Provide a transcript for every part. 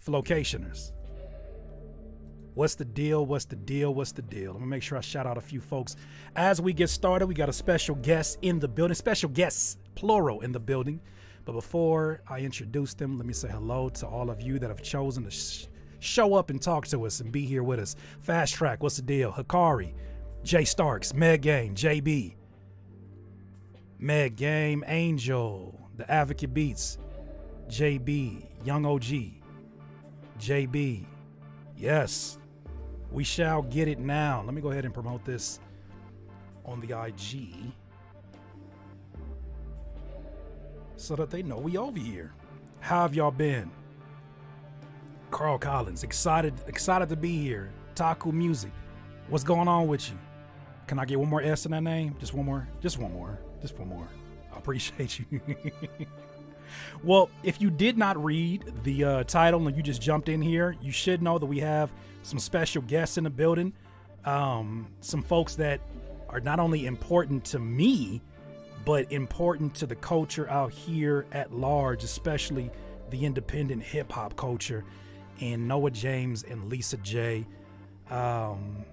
Flowcationers. What's the deal? What's the deal? What's the deal? Let me make sure I shout out a few folks. As we get started, we got a special guest in the building. Special guests, plural, in the building. But before I introduce them, let me say hello to all of you that have chosen to show up and talk to us and be here with us. Fast Track, what's the deal? Hikari, Jay Starks, Meg Game, JB, Meg Game, Angel, The Advocate Beats, JB, Young OG, JB. Yes, we shall get it now. Let me go ahead and promote this on the IG so that they know we over here. How have y'all been? Carl Collins, excited to be here. Taku Music, what's going on with you? Can I get one more S in that name? Just one more. I appreciate you. Well, if you did not read the title and you just jumped in here, you should know that we have some special guests in the building. Some folks that are not only important to me, but important to the culture out here at large, especially the independent hip hop culture. And Noah James and Lisa J. I'm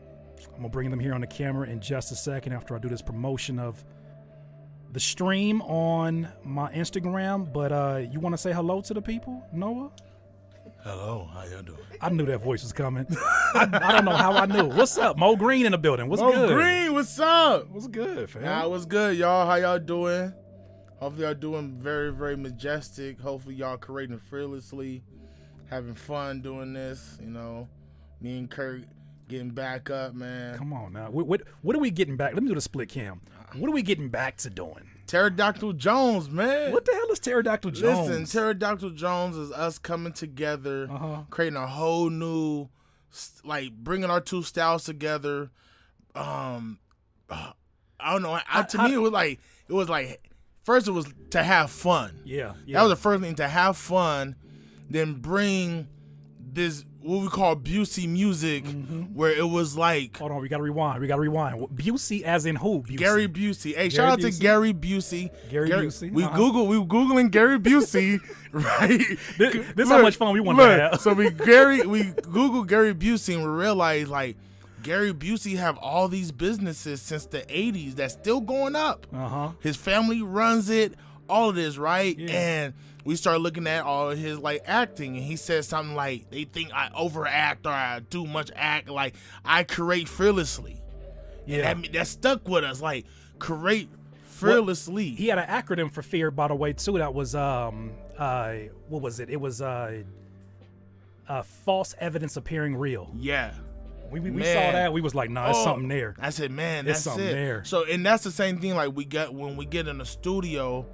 gonna bring them here on the camera in just a second after I do this promotion of the stream on my Instagram. But you want to say hello to the people, Noah? Hello, how y'all doing? I knew that voice was coming. I don't know how I knew. What's up? Mo Green in the building. What's good? Mo Green, what's up? What's good, fam? Nah, what's good, y'all? How y'all doing? Hopefully y'all doing very, very majestic. Hopefully y'all creating fearlessly, having fun doing this. You know, me and Kurt getting back up, man. Come on now. What are we getting back? Let me do the split cam. What are we getting back to doing? Pterodactyl Jones, man. What the hell is Pterodactyl Jones? Listen, Pterodactyl Jones is us coming together, creating a whole new, like, bringing our two styles together. I don't know. To me, it was like, first it was to have fun. Yeah. That was the first thing, to have fun, then bring this, what we call Busey music, where it was like... Hold on, we gotta rewind. Busey as in who? Busey? Gary Busey. Hey, shout out to Gary Busey. Gary Busey. We Googling Gary Busey, right? This how much fun we want to have. So we Google Gary Busey and we realize, like, Gary Busey have all these businesses since the 80s that's still going up. His family runs it, all of this, right? Yeah. And we started looking at all of his, like, acting, and he said something like, they think I overact or I do much act, like, I create fearlessly. Yeah. And that stuck with us, like, create fearlessly. He had an acronym for fear, by the way, too. That was, what was it? It was false evidence appearing real. Yeah. We saw that. We was like, nah, it's something there. I said, man, that's something there. So, and that's the same thing, like, when we get in the studio,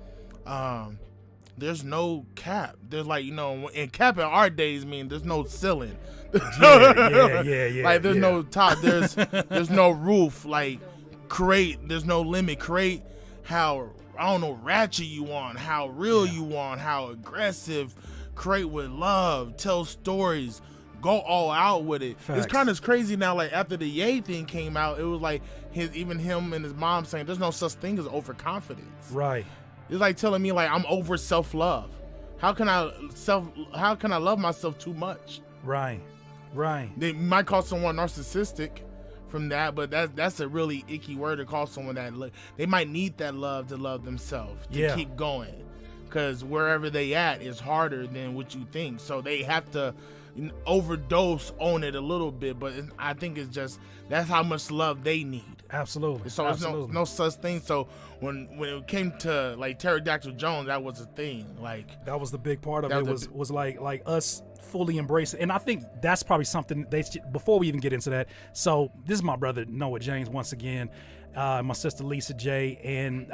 there's no cap. There's, like, you know, and cap in our days mean there's no ceiling. Yeah. Like, there's no top. There's no roof. Like, there's no limit. Create how, I don't know, ratchet you want, how real you want, how aggressive. Create with love. Tell stories. Go all out with it. Facts. It's kind of crazy now. Like, after the Ye thing came out, it was like even him and his mom saying there's no such thing as overconfidence. Right. It's like telling me, like, I'm over self-love. How can I love myself too much? Right. They might call someone narcissistic from that, but that's a really icky word to call someone that. They might need that love to love themselves to keep going, because wherever they at is harder than what you think. So they have to overdose on it a little bit, but I think it's just that's how much love they need. Absolutely. So there's no such thing. So when it came to, like, Pterodactyl Jones, that was a thing. Like, that was the big part of it. Was like us fully embracing, and I think that's probably something before we even get into that. So this is my brother Noah James once again, my sister Lisa J, and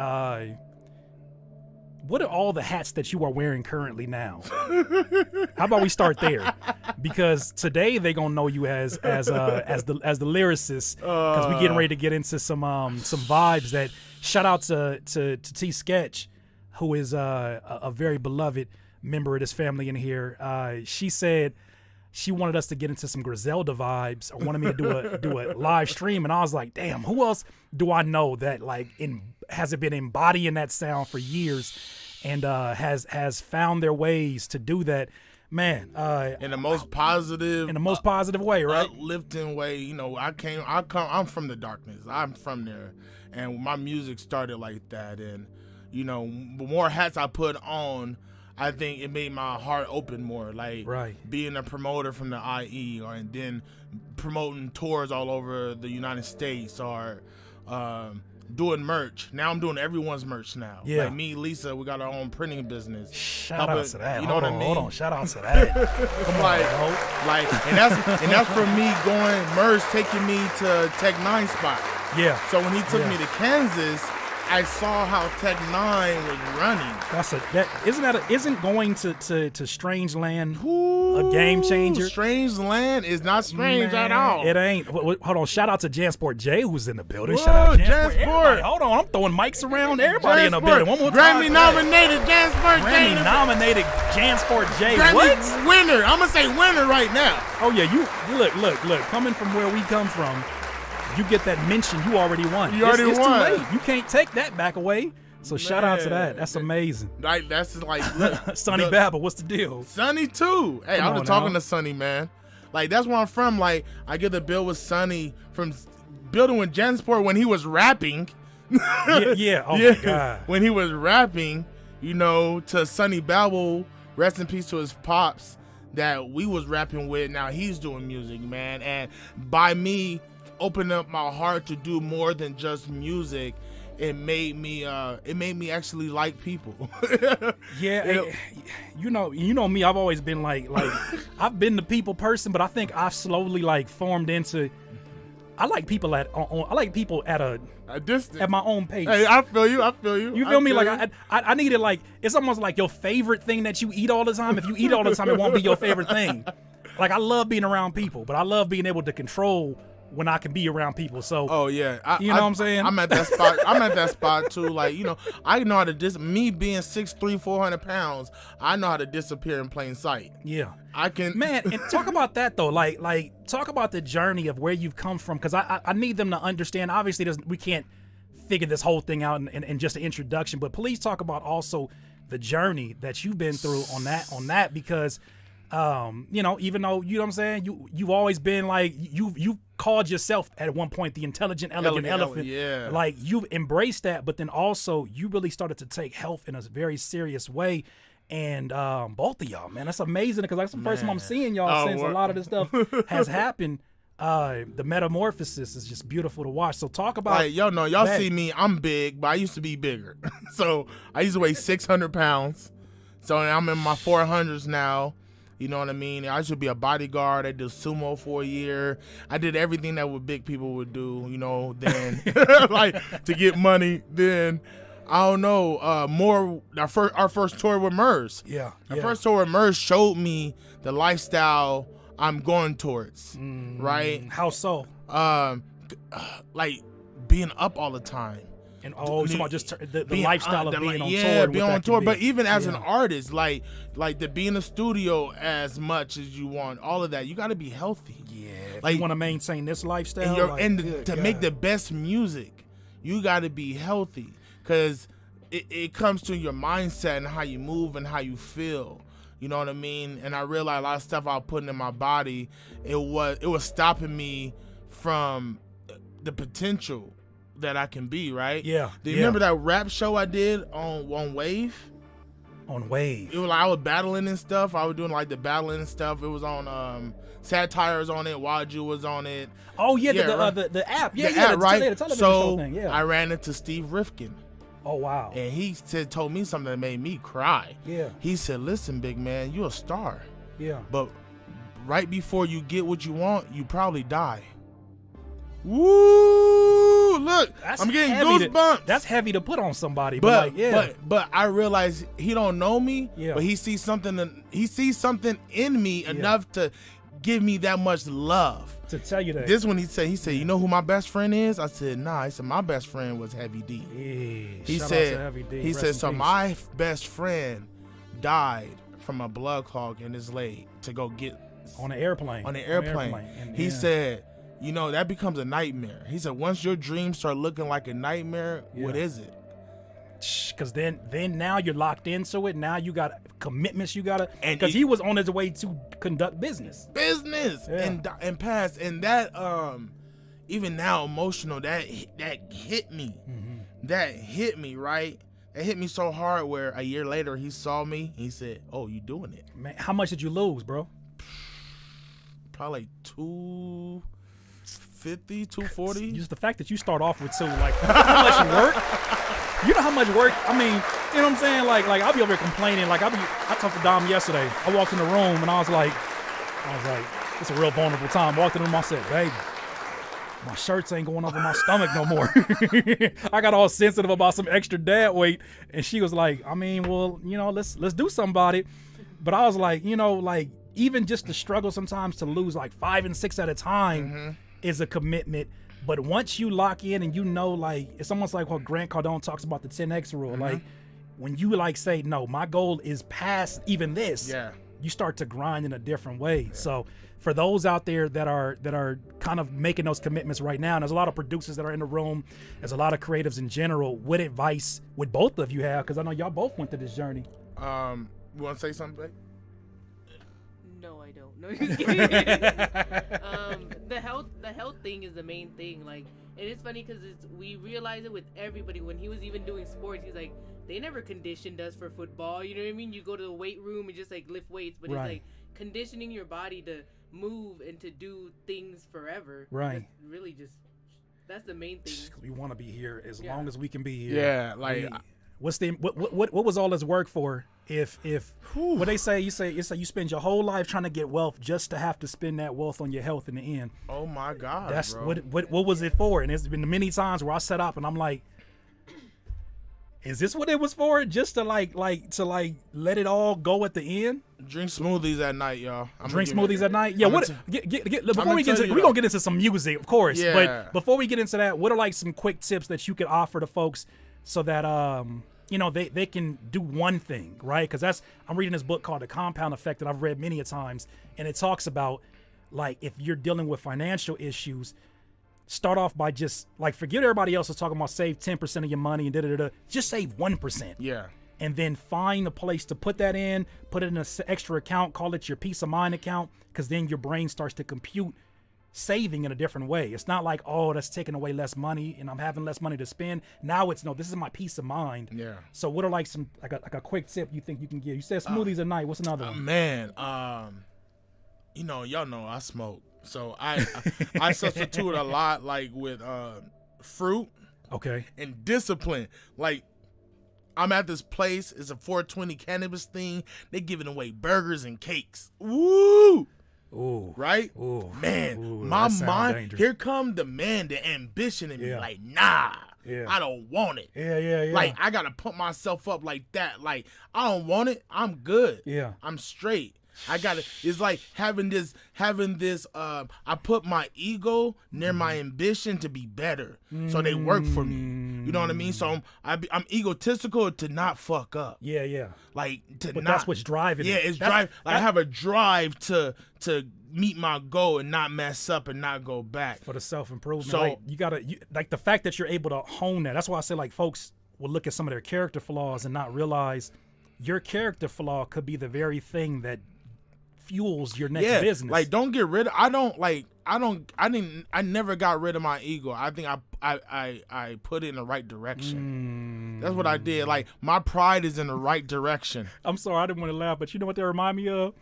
what are all the hats that you are wearing currently now? How about we start there? Because today they gonna know you as the lyricist, because we getting ready to get into some vibes. That shout out to T Sketch, who is a very beloved member of this family in here. She said she wanted us to get into some Griselda vibes, or wanted me to do a live stream, and I was like, damn, who else do I know that, like, hasn't been embodying that sound for years? and has found their ways to do that. Man, in the most positive, way, right? Uplifting way. You know, I'm from the darkness. I'm from there, and my music started like that. And you know, the more hats I put on, I think it made my heart open more. Like being a promoter from the IE, and then promoting tours all over the United States, or doing merch. Now I'm doing everyone's merch now. Yeah. Like me, Lisa, we got our own printing business. Shout out to that. You know what I mean? Hold on. Shout out to that. Come on, and that's from me going merch, taking me to Tech 9 spot. Yeah. So when he took me to Kansas, I saw how Tech 9 was running. Isn't going to Strange Land a game changer? Strange Land is not strange at all. It ain't. Hold on. Shout out to Jansport J, who's in the building. Shout out Jansport. Hold on. I'm throwing mics around. Everybody in the building. One more time. Grammy nominated Jansport J. Grammy nominated Jansport J. Grammy winner. I'm gonna say winner right now. Oh yeah. You look. Coming from where we come from, you get that mention, you already won. It's too late. You can't take that back away. So shout out to that. That's amazing. Like that's like Sonny Babel, what's the deal? Sonny too. Hey, I was talking to Sonny, man. Like that's where I'm from. Like I get the bill with Sonny from building with Jansport when he was rapping. Yeah. Oh my God. When he was rapping, you know, to Sonny Babel, rest in peace to his pops that we was rapping with. Now he's doing music, man. And by me opening up my heart to do more than just music, it made me actually like people. You know me, I've always been like I've been the people person, but I think I've slowly like formed into I like people at a distance, at my own pace. Hey, I feel you. You feel me? Like I needed, like, it's almost like your favorite thing that you eat all the time. If you eat all the time, it won't be your favorite thing. Like, I love being around people, but I love being able to control when I can be around people. So, oh yeah, you know what I'm saying? I'm at that spot. I'm at that spot too. Like, you know, I know how to me being 6'3", 400 pounds, I know how to disappear in plain sight. Yeah, I can. Man, and talk about that though. Like talk about the journey of where you've come from, because I need them to understand. Obviously, we can't figure this whole thing out in just an introduction, but please talk about also the journey that you've been through on that because. You know, even though, you know what I'm saying, you've always been like, you called yourself at one point the intelligent, elegant elephant. Yeah. Like, you've embraced that, but then also you really started to take health in a very serious way. And both of y'all, man, that's amazing, because that's the first time I'm seeing y'all since a lot of this stuff has happened. The metamorphosis is just beautiful to watch. So talk about, like, y'all see me, I'm big, but I used to be bigger. So I used to weigh 600 pounds. So I'm in my 400s now. You know what I mean? I should be a bodyguard. I did sumo for a year. I did everything that big people would do, you know, then like to get money. Then I don't know, our first tour with Murs. Yeah. Our first tour with Murs showed me the lifestyle I'm going towards. Right? How so? Like being up all the time. And talking about just the lifestyle of being on tour. Being on tour. But even as an artist, like to be in the studio as much as you want, all of that, you got to be healthy. Yeah. Like, you want to maintain this lifestyle. And to make the best music, you got to be healthy, because it comes to your mindset and how you move and how you feel. You know what I mean? And I realized a lot of stuff I was putting in my body, it was stopping me from the potential that I can be, right? Yeah. Do you remember that rap show I did on Wave? On Wave. It was like I was battling and stuff. I was doing like the battling and stuff. It was on Satire was on it. Waju was on it. Oh yeah, the app. Yeah, the app, right? The television so show thing. Yeah. I ran into Steve Rifkin. Oh wow. And he told me something that made me cry. Yeah. He said, "Listen, big man, you're a star. Yeah. But right before you get what you want, you probably die." Woo! Look, I'm getting goosebumps. That's heavy to put on somebody. But I realize he don't know me. Yeah. But he sees something in me enough to give me that much love. To tell you that. This one he said, you know who my best friend is? I said, nah. He said, my best friend was Heavy D. Yeah. He said, so my best friend died from a blood clog in his leg to go get on an airplane. And he said, you know, that becomes a nightmare. He said, once your dreams start looking like a nightmare, what is it? Because then now you're locked into it. Now you got commitments you gotta, because he was on his way to conduct business and pass, and that even now emotional, that hit me. That hit me, right? It hit me so hard where a year later he saw me. He said, "Oh, you doing it?" Man, how much did you lose, bro? Probably like 250, 240. Just the fact that you start off with how much you work. You know how much work. I mean, you know what I'm saying? Like I'll be over here complaining. Like I talked to Dom yesterday. I walked in the room and I was like, it's a real vulnerable time. Walked in the room. I said, baby, my shirts ain't going over my stomach no more. I got all sensitive about some extra dad weight, and she was like, I mean, well, let's do something about it. But I was like, even just the struggle sometimes to lose like 5 and 6 at a time is a commitment. But once you lock in and it's almost like what Grant Cardone talks about, the 10X rule. Like when you say, no, my goal is past even this, you start to grind in a different way. Yeah. So for those out there that are kind of making those commitments right now, and there's a lot of producers that are in the room, there's a lot of creatives in general, what advice would both of you have? Because I know y'all both went through this journey. You want to say something, babe? No, I don't. No, just kidding. The health thing is the main thing. Like, and it's funny because we realize it with everybody. When he was even doing sports, he's like, they never conditioned us for football. You know what I mean? You go to the weight room and just lift weights, but it's like conditioning your body to move and to do things forever. Right. That's really that's the main thing. We want to be here as long as we can be here. Yeah, like. What was all this work for? If what they say, you you spend your whole life trying to get wealth just to have to spend that wealth on your health in the end. Oh my God, that's bro. What was it for? And there's been many times where I sat up and I'm like, is this what it was for? Just to let it all go at the end? Drink smoothies at night, y'all. Drink smoothies at night. Yeah. Before we get into, we're gonna get into some music, of course. Yeah. But before we get into that, what are some quick tips that you could offer to folks so that they can do one thing, right? Because I'm reading this book called The Compound Effect that I've read many a times, and it talks about if you're dealing with financial issues, start off by just forget everybody else is talking about save 10% of your money and da-da-da-da. Just save 1%. Yeah. And then find a place to put that in, put it in an extra account, call it your peace of mind account, because then your brain starts to compute saving in a different way. It's not like, oh, that's taking away less money and I'm having less money to spend. Now it's, no, this is my peace of mind. Yeah. So what are some a quick tip you think you can give? You said smoothies at night. What's another one? Man, y'all know I smoke. So I substitute a lot with fruit. Okay. And discipline. I'm at this place. It's a 420 cannabis thing. They giving away burgers and cakes. Woo! Ooh. Right? Ooh. Man, Ooh, my mind, dangerous. here come the ambition in me. Nah, I don't want it. Yeah. I got to put myself up like that. I don't want it. I'm good. Yeah. I'm straight. It's like having this, I put my ego near my ambition to be better. So they work for me. You know what I mean? So I'm egotistical to not fuck up. Yeah. But that's what's driving. Yeah, it's drive. I have a drive to meet my goal and not mess up and not go back. For the self-improvement. So you gotta, the fact that you're able to hone that. That's why I say folks will look at some of their character flaws and not realize your character flaw could be the very thing that fuels your next business. Don't get rid of. I never got rid of my ego. I think I put it in the right direction. That's what I did. My pride is in the right direction. I'm sorry, I didn't want to laugh, but you know what they remind me of?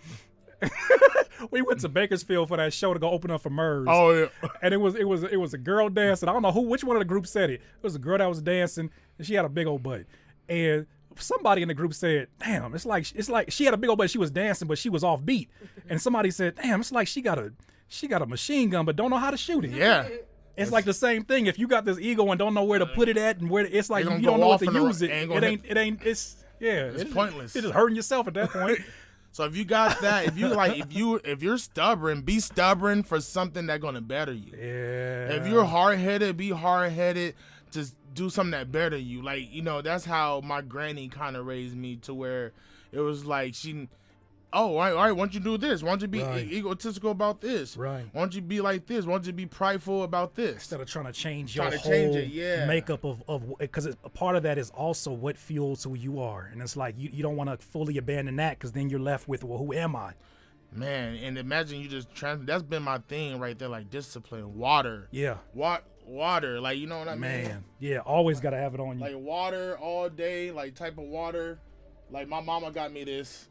We went to Bakersfield for that show to go open up for MERS. Oh yeah. And it was a girl dancing. I don't know which one of the group said it. It was a girl that was dancing and she had a big old butt. And somebody in the group said, damn, it's like she had a big old butt, she was dancing, but she was off beat. And somebody said, damn, it's like she got a machine gun but don't know how to shoot it. Yeah. It's like the same thing. If you got this ego and don't know where to put it at and where it's like if you don't know what to use it's pointless. It's just hurting yourself at that point. So if you got that, if you're stubborn, be stubborn for something that's gonna better you. Yeah. If you're hard-headed, be hard-headed to do something that better you. That's how my granny kind of raised me, to where it was like all right, why don't you do this? Why don't you be egotistical about this? Right. Why don't you be like this? Why don't you be prideful about this? Instead of trying to change your whole makeup of because a part of that is also what fuels who you are. And it's like you don't want to fully abandon that because then you're left with, well, who am I? Man, and imagine you just that's been my thing right there, like discipline, water. Yeah. Water, like, you know what I mean? Man, yeah, always got to have it on you. Like water all day, like type of water. Like my mama got me this.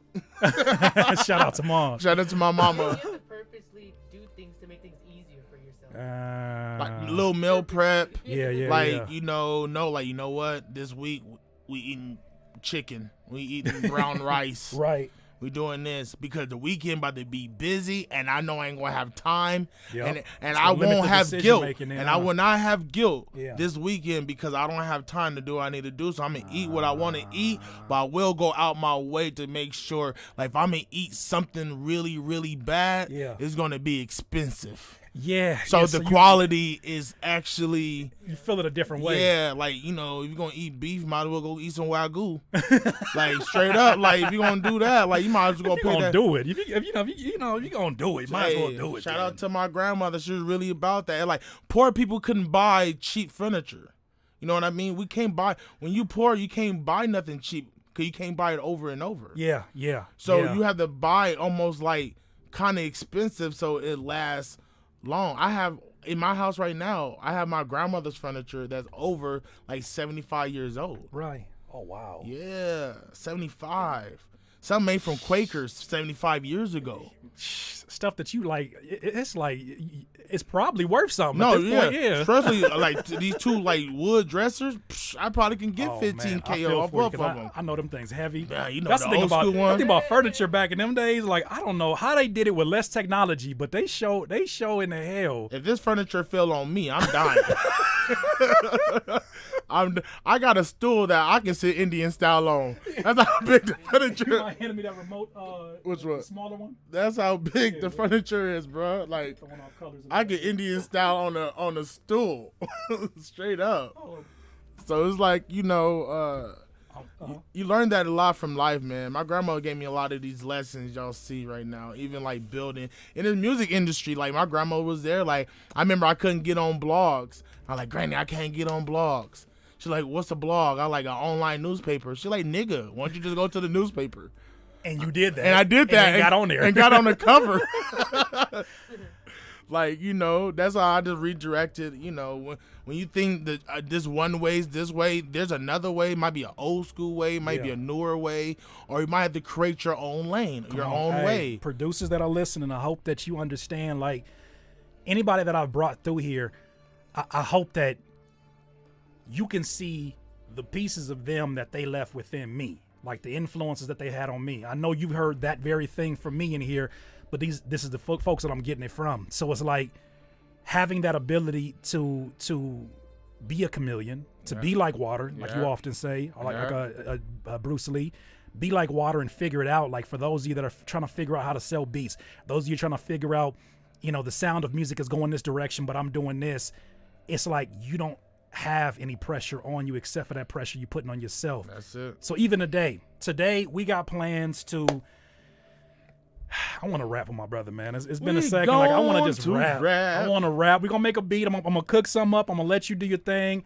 Shout out to mom. Shout out to my mama. You have to purposely do things to make things easier for yourself. Like little meal prep. Yeah. Like, you know what? This week we eating chicken. We eating brown rice. Right. We doing this because the weekend about to be busy, and I know I ain't gonna have time, and I won't have guilt, and I will not have guilt this weekend because I don't have time to do what I need to do. So I'm gonna eat what I want to eat, but I will go out my way to make sure, like, if I'm gonna eat something really, really bad, it's gonna be expensive. Yeah. So the quality is actually, you feel it a different way. Yeah, like, if you're gonna eat beef, might as well go eat some wagyu. Like, straight up, like, if you're gonna do that, like, you might as well pay that. Do it. If you're gonna do it, might as well do it. Shout out to my grandmother. She was really about that. And, like, poor people couldn't buy cheap furniture. You know what I mean? We can't buy, when you poor, you can't buy nothing cheap because you can't buy it over and over. Yeah. So you have to buy almost like kind of expensive so it lasts long. I have in my house right now, I have my grandmother's furniture that's over like 75 years old. Right. Oh, wow. Yeah, 75. Some made from Quakers 75 years ago. Stuff that you like, it's like, it's probably worth something. No, at this point, especially like these two like wood dressers. I probably can get $15K off both of them. I know them things heavy. Yeah, you know, that's the thing old about school one. the thing about furniture back in them days. Like, I don't know how they did it with less technology, but they show in the hell. If this furniture fell on me, I'm dying. I got a stool that I can sit Indian style on. That's how big the furniture. You might hand me that remote. Which one? The smaller one. That's how big the furniture is, bro. Like, I get Indian style on the stool, straight up. So it's like, you learn that a lot from life, man. My grandma gave me a lot of these lessons y'all see right now, even like building in the music industry. Like, my grandma was there. Like, I remember I couldn't get on blogs. I'm like, Granny, I can't get on blogs. She's like, what's a blog? I like an online newspaper. She's like, nigga, why don't you just go to the newspaper? And you did that. And I did that. And got on there. And got on the cover. Like, that's how I just redirected. When you think that this one way's this way, there's another way. It might be an old school way, might be a newer way, or you might have to create your own lane, your own way. Producers that are listening, I hope that you understand, like, anybody that I've brought through here, I hope that you can see the pieces of them that they left within me, like the influences that they had on me. I know you've heard that very thing from me in here, but this is the folks that I'm getting it from. So it's like having that ability to be a chameleon, to be like water, like you often say, or like a Bruce Lee. Be like water and figure it out. Like, for those of you that are trying to figure out how to sell beats, those of you trying to figure out, the sound of music is going this direction, but I'm doing this. It's like you don't have any pressure on you except for that pressure you're putting on yourself. That's it. So even today we got plans to. I want to rap with my brother, man. It's been a second. Like, I want to just rap. I want to rap. We're gonna make a beat. I'm gonna cook something up. I'm gonna let you do your thing.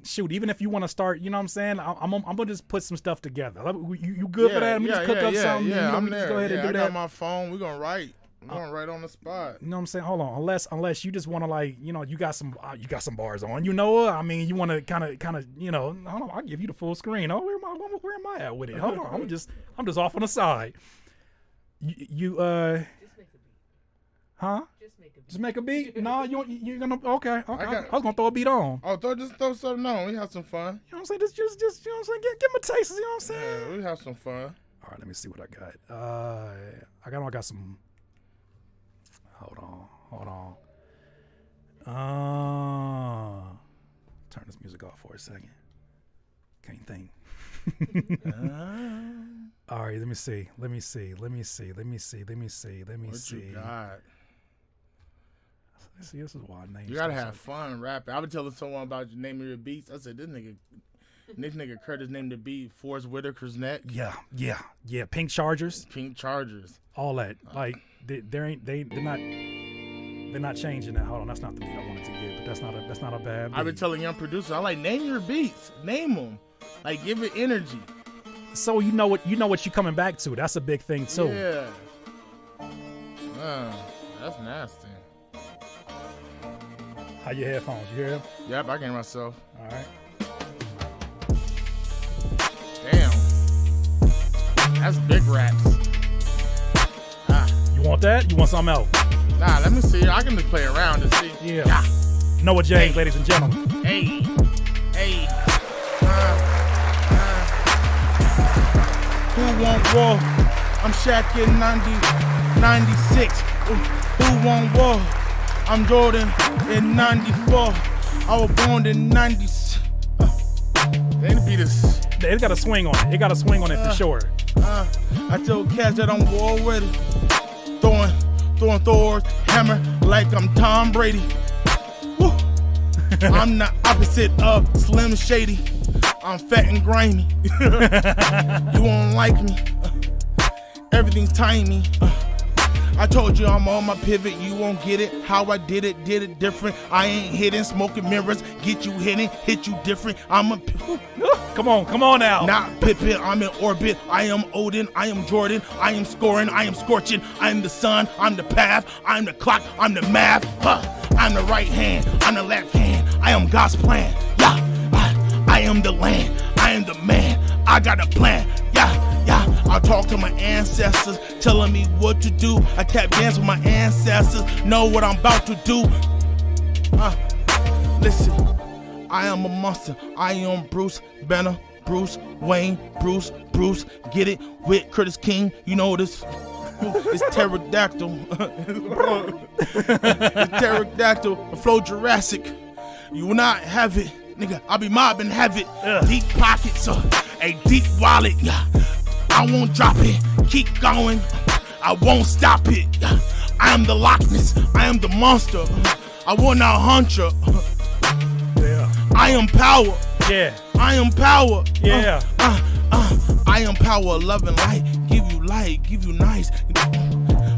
Shoot, even if you want to start, you know what I'm saying? I'm gonna just put some stuff together. You good for that? Let me just cook up something. Yeah, I'm there. Just go ahead and do I that. got my phone. We're gonna write. We're going right on the spot. You know what I'm saying? Hold on. Unless you just want to, like, you got some bars on. I mean, you want to kind of, hold on. I'll give you the full screen. Oh, where am I at with it? Hold on. I'm just off on the side. You Just make a beat. Huh? Just make a beat. No, you're gonna okay. I was gonna throw a beat on. Oh, just throw something on. We have some fun. You know what I'm saying? Just you know what I'm saying? Get my tastes. You know what I'm saying? Yeah, we have some fun. All right, let me see what I got. I got some. Hold on. Turn this music off for a second. Can't think. All right, let me see. What you got? See, this is why I named. You gotta have fun rapping. I was telling someone about the name of your beats. I said, this nigga This nigga Curtis named the beat Forrest Whitaker's neck. Yeah. Pink Chargers. Pink Chargers. All that. Like they're not changing that. Hold on, that's not the beat I wanted to get, but that's not a bad beat. I've been telling young producers, I like name your beats, name them, like give it energy. So you know what you're coming back to. That's a big thing too. Yeah. That's nasty. How your headphones? You hear them? Yep, I can hear myself. All right. Damn. That's big raps. You want that? You want something else? Nah, let me see. I can just play around and see. Yeah. Noah James, Hey. ladies and gentlemen. Hey. Who want war? I'm Shaq in 96. Who want war? I'm Jordan in 94. I was born in 96. They need to be this. It's got a swing on it. It got a swing on it for sure. I told cats that I'm war ready. Throwing Thor's hammer like I'm Tom Brady. Woo. I'm the opposite of Slim Shady. I'm fat and grimy. You won't like me. Everything's tiny. I told you I'm on my pivot, you won't get it. How I did it different. I ain't hitting, smoking mirrors, get you hitting, hit you different. I'm a Come on now. not Pippin, I'm in orbit. I am Odin, I am Jordan, I am scoring, I am scorching. I am the sun, I'm the path, I'm the clock, I'm the math. I'm the right hand, I'm the left hand. I am God's plan. Yeah, I am the land, I am the man. I got a plan. Yeah. I talk to my ancestors, telling me what to do. I tap dance with my ancestors, know what I'm about to do. Listen, I am a monster. I am Bruce Banner, Bruce Wayne, Bruce. Get it with Curtis King. You know this. It's pterodactyl. It's pterodactyl. Flow Jurassic. You will not have it, nigga. I'll be mobbing, have it. Deep pockets, a deep wallet. I won't drop it. Keep going. I won't stop it. I am the Loch Ness. I am the monster. I will not hunt you. Yeah. I am power. Yeah. I am power. Yeah. I am power, love and light. Give you light, give you nice.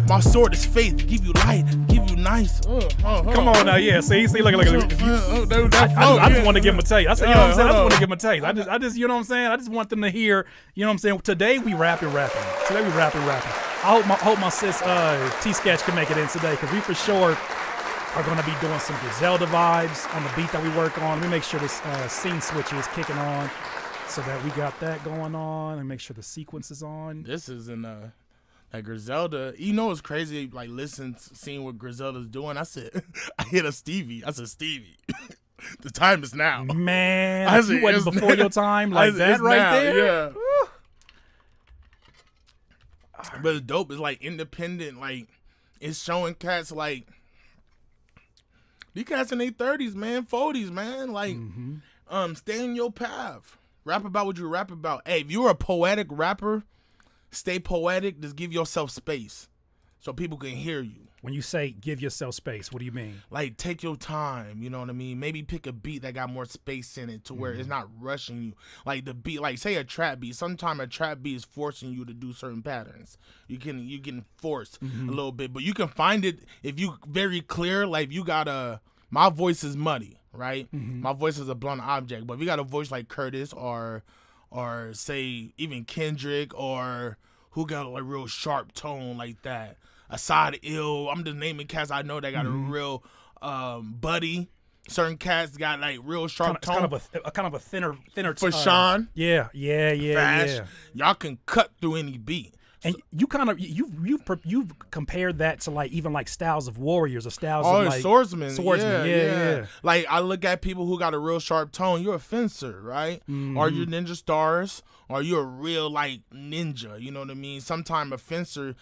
My sword is faith. Give you light, give you nice. Come on now, yeah. See, look. I just want to give them a taste. I said, you know what I'm saying? I just want to give them a taste. I just, you know what I'm saying? I just want them to hear, you know what I'm saying? Today we rapping. Today we rapping. I hope my sis T-Sketch can make it in today, because we for sure are going to be doing some Griselda vibes on the beat that we work on. We make sure this scene switcher is kicking on, so that we got that going on, and make sure the sequence is on. This is in like Griselda. You know what's crazy? Like seeing what Griselda's doing. I said, I hit a Stevie. I said, Stevie, the time is now. Man, I said, you wasn't before your time like that right now, there. Yeah. But it's dope. It's like independent. Like it's showing cats like these cats in their 30s, man, 40s, man. Like, stay in your path. Rap about what you rap about. Hey, if you're a poetic rapper, stay poetic. Just give yourself space so people can hear you. When you say give yourself space, what do you mean? Like, take your time, you know what I mean? Maybe pick a beat that got more space in it to where it's not rushing you. Like the beat, like say a trap beat. Sometimes a trap beat is forcing you to do certain patterns. You can force a little bit, but you can find it if you very clear. Like you got my voice is muddy, right? My voice is a blunt object, but if you got a voice like Curtis or say even Kendrick, or who got a real sharp tone like that, Assad Ill, I'm just naming cats I know that got a real Buddy. Certain cats got like real sharp tone. Kind of a thinner For Sean. Yeah. Fast. Y'all can cut through any beat. And you kind of you've compared that to like even like styles of warriors or styles of like swordsmen. Yeah. Like I look at people who got a real sharp tone. You're a fencer, right? Or you're ninja stars, or you're a real like ninja. You know what I mean? Sometimes a fencer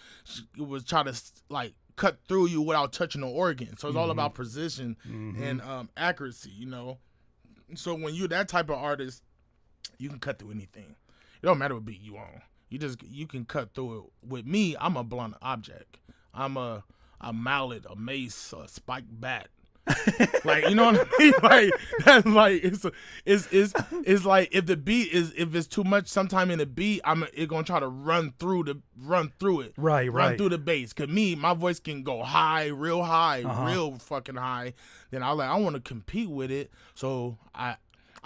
was try to like cut through you without touching the organ. So it's all about precision and accuracy. You know. So when you're that type of artist, you can cut through anything. It don't matter what beat you on. You can cut through it. With me, I'm a blunt object. I'm a mallet, a mace, a spiked bat. Like, you know what I mean? Like, that's like, it's like if the beat if it's too much sometime in the beat, it gonna try to run through it. Right. Run through the bass. Cause my voice can go high, real fucking high. Then I want to compete with it. So I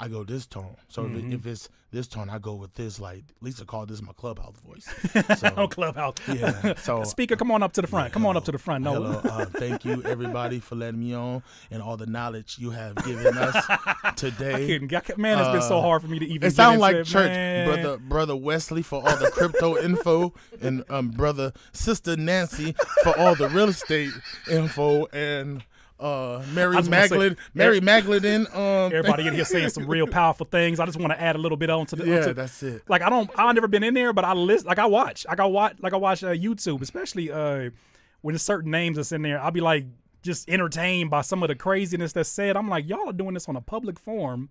go this tone. So if it's this tone, I go with this. Like, Lisa called this my Clubhouse voice. So, Clubhouse. Yeah. So speaker, come on up to the front. Come on up to the front. No. Hello. Thank you, everybody, for letting me on and all the knowledge you have given us today. Man, it's been so hard for me to even. It sounds like church, brother Wesley for all the crypto info, and sister Nancy for all the real estate info, and Mary Magdalene. Everybody in here saying some real powerful things. I just want to add a little bit on to the. That's it. Like I've never been in there, but I listen. Like I watch YouTube, especially when there's certain names that's in there. I'll be like just entertained by some of the craziness that's said. I'm like, y'all are doing this on a public forum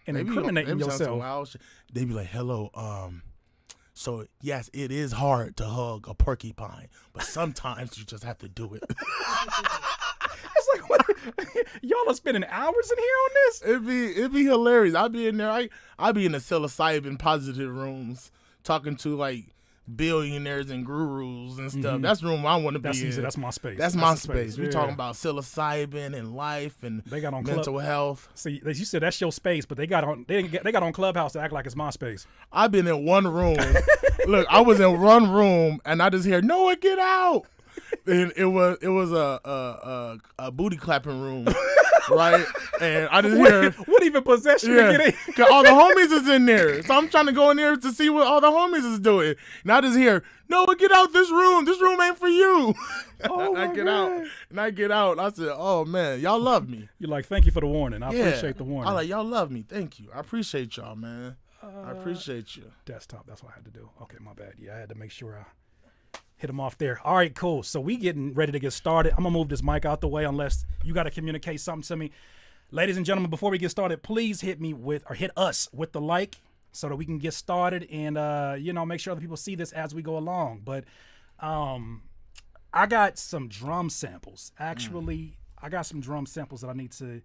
and incriminating yourself. They be like, hello, so yes, it is hard to hug a porcupine, but sometimes you just have to do it. It's like, what? Y'all are spending hours in here on this? It'd be hilarious. I'd be in there. I'd be in the psilocybin positive rooms talking to like billionaires and gurus and stuff. That's the room I want to be in. That's my space. That's my space. We're talking about psilocybin and life and they got on mental health. See, you said that's your space, but they got on Clubhouse to act like it's my space. I've been in one room. Look, I was in one room and I just hear Noah, get out. And it was a booty clapping room, right? And I just hear what even possessed you to get in? All the homies is in there, so I'm trying to go in there to see what all the homies is doing. And I just hear, Noah, get out this room. This room ain't for you. Oh I get out. I said, oh man, y'all love me. You're like, thank you for the warning. I appreciate the warning. I like, y'all love me. Thank you. I appreciate y'all, man. I appreciate you. Desktop. That's what I had to do. Okay, my bad. Yeah, I had to make sure I hit him off there. All right, cool. So we getting ready to get started. I'm going to move this mic out the way unless you got to communicate something to me. Ladies and gentlemen, before we get started, please hit us with the like so that we can get started and, make sure other people see this as we go along. But I got some drum samples. Actually, I got some drum samples that I need to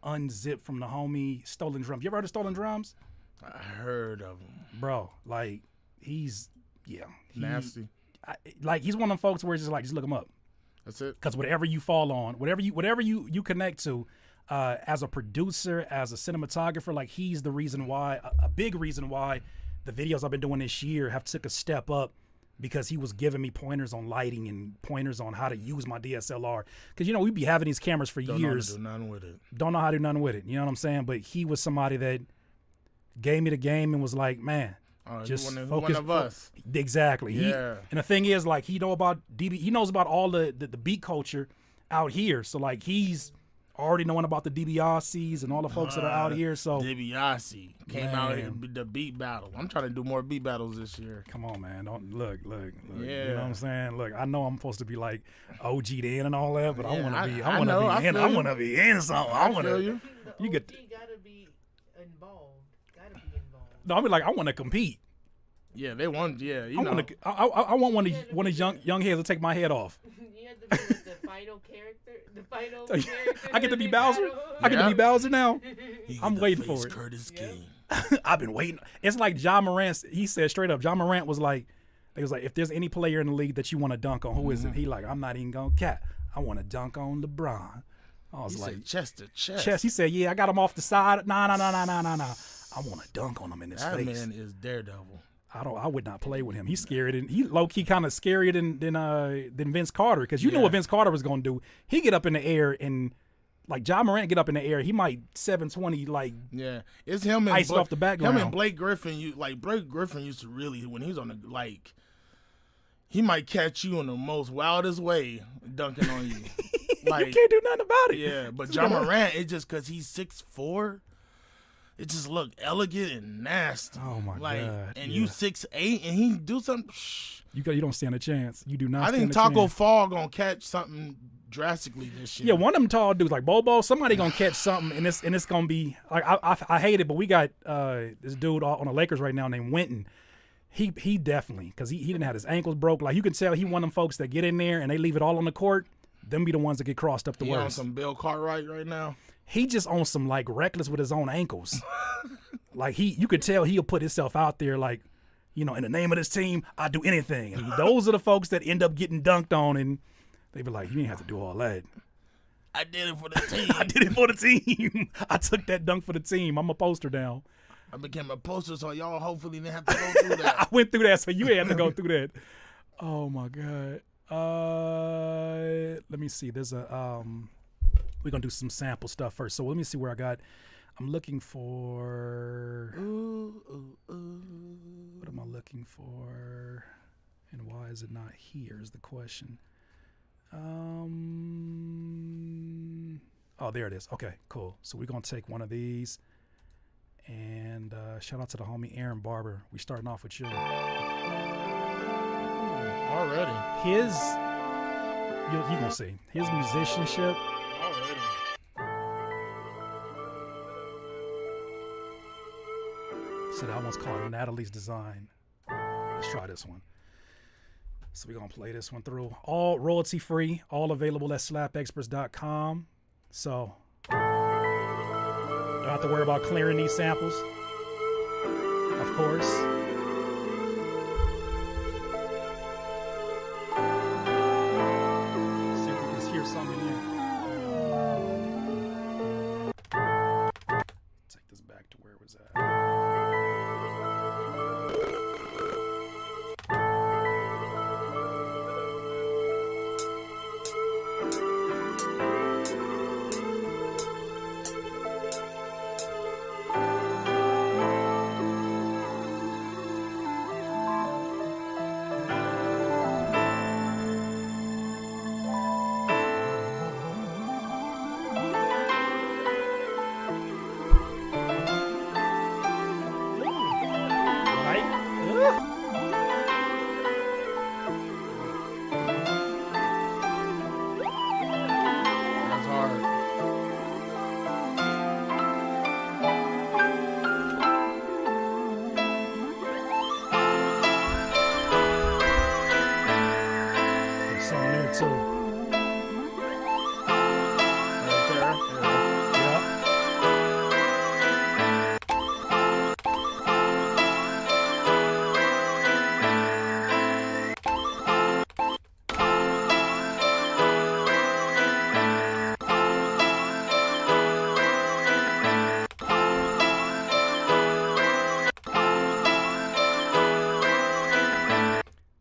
unzip from the homie Stolen Drums. You ever heard of Stolen Drums? I heard of him. Bro, like, he's nasty. He's one of them folks where it's just look him up. That's it. Because whatever you fall on, whatever you connect to, as a producer, as a cinematographer, like he's the reason why, a big reason why the videos I've been doing this year have took a step up, because he was giving me pointers on lighting and pointers on how to use my DSLR. Because, we be having these cameras for years. Don't know how to do nothing with it. Don't know how to do nothing with it. You know what I'm saying? But he was somebody that gave me the game and was like, man, just focus. One of us. Exactly. Yeah. And the thing is, like, he knows about all the beat culture out here. So, like, he's already knowing about the DiBiase's and all the folks that are out here. So DiBiase came out here, the beat battle. I'm trying to do more beat battles this year. Come on, man. Don't look. Yeah. You know what I'm saying? Look, I know I'm supposed to be like OG'd in and all that, but I want to be in something. I want to. You get. Gotta be involved. No, I mean, like, I want to compete. Yeah, they want. Yeah, I want one of these young heads to take my head off. You have to be with the final character. The final character. I get to be Bowser. I get to be Bowser now. I'm waiting for it. Curtis King. I've been waiting. It's like John Morant. He said straight up. John Morant was like, if there's any player in the league that you want to dunk on, who is it? He like, I'm not even gonna cap. I want to dunk on LeBron. I was like, chest to chest. Chest. He said, yeah, I got him off the side. Nah. I want to dunk on him in his face. That man is Daredevil. I would not play with him. He's scary, and he low key kind of scarier than Vince Carter, because you know what Vince Carter was gonna do. He get up in the air and like John Morant get up in the air, he might 720 like it's him and ice off the background. Him and Blake Griffin. Blake Griffin used to really, when he's on the he might catch you in the most wildest way dunking on you. Like, you can't do nothing about it. Yeah, but John Morant, it's just because he's 6'4". It just looked elegant and nasty. Oh my god! And you 6'8", and he do something. You don't stand a chance. You do not. I think Taco Fall gonna catch something drastically this year. Yeah, one of them tall dudes like Bobo. Somebody gonna catch something, and it's gonna be like I hate it, but we got this dude on the Lakers right now named Winton. He definitely, because he didn't have his ankles broke. Like, you can tell he one of them folks that get in there and they leave it all on the court. Them be the ones that get crossed up the He on worst. some Bill Cartwright right now. He just on some like reckless with his own ankles. Like you could tell he'll put himself out there like, in the name of this team, I'll do anything. And those are the folks that end up getting dunked on, and they be like, you didn't have to do all that. I did it for the team. I did it for the team. I took that dunk for the team. I'm a poster now. I became a poster, so y'all hopefully didn't have to go through that. I went through that, so you had to go through that. Oh my God. Let me see. There's a we're gonna do some sample stuff first. So let me see where I got. I'm looking for. What am I looking for? And why is it not here? Is the question. Oh, there it is. Okay, cool. So we're gonna take one of these. And shout out to the homie Aaron Barber. We starting off with you. Already. You gonna see his musicianship. Already. So that one's called Natalie's Design. Let's try this one. So we're gonna play this one through. All royalty free, all available at slapexperts.com. So don't have to worry about clearing these samples. Of course. See if we can hear something here. Take this back to where it was at.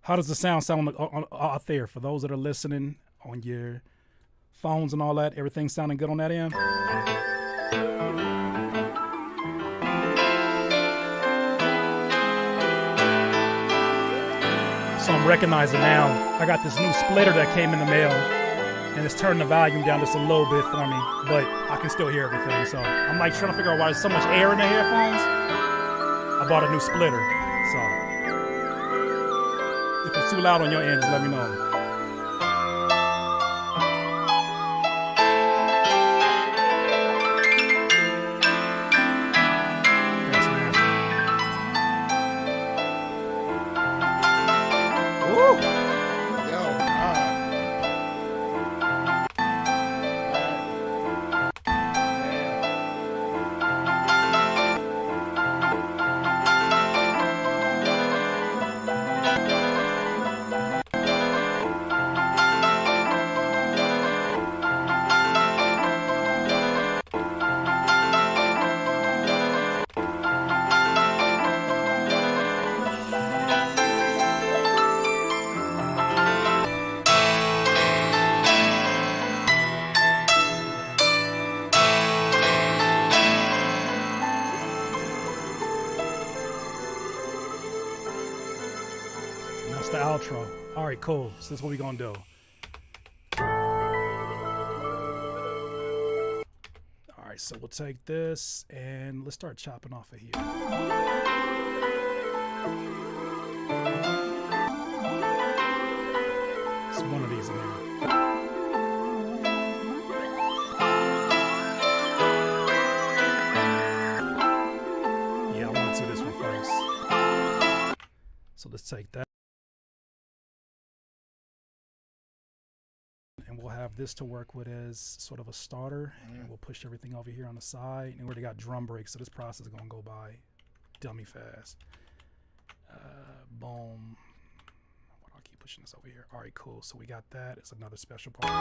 How does the sound out there for those that are listening on your phones and all that? Everything sounding good on that end? So I'm recognizing now, I got this new splitter that came in the mail, and it's turning the volume down just a little bit for me, but I can still hear everything. So I'm like trying to figure out why there's so much air in the headphones. I bought a new splitter, so. If it's too loud on your end, just let me know. That's nasty. Woo! Yo, That's the outro. All right, cool. So that's what we're going to do. All right, so we'll take this and let's start chopping off of here. It's one of these in here. Yeah, I want to do this one first. So let's take that. and we'll have this to work with as sort of a starter, and we'll push everything over here on the side. And we already got drum breaks, so this process is gonna go by dummy fast. Boom. I'll keep pushing this over here. All right, cool. So we got that. It's another special part.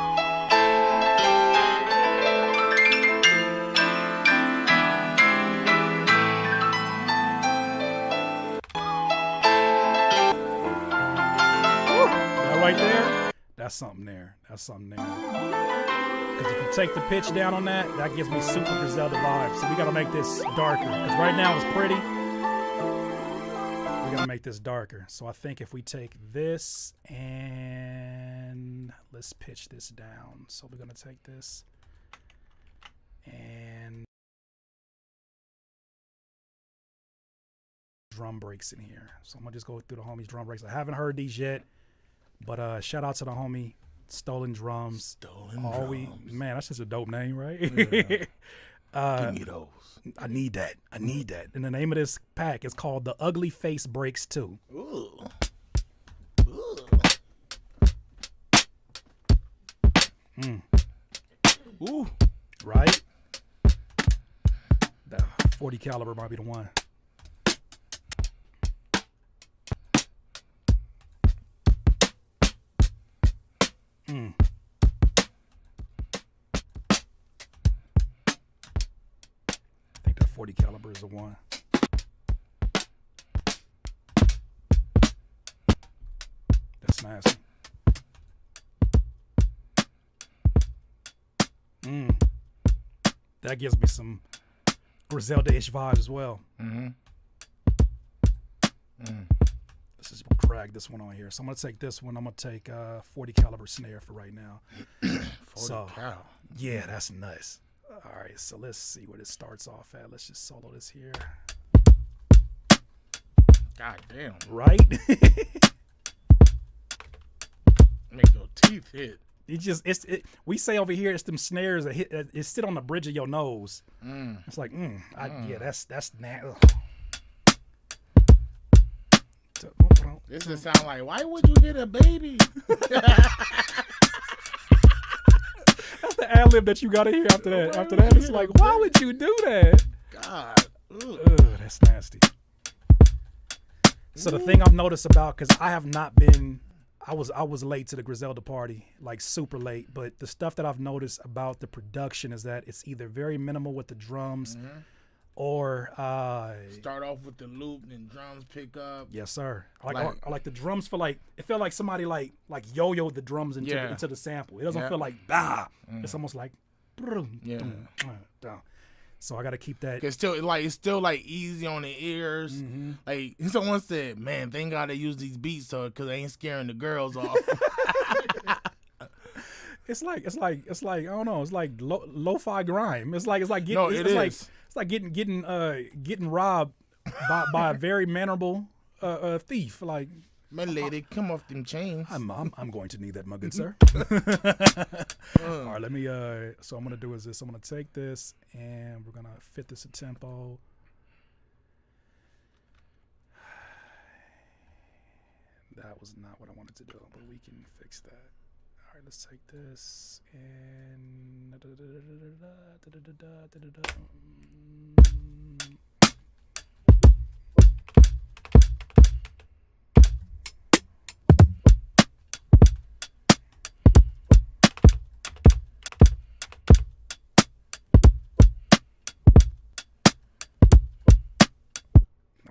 That right there, that's something there. That's something there. Because if you take the pitch down on that, that gives me super Griselda vibes. So we got to make this darker. Because right now it's pretty. We got to make this darker. So I think if we take this and let's pitch this down. So we're going to take this and drum breaks in here. So I'm going to just go through the homies' drum breaks. I haven't heard these yet, but shout out to the homie Stolen Drums. Man, that's just a dope name, right? Yeah. Give me those. I need that. And the name of this pack is called the Ugly Face Breaks 2. Ooh. Ooh. Right? The 40 caliber might be the one. I think that 40 caliber is the one. That's nasty. That gives me some Griselda-ish vibes as well. Let's just drag this one on here. So I'm gonna take this one. I'm gonna take 40 caliber snare for right now. 40 cal. Yeah, that's nice. All right, so let's see where this starts off at. Let's just solo this here. God damn. Right? Make your teeth hit. We say over here it's them snares that hit. It sit on the bridge of your nose. It's like, yeah, that's This would sound like, why would you get a baby? That's the ad-lib that you gotta hear after that. After that, it's like, why would you do that? God. Ugh, that's nasty. So the thing I've noticed about, because I have not been, I was late to the Griselda party, like super late. But the stuff that I've noticed about the production is that it's either very minimal with the drums, or start off with the loop and drums pick up. Yes, sir. I like the drums feel like it felt like somebody like yo-yo the drums into the sample. It doesn't feel like bah. It's almost like so I got to keep that. It's still easy on the ears. Like someone said, man, thank God they use these beats because they ain't scaring the girls off. It's like I don't know. It's like lo-fi grime. It's like getting it's like getting robbed by a very mannerable thief. Like, my lady, come off them chains. I'm going to need that, my good sir. All right, let me. So I'm gonna do is this. I'm gonna take this and we're gonna fit this a tempo. That was not what I wanted to do, but we can fix that. All right, let's take this and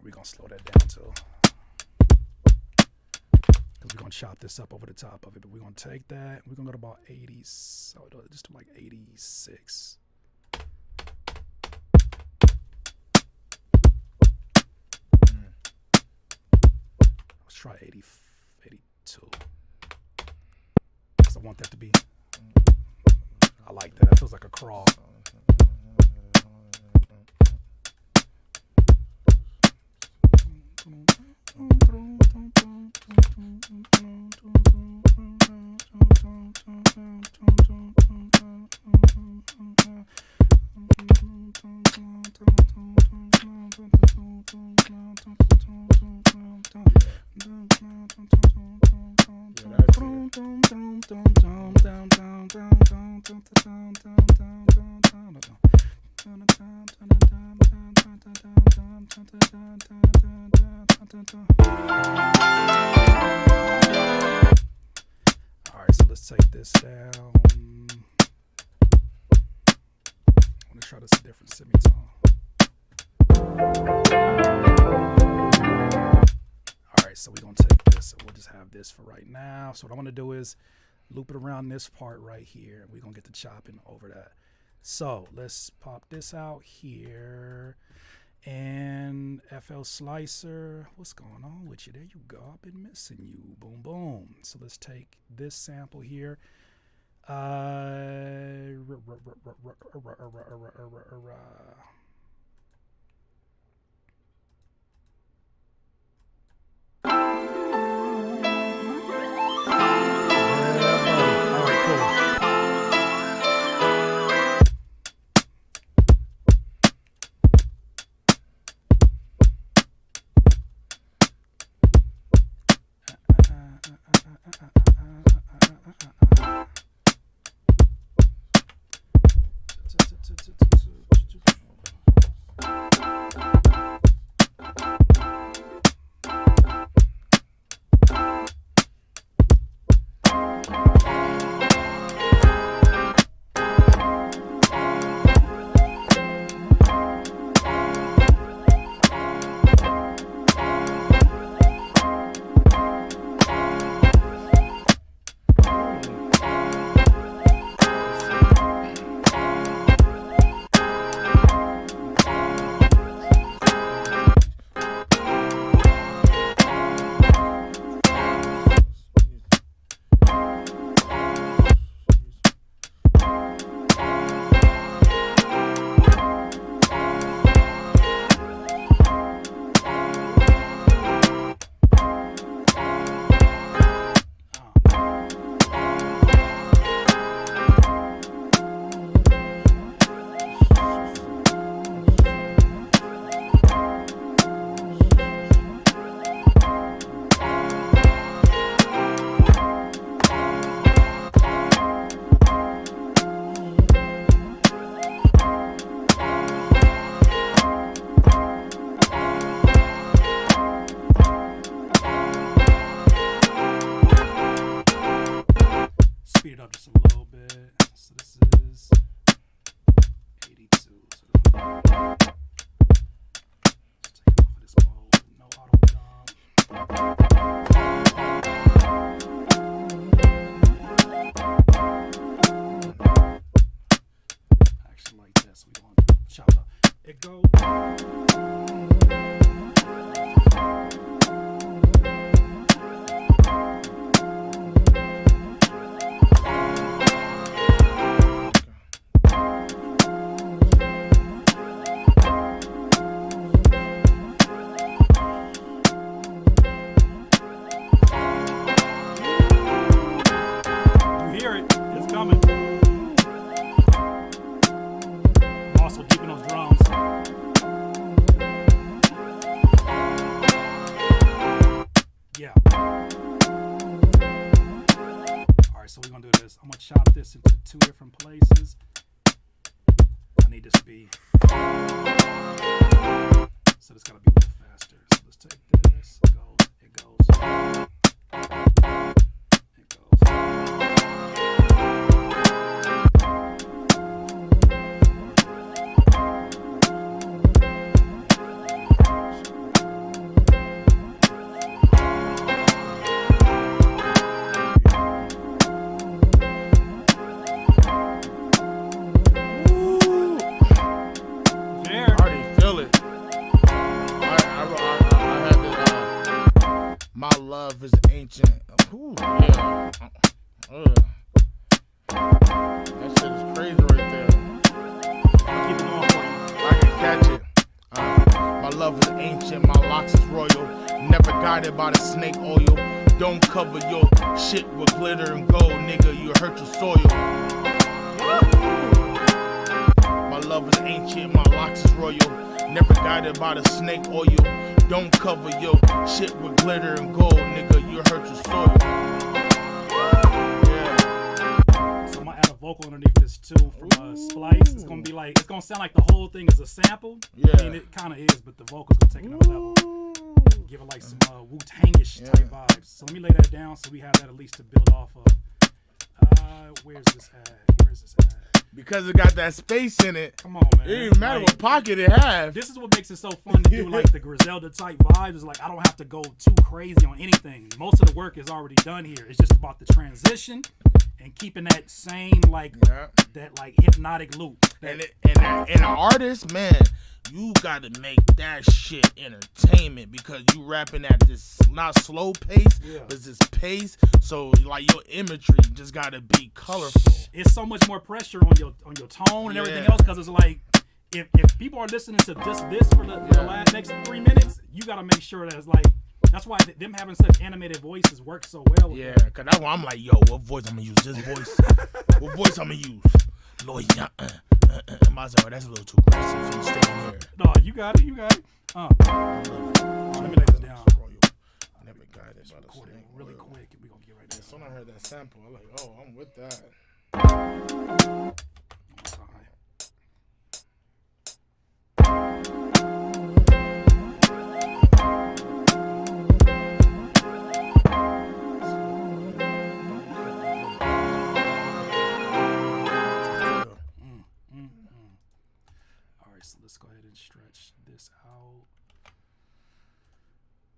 we're gonna slow that down too. Because we're going to chop this up over the top of it. But we're going to take that. We're going to go to about 80s. So just to like 86. Let's try 82. Because I want that to be. I like that. That feels like a crawl. this down. I want to try this a different semitone. All right, so we're going to take this and we'll just have this for right now. So what I'm going to do is loop it around this part right here. We're going to get the chopping over that. So let's pop this out here. And FL Slicer, what's going on with you? There you go. I've been missing you. Boom, boom. So let's take this sample here. Speed it up just a little bit. So this is 82. So let's take it off of this mode. No auto dump. Actually like this. We want to chop it up. It goes. So we're gonna do this. I'm gonna chop this into 2 different places. I need this to be, so this gotta be a little faster. So let's take this, it goes. My love is ancient. Ooh, yeah. That shit is crazy right there. I'll keep it going for you. I can catch it. My love is ancient. My locks is royal. Never guided by the snake oil. Don't cover your shit with glitter and gold, nigga. You hurt your soil. My love is ancient. My locks is royal. Never guided by the snake oil. Don't cover your shit with glitter and gold, nigga. You hurt your soil. Yeah. So I'm gonna add a vocal underneath this too from Splice. It's gonna be like, it's gonna sound like the whole thing is a sample. Yeah. I mean, it kind of is, but the vocal's gonna take another level. Give it like some Wu-Tang-ish type vibes. So let me lay that down so we have that at least to build off of. Where's this at? Because it got that space in it. Come on, man. It didn't matter what pocket it has. This is what makes it so fun to do, like the Griselda type vibes. Is like I don't have to go too crazy on anything. Most of the work is already done here. It's just about the transition and keeping that same that like hypnotic loop. And an artist, man, you gotta make that shit entertainment because you rapping at this not slow pace, but this pace. So like your imagery just gotta be colorful. It's so much more pressure on your tone and everything else because it's like if people are listening to just this for the last next 3 minutes, you gotta make sure that it's like. That's why them having such animated voices work so well. Yeah, because that's why I'm like, yo, what voice I'm going to use? This voice? What voice I'm going to use? Lloyd, myself, that's a little too aggressive. So stay in here. No, you got it. Let me lay this down. I never got it. Record it really quick. We're going to get right there. As soon as I heard that sample, I'm like, oh, I'm with that. So let's go ahead and stretch this out.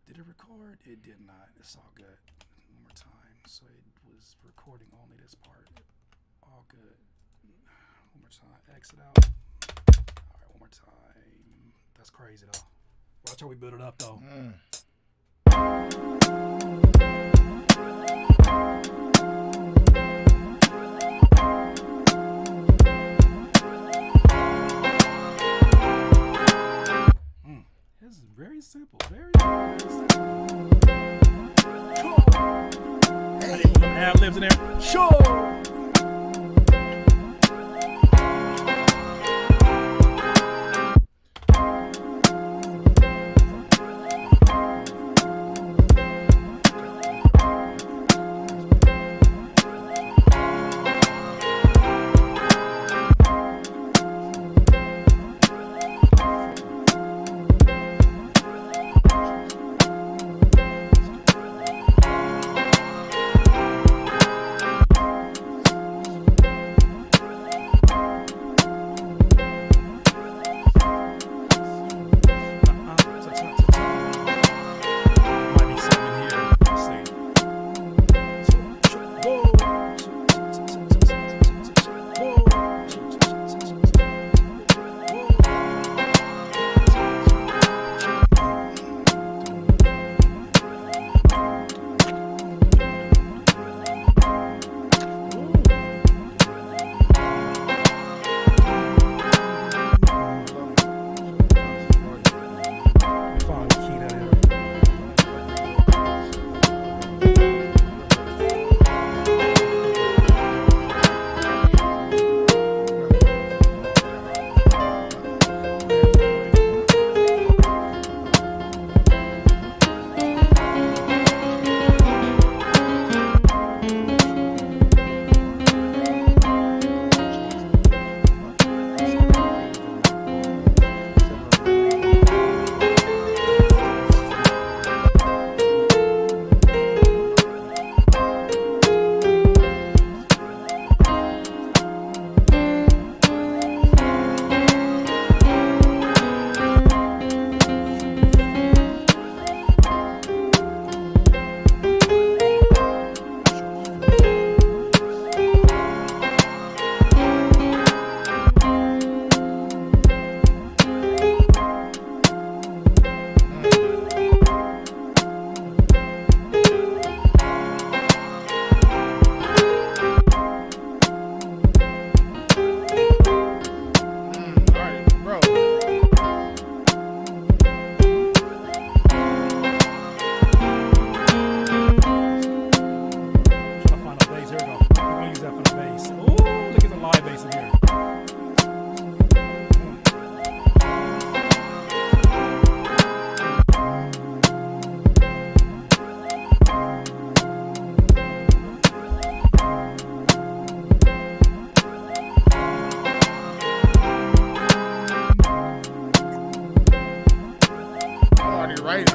Did it record? It did not. It's all good. One more time. So it was recording only this part. All good. One more time. Exit out. All right, one more time. That's crazy though. Watch how we build it up though. This is very simple. Very simple. Hey. I didn't ad-libs in there. Sure.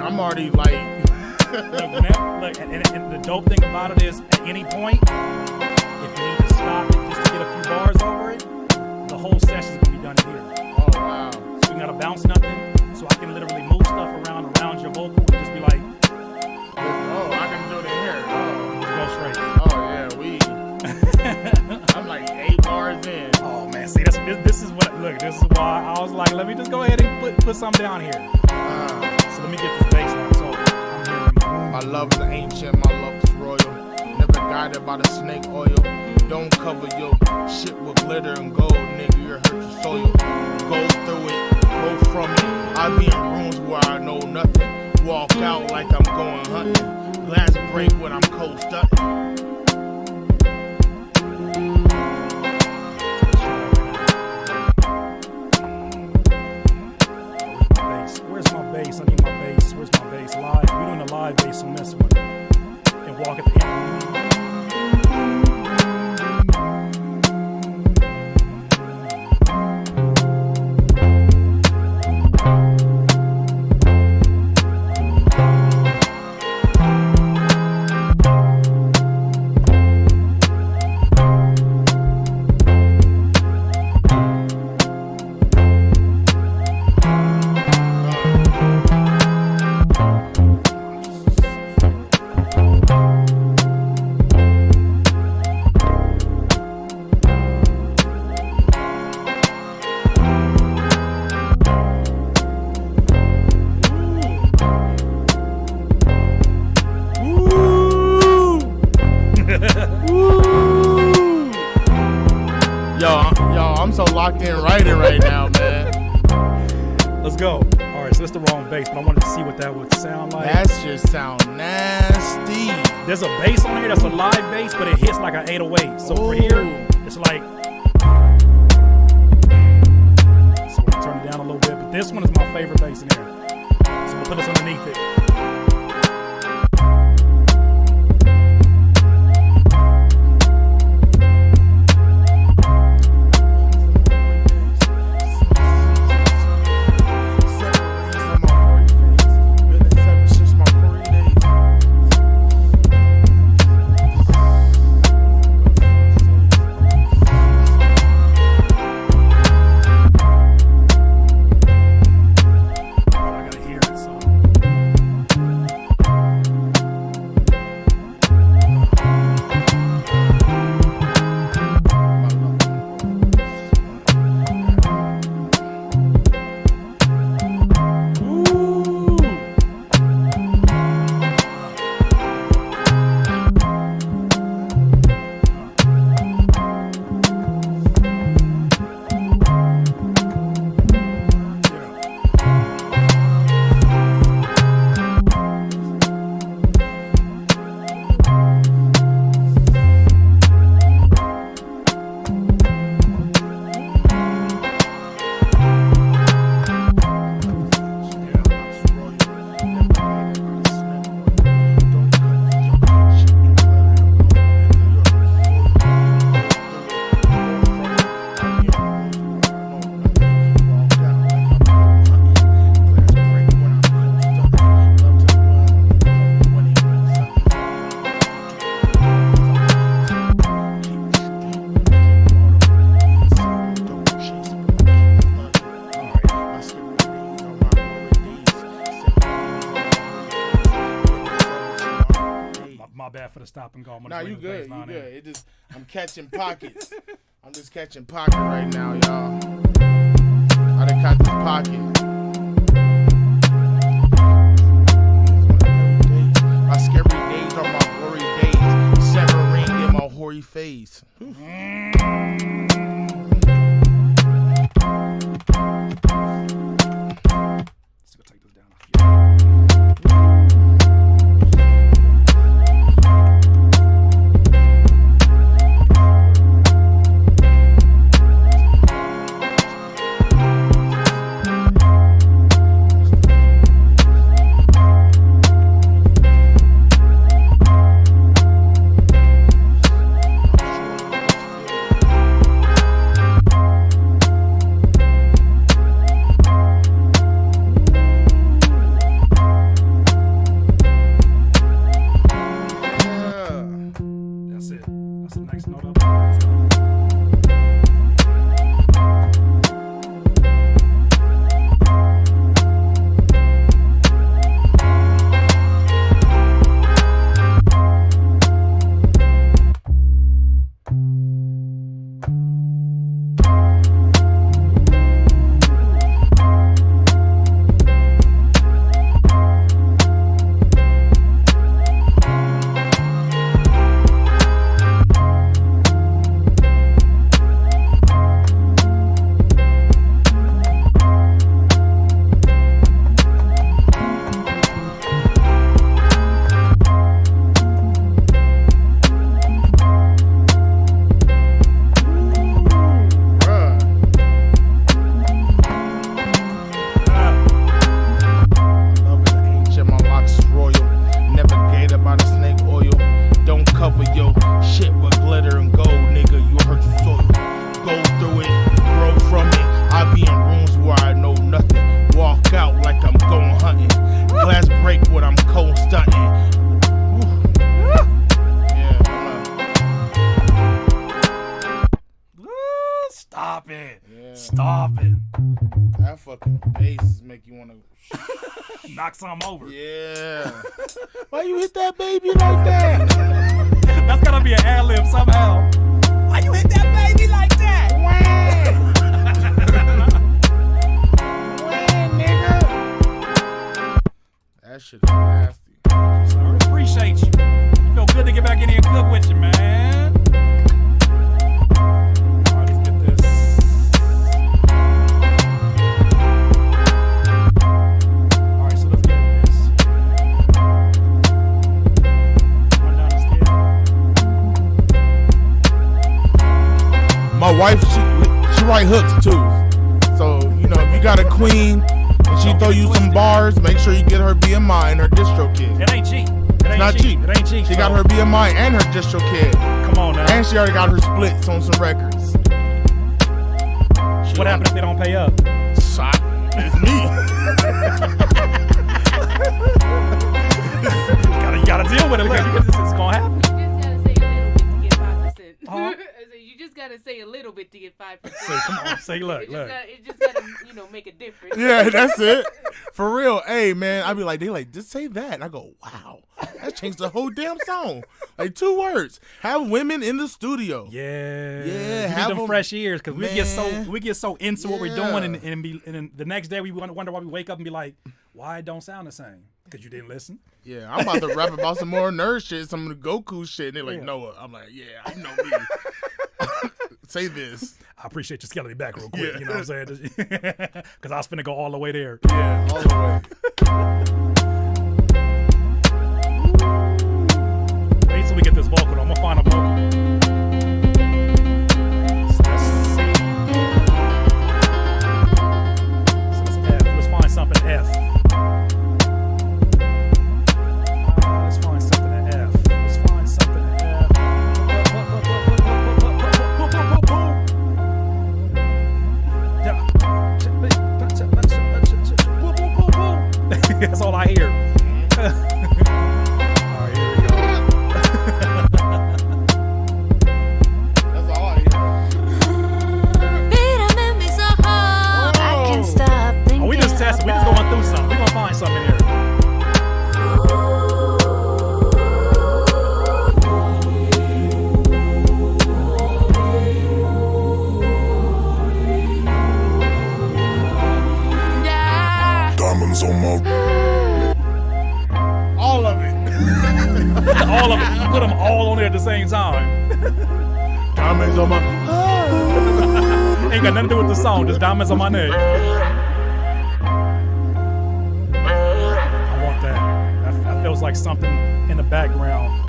I'm already like. Look, and the dope thing about it is, at any point, if you need to stop Look, this is why I was like, let me just go ahead and put something down here. So let me get this bass line. So I'm hearing my love is ancient, my love is royal. Never guided by the snake oil. Don't cover your shit with glitter and gold, nigga. You hurt your soil. Go through it, grow from it. I be in rooms where I know nothing. Walk out like I'm going hunting. Glass break when I'm cold stunting. Where's my bass? I need my bass. Where's my bass? Live. We're doing a live bass on this one. And walk at the end. Locked in writing right now, man. Let's go. All right, so that's the wrong bass, but I wanted to see what that would sound like. That just sound nasty. There's a bass on here that's a live bass, but it hits like an 808. So for here, it's like. So we'll turn it down a little bit, but this one is my favorite bass in here. So we'll put this underneath it. For the stop and go. Nah, you good. You good. It just, I'm catching pockets. I'm just catching pocket right now, y'all. I done caught this pocket. My scary days are my glory days. 7 ring in my hoary face. Let's go take this down off here. Stop it. Yeah. Stop it. That fucking bass make you want to knock something over. Yeah. Why you hit that baby like that? That's gotta be an ad-lib somehow. Why you hit that baby like that? Nigga. That shit is nasty. Sir, appreciate you. Feel good to get back in here and cook with you, man. All right, let's get this. All right, so let's get this. Run down the scale. My wife, she write hooks too. So, you know, if you got a queen and she throw you some bars, make sure you get her BMI and her distro kit. It ain't cheap. It's not cheap. It ain't cheap. She got her BMI and her distro kit. Come on now. And she already got her splits on some records. What happened if they don't pay up? It's me. You gotta deal with it. It's gonna happen. You just gotta say a little bit to get 5%. Say, come on. Say, look. It just gotta, make a difference. Yeah, that's it. For real. Hey, man, I be like, they like, just say that. And I go, wow. That changed the whole damn song. Like 2 words. Have women in the studio. Yeah. Yeah. Have them fresh ears because we get so into what we're doing and then the next day we wonder why we wake up and be like, why it don't sound the same? Because you didn't listen. Yeah, I'm about to rap about some more nerd shit, some of the Goku shit. And they're like, Noah. I'm like, yeah, I know me. Say this. I appreciate you scaling me back real quick. Yeah. You know what I'm saying? Because I was finna go all the way there. Yeah, all the way. Wait till we get this vocal. I'm gonna find a vocal. So let's see. So let's F. Let's find something F. Let's find something at F. Let's find something at F. That's all I hear. All right, here we go. That's all I hear. I can't stop thinking. Oh, we just testing. We just going through something. We're gonna find something in here. Diamonds on my. All of it. All of it. Put them all on there at the same time. Diamonds on my. Ain't got nothing to do with the song. Just diamonds on my neck. I want that. That feels like something in the background.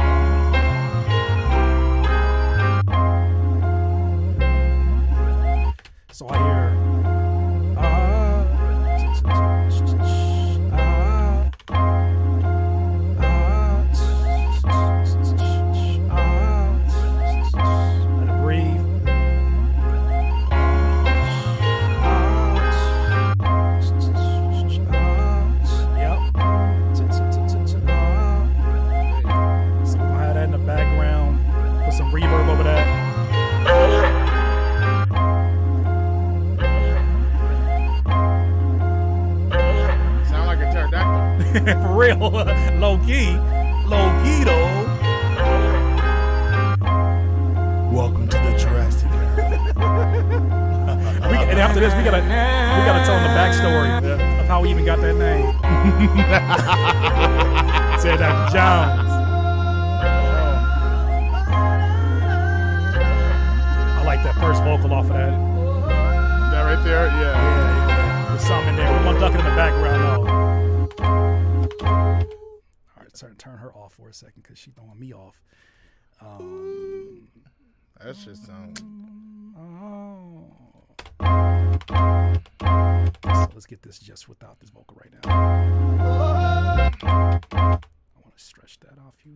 So I hear. Let it breathe. Yep. So we're gonna have that in the background. Put some reverb over that. Sound like a pterodactyl. For real, low key though. Welcome to the Jurassic era. And after this, we gotta tell them the backstory of how we even got that name. Said that Jones. I like that first vocal off of that. That right there, yeah. Yeah, there's something in there. We're gonna duck it in the background though. All right, turn her off for a second because she's throwing me off. That shit sounds. So let's get this just without this vocal right now. I want to stretch that off you.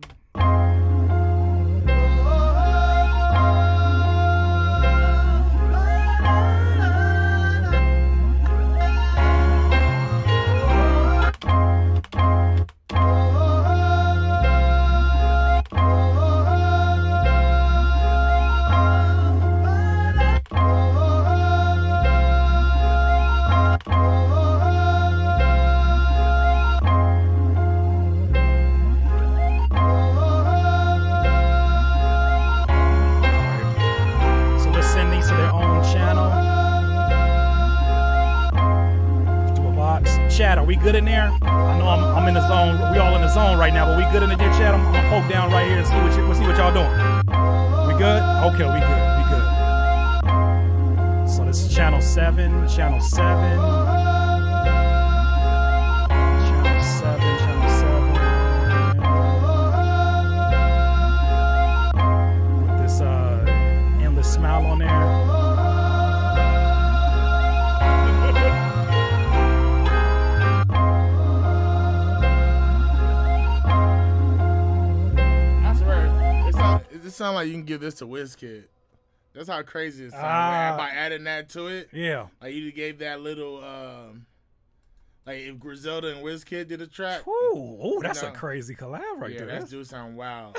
we good in there? I know I'm in the zone. We all in the zone right now, but we good in the chat? I'm gonna poke down right here and see what y'all doing. We good? Okay, we good. So this is channel 7. Channel 7. With this endless smile on there. It sounds like you can give this to WizKid. That's how crazy it sounds. By adding that to it. Yeah. Like you gave that little, like if Griselda and WizKid did a track. Ooh, that's a crazy collab right there. Yeah, that do sound wild.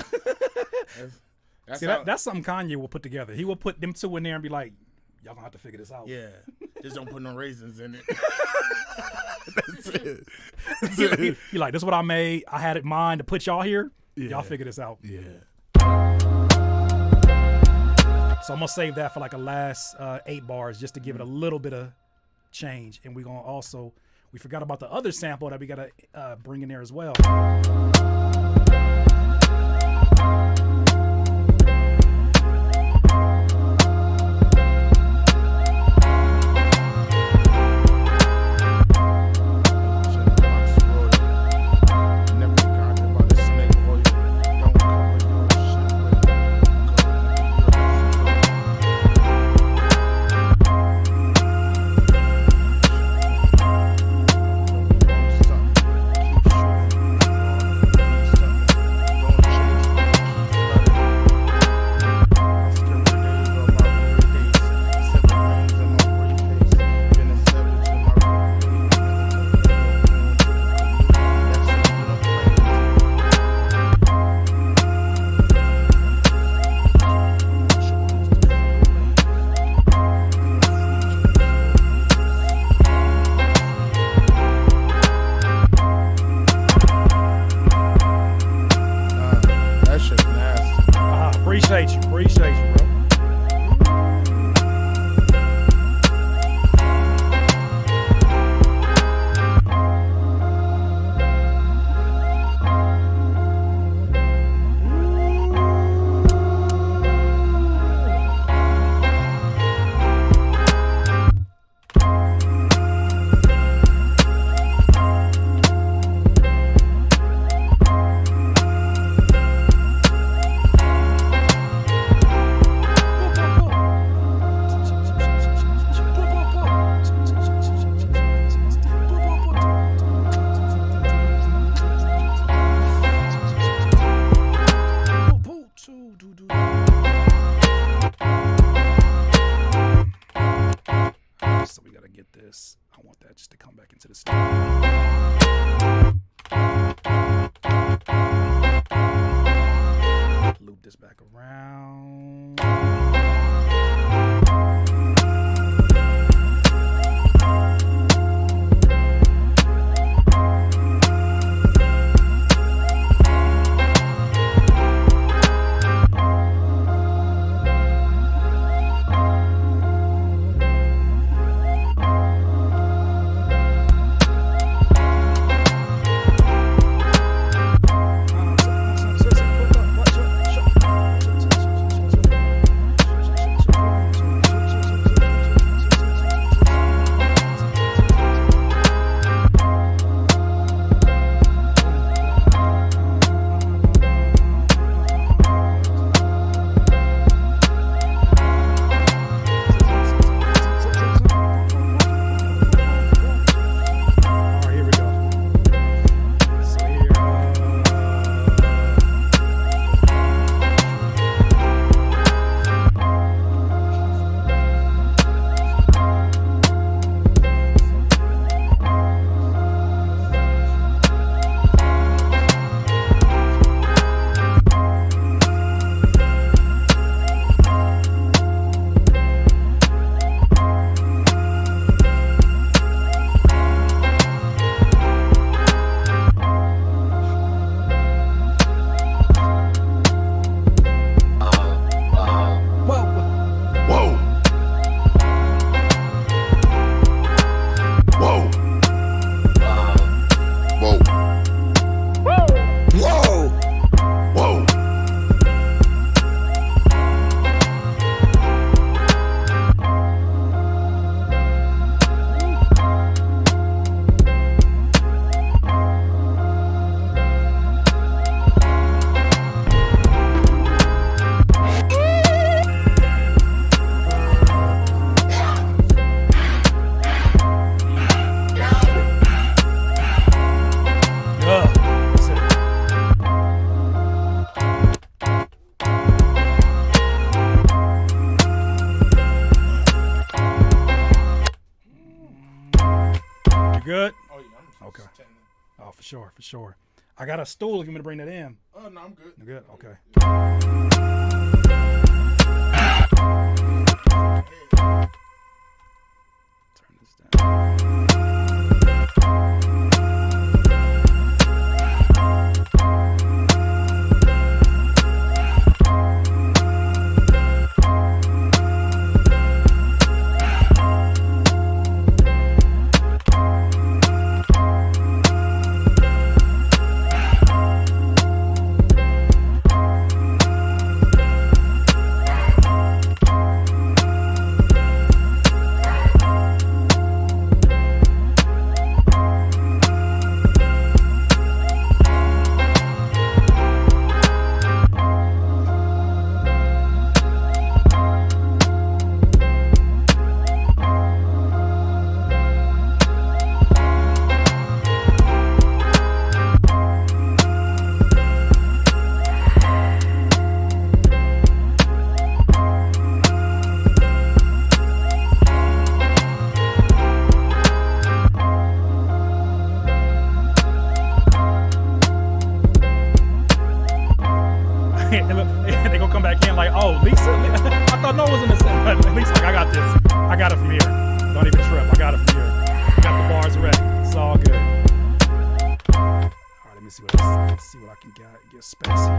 That's something Kanye will put together. He will put them two in there and be like, y'all gonna have to figure this out. Yeah. Just don't put no raisins in it. That's it. He like, this is what I made. I had it in mind to put y'all here. Yeah. Y'all figure this out. Yeah. So I'm gonna save that for like a last 8 bars just to give it a little bit of change. And we're gonna also, we forgot about the other sample that we gotta bring in there as well. good? Oh, yeah. I'm Okay. just checking. Oh, for sure. I got a stool if you want me to bring that in. Oh, no, I'm good. You're good? Okay. Turn this down. They gonna come back in like, oh, Lisa, I thought no one was in the set. At least like, I got this. I got it from here. Don't even trip. I got it from here. Got the bars ready. It's all good. All right, let me see what I can get space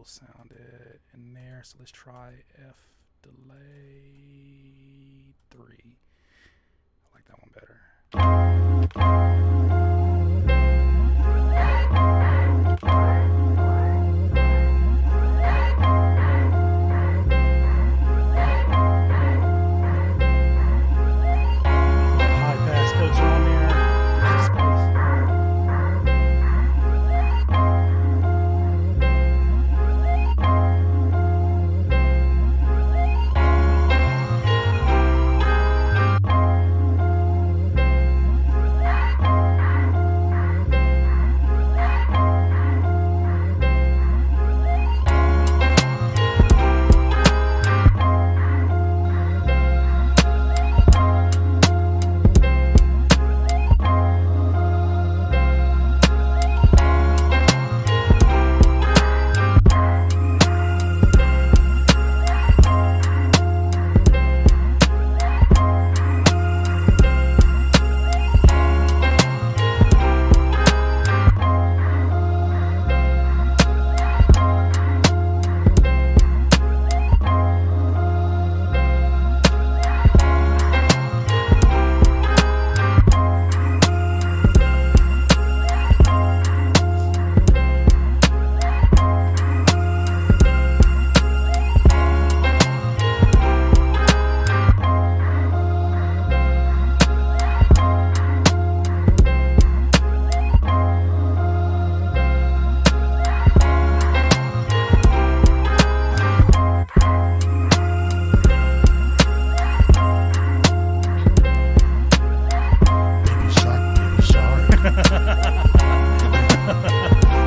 sounded in there, so let's try F delay 3. I like that one better. High pass filter on there. There's some space.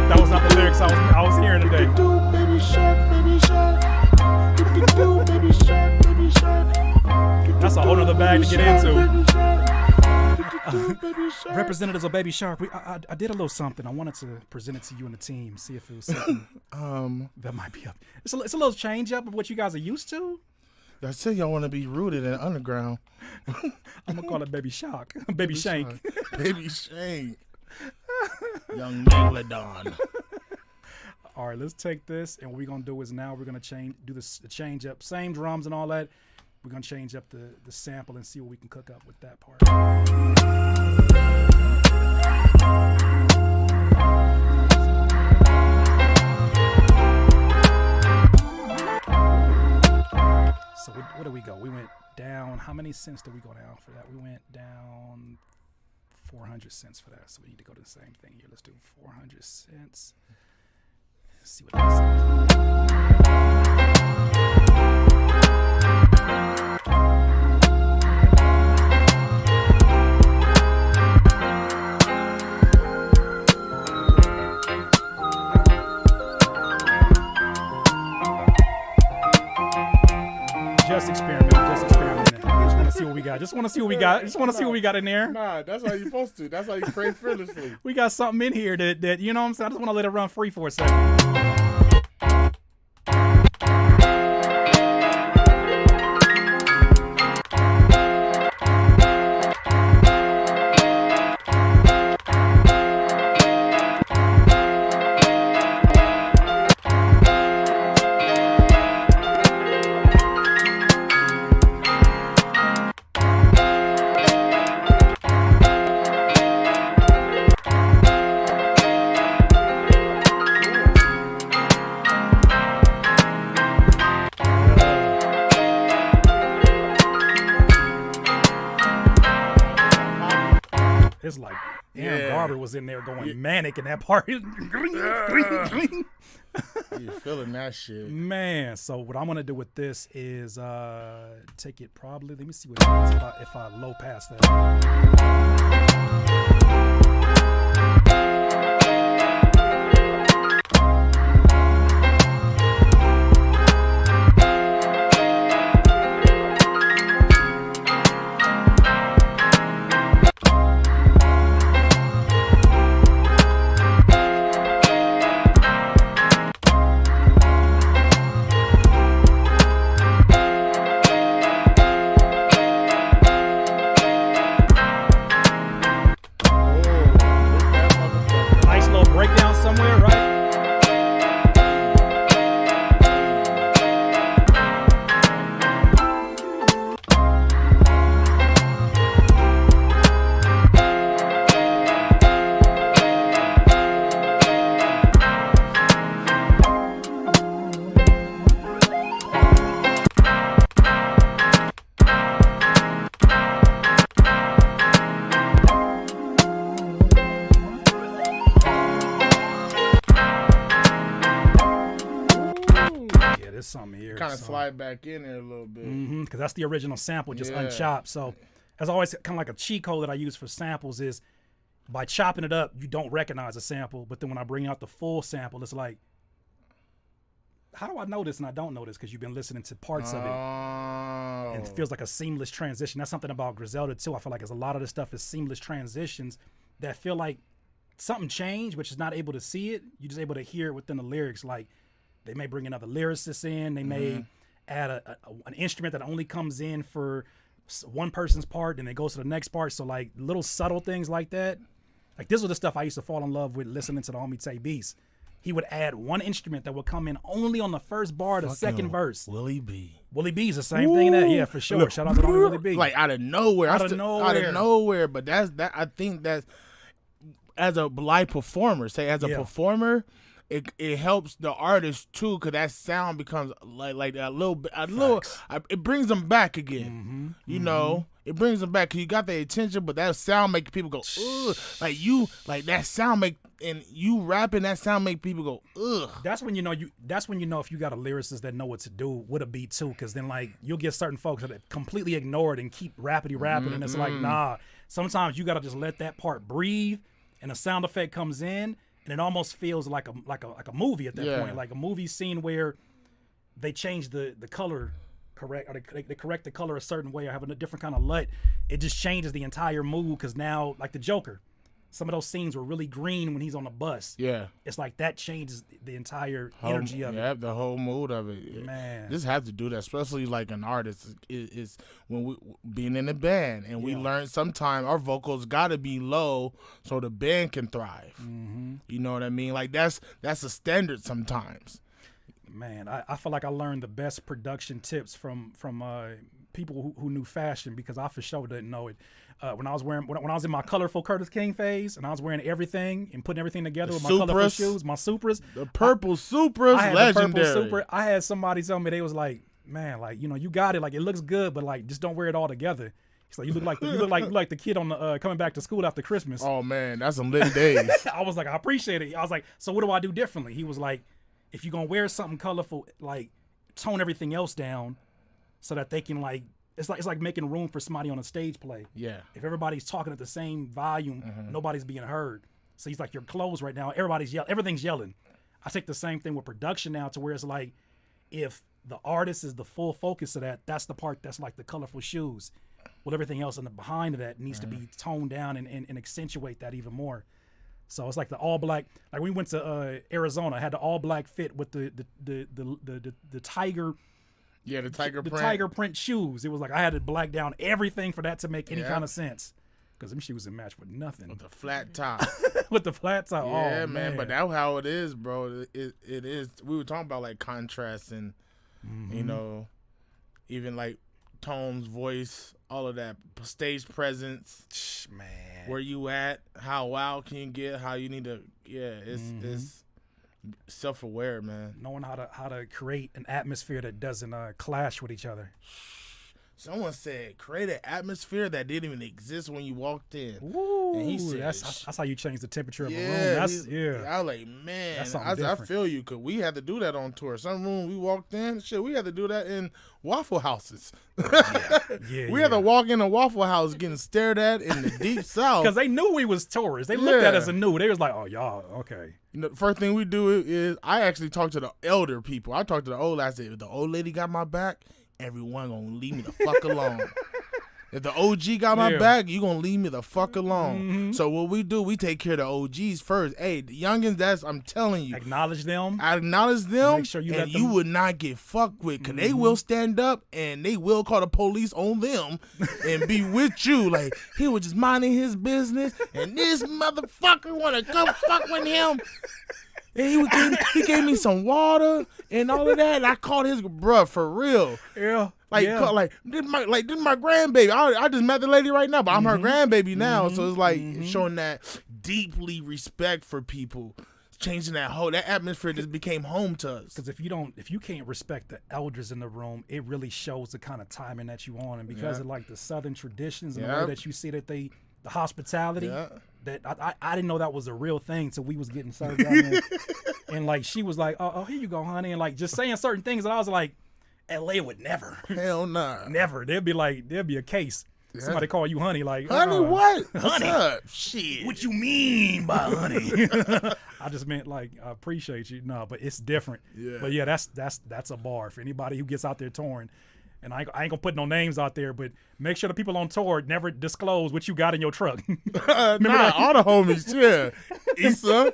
That was not the lyrics I was hearing today. Baby shark, baby shark. Baby shark, baby shark. That's a whole nother bag to get into. Baby shark. Representatives of Baby Shark, I did a little something. I wanted to present it to you and the team, see if it was something that might be up. It's a little change up of what you guys are used to. I said y'all want to be rooted in underground. I'm gonna call it Baby Shark, Baby Shank. Baby Shank. Young Megalodon. All right, let's take this, and what we're gonna do is now we're gonna do the change up, same drums and all that. We're gonna change up the sample and see what we can cook up with that part. cents did we go down for that? We went down 400 cents for that. So we need to go to the same thing here. Let's do 400 cents. Let's see what that Just experimenting. Just want to see what we got. Just want to see what we got in there. Nah, that's how you're supposed to. That's how you create fearlessly. We got something in here that you know what I'm saying. I just want to let it run free for a second. It's like Aaron Barber was in there going manic in that part. You're feeling that shit. Man, so what I'm going to do with this is take it probably. Let me see what it is if I low pass that. Something here. Kind of slide back in there a little bit. Because that's the original sample, just unchopped. So, as always, kind of like a cheat code that I use for samples is by chopping it up, you don't recognize a sample. But then when I bring out the full sample, it's like, how do I know this and I don't know this? Because you've been listening to parts of it. And it feels like a seamless transition. That's something about Griselda, too. I feel like there's a lot of this stuff is seamless transitions that feel like something changed, which is not able to see it. You're just able to hear it within the lyrics. Like, they may bring another lyricist in. They may add an instrument that only comes in for one person's part, and then goes to the next part. So, like, little subtle things like that. Like, this was the stuff I used to fall in love with listening to the homie Tay Beast. He would add one instrument that would come in only on the first bar, the second verse. Willie B. Willie B's the same thing. That, yeah, for sure. Shout out to Willie B. Like, out of nowhere. Out of nowhere. But I think that's, as a live performer, performer, it helps the artist too, because that sound becomes like a little bit, it brings them back again. You know, it brings them back because you got their attention, but that sound make people go ugh. That sound make, and you rapping, that sound make people go ugh. That's when you know if you got a lyricist that know what to do with a beat too, because then like you'll get certain folks that completely ignore it and keep rapping, and it's like nah. Sometimes you gotta just let that part breathe, and a sound effect comes in. And it almost feels like a movie at that point, like a movie scene where they change the color, correct? Or they correct the color a certain way, or have a different kind of LUT. It just changes the entire mood, because now, like the Joker, some of those scenes were really green when he's on the bus. Yeah, it's like that changes the entire energy of it. Yeah, the whole mood of it. Man, just have to do that, especially like an artist is when we being in a band, and we learn sometimes our vocals got to be low so the band can thrive. You know what I mean? Like that's a standard sometimes. Man, I feel like I learned the best production tips from people who knew fashion, because I for sure didn't know it. When I was in my colorful Curtis King phase, and I was wearing everything and putting everything together with my colorful shoes, my Supras, the purple Supras, legendary. The purple Supra. I had somebody tell me, they was like, man, like, you know, you got it. Like, it looks good, but like, just don't wear it all together. He's like, you look like the kid on the coming back to school after Christmas. Oh man, that's some lit days. I was like, I appreciate it. I was like, so what do I do differently? He was like, if you're gonna wear something colorful, like tone everything else down so that they can like, it's like making room for somebody on a stage play. Yeah. If everybody's talking at the same volume, nobody's being heard. So he's like, your clothes right now, everything's yelling. I take the same thing with production now to where it's like, if the artist is the full focus of that, that's the part that's like the colorful shoes. Well, everything else in the behind of that needs to be toned down and accentuate that even more. So it's like the all black. Like we went to Arizona, I had the all black fit with the tiger. Yeah, the tiger print. The tiger print shoes. It was like I had to black down everything for that to make any kind of sense. Because them shoes didn't match with nothing. With the flat top. With the flat top. Yeah, oh, man. But that's how it is, bro. It is. We were talking about like contrast and you know, even like tones, voice, all of that, stage presence, man, where you at, how wild can you get, how you need to, it's self-aware, man. Knowing how to create an atmosphere that doesn't clash with each other. Someone said create an atmosphere that didn't even exist when you walked in. Ooh, and he said, that's how you change the temperature of a room. I was like, man, I feel you, because we had to do that on tour. Some room we walked in, we had to do that in Waffle Houses. We had to walk in a Waffle House getting stared at in the deep south. Because they knew we was tourists. They looked at us and knew. They was like, oh, y'all, okay. You know, the first thing we do is I actually talk to the elder people. I talk to the old. I said, if the old lady got my back, everyone gonna leave me the fuck alone. If the OG got my back, you gonna leave me the fuck alone. So what we do, we take care of the OGs first. Hey, the youngins, I'm telling you. Acknowledge them. Make sure you would not get fucked with, because they will stand up and they will call the police on them and be with you. Like, he was just minding his business and this motherfucker wanna come fuck with him. And he gave me some water and all of that. And I called his bruh for real. Yeah. This is my grandbaby. I just met the lady right now, but I'm her grandbaby now. So it's like showing that deeply respect for people, changing that atmosphere just became home to us. Because if you can't respect the elders in the room, it really shows the kind of timing that you on. And because of like the Southern traditions and the way that you see that the hospitality, that I didn't know that was a real thing till we was getting served down there. And like she was like, oh, here you go, honey, and like just saying certain things, and I was like, LA would never. Hell nah. Never. There'd be a case. Yeah. Somebody call you honey, like, honey, what? Honey. What's up? Shit. What you mean by honey? I just meant like, I appreciate you. No, but it's different. Yeah. But yeah, that's a bar for anybody who gets out there touring. And I ain't gonna put no names out there, but make sure the people on tour never disclose what you got in your truck. All the homies, yeah. Issa.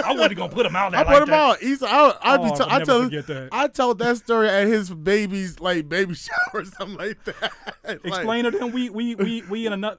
I wasn't gonna put him out there. I put him out. Issa, I told that story at his baby's like baby shower or something like that. Explain to them we in another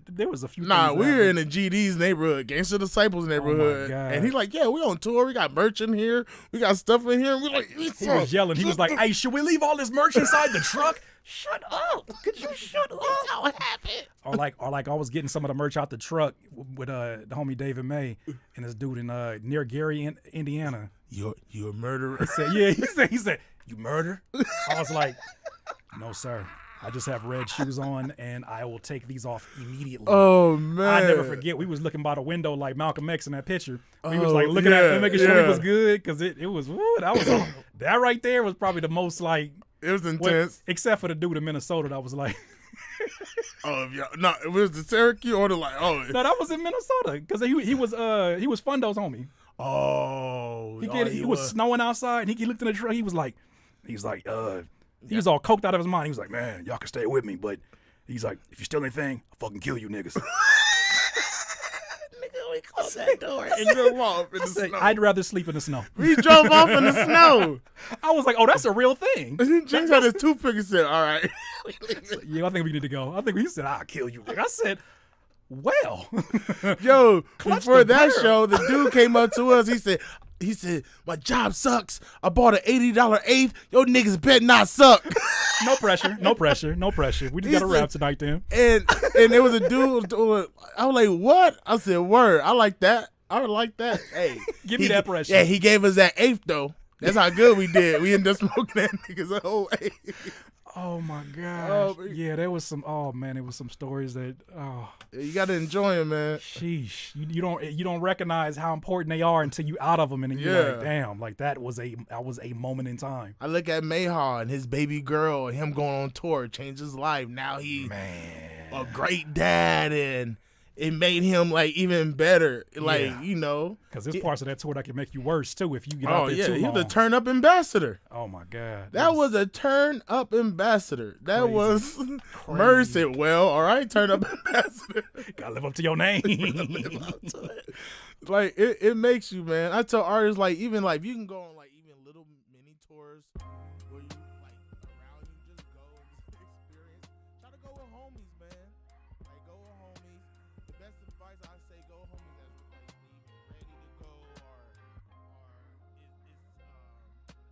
there was a few. Nah, we were in the GD's neighborhood, Gangster Disciples neighborhood, and he's like, yeah, we on tour. We got merch in here. We got stuff in here. We like, Issa. He was yelling. He was like, hey, should we leave all this merch inside the truck? Shut up! Could you shut up? That's how it happened. Or like I was getting some of the merch out the truck with the homie David May and this dude in near Gary, Indiana. You a murderer? He said, yeah. He said, you murder? I was like, no, sir. I just have red shoes on, and I will take these off immediately. Oh, man. I never forget. We was looking by the window like Malcolm X in that picture. We was like looking at it, making sure he was good, because it was, that right there was probably the most like. It was intense. Except for the dude in Minnesota that was like. It was the Syracuse or No, that was in Minnesota, because he was Fundo's homie. Oh. He was snowing outside, and he looked in the truck. He was all coked out of his mind. He was like, man, y'all can stay with me, but he's like, if you steal anything, I'll fucking kill you niggas. Nigga, we closed that door and drove off in the snow. I'd rather sleep in the snow. We drove off in the snow. I was like, oh, that's a real thing. James had his toothpick and said, all right. Yeah, I think we need to go. I think he said, I'll kill you, nigga. I said, well. Yo, before that show, the dude came up to us. He said, my job sucks. I bought an $80 eighth. Yo niggas better not suck. No pressure. We just got a rap tonight, then. And there was a dude. I was like, what? I said, word. I like that. Hey. Give me that pressure. Yeah, he gave us that eighth, though. That's how good we did. We ended up smoking that nigga's whole eight. Oh my gosh. Oh, yeah, there was some. Oh man, there was some stories that. Oh, you gotta enjoy them, man. sheesh. You don't recognize how important they are until you out of them, and then you're like, damn, like that was a moment in time. I look at Mayhaw and his baby girl and him going on tour changed his life. Now he a great dad, and it made him like even better. Like, you know. Because there's parts of that tour that can make you worse too if you get out there too long. He was a turn up ambassador. Oh my God. That was a turn up ambassador. That was Mercy. Well, all right, turn up ambassador. Gotta live up to your name. Like it makes you, man. I tell artists like even like you can go on like even little mini tours where you like around you just go and just experience. Try to go with homies, man. Like go with homies. The best advice I say, go with homies that's like even ready to go or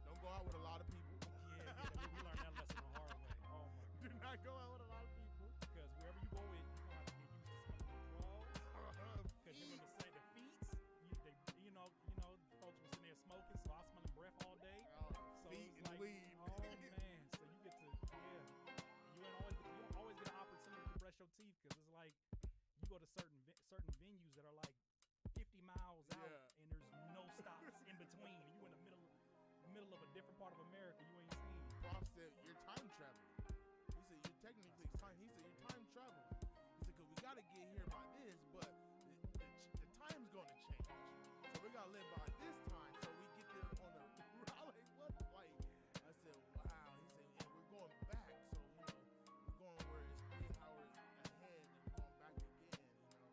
don't go out with a lot of people. Yeah, we learned that lesson the hard way. Oh my God. Do not go out with a lot of people. Because wherever you go in, you're gonna have to get used to smelling the drugs. Because you're gonna say the feet. You know, folks were sitting there smoking, so I was smelling breath all day. So feet it's and like, weed. oh man, so you get to you don't always get an opportunity to brush your teeth because it's like you go to certain venues that are like 50 miles out and there's no stops in between. And you in the middle of a different part of America you ain't seen. Prof said you're time traveling. He said you're technically time. He said you're time traveling. He said because we gotta get here by this, but the time's gonna change. So we gotta live by this time, so we get there on the. I like what? Like I said, wow. He said, and we're going back, so we're going where it's 3 hours ahead, and we're going back again.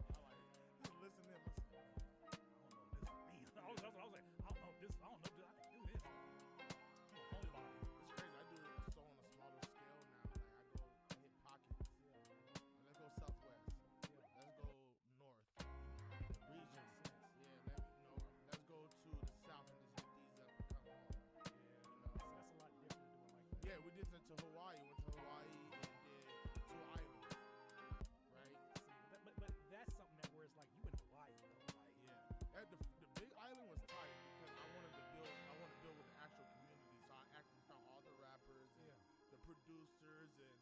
I like just listen to him. I was like, I don't know this. I can do this. I'm a homebody. It's crazy. I do it so on a smaller scale now. Like I hit pockets. Let's go southwest. Let's go north. Regions. Let's go to the south and just hit these up and come home. So that's a lot different to doing like that. Yeah, we did that to Hawaii. Went to Hawaii and did 2 islands. Right? But that's something that where it's like you in Hawaii though. Like The big island was tight because I wanted to build with the actual community. So I actually found all the rappers and the producers and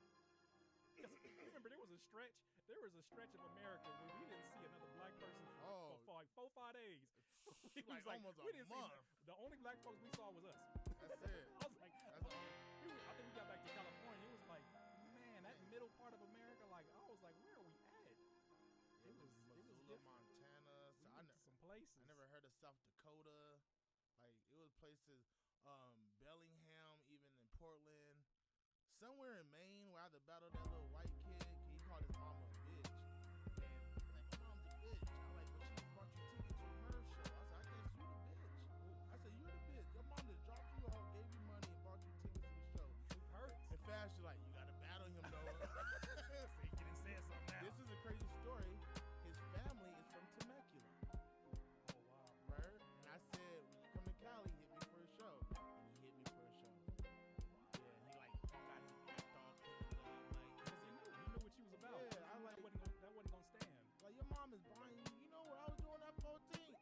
remember there was a stretch of America where we didn't see another black person for like 4-5 days. It was like almost we a didn't month. see the only black folks we saw was us. That's it. I was like, That's all. I think we got back to California. It was like, man, that middle part of America. Like I was like, where are we at? It was Missoula, different. Montana. So Some places. I never heard of South Dakota. Like it was places, Bellingham, even in Portland, somewhere in Maine where I had to battle that little white kid. He called his mama a bitch, and like my mom's a bitch. I like, but she just bought you tickets to her show. I said, I guess you the bitch. I said, you the bitch. Your mom just dropped you off, gave you money, and bought you tickets to the show. It hurts. And fast, you're like, you gotta battle him though. So you didn't say something now. This is a crazy story. His family is from Temecula. Oh wow. Right? And I said, when you come to Cali, hit me for a show. And he hit me for a show. Yeah, he like got his dog pulled up. Like, He knew what you was about. Yeah, I like that wasn't gonna stand. Like your mom is buying you. You know where I was doing that 14th?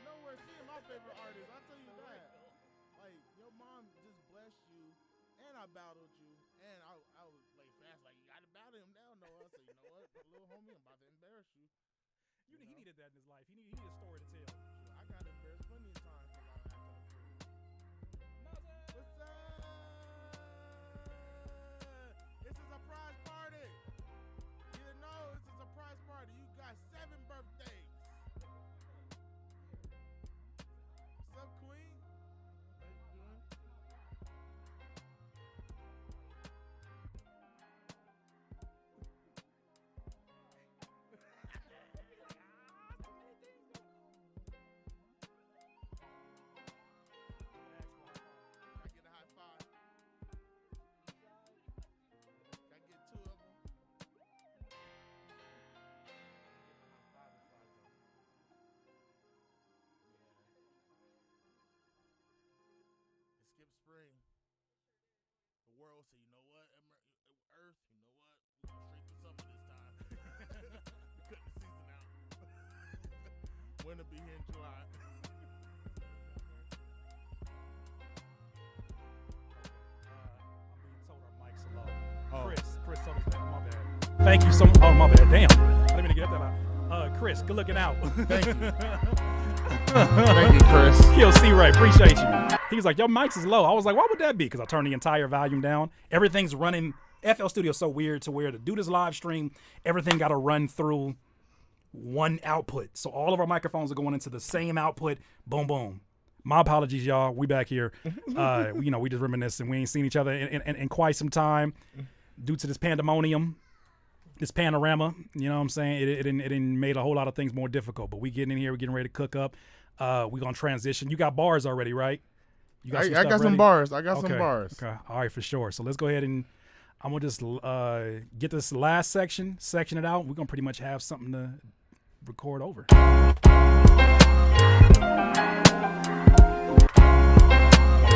Nowhere. She is my favorite artist. I tell you that. Like your mom just blessed you, and I battled you, and I was like fast. Like you gotta battle him now. No, I said, you know what, little homie, I'm about to embarrass you. He needed that in his life. He needed a story to tell. I got embarrassed plenty of times because I acted a fool. What's up? It's a surprise party. You didn't know it's a surprise party. You got 7 birthdays. What's up, Queen? How you doing? Can I get a high five? Can I get 2 of them? It skipped spring. The world said, you know what, Earth, you know what, we're going straight to summer this time. We cut the season out. Winter be here in July. Thank you so much. Oh, my bad. Damn. I didn't mean to get that out. Chris, good looking out. Thank you. Thank you, Chris. Kill C-Ray, appreciate you. He was like, your mics is low. I was like, why would that be? Because I turned the entire volume down. Everything's running. FL Studio's so weird to where to do this live stream, everything got to run through one output. So all of our microphones are going into the same output. Boom, boom. My apologies, y'all. We back here. We just reminiscing. We ain't seen each other in quite some time due to this pandemonium. This panorama, you know what I'm saying? It didn't made a whole lot of things more difficult. But we getting in here, we're getting ready to cook up. We gonna transition. You got bars already, right? You got I got some bars. I got some bars. Okay. All right, for sure. So let's go ahead and I'm gonna just get this last section it out. We're gonna pretty much have something to record over. Let's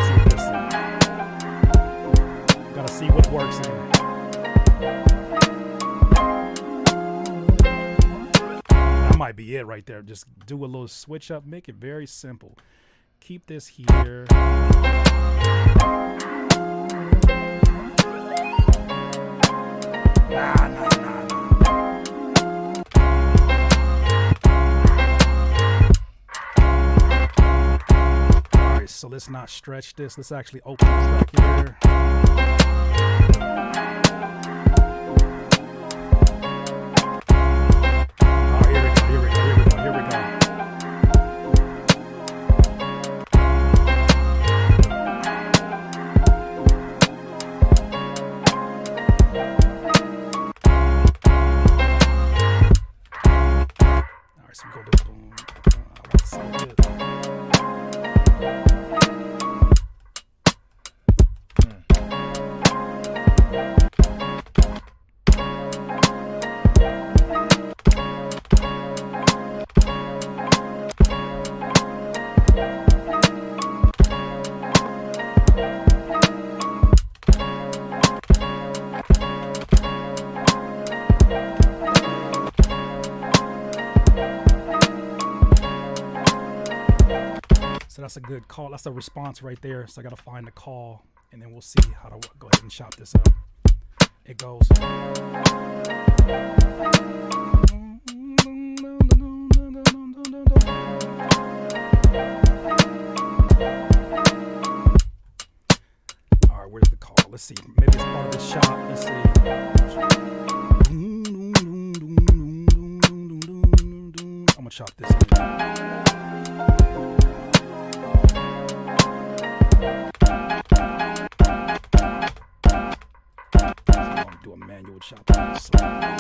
see what this is. Gotta see what works in. Might be it right there. Just do a little switch up, make it very simple. Keep this here. Nah. All right, so let's not stretch this. Let's actually open this back here. That's a good call. That's a response right there. So I got to find the call, and then we'll see how to go ahead and chop this up. It goes. All right, where's the call? Let's see. Maybe it's part of the shop. Let's see. I'm going to chop this in. Do a manual chop on this side.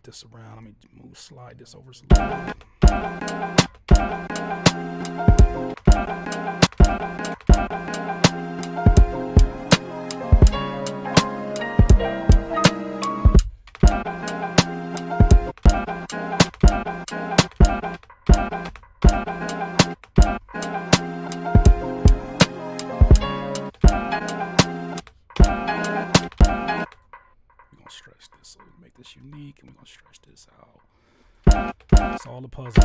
This around. Let me slide this over some. Stretch this so we make this unique, and we're gonna stretch this out. That's all the puzzle.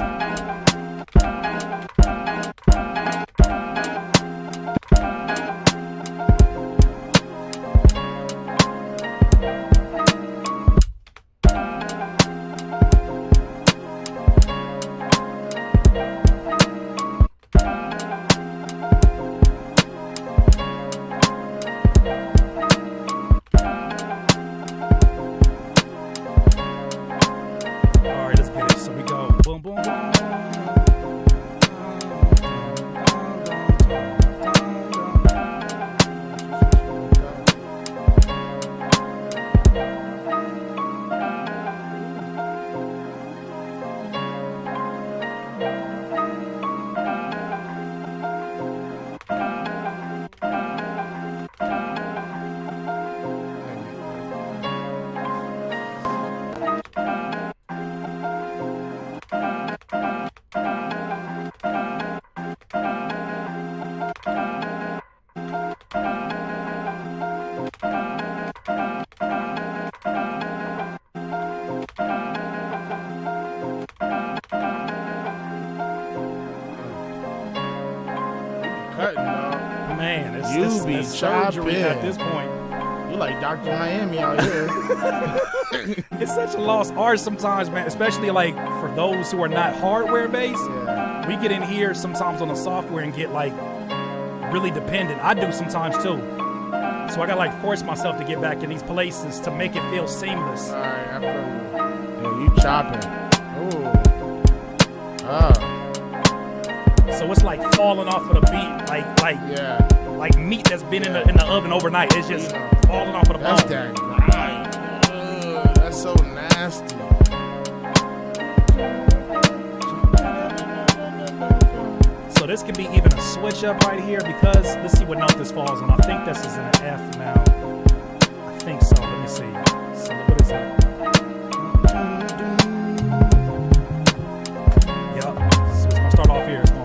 it's surgery at this point. You're like Dr. Miami out here. It's such a lost art sometimes, man, especially like for those who are not hardware based. Yeah. We get in here sometimes on the software and get like really dependent. I do sometimes too. So I gotta like force myself to get back in these places to make it feel seamless. All right, I feel you. Yeah, you chopping. Ooh. So it's like falling off of the beat, like meat that's been in the oven overnight. It's just falling off of the bone. That's that grind. That's so nasty. So this could be even a switch up right here because let's see what note this falls on. I think this is in an F now. I think so. Let me see. So what is that? Yep. So it's gonna start off here. It's going.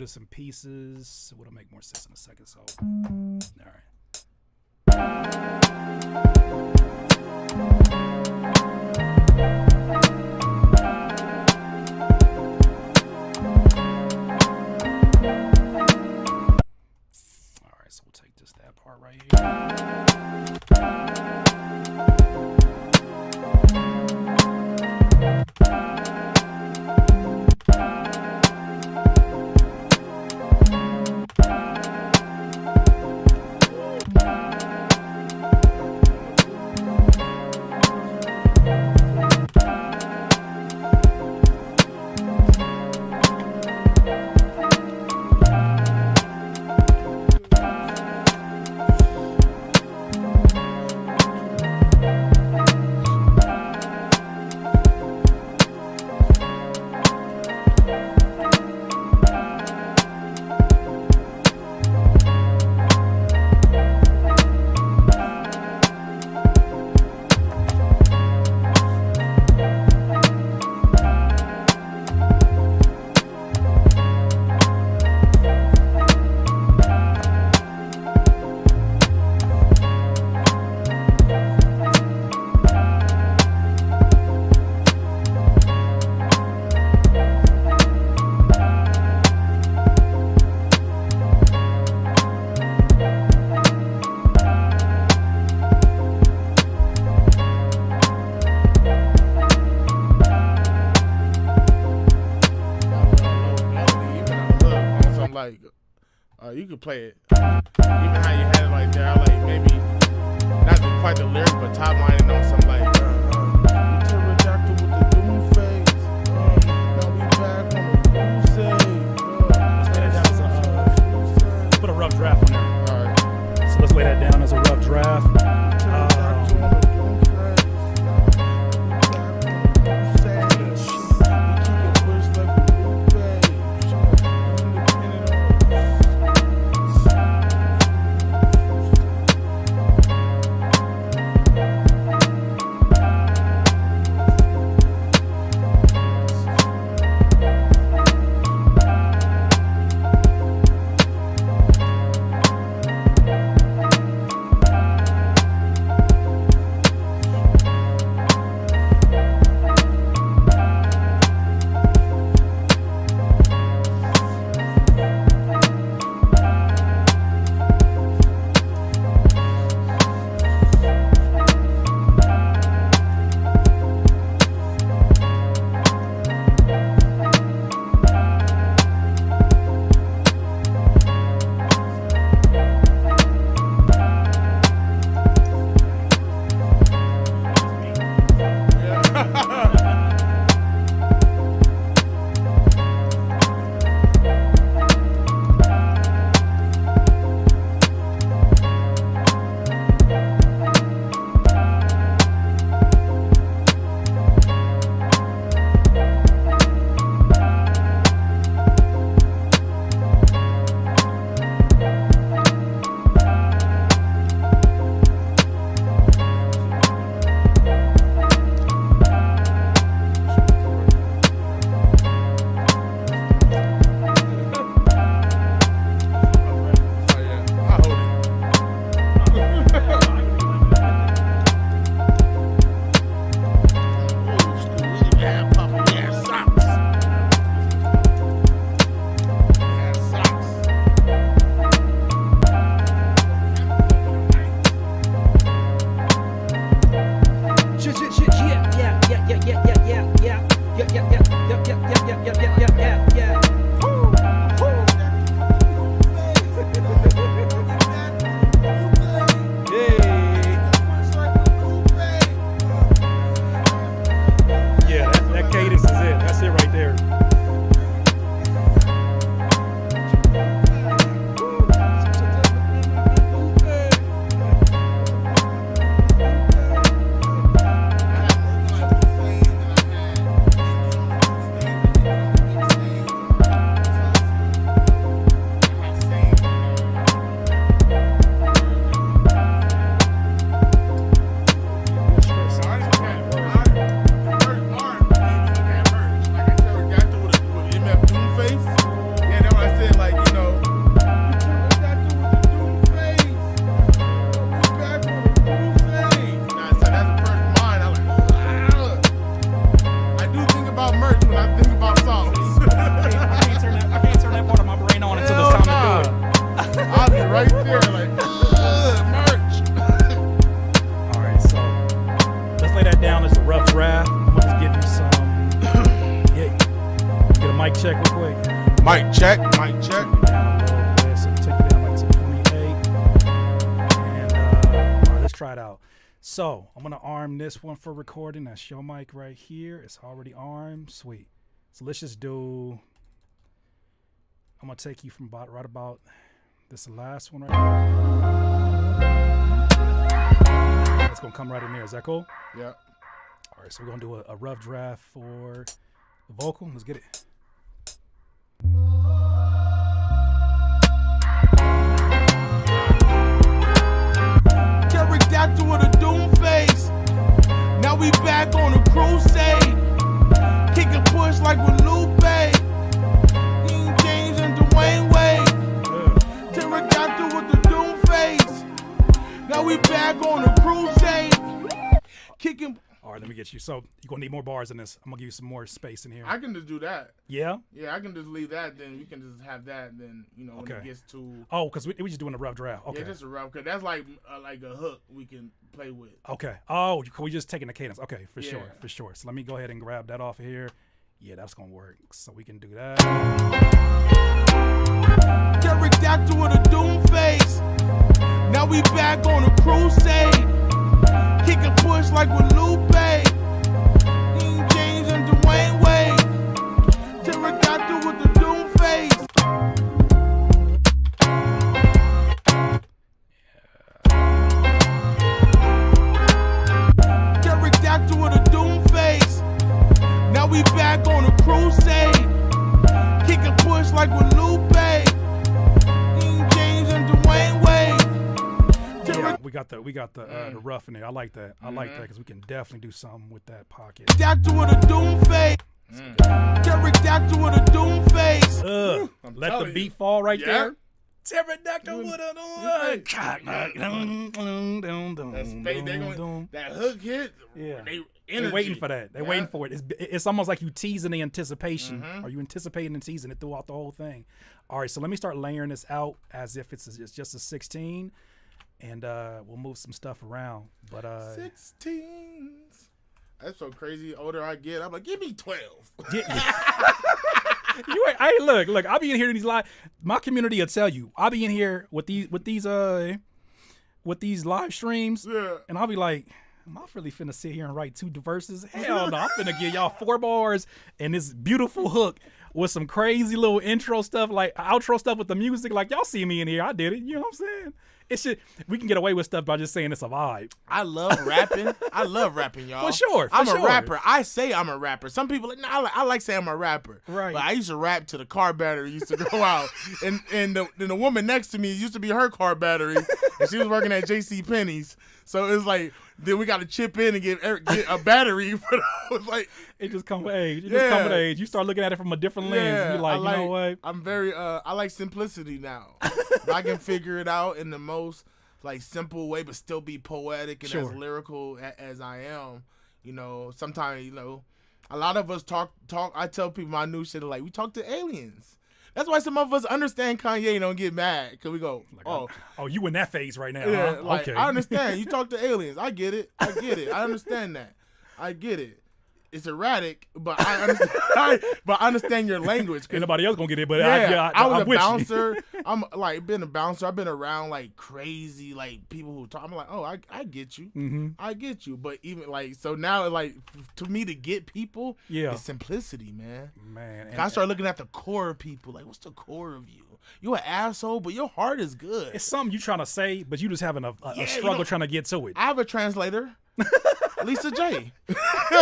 this in pieces. It'll make more sense in a second. So, all right. right here. You could play it. Even how you had it like there, I like maybe not quite the lyric, but top lining on some like you pterodactyl with the doom face. Now we back on the crusade. Let's lay that down as let's put a rough draft on there. Alright. So let's lay that down as a rough draft. So I'm gonna arm this one for recording. That's your mic right here. It's already armed. Sweet. So let's just do. I'm gonna take you from right about this last one right here. It's gonna come right in there. Is that cool? Yeah. All right. So we're gonna do a rough draft for the vocal. Let's get it. Pterodactyl with a doom face. Now we back on a crusade. Kick and push like with Lupe. King James and Dwayne Wade. Pterodactyl with the doom face. Now we back on a crusade. Kicking. All right, let me get you. So you're going to need more bars in this. I'm going to give you some more space in here. I can just do that. Yeah? Yeah, I can just leave that. Then we can just have that. Then, you know, when it gets to. Oh, because we just doing a rough draft. Okay. Yeah, just a rough. Because that's like a hook we can play with. Okay. Oh, we just taking the cadence. Okay, for sure. So let me go ahead and grab that off of here. Yeah, that's going to work. So we can do that. Pterodactyl with a doom face. Now we back on a crusade. Kick and push like with Lupe. King James and Dwayne Wade. Pterodactyl with the doom face. Pterodactyl with a doom face. Now we back on a crusade. Kick and push like with Lupe. King James and Dwayne Wade. Yeah, we got the rough in there. I like that. I like that because we can definitely do something with that pocket. Pterodactyl with a doom face. Pterodactyl with a doom face. Let the beat fall right there. Pterodactyl with a that hook hit. Yeah. They're waiting for that. They're waiting for it. It's almost like you teasing the anticipation. Are you anticipating and teasing it throughout the whole thing? All right, so let me start layering this out as if it's just a 16. And we'll move some stuff around. But 16s. That's so crazy. The older I get, I'm like, give me 12. Look. I'll be in here in these live. My community will tell you. I'll be in here with these live streams. Yeah. And I'll be like, am I really finna sit here and write 2 verses? Hell no. I'm finna give y'all 4 bars and this beautiful hook with some crazy little intro stuff, like outro stuff with the music. Like, y'all see me in here. I did it. You know what I'm saying? It's just, we can get away with stuff by just saying it's a vibe. I love rapping. y'all. For sure. I'm a rapper. I say I'm a rapper. Some people, I like saying I'm a rapper. Right. But I used to rap till the car battery used to go out. And the woman next to me used to be her car battery. And she was working at JCPenney's. So it was like, then we got to chip in and get a battery. For those. Like, it just come with age. You start looking at it from a different lens. Yeah, You're like, you know what? I'm very, I like simplicity now. If I can figure it out in the most like simple way, but still be poetic and as lyrical as I am, you know, sometimes, you know, a lot of us talk. I tell people my new shit, like, we talk to aliens. That's why some of us understand Kanye and don't get mad, because we go, oh, you in that phase right now, yeah, huh? Like, okay. I understand. You talk to aliens. I get it. I understand that. I get it. It's erratic, but I understand your language. Ain't nobody else gonna get it, but I was I'm a bouncer. I'm like been a bouncer. I've been around like crazy like people who talk. I'm like, oh, I get you. Mm-hmm. I get you. But even like so now, like to me to get people, it's simplicity, man. I start looking at the core of people. Like, what's the core of you? You an asshole, but your heart is good. It's something you trying to say, but you just having a struggle trying to get to it. I have a translator. Lisa J.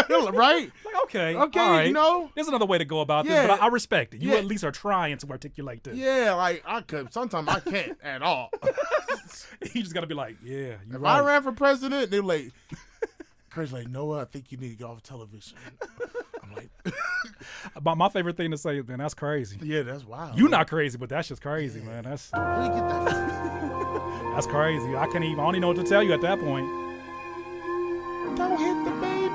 Right? Like, okay. All right. You know? There's another way to go about this, but I respect it. You at least are trying to articulate this. Yeah, like I could. Sometimes I can't at all. You just got to be like, yeah, you're if right. I ran for president, they're like, Craig's like, Noah, I think you need to get off television. I'm like, but my favorite thing to say is, man, that's crazy. Yeah, that's wild. You're not crazy, but that's just crazy, man. That's where you get that from? That's crazy. I don't even know what to tell you at that point. Don't hit the baby. I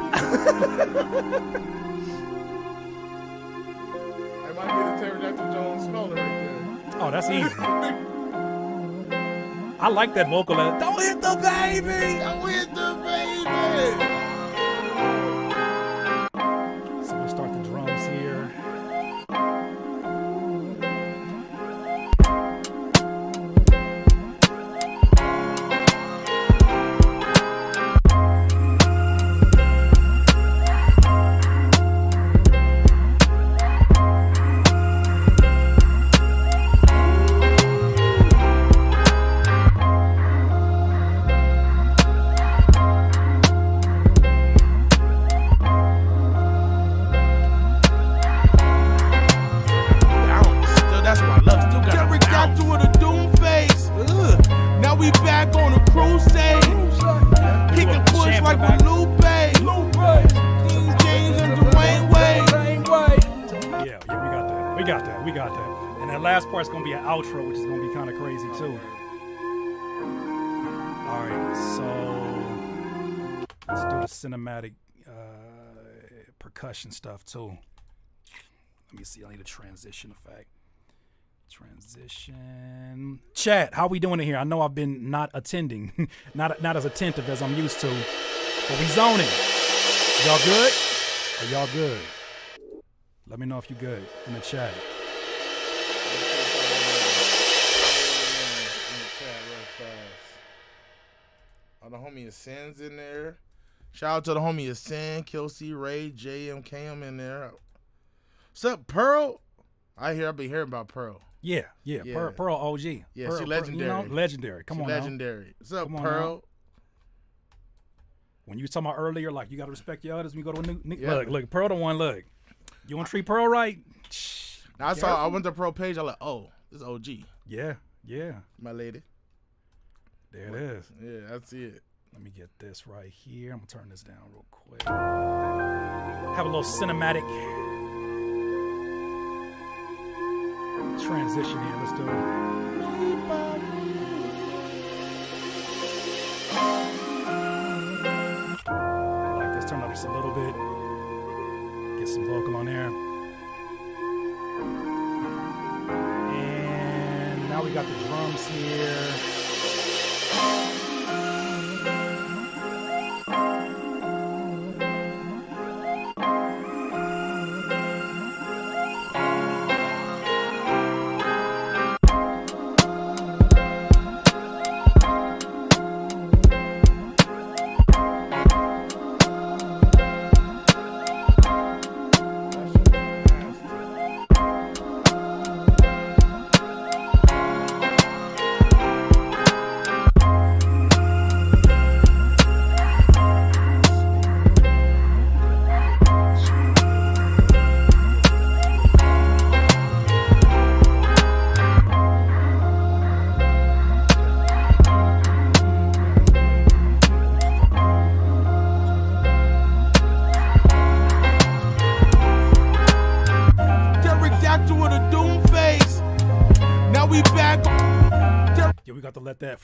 might get a Pterodactyl Jones scholar right there. Oh, that's easy. I like that vocal. Don't hit the baby. Don't hit the baby. So we'll start the drums here. crusade. Kick and push like with Lupe. King James and Dwayne Wade. Yeah, we got that. And that last part's gonna be an outro, which is gonna be kind of crazy too. All right, so let's do the cinematic percussion stuff too. Let me see. I need a transition effect. Transition. Chat, how we doing in here? I know I've been not attending, not as attentive as I'm used to, but we zoning. Y'all good? Are y'all good? Let me know if you good in the chat. The homie Ascend's in there. Shout out to the homie Ascend, Kelsey, Ray, JM, KM in there. What's up, Pearl? I've been hearing about Pearl. Yeah. Pearl OG. Yeah, Pearl, she legendary. Legendary. Come on, legendary. What's up, Now. Pearl? When you were talking about earlier, like you gotta respect your others when you go to a new look, Pearl the one. Look, you want to treat Pearl right? Now I went to Pearl page. I like, oh, this is OG. Yeah. My lady. There it is. Yeah, that's it. Let me get this right here. I'm gonna turn this down real quick. Have a little cinematic transition here. Let's do it. I like this. Turn up just a little bit. Get some vocal on there. And now we got the drums here.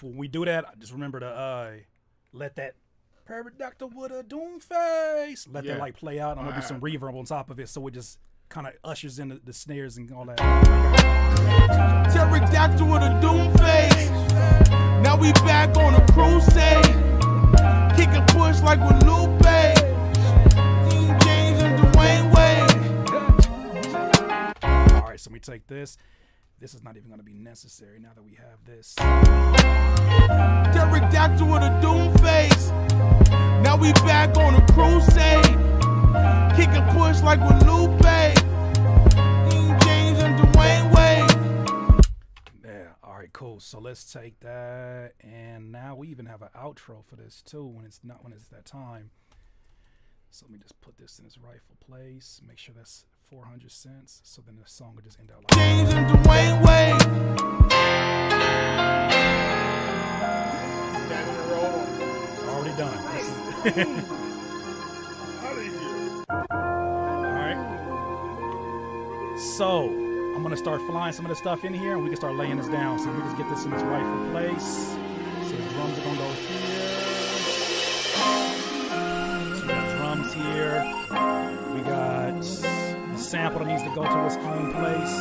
When we do that, I just remember to let that Pterodome with a doom face. Let that like play out. I'm gonna do some reverb on top of it, so it just kind of ushers in the snares and all that. Pterodactyl with a doom face. Now we back on a crusade. Kick and push like with Lupe. King James and Dwayne Wade. All right, so we take this. This is not even going to be necessary now that we have this. Pterodactyl with a doom face. Now we back on a crusade. Kick and push like with Lupe. King James and Dwayne Wade. Yeah, all right, cool. So let's take that. And now we even have an outro for this too when it's that time. So let me just put this in its rightful place. Make sure that's 400 cents. So then the song will just end out like James and Dwayne Wade. Already done. Alright. So I'm gonna start flying some of the stuff in here and we can start laying this down. So we just get this in its rightful place. So the drums are gonna go here. So we got drums here. We got the sample that needs to go to its own place.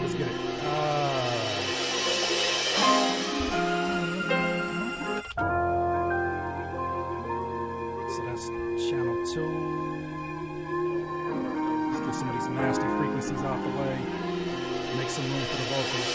let's get it. So that's channel 2. Let's get some of these nasty frequencies out the way. Make some room for the vocals.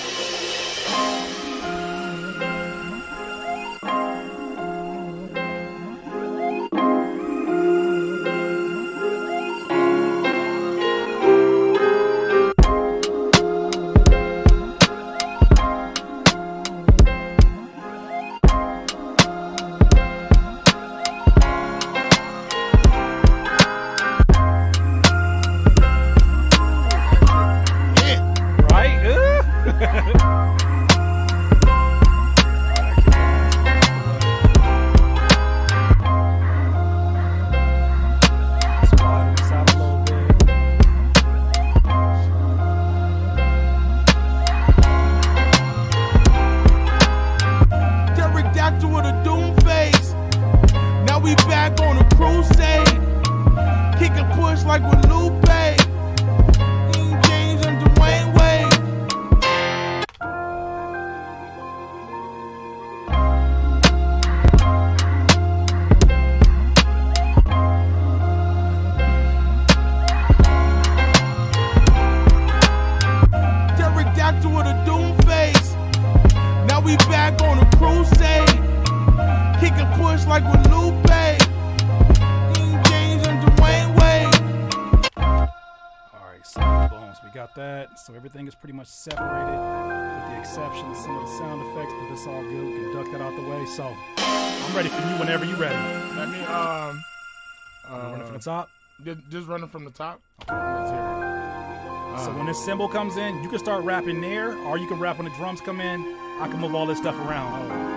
So everything is pretty much separated with the exception of some of the sound effects, but it's all good. We can duck that out the way. So I'm ready for you whenever you're ready. Let me running from the top? Just running from the top? Okay. Let's hear it. So when this cymbal comes in, you can start rapping there, or you can rap when the drums come in. I can move all this stuff around.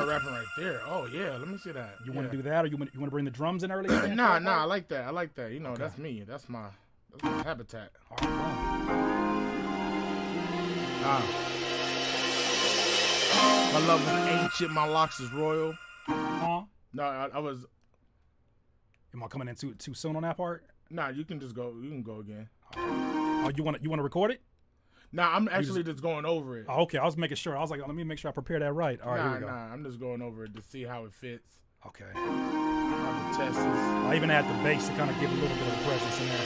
Rapping right there. Oh yeah, let me see that. You want to do that, or you want to bring the drums in early? Nah, I like that. I like that. You know, okay. That's me. That's my habitat. All right, my love is ancient. My locks is royal. Huh? No, I was. Am I coming in too soon on that part? Nah, you can just go. You can go again. Oh, you want to record it? Nah, I'm actually just going over it. Oh, okay, I was making sure. I was like, let me make sure I prepare that right. All right, here we go. Nah, I'm just going over it to see how it fits. Okay. How the test is. I even add the bass to kind of give a little bit of presence in there.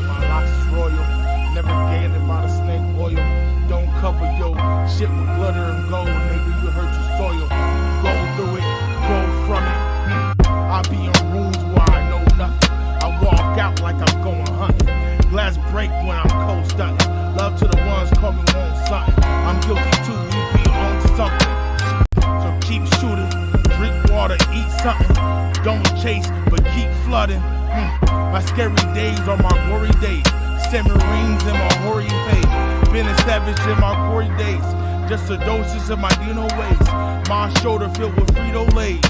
My locks is royal. Never gained by the snake oil. Don't cover your shit with glitter and gold, nigga. You hurt your soil. Go through it, go from it. I be in rooms where I know nothing. I walk out like I'm going hunting. Glass break when I'm cold stunting. Love to the ones call me on something. I'm guilty too, we be on something. So keep shooting, drink water, eat something. Don't chase, but keep flooding. My scary days are my glory days. Send rings in my hoary face. Been a savage in my gory days. Just a dosage of my Dino ways. My shoulder filled with Frito-Lays.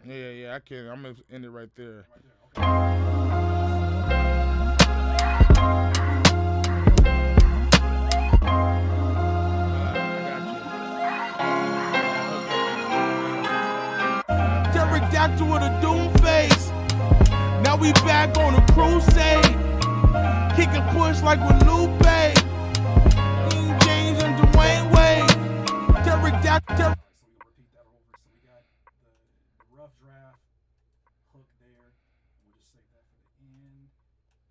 Yeah, I can. I'm gonna end it right there. I got you. Pterodactyl with a doom face. Now we back on a crusade. Kick and push like with Lupe. King James and Dwayne Wade. Pterodactyl. Rough draft hook there. We'll just save that for the end,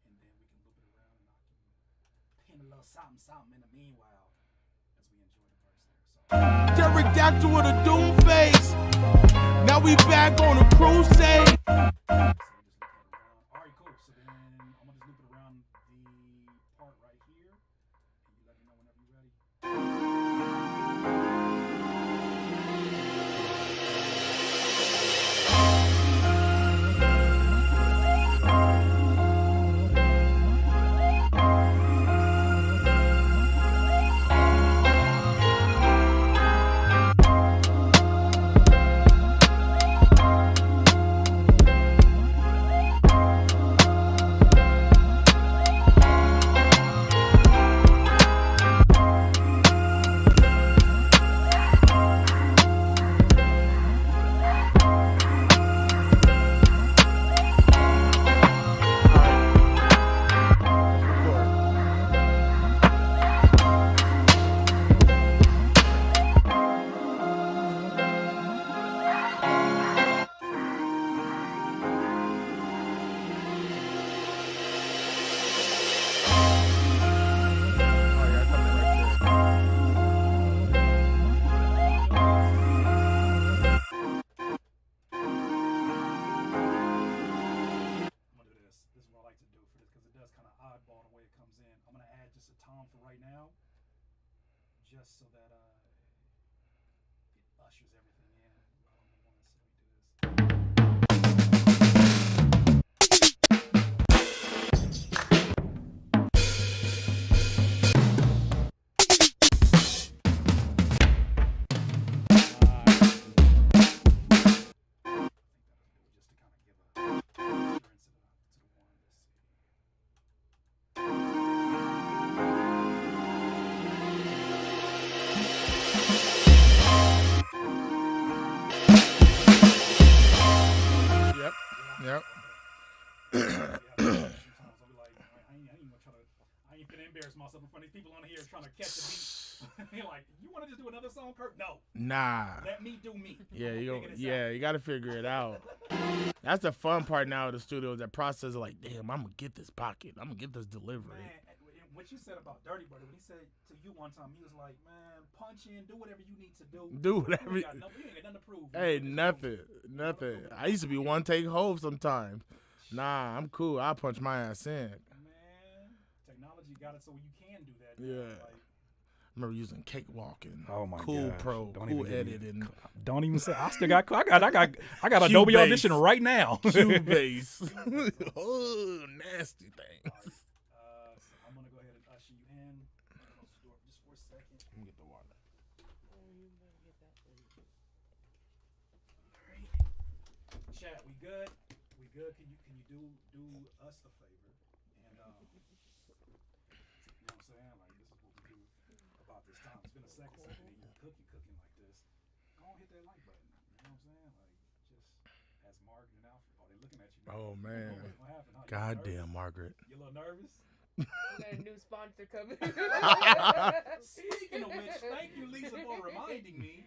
and then we can loop it around and I can pin a little something in the meanwhile as we enjoy the verse there. So Pterodactyl with a doom face. Now we back on a crusade. All right, cool. So then I'm gonna just loop it around the part right here, and you let me know whenever you're ready. for right now, just so that it ushers everything in. Hold on 1 second, let me do this. Just to kind of give a assurance to the one. Yep. Yep. Sometimes I'll be like, I ain't finna embarrass myself in front of these people on here trying to catch the beat. You're like, you want to just do another song, Kurt? No. Nah. Let me do me. Yeah, you got to figure it out. That's the fun part now of the studio, is that process of like, damn, I'm gonna get this pocket, I'm gonna get this delivery. Man, what you said about Dirty Buddy, when he said to you one time, he was like, man, punch in, do whatever you need to do. Do whatever. You ain't got nothing to prove. Hey, nothing. I used to be one take hove sometimes. Nah, I'm cool. I'll punch my ass in. Man, technology got it so you can do that. Yeah. Like, I remember using Cakewalk and oh my Cool gosh. Pro, Cool Edit, and don't even say. I still got. I got Adobe Cubase. Audition right now. Cubase. Oh, nasty things. So I'm gonna go ahead and usher you in. Close the door just for a second. Let me get the water. Chat, we good? We good? Can you do us a favor? And you know what I'm saying? Like, this is what we do about this time. It's been a second and you're cooking like this. Go on, hit that like button. You know what I'm saying? Like, just as Margaret and Alfred. Oh, they looking at you. Oh man. What happened? Huh? Goddamn, Margaret. You a little nervous? We got a new sponsor coming. Speaking of which, thank you, Lisa, for reminding me.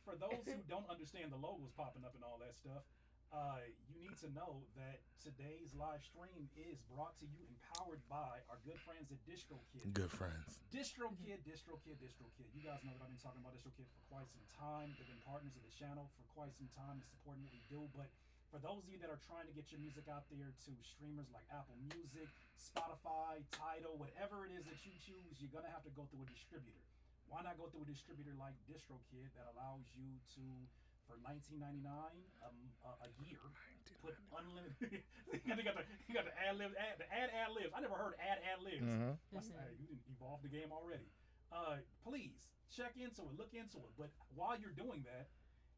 For those who don't understand the logos popping up and all that stuff, you need to know that today's live stream is brought to you and powered by our good friends at DistroKid. Good friends. DistroKid. You guys know that I've been talking about DistroKid for quite some time. They've been partners of the channel for quite some time and supporting what we do. But for those of you that are trying to get your music out there to streamers like Apple Music, Spotify, Tidal, whatever it is that you choose, you're going to have to go through a distributor. Why not go through a distributor like DistroKid that allows you to, for $19.99 a year, put unlimited. you got the ad-libs. Ad-libs. I never heard ad-libs. Mm-hmm. You didn't evolve the game already. Please check into it, look into it. But while you're doing that,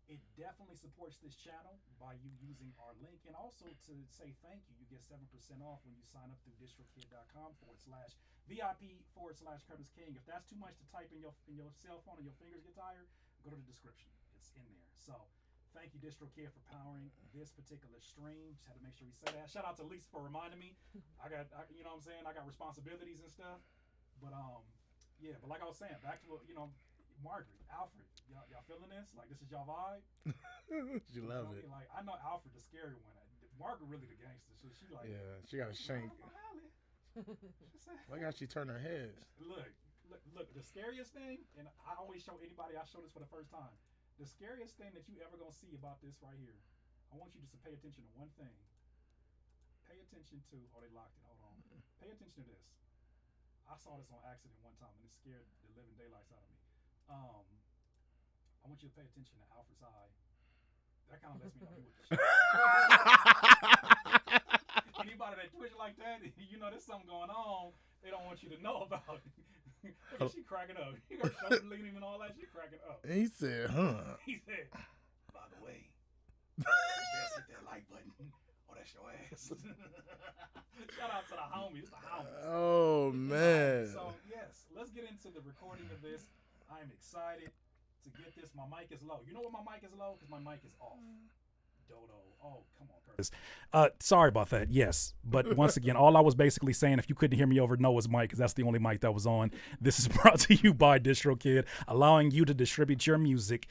it definitely supports this channel by you using our link. And also to say thank you, you get 7% off when you sign up through distrokid.com/VIP/Curtis King. If that's too much to type in your cell phone and your fingers get tired, go to the description. It's in there. So thank you, DistroKid, for powering this particular stream. Just had to make sure we say that. Shout out to Lisa for reminding me. You know what I'm saying? I got responsibilities and stuff. But yeah, but like I was saying, back to Margaret, Alfred, y'all feeling this? Like, this is y'all vibe? She love it. Like, I know Alfred the scary one. Margaret really the gangster. So she like, yeah, she got a shank. Look how she turned her head. Look. The scariest thing, and I always show anybody I show this for the first time. The scariest thing that you ever gonna see about this right here, I want you just to pay attention to one thing. Pay attention to. Oh, they locked it. Hold on. Pay attention to this. I saw this on accident one time, and it scared the living daylights out of me. I want you to pay attention to Alfred's eye. That kind of lets me know he was the shit. Anybody that twitch like that, you know there's something going on they don't want you to know about. Look at she cracking up. He got shoulder leaning and all that. She cracking up. He said, huh? He said, by the way, you best hit that like button. Oh, that's your ass. Shout out to the homies. The homies. Oh, man. So, yes, let's get into the recording of this. I'm excited to get this. My mic is low. You know why my mic is low? Because my mic is off. Dodo. Oh, come on, Curtis. Sorry about that. Yes. But once again, all I was basically saying, if you couldn't hear me over Noah's mic, because that's the only mic that was on, this is brought to you by DistroKid, allowing you to distribute your music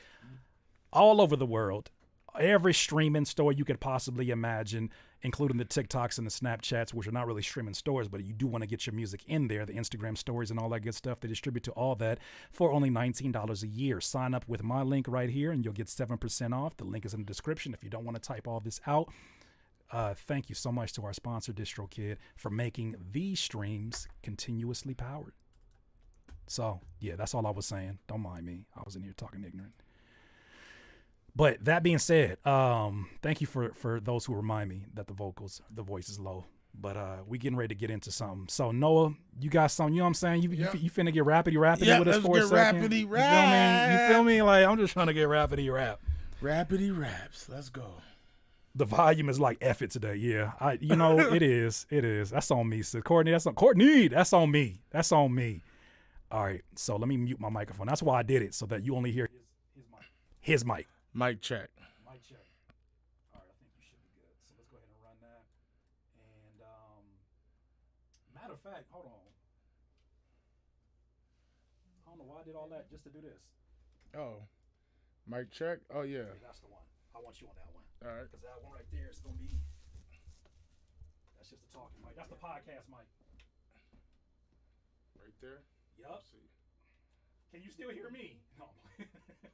all over the world. Every streaming store you could possibly imagine, including the TikToks and the Snapchats, which are not really streaming stores, but you do want to get your music in there, the Instagram stories and all that good stuff. They distribute to all that for only $19 a year. Sign up with my link right here and you'll get 7% off. The link is in the description. If you don't want to type all this out, Thank you so much to our sponsor, DistroKid, for making these streams continuously powered. So, yeah, that's all I was saying. Don't mind me. I was in here talking ignorant. But that being said, thank you for those who remind me that the voice is low. But we getting ready to get into something. So, Noah, you got something, you know what I'm saying? You finna get rapidy with us for a second. Rapidy rap. You feel me? Like, I'm just trying to get rapidy rap. Rapidy raps. Let's go. The volume is like F it today. Yeah, it is. It is. That's on me, sis. Courtney, that's on me. That's on me. All right, so let me mute my microphone. That's why I did it, so that you only hear his mic. Mic check. Mic check. All right, I think you should be good. So let's go ahead and run that. And matter of fact, hold on. I don't know why I did all that just to do this. Oh, mic check. Oh yeah. Okay, that's the one. I want you on that one. All right. Because that one right there is gonna be. That's just the talking mic. That's the podcast mic. Right there. Yup. Can you still hear me? No, I'm playing. Yeah,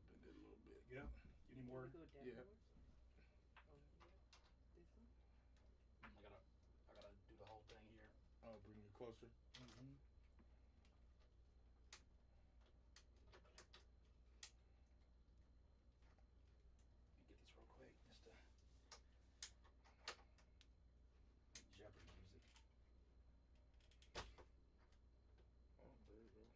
but a little bit. Yeah. You need more? Yeah. I gotta do the whole thing here. I'll bring you closer. Mm-hmm. Get this real quick. Just Jeopardy music. Oh, there you go.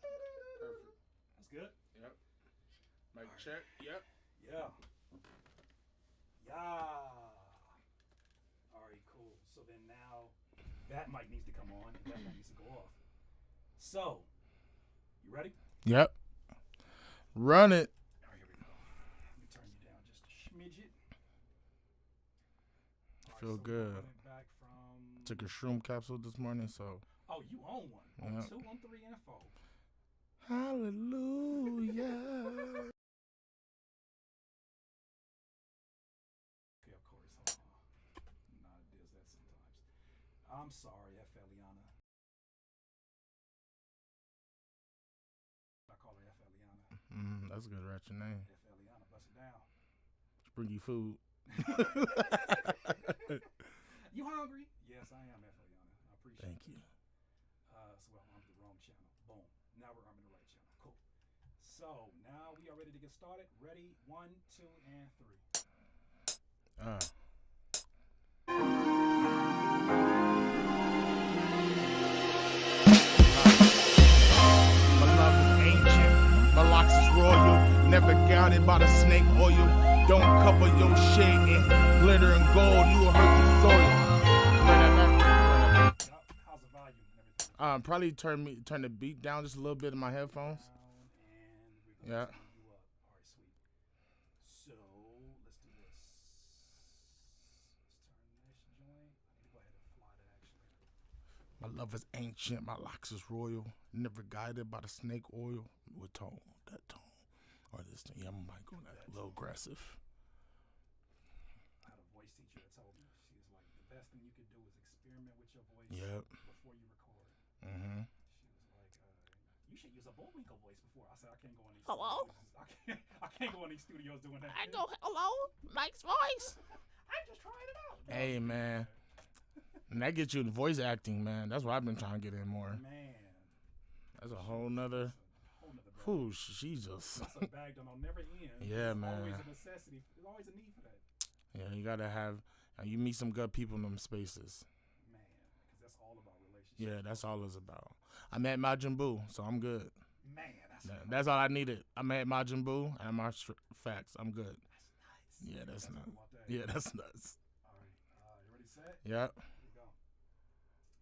Perfect. That's good. Yep. Mic check. Yep. Yeah. Yeah. All right, cool. So then now that mic needs to come on and that mic needs to go off. So, you ready? Yep. Run it. All right, here we go. Let me turn you down just a smidget. All Feel right, so good. we're running back from... Took a shroom capsule this morning, so. Oh, you own one. On Yep. 2, on 3, and 4. Hallelujah. Okay, of course. Hold on. Nah, it does that sometimes. I'm sorry, F. Eliana. I call her F. Eliana. That's a good ratchet name. F. Eliana, bust it down. Bring you food. You hungry? Yes, I am, F. Eliana. I appreciate Thank you. So I'm on the wrong channel. Boom. Now we're on the right channel. Cool. So now we are ready to get started. Ready? 1, 2, and 3. My love is ancient. My locks is royal. Never guided by the snake oil. Don't cover your shit in glitter and gold. You will hurt the soil. How's the volume and everything? Probably turn the beat down just a little bit in my headphones. And we're Yeah. gonna turn you up. All right, sweet. So let's do this. Let's turn this joint. I need to go ahead and fly that actually. My love is ancient. My locks is royal. Never guided by the snake oil. What tone? That tone. Or this thing. Yeah, I might go that a little aggressive. I had a voice teacher that told me, she was like, the best thing you could do is experiment with your voice Yep. before you record. Mm-hmm. She was like, you should use a Bullwinkle voice before. I said, I can't go in these Hello? studios. I can't go in these studios doing that. I go, hello, nice voice. I'm just trying it out. Hey, man. And that gets you in voice acting, man. That's what I've been trying to get in more. Man. That's a whole nother. Whew, she's just. That's a bag that'll never end. Yeah, It's man. always a necessity. There's always a need for that. Yeah, you gotta have. You meet some good people in them spaces. Man, because that's all about relationships. Yeah, that's all it's about. I met Majin Buu, so I'm good. Man, That's all I needed. I met Majin Buu, and I'm facts. I'm good. That's nuts. Yeah, that's nuts. About that. Yeah, that's nuts. All right. You ready, set? Yep. Here we go.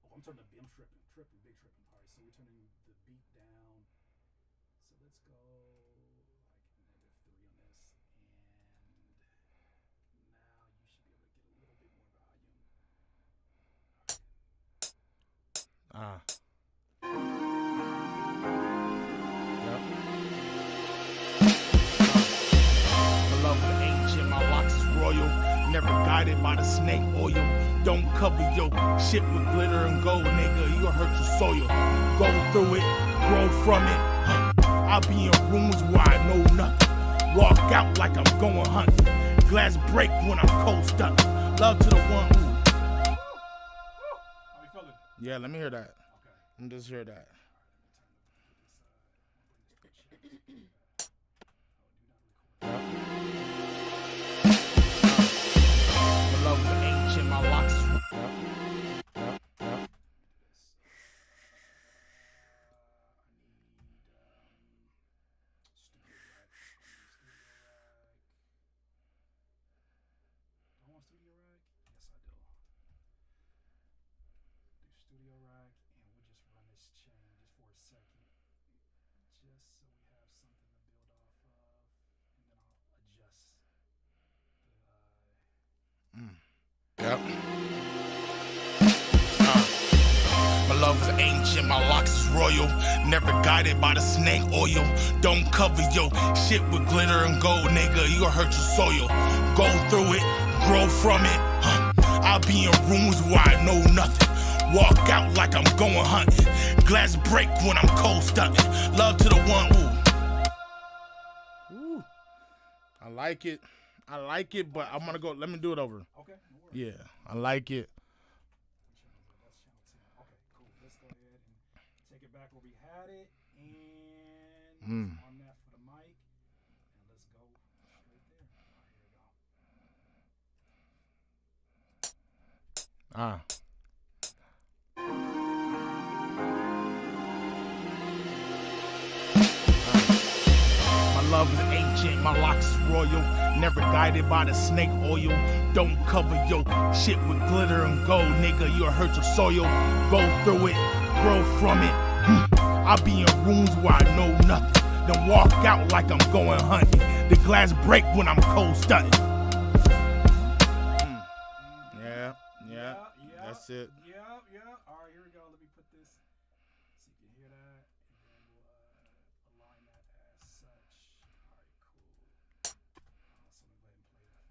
Oh, I'm turning the beat. I'm tripping. Big tripping. All right, so we're turning the beat down. So let's go like -3 on this. And now you should be able to get a little bit more volume. Yep. My love is ancient, my locks is royal. Never guided by the snake oil. Don't cover your shit with glitter and gold, nigga. You'll hurt your soil. Go through it, grow from it. I'll be in rooms where I know nothing. Walk out like I'm going hunting. Glass break when I'm cold stuck. Love to the one who. How you feeling? Yeah, let me hear that. Okay. Let me just hear that. My love is ancient, my locks is. Studio rack, and we'll just run this chain just for a second, just so we have something to build off of, and then I'll adjust the Yep. My love is ancient, my locks is royal. Never guided by the snake oil. Don't cover your shit with glitter and gold, nigga. You'll hurt your soil. Go through it, grow from it. I'll be in rooms where I know nothing. Walk out like I'm going hunting. Glass break when I'm cold stunting. Love to the one who. Ooh. I like it. I like it, but I'm gonna go. Let me do it over. Okay. No worries. Yeah, I like it. That's channel 10. Okay, cool. Let's go ahead and take it back where we had it, and on that for the mic, and let's go straight there. All right, here we go. My love is ancient, my locks is royal. Never guided by the snake oil. Don't cover your shit with glitter and gold, nigga. You'll hurt your soil. Go through it, grow from it. I'll be in rooms where I know nothing. Then walk out like I'm going hunting. The glass break when I'm cold stunting. Yeah, that's it. Yeah. All right, here we go. Let me put this so you can hear that, and then we'll align that as such. All right, cool. So let me go ahead and play that for you.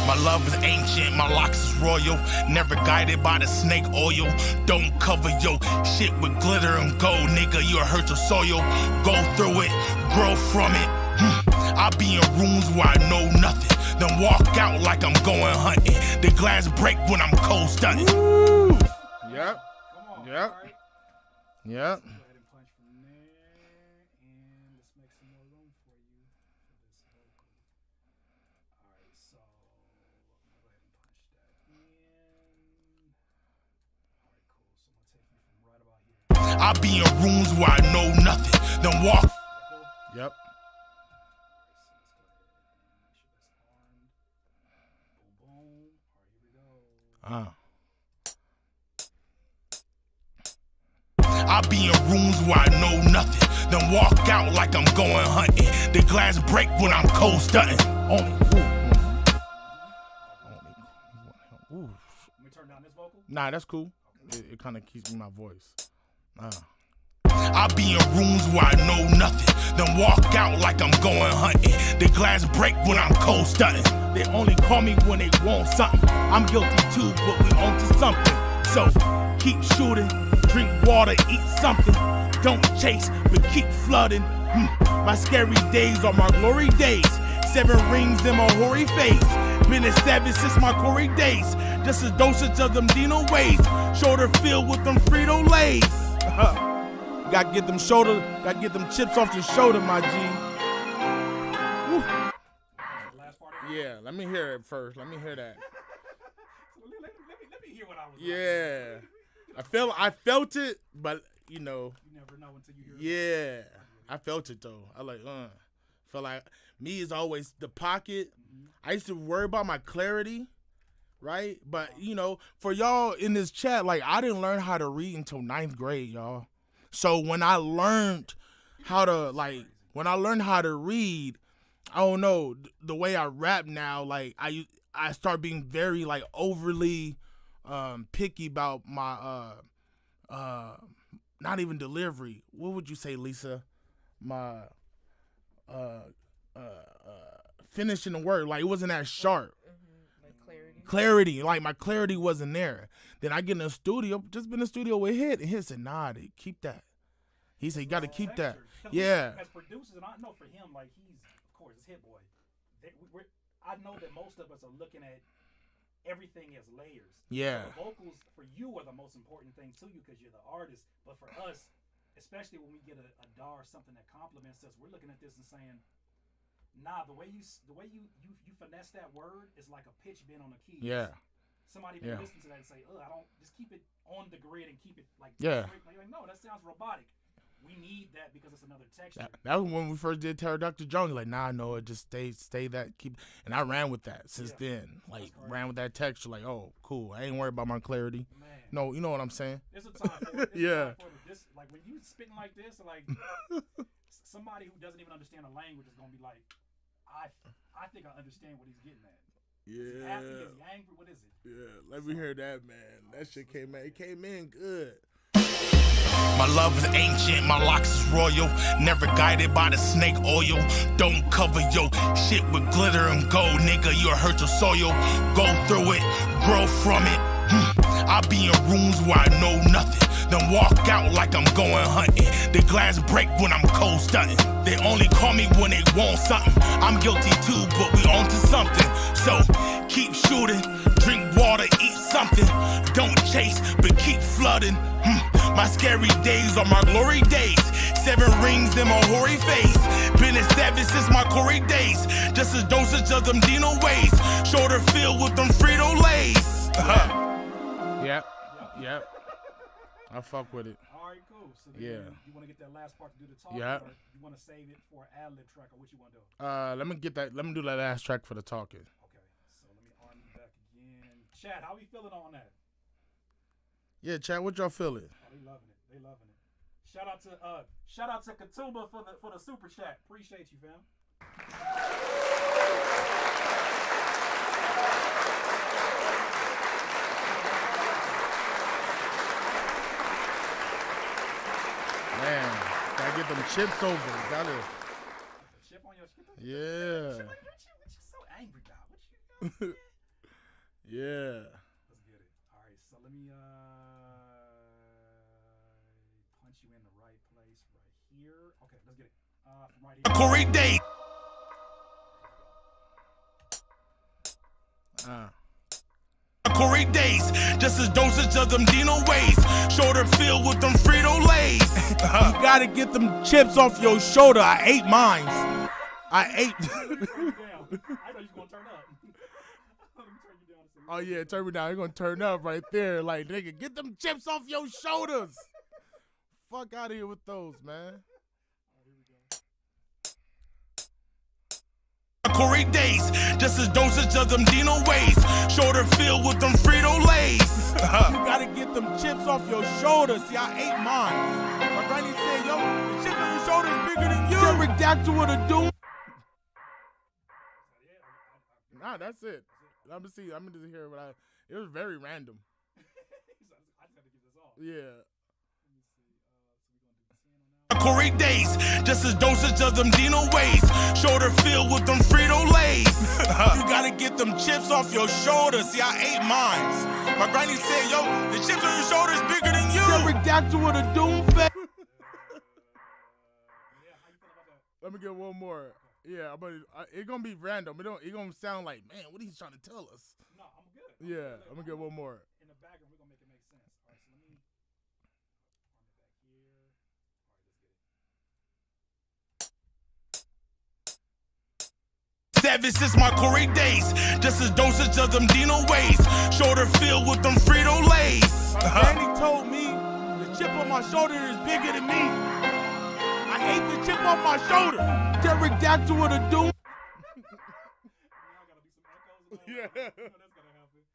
My love is ancient, my locks is royal. Never guided by the snake oil. Don't cover your shit with glitter and gold, nigga. You'll hurt your soil. Go through it, grow from it. I'll be in rooms where I know nothing. Then walk out like I'm going hunting. The glass break when I'm cold stunting. Woo! Yep. Come on. Yep. All right. Yep. Go ahead and punch from there, and let's make some more room for you for this vocal. All right, so I'm gonna go ahead and punch that in. All right, cool. So I'm gonna take you from right about here. I'll be in rooms where I know nothing. Then walk. Cool? Yep. I'll be in rooms where I know nothing. Then walk out like I'm going hunting. The glass break when I'm cold stunting. Only. Let me turn down this vocal. Nah, that's cool. It kind of keeps me my voice. I'll be in rooms where I know nothing. Then walk out like I'm going hunting. The glass break when I'm cold stunting. They only call me when they want something. I'm guilty too, but we on to something. So keep shooting, drink water, eat something. Don't chase, but keep flooding. My scary days are my glory days. 7 rings in my hoary face. Been a savage since my Corey days. Just a dosage of them Dino ways. Shoulder filled with them Frito Lays. Gotta get them chips off your shoulder, my G. Woo. Yeah, let me hear it first. Let me hear that. Let me hear what I was. Yeah, I felt it, but you know. You never know until you hear it. Yeah, I felt it though. I felt like me is always the pocket. I used to worry about my clarity, right? But you know, for y'all in this chat, like I didn't learn how to read until 9th grade, y'all. So when I learned how to read, I don't know, the way I rap now, like I start being very like overly picky about my not even delivery. What would you say, Lisa? My finishing the word. Like, it wasn't that sharp. Like clarity. Clarity. Like, my clarity wasn't there. Then I get in the studio, just been in the studio with Hit, and Hit said, nah, dude, keep that. He said, you got to keep that. Yeah. As producers, and I know for him, like, he's, of course, it's Hit Boy. I know that most of us are looking at everything as layers. Yeah. So the vocals for you are the most important thing to you because you're the artist. But for us, especially when we get a DAW or something that compliments us, we're looking at this and saying, nah, the way you finesse that word is like a pitch bend on a key. Yeah. Somebody can listen to that and say, I don't, just keep it on the grid and keep it like, yeah. Like, no, that sounds robotic. We need that because it's another texture. That was when we first did Pterodome Jones. Like, nah, no, it just stay that, keep. And I ran with that since then. Like, ran with that texture. Like, oh, cool. I ain't worried about my clarity. Man. No, you know what I'm saying? There's a time for it. Yeah. Like, when you spitting like this, like, somebody who doesn't even understand the language is going to be like, I think I understand what he's getting at. Yeah. Is he happy? Is he angry? What is it? Yeah, let me hear that, man. That shit came in. It came in good. My love is ancient, my locks is royal. Never guided by the snake oil. Don't cover your shit with glitter and gold, nigga. You'll hurt your soil. Go through it, grow from it. I be in rooms where I know nothing. Then walk out like I'm going hunting. The glass break when I'm cold stunting. They only call me when they want something. I'm guilty too, but we on to something. So keep shooting, drink water, eat something. Don't chase, but keep flooding. My scary days are my glory days. 7 rings in my hoary face. Been a savage since my Corey days. Just a dosage of them Dino ways. Shoulder filled with them Frito Lays. Yep. I fuck with it. All right, cool. So then you want to get that last part to do the talking, Yep. or you want to save it for an ad-lib track, or what you want to do? Let me do that last track for the talking. Okay, so let me arm you back again. Chad, how we feeling on that? Yeah, Chad, what y'all feeling? Oh, they loving it. They loving it. Shout out to Katuba for the super chat. Appreciate you, fam. Man, gotta get them chips over. Gotta. Chip on your Yeah. What you so angry about? What you? Yeah. Let's get it. All right, so let me punch you in the right place right here. Okay, let's get it. From right here. Corey Day. Corey days, just a dosage of them Dino ways. Shoulder filled with them Frito Lays. You gotta get them chips off your shoulder. I ate mine. I ate. I know you was gonna turn up. Let me turn you down. Oh yeah, turn me down. You're gonna turn up right there. Like, nigga, get them chips off your shoulders. Fuck out of here with those, man. Corey days, just a dosage of them Dino ways. Shoulder filled with them Frito Lays. You gotta get them chips off your shoulders. See, I ate mine. My granny said, yo, the chip on your shoulder is bigger than you. Pterodactyl with a doom. Nah, that's it. Let me see. I'm gonna just hear what it was very random. I just had to get this off. Yeah. Corey days, just a dosage of them Dino ways. Shoulder filled with them Frito Lays. You gotta get them chips off your shoulders. See, I ate mine. My granny said, yo, the chips on your shoulder is bigger than you. Pterodactyl with a doom face. Let me get one more. Yeah, but it's gonna be random. It gonna sound like, man, what are you trying to tell us? No, I'm good. Yeah, I'm gonna get one more. In the background, we're gonna make it make sense. All right, so let me arm it back here. All right, let's get it. Savage since my Corey days, just a dosage of them Dino ways. Shoulder filled with them Frito Lays. My granny told me the chip on my shoulder is bigger than me. I ate the chip on my shoulder. Pterodactyl with a doom. Now gotta be some echoes. And all Yeah. that. That's gonna happen.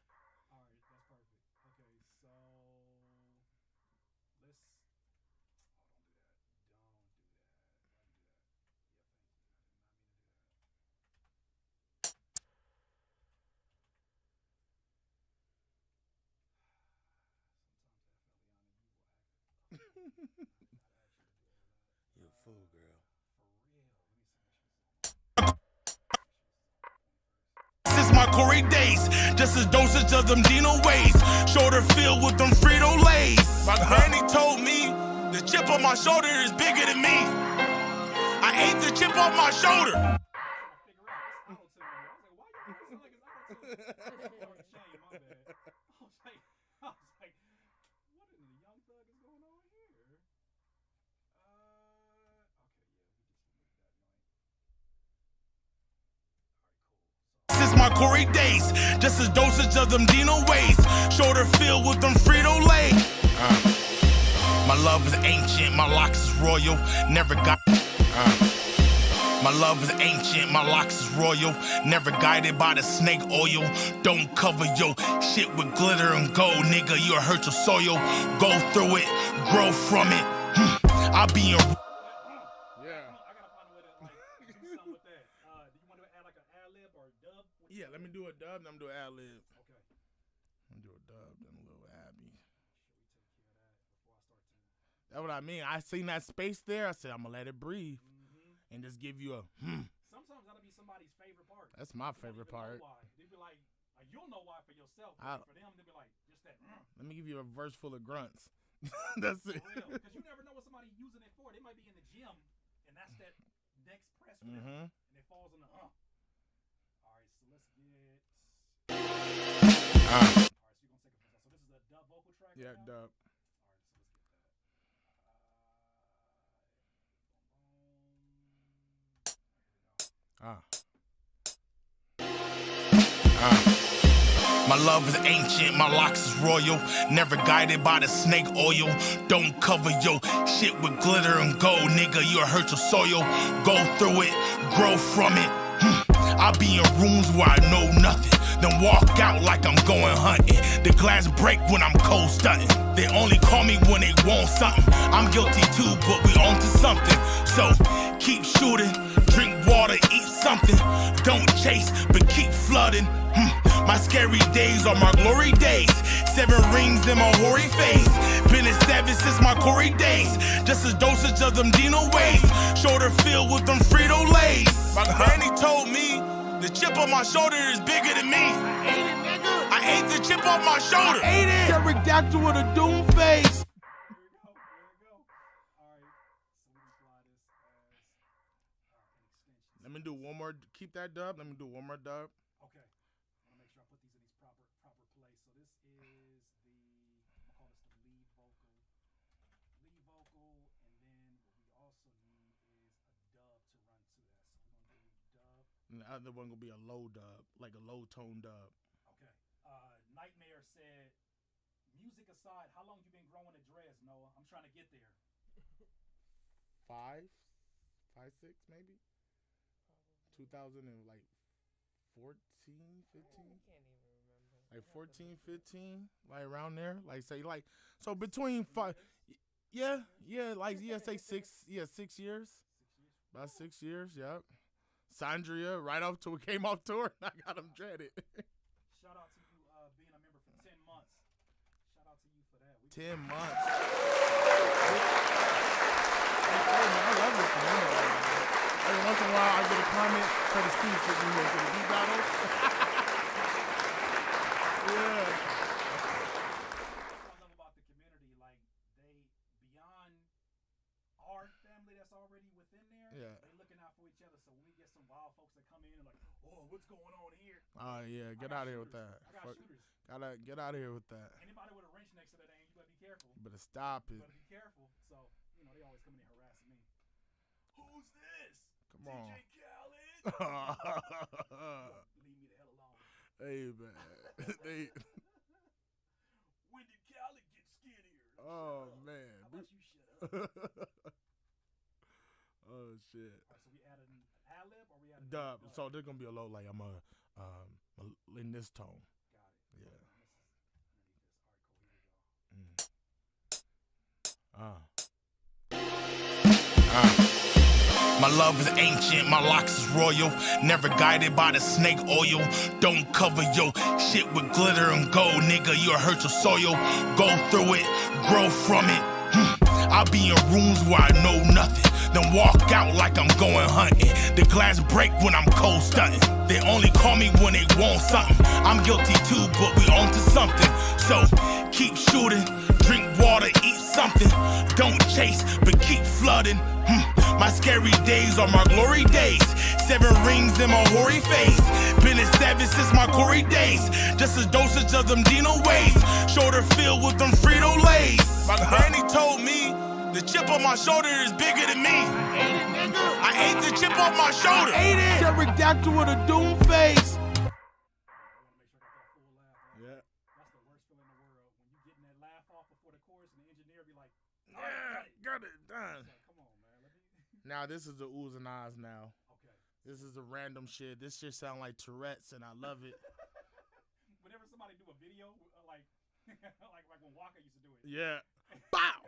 All right, that's perfect. Okay, so let's. You're a fool, girl. Corey days. Just a dosage of them Dino ways. Shoulder filled with them Frito-Lays. My granny told me the chip on my shoulder is bigger than me. I ate the chip off my shoulder. Since my Corey days, just a dosage of them Dino ways. Shoulder filled with them Frito-Lay. My love is ancient, my locks is royal. Never got. My love is ancient, my locks is royal. Never guided by the snake oil. Don't cover your shit with glitter and gold, nigga. You'll hurt your soil. Go through it, grow from it. I'll be in. Yeah, let me do a dub, then I'm gonna do an ad-lib. Okay. I'm gonna do a dub, then a little Abby. That's what I mean. I seen that space there. I said, I'm gonna let it breathe. And just give you a Sometimes that'll be somebody's favorite part. That's my favorite part. They'd be like, you'll know why for yourself. But for them, they'd be like, just that. Let me give you a verse full of grunts. That's it. For real. Because you never know what somebody's using it for. They might be in the gym, and that's that next press for them. And it falls on the All right, so let's get. All right, so you're going to take a press. So this is a dub vocal track? Yeah, right dub. All right, so let's get that. My love is ancient, my locks is royal. Never guided by the snake oil. Don't cover your shit with glitter and gold, nigga. You'll hurt your soil. Go through it, grow from it. I'll be in rooms where I know nothing, then walk out like I'm going hunting. The glass break when I'm cold stunting. They only call me when they want something. I'm guilty too, but we on to something. So keep shooting, drink water, eat something. Don't chase, but keep flooding. My scary days are my glory days. 7 rings in my hoary face. Been at 7 since my Corey days. Just a dosage of them Dino ways. Shoulder filled with them Frito-Lays. My granny told me the chip on my shoulder is bigger than me. I ate it, nigga. I ate the chip off my shoulder. I ate it. Pterodactyl with a doom face. There you go. All right, so we can fly this as an extension. Let me do one more. Keep that dub. Let me do one more dub. Okay. I want to make sure I put these in these proper place. So this is the, I'll call this the lead vocal, and then what we also need is a dub to run to that. So we're gonna do dub. And the other one gonna be a low dub, like a low tone dub. Okay. Nightmare said, music aside, how long you been growing a dreads, Noah? I'm trying to get there. 5, 6 maybe. 2000 and like 14, 15. I can't even remember. Like 14, 15, like around there. Like say like so between 5. Yeah, say 6. Yeah, 6 years. About 6 years. Yep. Sandria, right off till we came off tour. I got him dreaded. Shout out to you being a member for 10 months. Shout out to you for that. 10 months. I love this community. Every once in a while, I get a comment for the Steve sitting here for the beat battle. Yeah. What I love about the community, like they beyond our family that's already within there. Yeah. They looking out for each other. So when we get some wild folks that come in and like, oh, what's going on here? Oh yeah, get out of here with that. I got shooters. Gotta get out of here with that. Anybody with a wrench next to that aim, you gotta be careful. You better stop it. You better be careful. So they always come in here harassing me. Who's this? Come on. DJ Khaled. Leave me the hell alone. Hey man. When did Khaled get skinnier? Oh man. How about you shut up? Oh shit. All right, so we added an ad-lib or we added Dub. So there's gonna be a low like I'm in this tone. Got it. Yeah. All right, cool. Here we go. My love is ancient, my locks is royal. Never guided by the snake oil. Don't cover your shit with glitter and gold, nigga. You'll hurt your soil. Go through it, grow from it. I'll be in rooms where I know nothing, then walk out like I'm going hunting. The glass break when I'm cold stunting. They only call me when they want something. I'm guilty too, but we on to something. So keep shooting, drink water, eat something. Don't chase, but keep flooding. My scary days are my glory days. 7 rings in my hoary face. Been a savage since my Corey days. Just a dosage of them Dino ways. Shoulder filled with them Frito Lays. My granny told me the chip on my shoulder is bigger than me. I ate the chip off my shoulder. Ate it. Pterodactyl with a doom face. Yeah. That's the worst feeling in the world when you getting that laugh off before the chorus and the engineer be like, yeah, got it done. like, come on, man. Now this is the oohs and ahs now. Okay. This is the random shit. This shit sound like Tourette's and I love it. Whenever somebody do a video, like like when Walker used to do it. Yeah. Bow.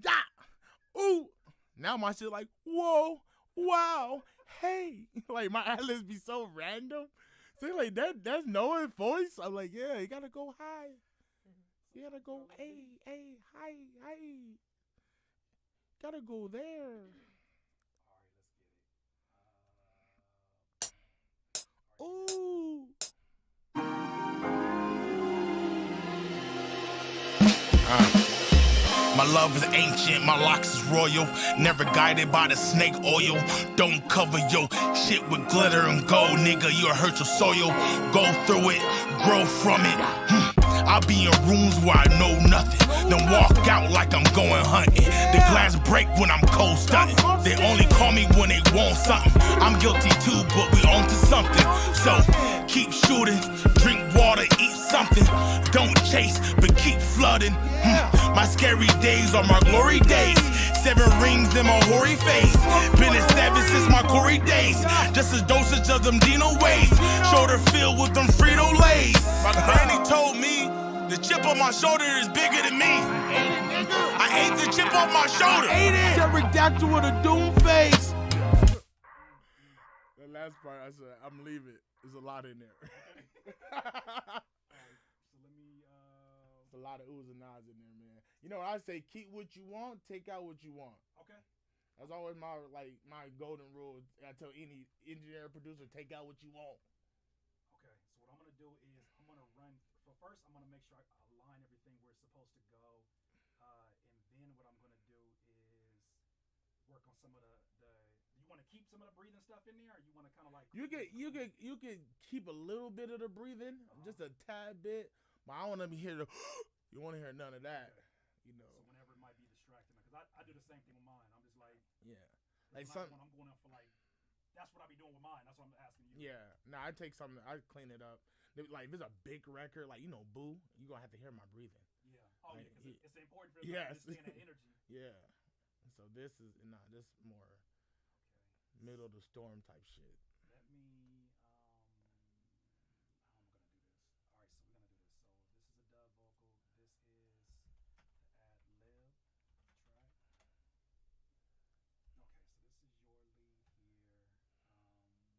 Yeah. Ooh. Now my shit like, whoa, wow, hey. Like my ad-libs be so random. See, like that's Noah's voice. I'm like, yeah, you gotta go high. You gotta go, hey, high. Gotta go there. Ooh. My love is ancient, my locks is royal. Never guided by the snake oil. Don't cover your shit with glitter and gold, nigga. You'll hurt your soil. Go through it, grow from it. I'll be in rooms where I know nothing, then walk out like I'm going hunting. The glass break when I'm cold stunting. They only call me when they want something. I'm guilty too, but we on to something. So keep shooting, drink water, eat something. Don't chase, but keep flooding. My scary days are my glory days. 7 rings in my hoary face. Been a savage since my Corey days. Just a dosage of them Dino ways. Shoulder filled with them Frito Lays. My granny told me the chip on my shoulder is bigger than me. I ate the chip off my shoulder. Ate it. Pterodactyl with a doom face. The last part I said, I'm leaving. There's a lot in there. There's a lot of oohs and ahs in there, man. You know what I say? Keep what you want, take out what you want. Okay. That's always my golden rule. I tell any engineer or producer, take out what you want. Okay. So what I'm gonna do is I'm gonna run. So first, I'm gonna make sure I align everything where it's supposed to go, and then what I'm gonna do is work on some of the. You want to keep some of the breathing stuff in there, or you want to kind of like. You can keep a little bit of the breathing, just a tad bit. But I want to hear the. You want to hear none of that, you know. So whenever it might be distracting, because I do the same thing with mine. I'm just like. Yeah. Like when I'm going up for like. That's what I be doing with mine. That's what I'm asking you. Yeah. Now I take something. I clean it up. Like if it's a big record, like Boo, you gonna have to hear my breathing. Yeah. Oh like, yeah, because it's important for them to understand that energy. Yeah. So this is this more middle of the storm type shit. Let me. How am I gonna do this? All right, so we're gonna do this. So this is a dub vocal. This is the ad-lib track. Okay, so this is your lead here. I'm gonna run this a little bit differently. So we're not gonna do this through there because I want to be able to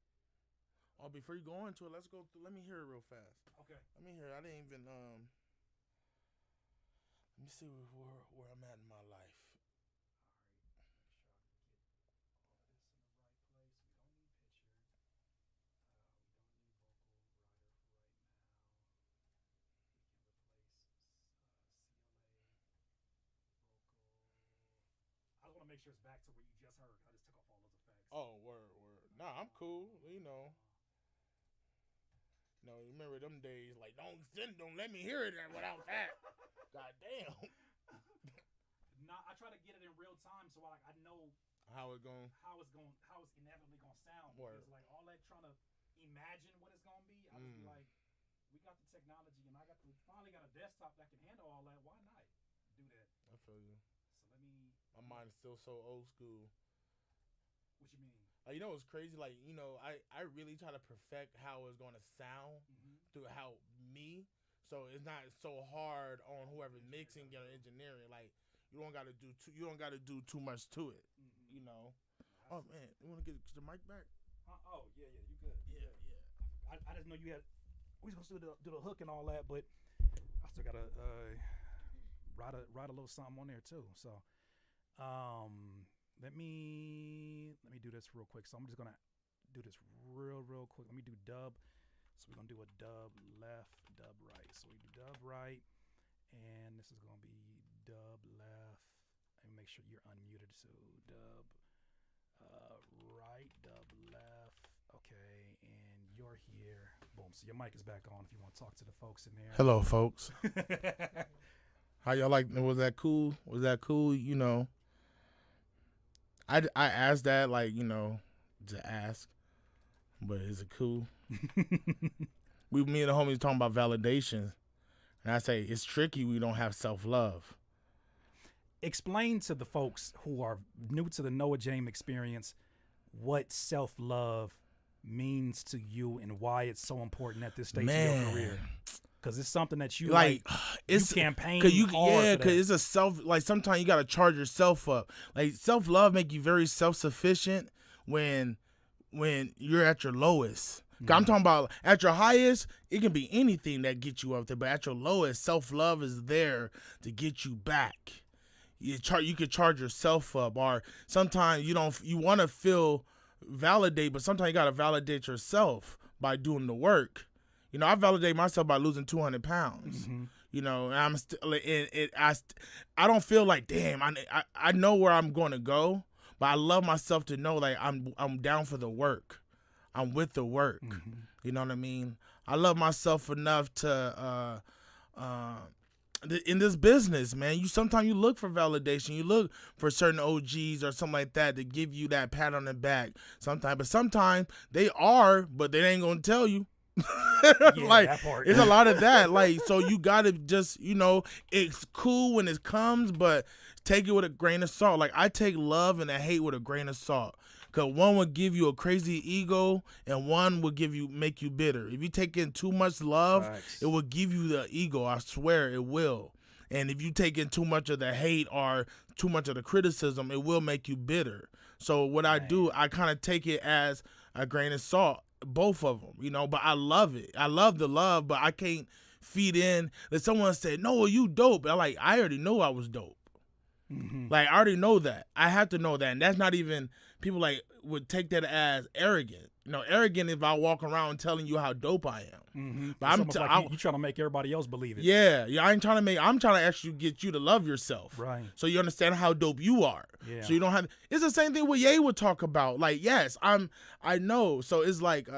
control the chain. Oh, before you go into it, let's go through. Let me hear it real fast. Okay. Let me hear it. I didn't even Let me see where I'm at in my life. I just want to make sure it's back to where you just heard. I just took off all those effects. Oh, word. Nah, I'm cool. No, you remember them days? Like, don't let me hear it without that. God damn. Nah, I try to get it in real time so I know how it's inevitably gonna sound. Word. Because like all that trying to imagine what it's gonna be, I just be like, we got the technology and finally got a desktop that can handle all that. Why not do that? I feel you. So let me. My mind is still so old school. What you mean? Like, it's crazy. Like, I really try to perfect how it's gonna sound throughout me. So it's not so hard on whoever's mixing or engineering. Like, you don't gotta do too much to it. Oh man, you wanna get the mic back? Oh yeah, you good? Yeah. I just know you had. We was supposed to do the hook and all that, but I still gotta write a little something on there too. So, let me do this real quick. So I'm just gonna do this real quick. Let me do dub. So we're gonna do a dub left, dub right. So we do dub right, and this is gonna be dub left. And make sure you're unmuted. So dub right, dub left. Okay, and you're here. Boom. So your mic is back on if you want to talk to the folks in there. Hello, folks. How y'all like? Was that cool? Was that cool? You know, I asked that, like, you know, to ask, but is it cool? Me and the homies talking about validation, and I say it's tricky. We don't have self-love. Explain to the folks who are new to the Noah James experience what self-love means to you and why it's so important at this stage of your career. Because it's something that you like it's, you campaign hard for because it's a self, like, sometimes you got to charge yourself up. Like, self-love make you very self-sufficient when you're at your lowest. I'm talking about at your highest, it can be anything that gets you up there, but at your lowest, self-love is there to get you back. You could charge yourself up, or sometimes you want to feel validated, but sometimes you got to validate yourself by doing the work. You know, I validate myself by losing 200 pounds. Mm-hmm. You know, and I'm still, I don't feel like, damn, I know where I'm going to go, but I love myself to know, like, I'm down for the work. I'm with the work. Mm-hmm. You know what I mean? I love myself enough to, in this business, man, sometimes you look for validation. You look for certain OGs or something like that to give you that pat on the back sometimes. But sometimes they are, but they ain't going to tell you. Like, that part. It's a lot of that. Like, so you got to just, you know, it's cool when it comes, but take it with a grain of salt. Like, I take love and I hate with a grain of salt. Because one will give you a crazy ego and one will make you bitter. If you take in too much love, it will give you the ego. I swear it will. And if you take in too much of the hate or too much of the criticism, it will make you bitter. So what I do, I kind of take it as a grain of salt, both of them, you know, but I love it. I love the love, but I can't feed in. That someone said, no, you dope. I already know I was dope. Mm-hmm. Like, I already know that. I have to know that. And that's not even, people like would take that as arrogant. You know, arrogant if I walk around telling you how dope I am. Mm-hmm. But you trying to make everybody else believe it. Yeah. I'm trying to actually get you to love yourself. Right. So you understand how dope you are. Yeah. So you don't have, it's the same thing what Ye would talk about. Like, yes, I know. So it's like,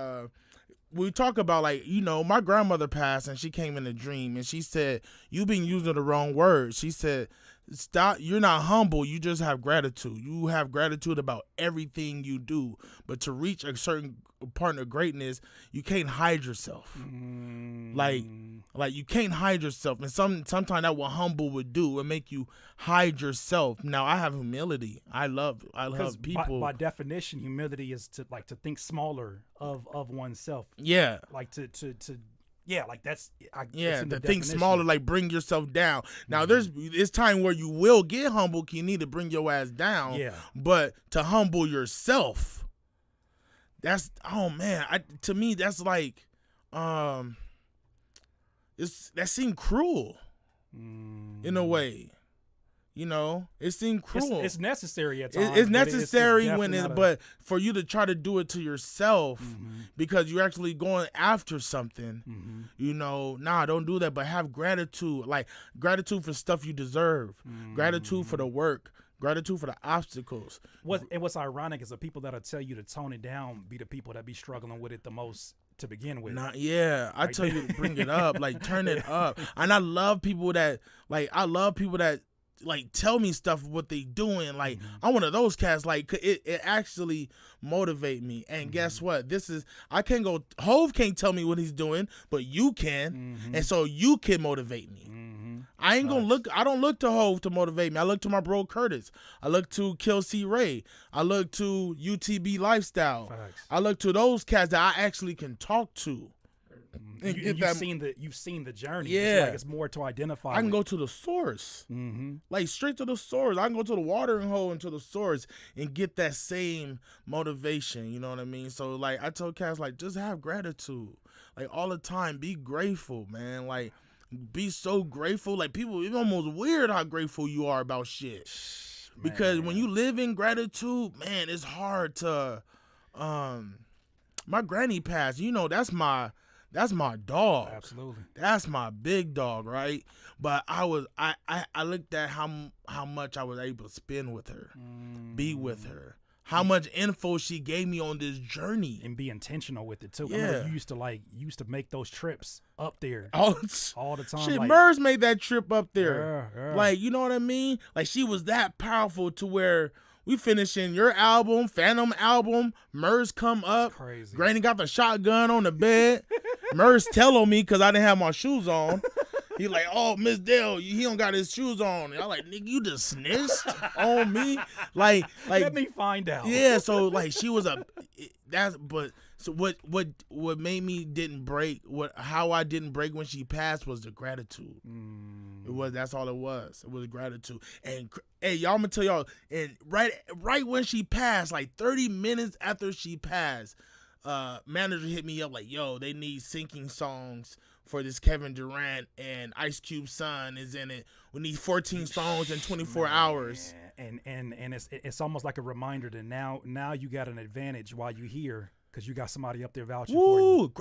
we talk about, like, you know, my grandmother passed and she came in a dream and she said, you've been using the wrong word. She said, stop, you're not humble, you just have gratitude. You have gratitude about everything you do. But to reach a certain part of greatness, you can't hide yourself. Like you can't hide yourself. And sometimes that what humble would do would make you hide yourself. Now, I have humility. I love people. By definition, humility is to think smaller of oneself. Yeah. Like to yeah, like that's to think smaller, like bring yourself down. Now, it's time where you will get humble. You need to bring your ass down. Yeah. But to humble yourself, that's, oh man, to me that's like, that seemed cruel, in a way. You know, it seemed cruel. It's necessary at times. It's necessary but for you to try to do it to yourself because you're actually going after something, you know, don't do that. But have gratitude, like gratitude for stuff you deserve, gratitude for the work, gratitude for the obstacles. What's ironic is the people that'll tell you to tone it down be the people that be struggling with it the most to begin with. I tell you to bring it up, like turn it up. And I love people that like tell me stuff what they doing. Like I'm one of those cats. Like it actually motivate me. And guess what? Hove can't tell me what he's doing, but you can, and so you can motivate me. I ain't gonna I don't look to Hove to motivate me. I look to my bro Curtis. I look to Kill C Ray. I look to UTB Lifestyle. Facts. I look to those cats that I actually can talk to. You've seen the journey. Yeah, it's more to identify. I can go to the source, like straight to the source. I can go to the watering hole and to the source and get that same motivation. You know what I mean? So like I told cats, like just have gratitude, like all the time. Be grateful, man. Like be so grateful. Like people, it's almost weird how grateful you are about shit. Because when you live in gratitude, man, it's hard to. My granny passed. You know, that's my dog. Absolutely. That's my big dog, right? But I looked at how much I was able to spend with her, be with her, how much info she gave me on this journey, and be intentional with it too. Yeah. I remember you used to make those trips up there all the time. Shit, like, Murs made that trip up there. Yeah. Like, you know what I mean? Like, she was that powerful to where we finishing your album, Phantom album. Murs come up. That's crazy. Granny got the shotgun on the bed. Murs tell on me because I didn't have my shoes on. He like, oh, Miss Dale, he don't got his shoes on. And I like, nigga, you just snitched on me. Like, let me find out. Yeah, so like she was so what made me didn't break, how I didn't break when she passed was the gratitude. That's all it was. It was gratitude. And hey, y'all, I'm gonna tell y'all, and right when she passed, like 30 minutes after she passed, manager hit me up like, yo, they need syncing songs for this Kevin Durant and Ice Cube's son is in it. We need 14 songs in 24 hours. And it's almost like a reminder that now you got an advantage while you here because you got somebody up there vouching for you.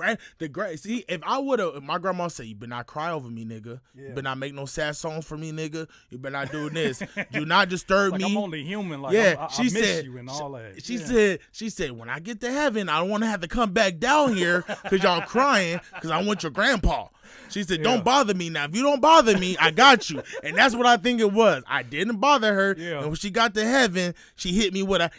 See, if I would have, my grandma said, you better not cry over me, nigga. Yeah. You better not make no sad songs for me, nigga. You better not do this. Do not disturb like me. I'm only human. Like, yeah, I miss you and all that. She said, when I get to heaven, I don't want to have to come back down here because y'all crying because I want your grandpa. She said, don't bother me now. If you don't bother me, I got you. And that's what I think it was. I didn't bother her. Yeah. And when she got to heaven, she hit me with a,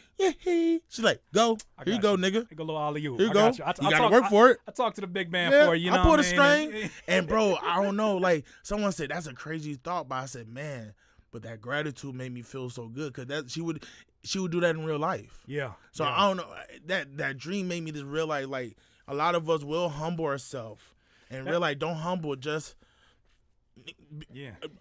she's like, go. Here you go, nigga. Here go, little alley-oop. Here you go. You got to work for it. I talked to the big man for you. You know I pulled a what I mean? string. And, bro, I don't know. Like, someone said, that's a crazy thought. But I said, man, but that gratitude made me feel so good because she would do that in real life. Yeah. So I don't know. That dream made me just realize, like, a lot of us will humble ourselves. And realize, don't humble, just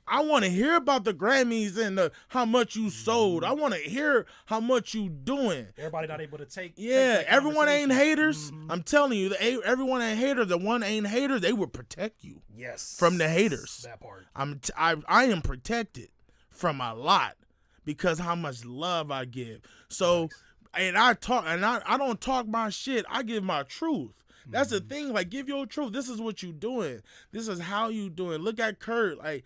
I want to hear about the Grammys and how much you sold. I want to hear how much you doing. Everybody not able to take. Yeah, take everyone ain't haters. I'm telling you, everyone ain't haters. The one ain't haters, they will protect you. Yes. From the haters. That part. I am protected from a lot because how much love I give. So, and I don't talk my shit. I give my truth. That's the thing. Like, give your truth. This is what you doing. This is how you doing. Look at Kurt. Like,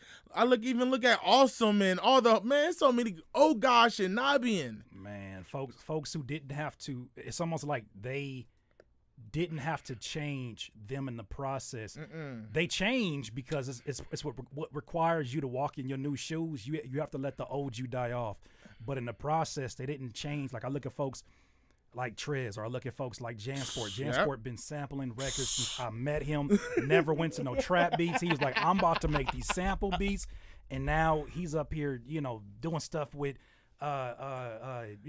even look at Awesome and all the, man, so many, oh gosh, and Nabian. Man, folks who didn't have to, it's almost like they didn't have to change them in the process. They change because it's what requires you to walk in your new shoes. You have to let the old you die off. But in the process, they didn't change. Like, I look at folks like Trez, or I look at folks like Jansport. Jansport been sampling records since I met him. Never went to no trap beats. He was like, I'm about to make these sample beats, and now he's up here, doing stuff with, folks like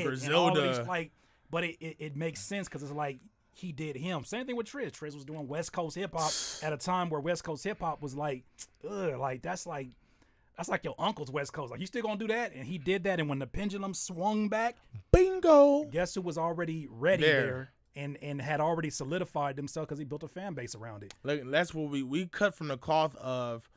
Griselda, like. But it makes sense because it's like he did him. Same thing with Trez. Trez was doing West Coast hip hop at a time where West Coast hip hop was like, that's like your uncle's West Coast. Like, you still gonna do that? And he did that. And when the pendulum swung back, bingo! Guess who was already ready there and had already solidified themselves because he built a fan base around it. Like, that's what we cut from the cloth of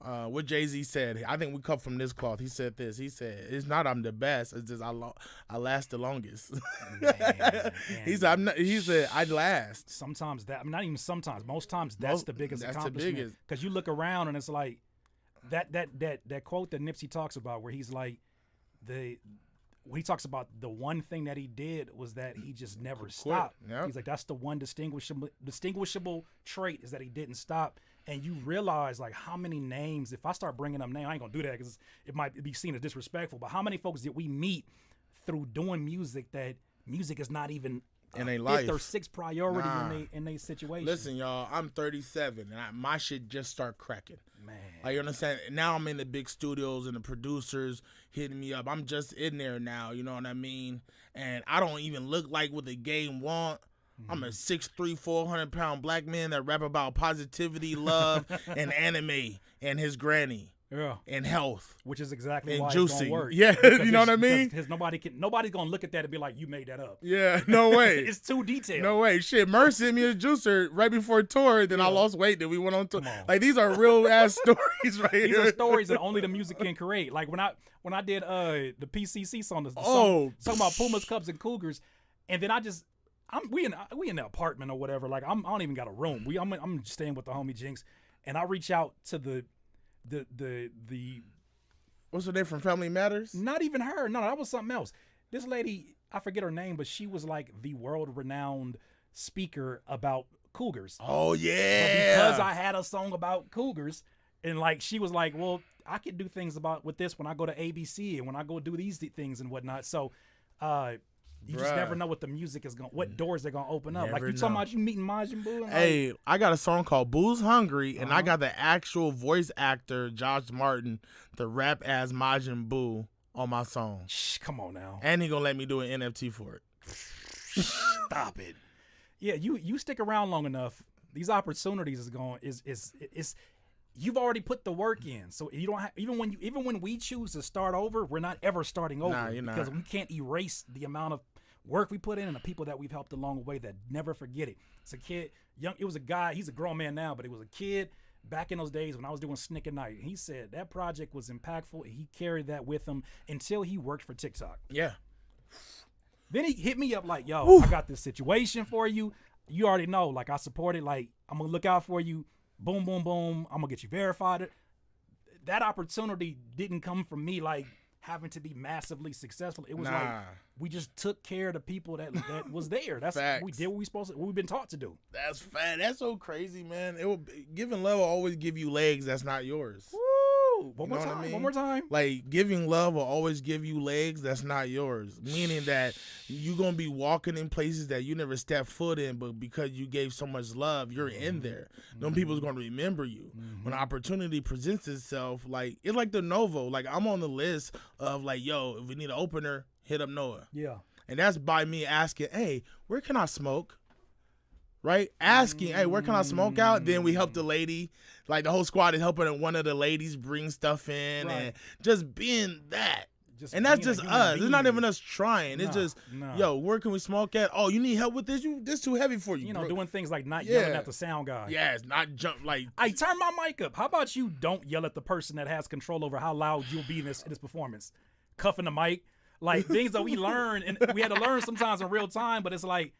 what Jay-Z said. I think we cut from this cloth. He said this. He said, "It's not I'm the best. It's just I last the longest." Man. He said I last. Sometimes not even sometimes. Most times that's the biggest accomplishment. Because you look around and it's like. That quote that Nipsey talks about where he's like he talks about the one thing that he did was that he just never stopped. Yep. He's like, that's the one distinguishable trait is that he didn't stop. And you realize like how many names, if I start bringing up names, I ain't gonna do that because it might be seen as disrespectful, but how many folks did we meet through doing music that music is not even in a life or sixth priority in their situation. Listen, y'all, I'm 37 and my shit just start cracking. Man, like, you understand? Now I'm in the big studios and the producers hitting me up. I'm just in there now, you know what I mean? And I don't even look like what the game want. I'm a 6'3", 400-pound black man that rap about positivity, love, and anime and his granny. and health. Which is exactly and why juicing. It's gonna work. Yeah, Because you know what I mean? Because nobody's gonna look at that and be like, you made that up. Yeah, no way. It's too detailed. No way. Shit, Merce sent me a juicer right before tour. Then I lost weight. Then we went on tour. Like, these are real ass stories right here. These are stories that only the music can create. Like when I did the PCC song, talking about Pumas, Cubs, and Cougars, and then we in the apartment or whatever. Like I don't even got a room. I'm staying with the homie Jinx, and I reach out to the what's her name from Family Matters? Not even her. No, that was something else. This lady, I forget her name, but she was like the world-renowned speaker about Cougars. Oh yeah. But because I had a song about Cougars, and like she was like, well, I could do things with this when I go to ABC and when I go do these things and whatnot. So you just never know what the music is what doors they're gonna open up. Like you talking about you meeting Majin Buu. Hey, I got a song called Boo's Hungry, and I got the actual voice actor Josh Martin to rap as Majin Buu on my song. Shh, come on now. And he gonna let me do an NFT for it. Stop it. Yeah, you stick around long enough, these opportunities is you've already put the work in. So you don't have, even when we choose to start over, we're not ever starting over. Nah, you're not. Because we can't erase the amount of work we put in and the people that we've helped along the way that never forget it. It's a kid, it was a guy, he's a grown man now, but it was a kid back in those days when I was doing Snick at Night. He said that project was impactful. He carried that with him until he worked for TikTok. Yeah. Then he hit me up like, yo, I got this situation for you. You already know, like I support it. Like I'm going to look out for you. Boom, boom, boom. I'm going to get you verified. That opportunity didn't come from me like having to be massively successful. It was like we just took care of the people that was there. That's we did what we've been taught to do. That's fat. That's so crazy, man. Giving love will always give you legs that's not yours. Woo! One more time. I mean? One more time. Like giving love will always give you legs that's not yours. Meaning that you're gonna be walking in places that you never stepped foot in, but because you gave so much love, you're in there. Them people's gonna remember you. When opportunity presents itself, like it's like the Novo. Like I'm on the list of like, yo, if we need an opener, hit up Noah. Yeah. And that's by me asking, hey, where can I smoke? Right? Asking, hey, where can I smoke out? Then we help the lady. Like the whole squad is helping one of the ladies bring stuff in and just being that. And that's just us. It's not even us trying. It's just, yo, where can we smoke at? Oh, you need help with this? This too heavy for you. You know, doing things like not yelling at the sound guy. Yeah, it's not jump like. I turn my mic up. How about you don't yell at the person that has control over how loud you'll be in this performance? Cuffing the mic. Like things that we learn and we had to learn sometimes in real time, but it's like,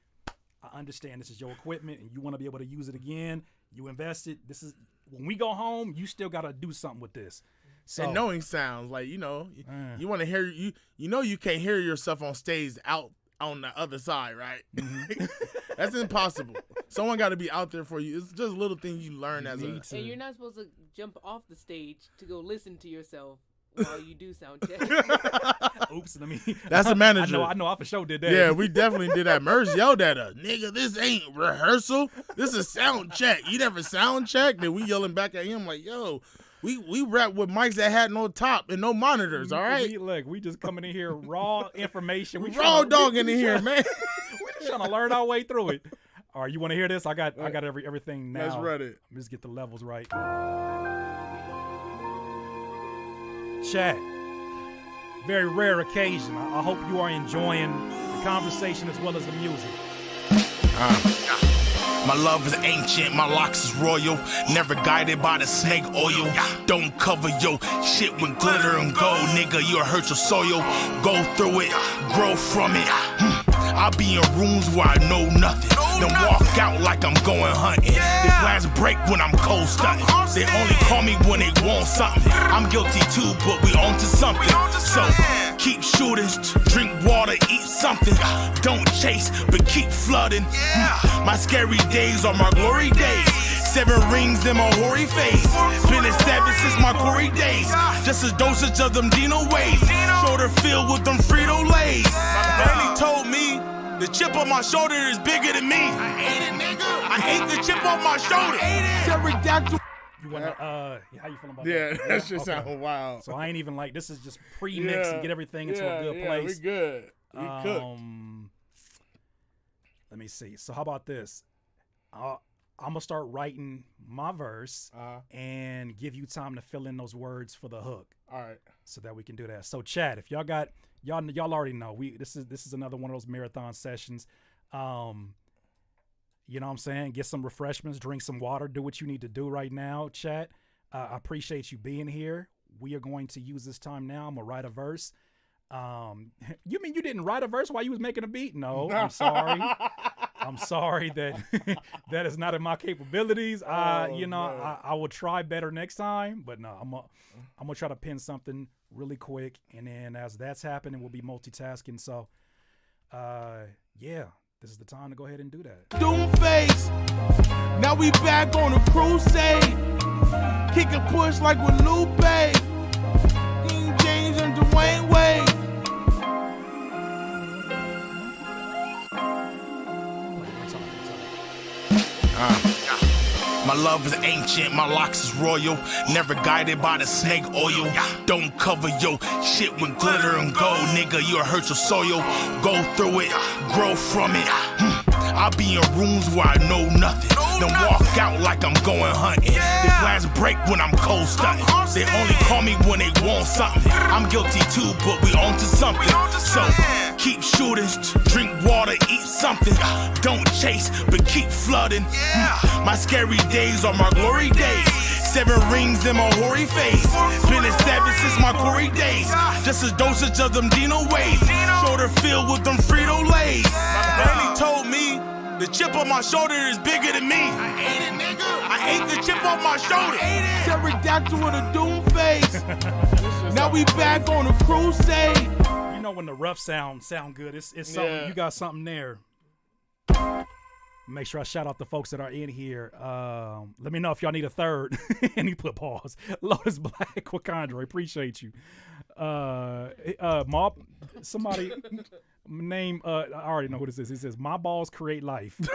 I understand this is your equipment and you want to be able to use it again. You invested. This is when we go home, you still got to do something with this. So, and knowing sounds like, you know, you want to hear you know, you can't hear yourself on stage out on the other side, right? That's impossible. Someone got to be out there for you. It's just a little thing you learn as a. And you're not supposed to jump off the stage to go listen to yourself while you do sound check. Oops, I mean, that's the manager. I know. I for sure did that. Yeah, we definitely did that. Merce yelled at us, nigga. This ain't rehearsal. This is sound check. You never sound check? Then we yelling back at him like, yo, we rap with mics that had no top and no monitors. All right. We just coming in here raw information. We raw dog in here, man. We just trying to learn our way through it. All right, you want to hear this? I got everything now. Let's run it. Let's get the levels right. Chat. Very rare occasion. I hope you are enjoying the conversation as well as the music. My love is ancient, my locks is royal. Never guided by the snake oil. Don't cover your shit with glitter and gold, nigga. You'll hurt your soil. Go through it, grow from it. I'll be in rooms where I know nothing. Then walk out like I'm going hunting. The glass break when I'm cold stunting. They only call me when they want something. I'm guilty too, but we on to something. So keep shooting, drink water, eat something. Don't chase, but keep flooding. My scary days are my glory days. 7 rings in my hoary face. Been a 7 since my Corey days. Just a dosage of them Dino ways. Shoulder filled with them Frito-Lays. My granny told me the chip on my shoulder is bigger than me. I hate it, nigga. I hate the chip on my shoulder. Pterodactyl. You wanna how you feeling about that? Yeah, that shit sound wild. So I ain't even like, this is just pre-mix and get everything into a good place. We good. We cooked. Let me see. So how about this? I'm gonna start writing my verse and give you time to fill in those words for the hook. All right. So that we can do that. So chat, if y'all already know this is another one of those marathon sessions. You know what I'm saying? Get some refreshments, drink some water, do what you need to do right now, chat. I appreciate you being here. We are going to use this time now. I'm gonna write a verse. You mean you didn't write a verse while you was making a beat? No, I'm sorry. I'm sorry that that is not in my capabilities. I will try better next time, but no, I'm gonna try to pin something really quick, and then as that's happening, we'll be multitasking. So, this is the time to go ahead and do that. Doomface. Now we back on a crusade. Kick and push like with Lupe, King James and Dwayne Wade. My love is ancient, my locks is royal. Never guided by the snake oil. Don't cover your shit with glitter and gold, nigga. You'll hurt your soil. Go through it, grow from it. I'll be in rooms where I know nothing. Then walk out like I'm going hunting. The glass break when I'm cold stunting. They only call me when they want something. I'm guilty too, but we on to something. So keep shooting, drink water, eat something. Don't chase, but keep flooding. My scary days are my glory days. 7 rings in my hoary face. Been a savage since my Corey days. Just a dosage of them Dino ways. Shoulder filled with them Frito-Lays. My granny told me the chip on my shoulder is bigger than me. I ate it, nigga. I ate the chip on my shoulder. Pterodactyl with a doom face. Now we back on a crusade. You know when the rough sound good. It's something. You got something there. Make sure I shout out the folks that are in here. Let me know if y'all need a third. And he put pause. Lotus Black, Wakandra, appreciate you. Mob, somebody name. I already know who this is. He says, "My balls create life." He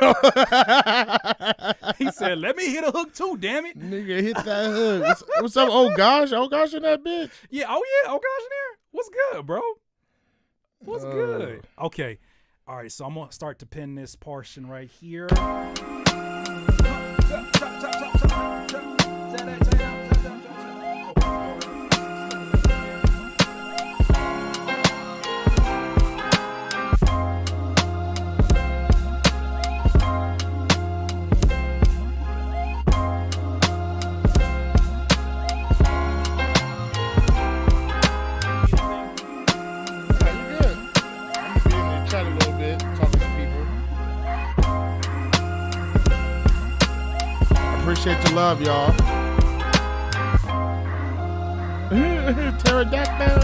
said, "Let me hit a hook too, damn it." Nigga, hit that hook. What's up? Oh gosh in that bitch. Yeah. Oh yeah. Oh gosh in there. What's good, bro? What's good? Okay. All right, so I'm going to start to pin this portion right here. Appreciate your love, y'all. Pterodactyl.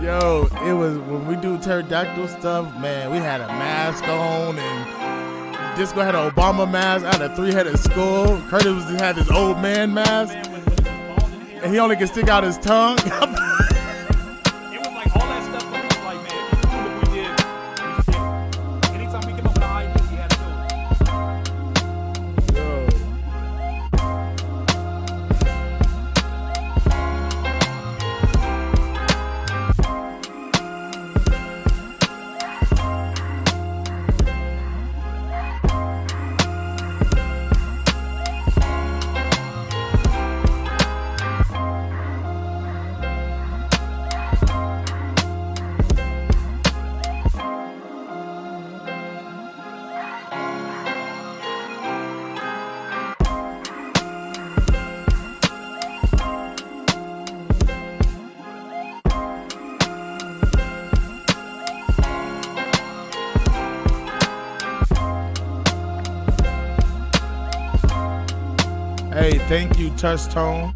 Yo, it was when we do pterodactyl stuff, man, we had a mask on, and Disco had an Obama mask. I had a 3-headed skull. Curtis had his old man mask, and he only can stick out his tongue. Hey, thank you, Touch Tone.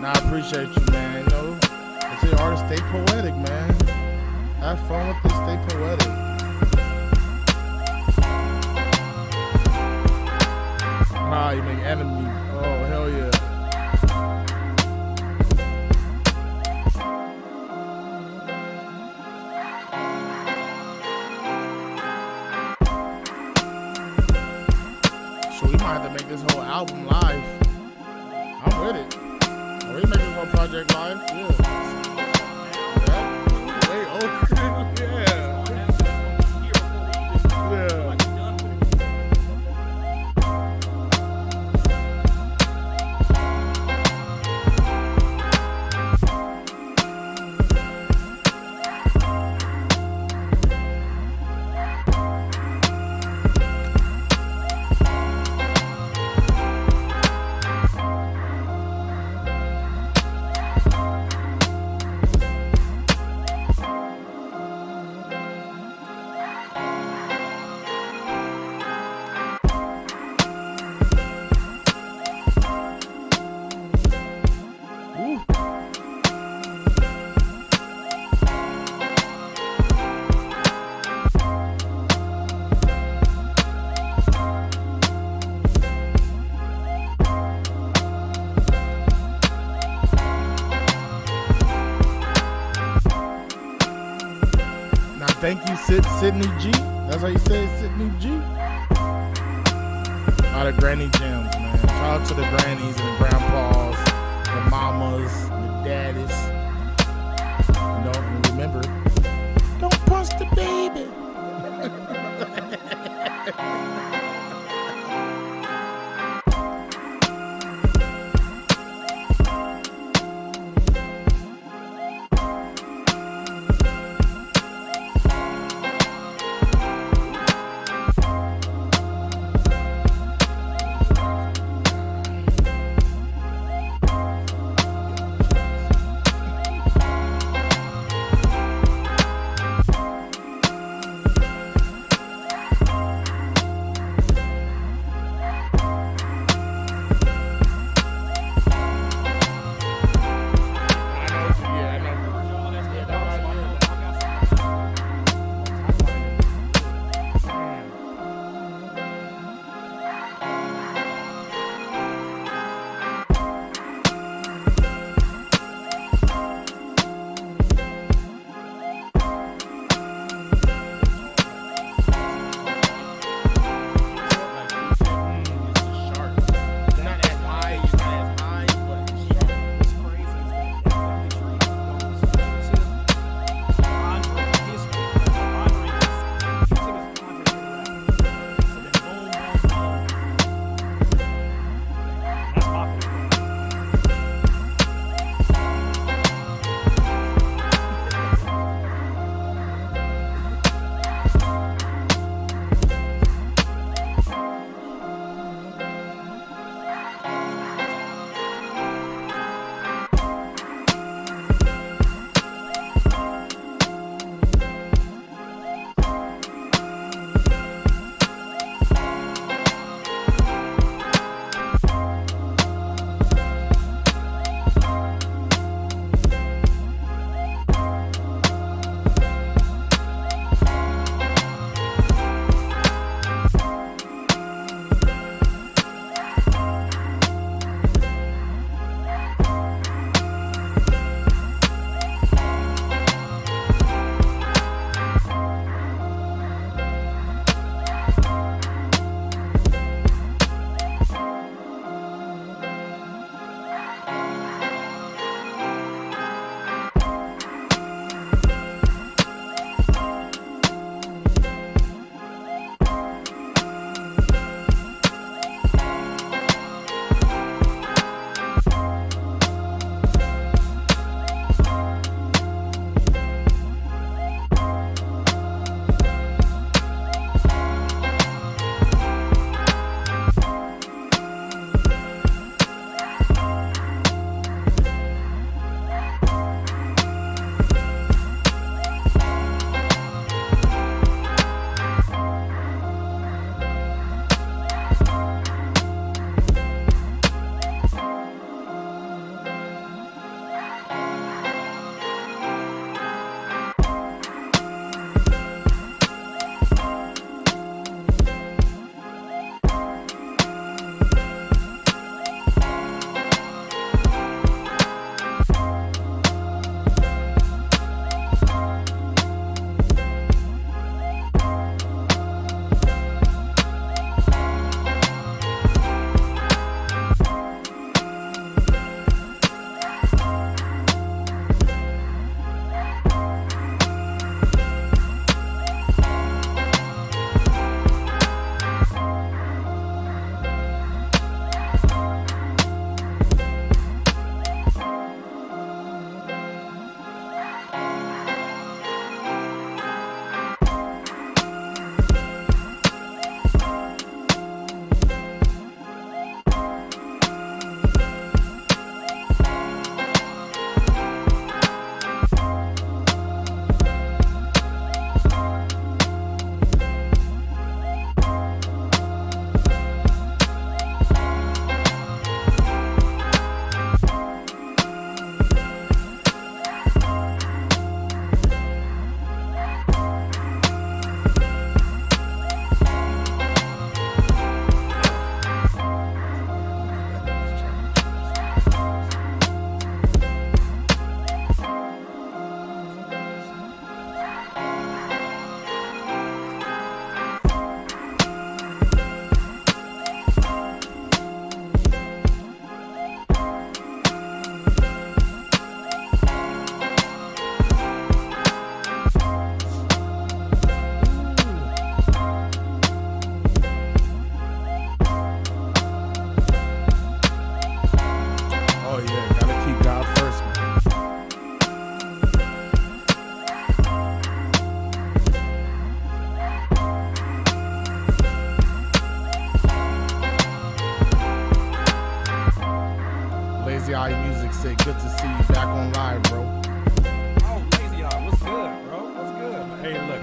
Nah, I appreciate you, man. You know, I say artists stay poetic, man. Have fun with this, stay poetic. Nah, you make enemy. Oh, hell yeah. To make this whole album live. I'm with it. Are we making this whole project live? Yeah. Way Thank you, Sydney G. That's how you say it, Sydney G. A lot of granny gems, man. Shout out to the grannies and the grandpas, the mamas, the daddies. You know, and remember, don't punch the baby.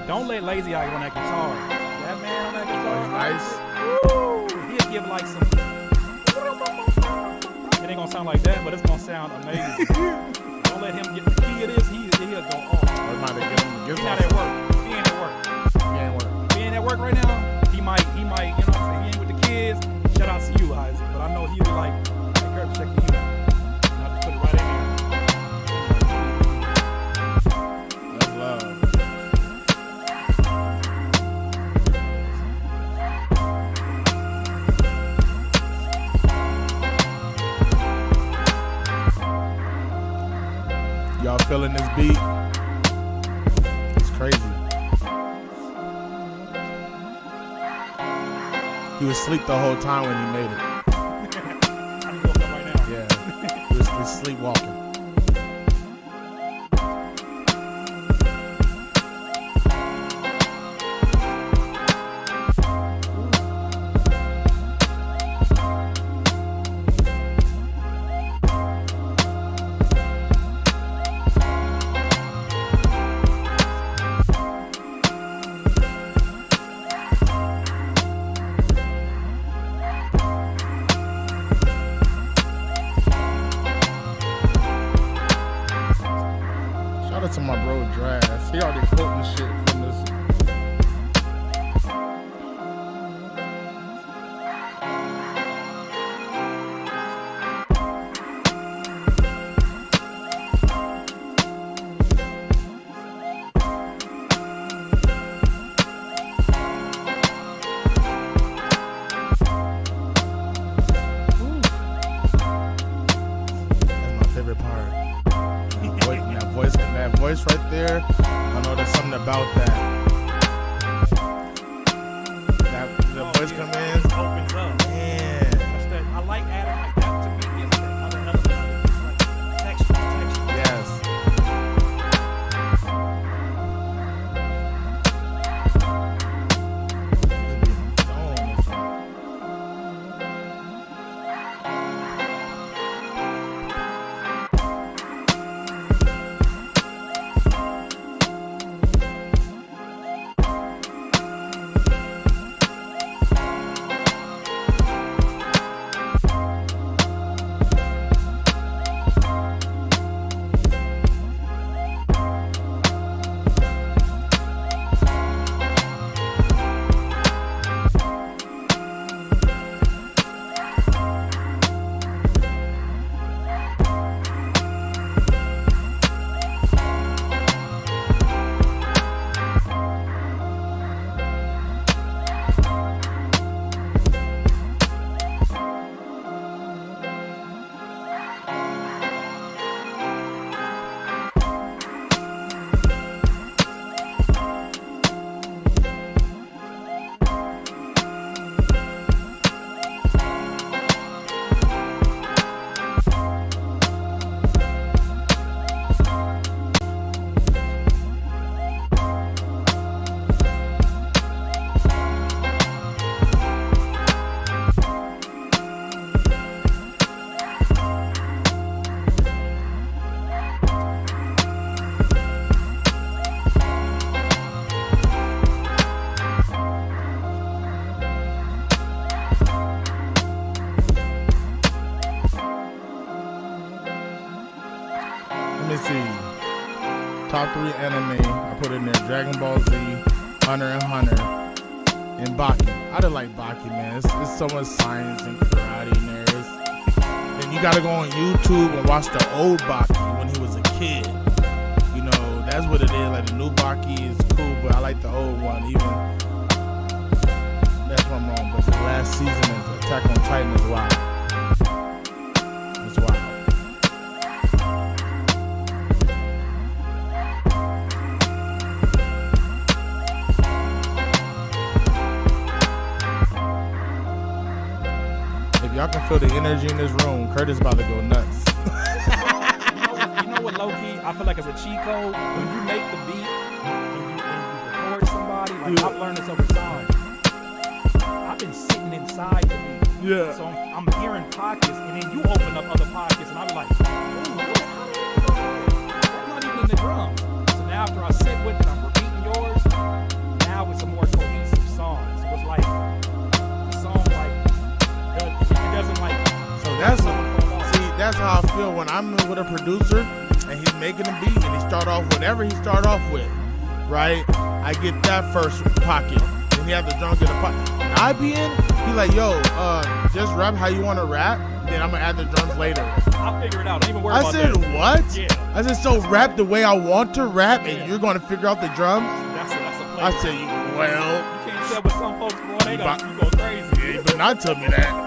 Don't let Lazy Eye on that guitar. That man on that guitar. Nice. Woo! He'll give like some. It ain't gonna sound like that, but it's gonna sound amazing. Don't let him get the key of this. He'll go off. He's not at work. He ain't at work. He ain't at work right now. He might, you know what I'm saying? He ain't with the kids. Shout out to you, Isaac. But I know he'll be like, hey, Kurt, check the unit. I have to put it right in here. That's love. Y'all feeling this beat? It's crazy. He was asleep the whole time when he made it. I can go up right now. Yeah, he was sleepwalking. Shout out to my bro Draz. He already quoting shit from this. That's my favorite part. That voice right there, I know there's something about that. The voice come in, Opens up. man. I like adding like that to me. Gives that other element. Like texture. Yes. Let me see. Top 3 anime. I put in there Dragon Ball Z, Hunter x Hunter, and Baki. I didn't like Baki, man. It's so much science and karate in there. Then you gotta go on YouTube and watch the old Baki when he was a kid. You know, that's what it is. Like the new Baki is cool, but I like the old one. Even that's what I'm wrong. But the last season is Attack on Titan is wild. It's wild. Y'all can feel the energy in this room. Curtis about to go nuts. You know what, low-key, I feel like it's a cheat code. When you make the beat and you record somebody, like I've learned this over time. I've been sitting inside the beat. Yeah. So I'm hearing pockets, and then you open up other pockets, and I'm like, ooh, that's not even in the drums. So now after I sit with it, I'm repeating yours. that's how I feel when I'm with a producer and he's making a beat and he start off whatever he start off with, right? I get that first pocket. Then he has the drums in the pocket. When I be in, he like, yo, just rap how you want to rap. Then I'm gonna add the drums later. I'll figure it out. Don't even worry about that. I said, what? Yeah. I said, so rap the way I want to rap, and you're gonna figure out the drums? That's a play. I said, well. You can't tell with some folks, boy, they go crazy. Yeah, you better not tell me that.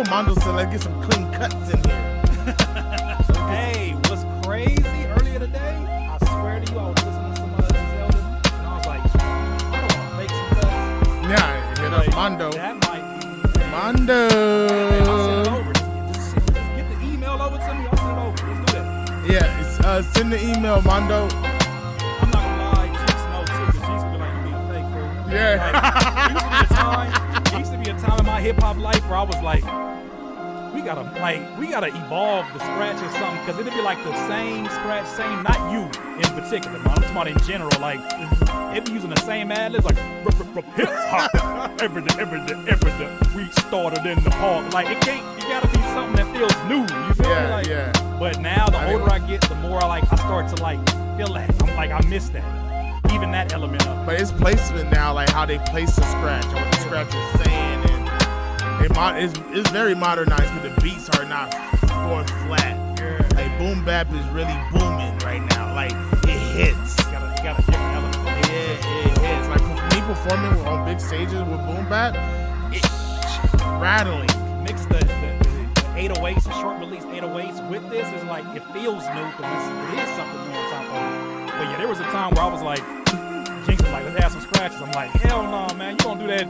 Mondo said, let's get some clean cuts in here. Hey, what's crazy? Earlier today, I swear to you, I was listening to some Zelda, and I was like, I don't want to fake some cuts. Yeah, hit up Mondo. That might be. Mondo. Hey, I'll send it over. Just get the email over to me. I'll send it over. Let's do that. Yeah, send the email, Mondo. I'm not gonna lie, Jinx knows too, because Jinx will be like, you being fake, fool. Yeah. Like, there used to be a time in my hip hop life where I was like, we gotta evolve the scratch or something, because it'd be like the same scratch, not you in particular, man. I'm talking about in general, like it'd be using the same ad-libs, like hip hop every day. We started in the park. Like it can't. You gotta be something that feels new. You feel me? Like, yeah. But now the older I get, the more I start to feel that. I'm like, I miss that. Even that element of it. But it's placement now, like how they place the scratch and what the scratch is saying, and it's very modernized because the beats are not going flat. Yeah. Like boom bap is really booming right now. Like it hits. You got a different element. Yeah, it hits. Like me performing on big stages with boom bap, it's rattling. Mix the 808s, the short release 808s with this is like, it feels new because it is something new on top of it. But yeah, there was a time where I was like, Jinx was like, let's add some scratches. I'm like, hell no, man, you gonna do that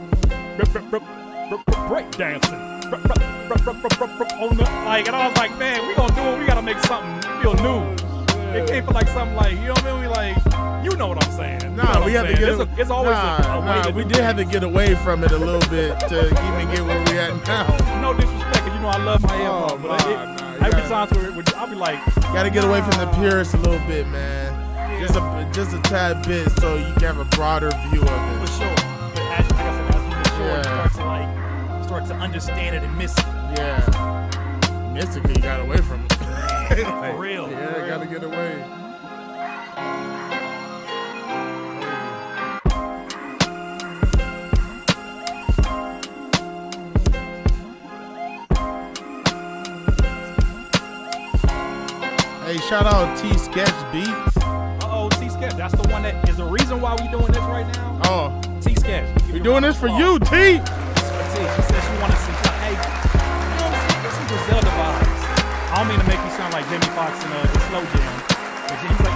break dancing on the, like, and I was like, man, we gonna do it. We gotta make something feel new. It can't feel like something like, you know what I mean? Like, you know what I'm saying. Nah, we have to get it's always a way to we do did have to get away from it a little bit to even get where we at now. No disrespect, because you know I love my hip hop, but every time I'll be like, gotta get away from the purists a little bit, man. Yeah. Just a tad bit, so you can have a broader view of it. For sure. But like I said, as you mature, you start to understand it and miss it. Yeah. Miss it 'cause you got away from it. For real. Yeah, I gotta get away. Hey, shout out T Sketch Beats. T Sketch. That's the one that is the reason why we doing this right now. Oh, T Sketch. we doing this for you, T. She said she wanted some. Hey, you know, some Griselda vibes. I don't mean to make you sound like Jimmy Fox in the Slow Jam, but Jimmy's like,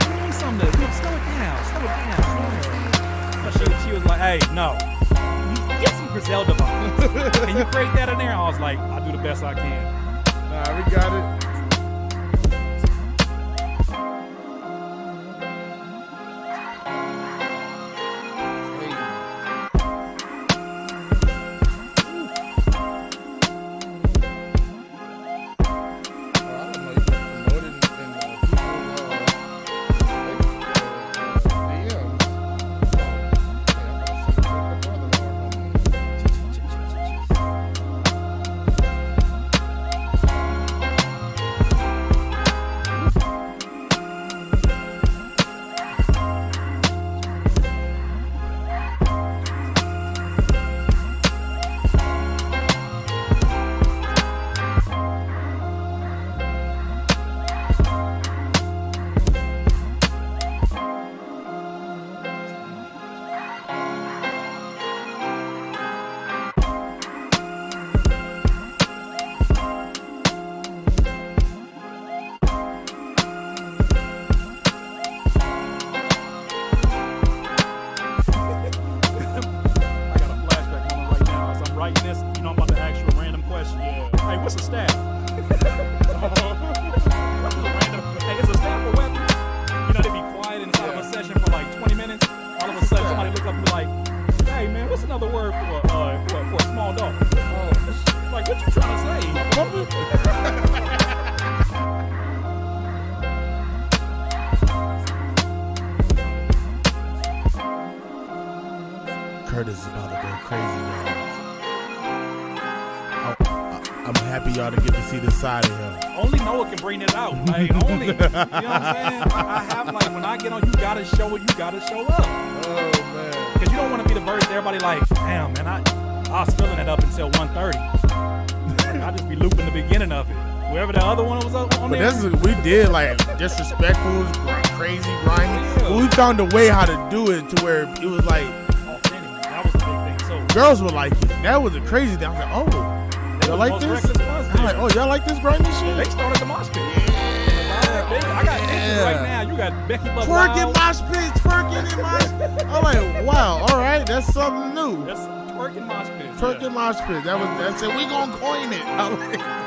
you need something to slow it down. But she was like, hey, no, get some Griselda vibes. Can you create that in there? I was like, I'll do the best I can. Nah, we got it. Curtis is about to go crazy, y'all. I'm happy y'all to get to see this side of him. Only Noah can bring it out. Like, only. You know what I'm saying? I have, like, when I get on, you gotta show it, you gotta show up. Oh, man. Because you don't want to be the verse everybody like, damn, man, I was feeling it up until 1:30. I just be looping the beginning of it. Wherever the other one was on but there. We did, like, disrespectful, crazy, grimy. Yeah. But we found a way how to do it to where it was, like, authentic. That was the big thing, too. girls would like it. That was a crazy thing. I was like, oh, y'all like this? I'm like, oh, y'all like this grimy shit? They started the mosh pit. Yeah. I got bitches right now. You got Becky Love Twerking mosh pit, twerking in mosh pit. I'm like, wow, all right, that's something new. That's twerking mosh pit. Twerking mosh pit. That's it. We gonna coin it. I'm like,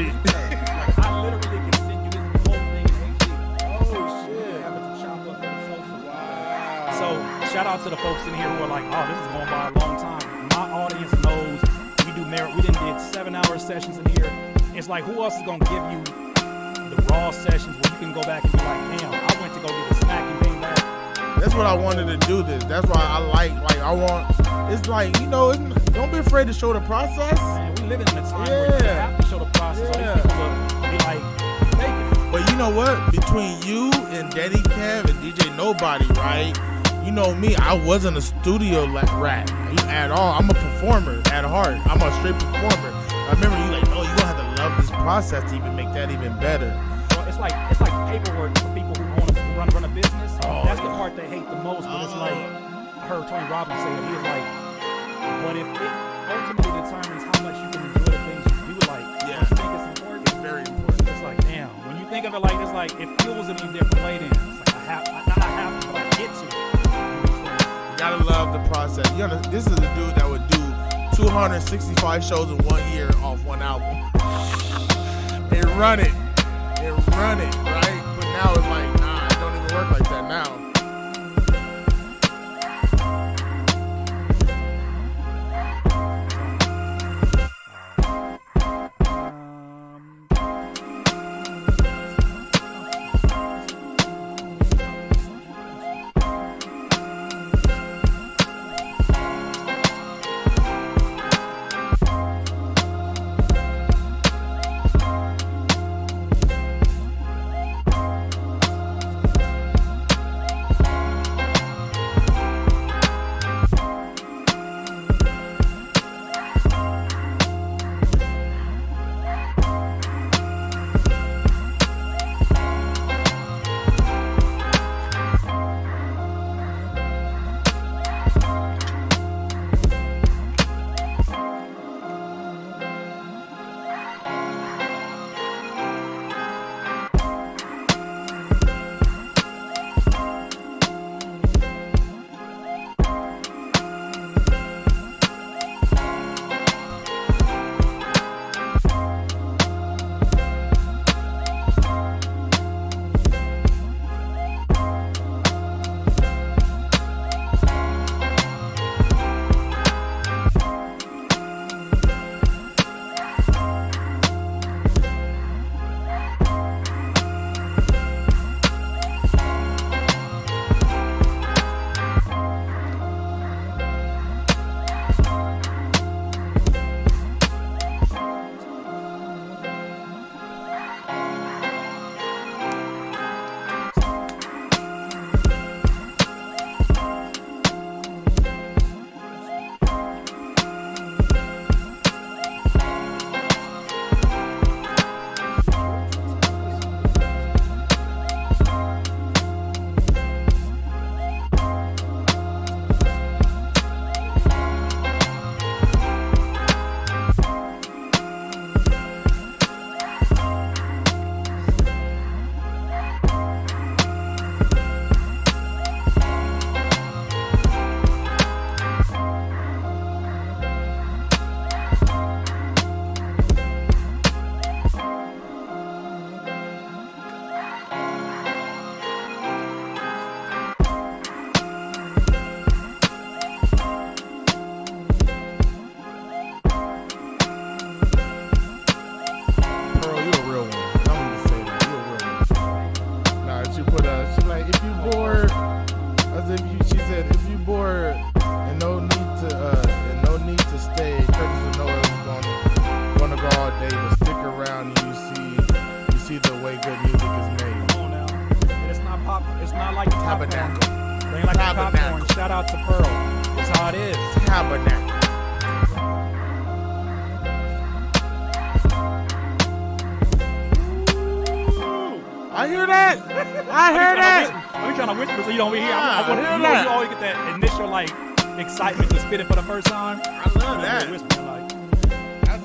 shit. Like, I literally can send you this whole thing in HD. Oh shit. You have it to chop up for the social. Wow. So shout out to the folks in here who are like, oh, this is going by a long time. My audience knows we do merit. We did 7-hour sessions in here. It's like, who else is gonna give you the raw sessions where you can go back and be like, damn, I went to go get a snack and came back. That's what I wanted to do. That's why I like I want. It's like, you know, don't be afraid to show the process. Man, we living in a time where you have to show the process. So these people will be like, fake it. But you know what? Between you and Daddy Kev and DJ Nobody, right? You know me, I wasn't a studio rat at all. I'm a performer at heart. I'm a straight performer. I remember you like, oh, you're gonna have to love this process to even make that even better. Well, it's like paperwork for people who want to run a business. That's the part they hate the most. But it's like, I heard Tony Robbins say it. He was like, but if it ultimately determines how much you can enjoy the things you do, like, don't you think it's important? It's very important. It's like, damn, when you think of it like this, like, it fuels it in a different way then. It's like, I have to, but I get to. You gotta love the process. This is a dude that would do 265 shows in 1 year off one album. They run it, right? But now it's like, nah, it don't even work like that now. I hear that. I hear that. I'm trying to whisper so you don't hear. I want to hear that. You always get that initial like excitement to spit it for the first time. I love that. Whispering like. That's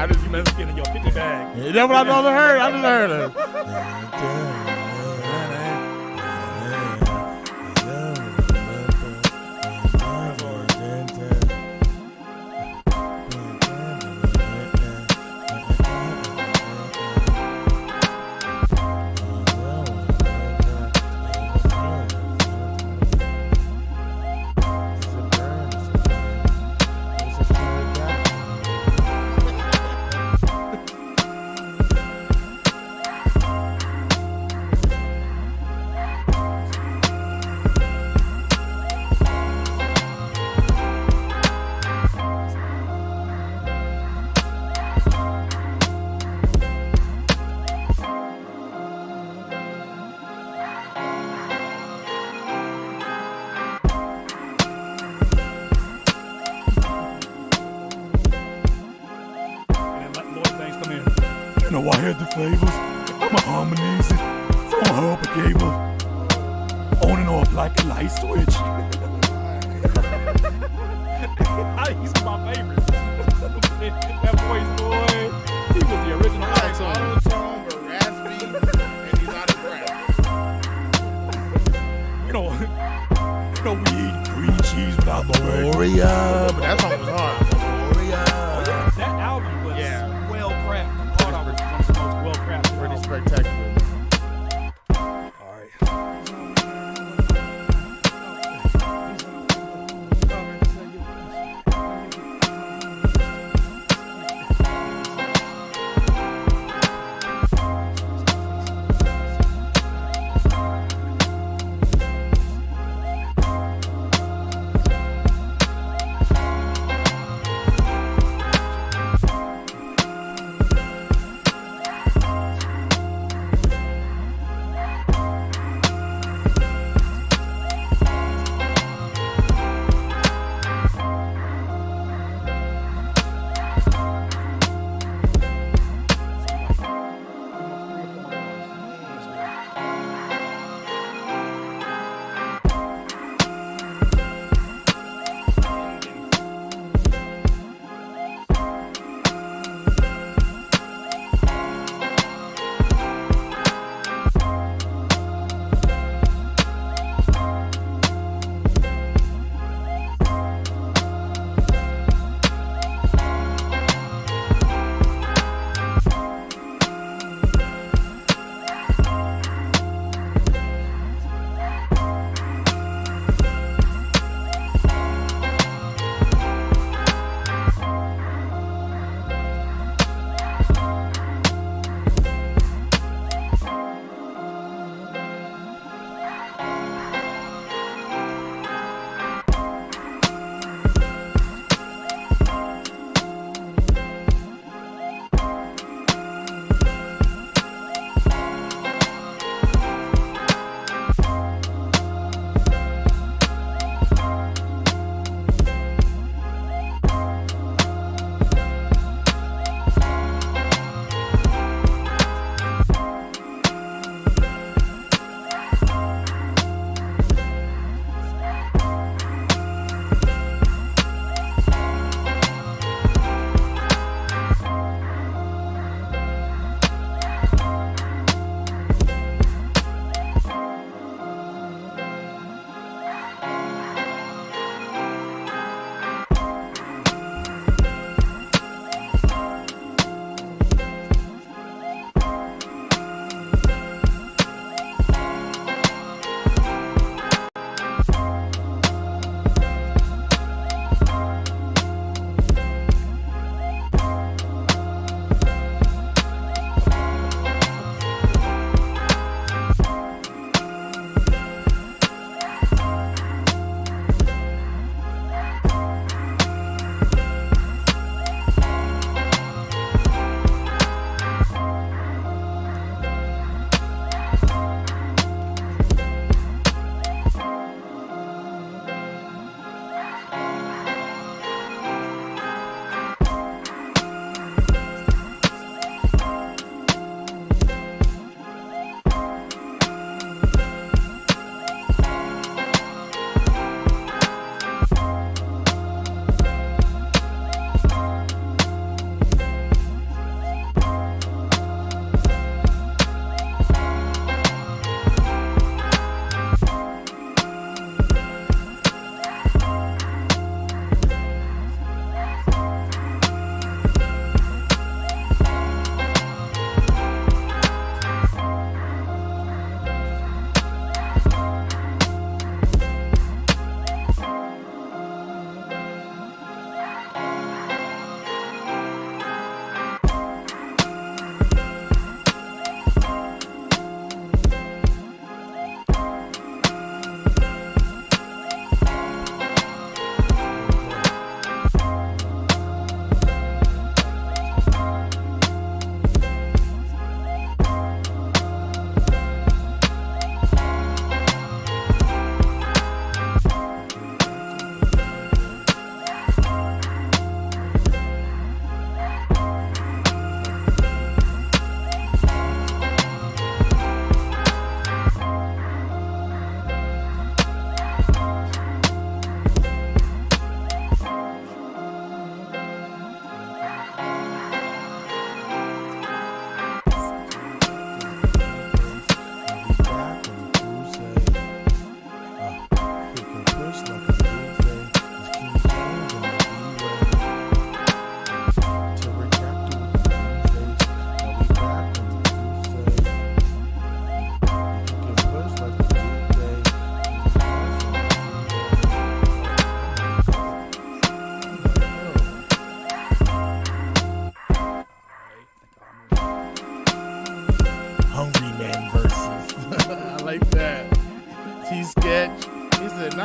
I just Get in your 50 bag. Yeah, that's what I never heard. I just heard it. You know I had the flavors. I'm a harmonizer. From a hub cable. On and off like a light switch. He's my favorite. That voice, boy. He was the original Auto-tone, but raspy, and he's out of breath. You know we eat green cheese without the Gloria. But that song was hard. Gloria. That album was well crafted. I thought I was one of the most well crafted. Pretty spectacular. All right.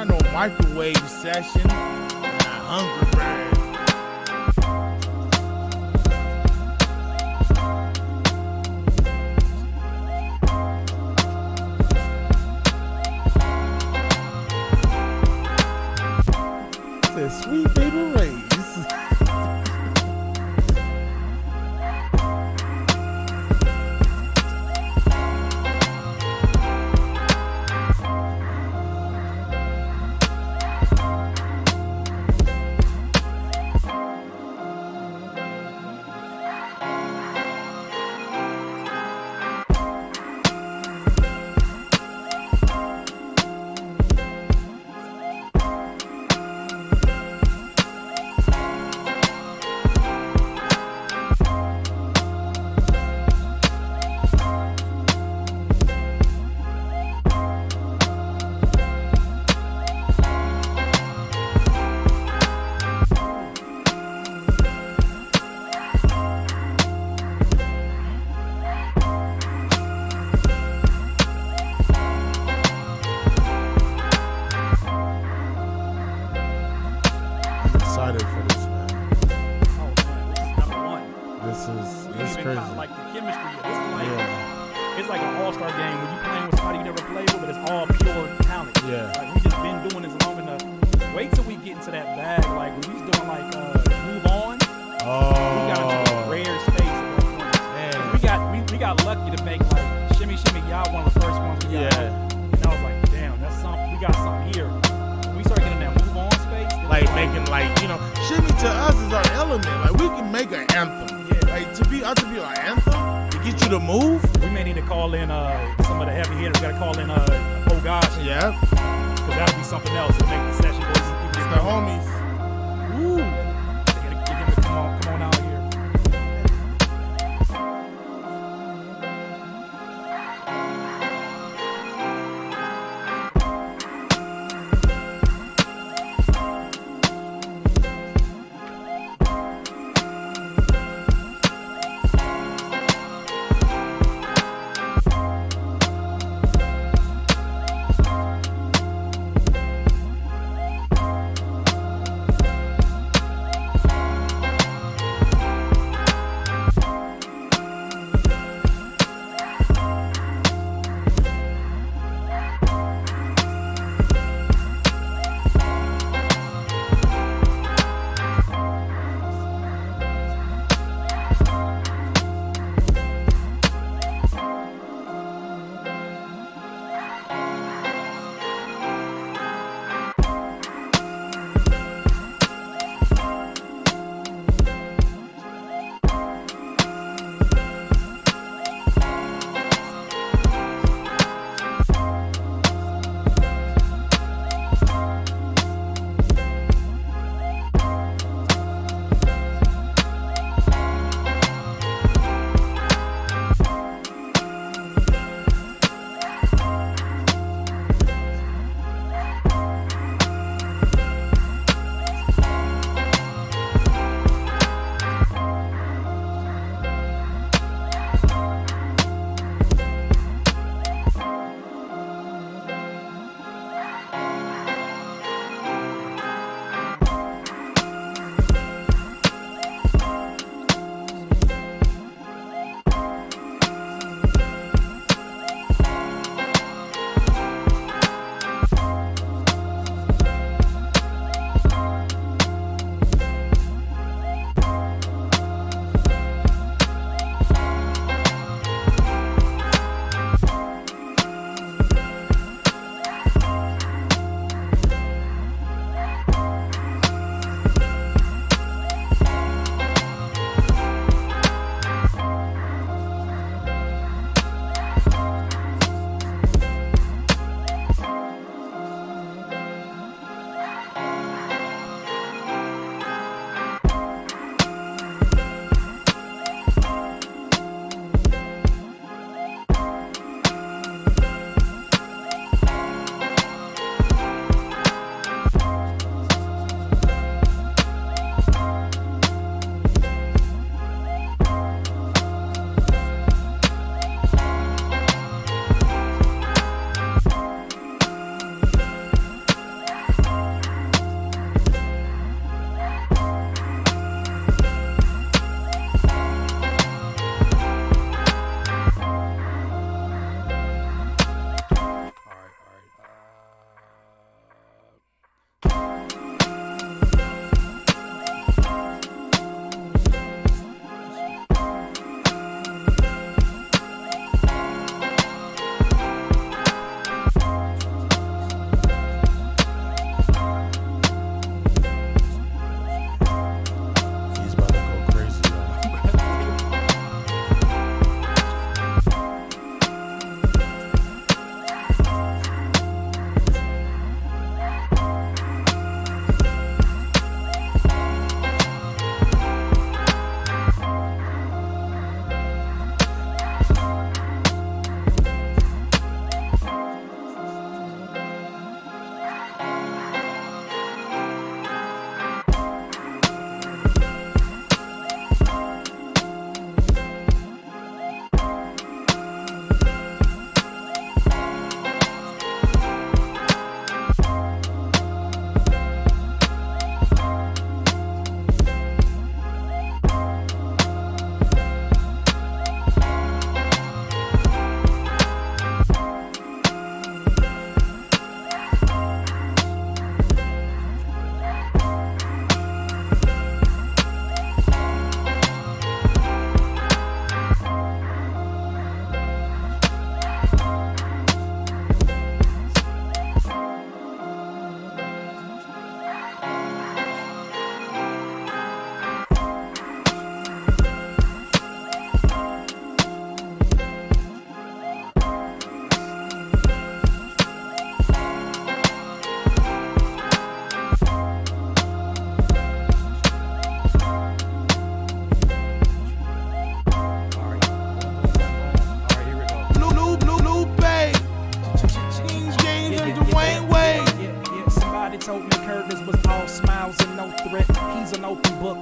not no microwave session. Nah, hungry bird. Sweet baby Rays.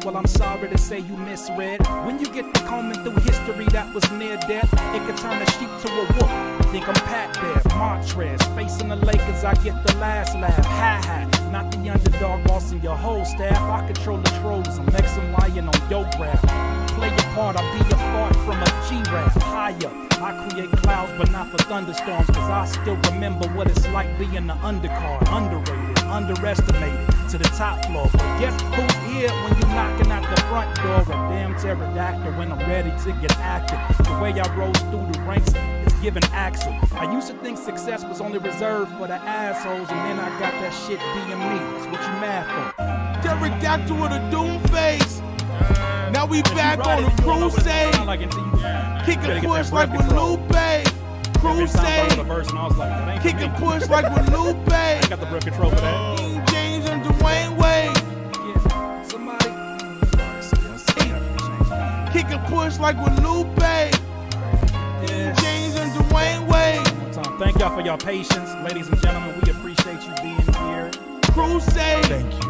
well, I'm sorry to say you misread. When you get to combing through history that was near death, it could turn a sheep to a wolf. Think I'm Pat Bear, Montrez, facing the Lakers, I get the last laugh. Ha, not the underdog bossing your whole staff. I control the trolls, I'm X and Y and on your graph. Play your part, I'll be your fart from a G-rap. Higher, I create clouds but not for thunderstorms, cause I still remember what it's like being the undercard. Underrated, underestimated, to the top floor. But guess who's here when you knocking at the front door? A damn pterodactyl when I'm ready to get active. The way I rose through the ranks is giving Axel. I used to think success was only reserved for the assholes, and then I got that shit being me. That's what you mad for. Pterodactyl with a doom face. Now we back on a crusade. Kick and push like with Lupe. Crusade. Kick and push like with Lupe. Got the breath control for that. King James and Dwayne Wade. Yeah, somebody. Kick and push like with Lupe. King James and Dwayne Wade. Thank y'all for your patience, ladies and gentlemen. We appreciate you being here. Crusade. Thank you.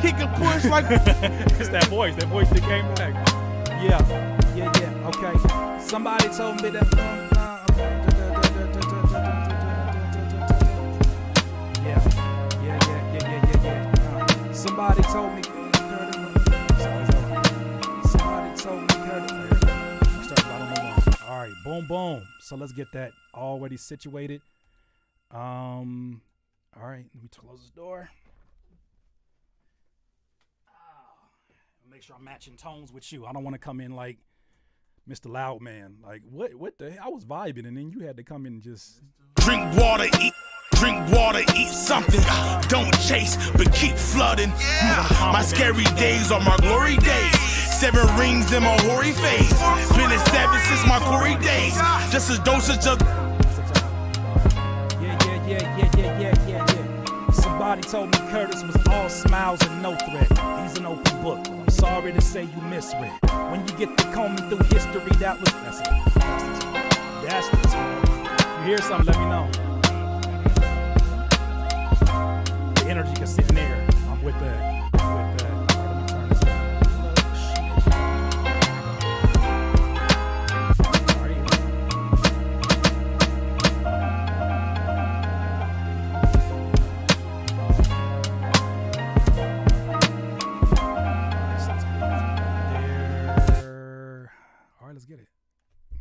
Kick and push like. It's that voice that came back. Yeah, okay. Somebody told me that. Yeah. Somebody told me. All right, boom. So let's get that already situated. All right, let me close this door. Make sure I'm matching tones with you. I don't want to come in like Mr. Loudman. Like, what the hell? I was vibing, and then you had to come in and just... Drink water, eat something. Don't chase, but keep flooding. My scary days are my glory days. 7 rings in my hoary face. Been a savage since my glory days. Just a dosage of... Yeah. Somebody told me Curtis was all smiles and no threat. He's an open book. I'm sorry to say you misread. When you get to combing through history, that was... That's the time. You hear something, let me know. The energy can sit in there. I'm with that. Let me turn this down. All right, let's get it.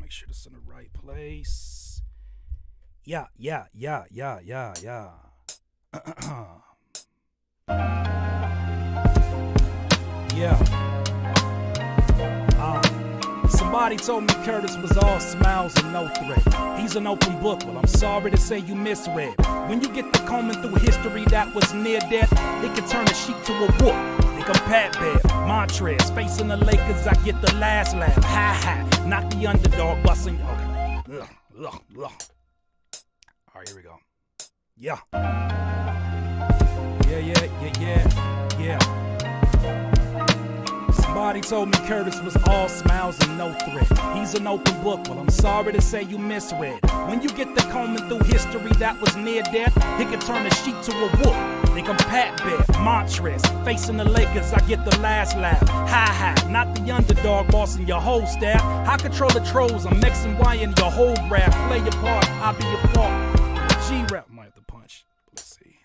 Make sure this is in the right place. Yeah. Somebody told me Curtis was all smiles and no threat. He's an open book. Well, I'm sorry to say you misread. When you get to combing through history that was near death, it can turn a sheep to a wolf. Think I'm Pat Bear, Montrez, facing the Lakers, I get the last laugh. Ha, not the underdog busting. Okay. Ugh. All right, here we go. Yeah. Somebody told me Curtis was all smiles and no threat. He's an open book. Well, I'm sorry to say you misread. When you get to combing through history that was near death, it can turn a sheep to a wolf. Think I'm Pat Bear, Montrez, facing the Lakers, I get the last laugh. Ha, not the underdog bossing your whole staff. I control the trolls, I'm X and Y in your whole graph. Play your part, I'll be your fault. G-rap might have to punch. Let's see.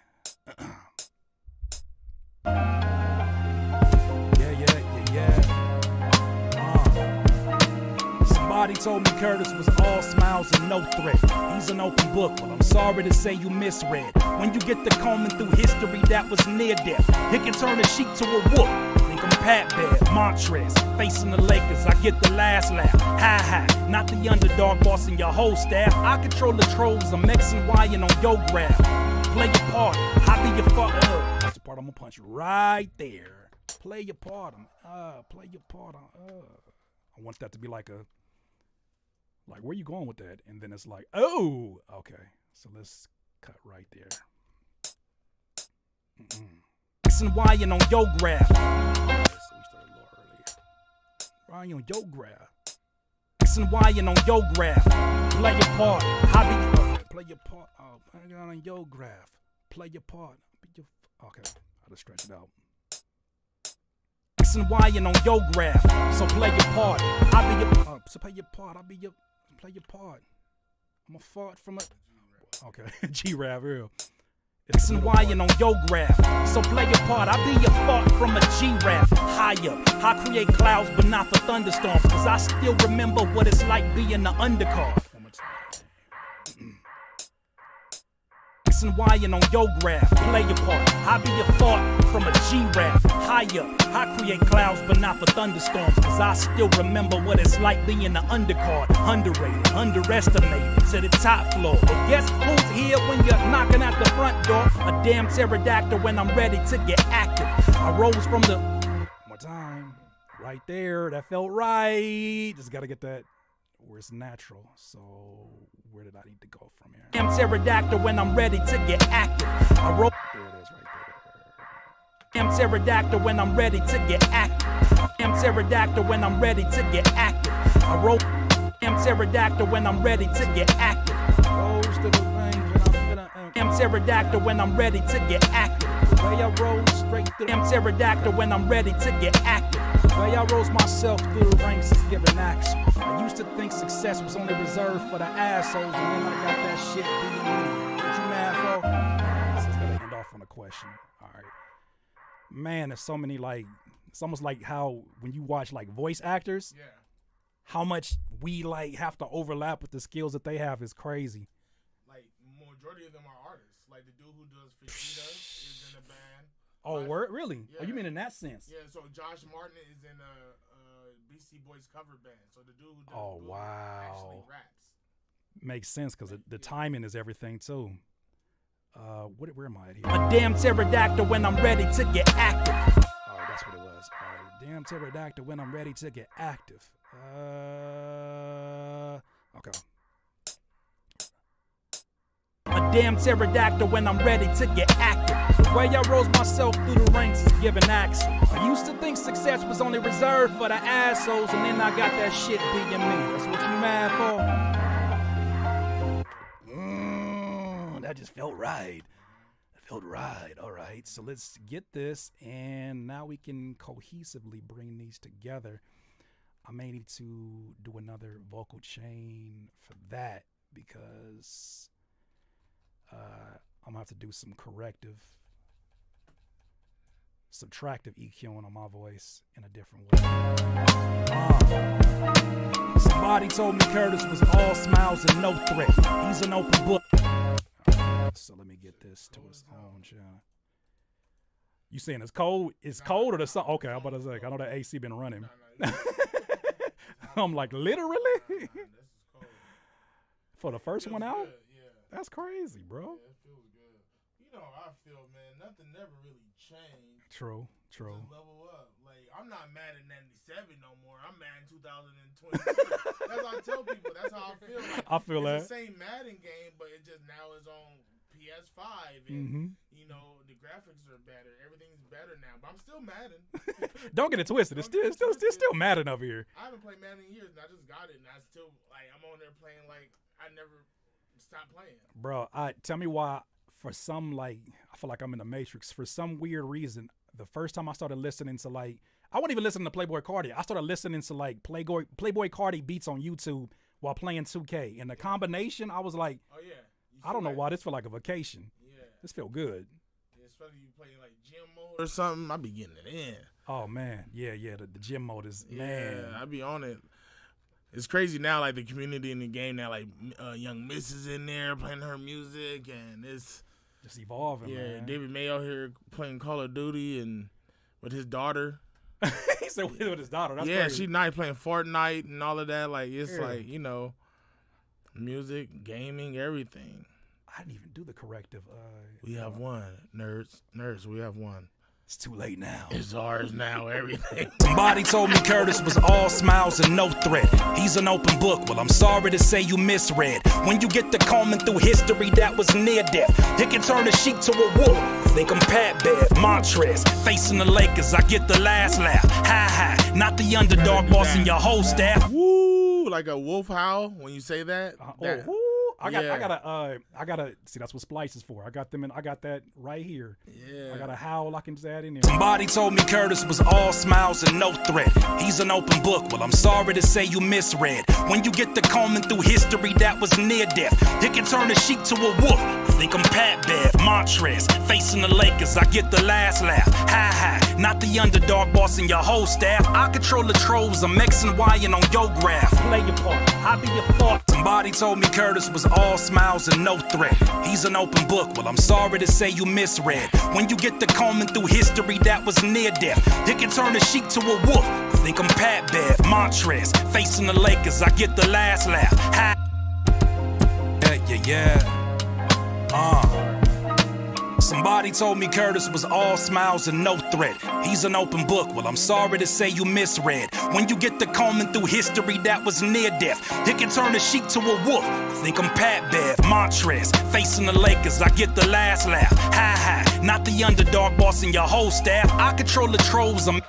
Somebody told me Curtis was all smiles and no threat. He's an open book. Well, I'm sorry to say you misread. When you get to combing through history that was near death, it can turn a sheep to a wolf. Think I'm Pat Bear, Montrez, facing the Lakers, I get the last laugh. Ha, not the underdog bossing your whole staff. I control the trolls, I'm X and Y and on your graph. Play your part, I'll be your fuck. That's the part I'm gonna punch right there. Play your part, play your part. I want that to be like where you going with that? And then it's like, oh, okay. So let's cut right there. X and Y and on your graph. Okay, so we started a little earlier. Ryan on your graph. X and Y and on your graph. Play your part. Okay, play your part. Oh, hang on your graph. Play your part. Okay, I'll just stretch it out. X and Y and on your graph. So play your part. I'll be your so play your part. I'll be your play your part. I'm a fart from a okay G-Rap real. X and Y and on your graph. So play your part. I'll be your fart from a G-Rap. Higher. I create clouds but not for thunderstorms. Cause I still remember what it's like being the undercard. X and Y and on your graph. Play your part. I be your fart from a G-Rap. Higher. I create clouds but not for thunderstorms. Cause I still remember what it's like being the undercard. Underrated, underestimated, to the top floor. But guess who's here when you're knocking at the front door? A damn pterodactyl when I'm ready to get active. I rose from the one time. Right there. That felt right. Just gotta get that where it's natural. So where did I need to go from here? Damn pterodactyl when I'm ready to get active. I roll. There it is right there. Damn pterodactyl when I'm ready to get active. Damn pterodactyl when I'm ready to get active. I roll. Damn pterodactyl when I'm ready to get active. Rose to the veins. Damn pterodactyl when I'm ready to get active. The way I roll straight through. Damn pterodactyl when I'm ready to get active. The way I rose myself through the ranks is giving action. I used to think success was only reserved for the assholes, and then I got that shit being me. What you mad for? This is gonna end off on a question. All right. Man, there's so many, like, it's almost like how when you watch like voice actors, how much we like have to overlap with the skills that they have is crazy. Like majority of them are artists. Like the dude who does Fajita is in a band. Oh, word? Really? Yeah. Oh, you mean in that sense? Yeah, so Josh Martin is in a Beastie Boys cover band. So the dude who does actually raps. Makes sense because the timing is everything too. Where am I at here? A damn pterodactyl when I'm ready to get active. All right, that's what it was. All right, damn pterodactyl when I'm ready to get active. Okay. A damn pterodactyl when I'm ready to get active. The way I rose myself through the ranks is giving action. I used to think success was only reserved for the assholes, and then I got that shit being me. That's what you mad for? That just felt right. It felt right. All right, so let's get this, and now we can cohesively bring these together. I may need to do another vocal chain for that because I'm gonna have to do some subtractive EQing on my voice in a different way. Somebody told me Curtis was all smiles and no threat. He's an open book. So let me get this to his own channel. You saying it's cold? It's cold or the sun? Okay, I'm about to say, I know that AC been running. I'm like, literally? For the first one out? Yeah. That's crazy, bro. Yeah, it feels good. You know how I feel, man. Nothing never really changed. True. Just level up. Like, I'm not mad at 97 no more. I'm mad in 2022. That's how I tell people. That's how I feel. Like, I feel it's that. the same Madden game, but it just now is on PS5. And, you know, the graphics are better. Everything's better now. But I'm still Madden. Don't get it twisted. It's still Madden over here. I haven't played Madden in years, and I just got it. And I still, like, I'm on there playing like I never stopped playing. Bro, tell me why, for some, like, I feel like I'm in the Matrix. For some weird reason, the first time I started listening to, like, I wasn't even listening to Playboy Cardi. I started listening to, like, Playboy Cardi beats on YouTube while playing 2K. And the combination, I was like, oh, yeah. I don't know why this feel like a vacation. Yeah. This feel good. Yeah, especially you playing, like, gym mode or something. I be getting it in. Oh, man. Yeah. The gym mode is, man. Yeah, I be on it. It's crazy now, like, the community in the game now, like, Young Miss is in there playing her music, and it's just evolving, man. David May out here playing Call of Duty and with his daughter. He said with his daughter. That's yeah, crazy. she nice playing Fortnite and all of that. Like, it's like, you know, music, gaming, everything. I didn't even do the corrective. We have one, nerds. We have one. It's too late now. It's ours now, everything. Somebody told me Curtis was all smiles and no threat. He's an open book. Well, I'm sorry to say you misread. When you get to combing through history that was near death, it can turn a sheep to a wolf. Think I'm Pat Bev, Montrez, facing the Lakers. I get the last laugh. Ha, not the underdog bossing your whole staff. Woo, like a wolf howl when you say that. I gotta see. That's what Splice is for. I got that right here. Yeah. I got a howl I can just add in there. Somebody told me Curtis was all smiles and no threat. He's an open book. Well, I'm sorry to say you misread. When you get to combing through history that was near death, you can turn a sheep to a wolf. I think I'm Pat Bev, Montrez, facing the Lakers. I get the last laugh. Ha, not the underdog bossing your whole staff. I control the trolls. I'm X and Y and on your graph. Play your part. I be your fault. Somebody told me Curtis was all smiles and no threat. He's an open book. Well, I'm sorry to say you misread. When you get to combing through history that was near death, you can turn a sheep to a wolf. I think I'm Pat Bev, Montrez, facing the Lakers. I get the last laugh. Ha. Yeah. Somebody told me Curtis was all smiles and no threat. He's an open book. Well, I'm sorry to say you misread. When you get to combing through history that was near death, you can turn a sheep to a wolf. I think I'm Pat Bev, Montrez, facing the Lakers. I get the last laugh. Ha, not the underdog bossing your whole staff. I control the trolls. I'm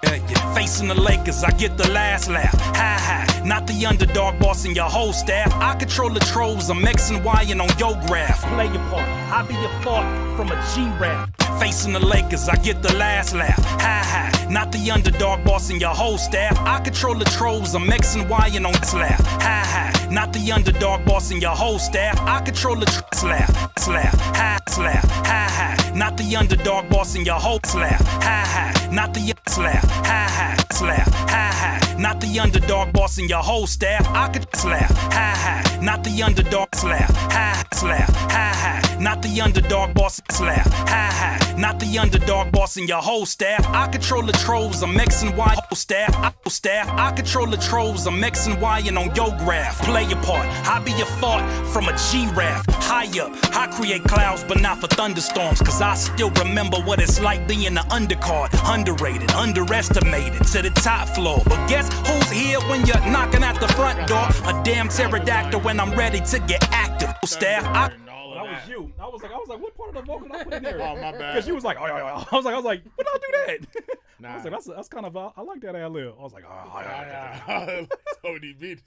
facing the Lakers. I get the last laugh. Ha, not the underdog bossing your whole staff. I control the trolls. I'm X and Y and on your graph. Play your part. I be your fault from a G-rap. Facing the Lakers, I get the last laugh. Ha, not the underdog bossing your whole staff. I control the trolls. I'm X and Y and on laugh. Ha, not the underdog bossing your whole staff. I control the laugh. Ha, not the underdog bossing your whole laugh. Ha, not the laugh. Ha, not the underdog bossing your whole staff. I could laugh. Ha, not the underdog laugh. Ha, not the underdog bossing laugh. Ha, not the underdog bossing your whole staff. I control the trolls. I'm X and Y staff. I control the trolls. I'm X and Y and on your graph. Play your part. I be your fault from a G-Rap. High up, I create clouds, but not for thunderstorms. Cause I still remember what it's like being an undercard. Underrated, underestimated, to the top floor. But guess who's here when you're knocking at the front door? A damn pterodactyl when I'm ready to get active. Staff, That was you. I was like, what part of the vocal did I put in there? Oh, my bad. Because she was like, oh. I was like, when did I do that? Nah. I was like, that's kind of, I like that ad-lib. I was like, ODB.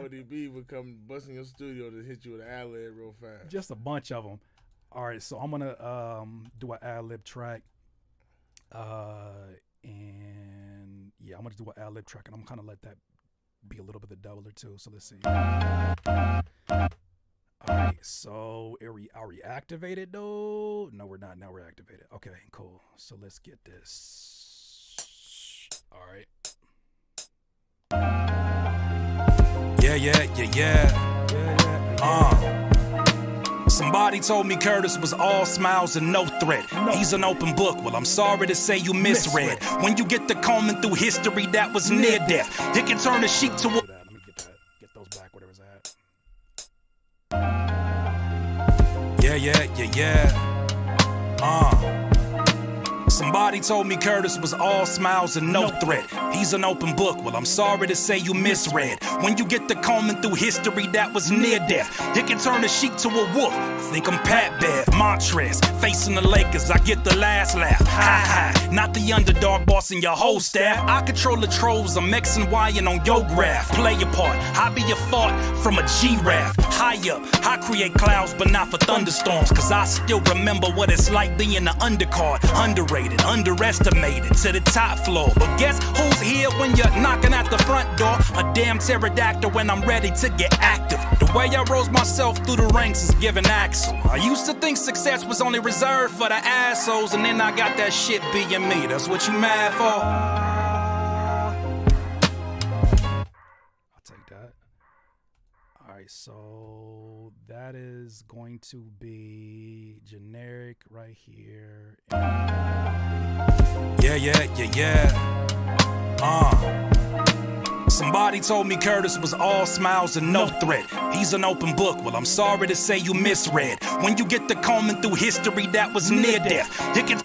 ODB would come bust in your studio to hit you with an ad-lib real fast. Just a bunch of them. All right, so I'm gonna do an ad-lib track, and yeah, I'm gonna do an ad-lib track, and I'm gonna let that be a little bit of the doubler too. So let's see. All right, so are we activated though? No, we're not. Now we're activated. Okay, cool. So let's get this. All right. Somebody told me Curtis was all smiles and no threat. He's an open book. Well, I'm sorry to say you misread. When you get to combing through history that was near death, you can turn a sheep to a... Let me get those back, whatever's at. Somebody told me Curtis was all smiles and no threat. He's an open book. Well, I'm sorry to say you misread. When you get to combing through history that was near death, you can turn a sheep to a wolf. I think I'm Pat Bev, Montrez, facing the Lakers. I get the last laugh. Ha, not the underdog bossing your whole staff. I control the trolls. I'm X and Y and on your graph. Play your part. I be your fault from a G-Rap. High up, I create clouds, but not for thunderstorms. Cause I still remember what it's like being an undercard. Underrated, underestimated, to the top floor. But guess who's here when you're knocking at the front door? A damn pterodactyl when I'm ready to get active. The way I rose myself through the ranks is giving axle. I used to think success was only reserved for the assholes, and then I got that shit being me. That's what you mad for? So that is going to be generic right here. Somebody told me Curtis was all smiles and no threat. He's an open book. Well, I'm sorry to say you misread. When you get to combing through history that was near death, you can...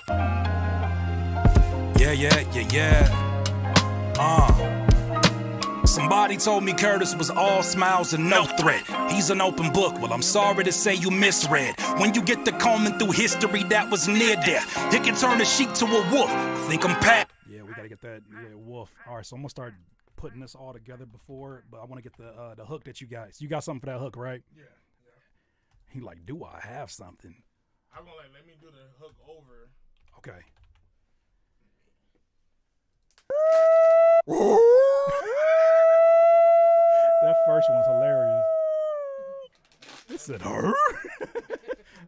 Somebody told me Curtis was all smiles and no threat. He's an open book. Well, I'm sorry to say you misread. When you get to combing through history that was near death, you can turn a sheep to a wolf. I think I'm Pat. Yeah, we gotta get that wolf. All right, so I'm gonna start putting this all together before, but I want to get the hook that you got. So you got something for that hook, right? Yeah. He like, do I have something? I'm gonna let me do the hook over. Okay. That first one's hilarious. It said her.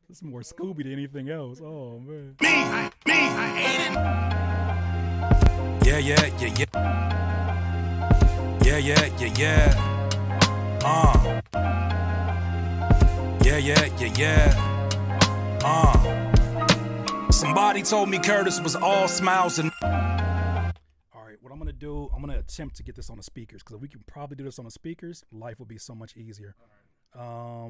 It's more Scooby than anything else. Oh man. I hate it. Yeah. Somebody told me Curtis was all smiles and. All right, what I'm gonna do, I'm gonna attempt to get this on the speakers, because if we can probably do this on the speakers, life will be so much easier. I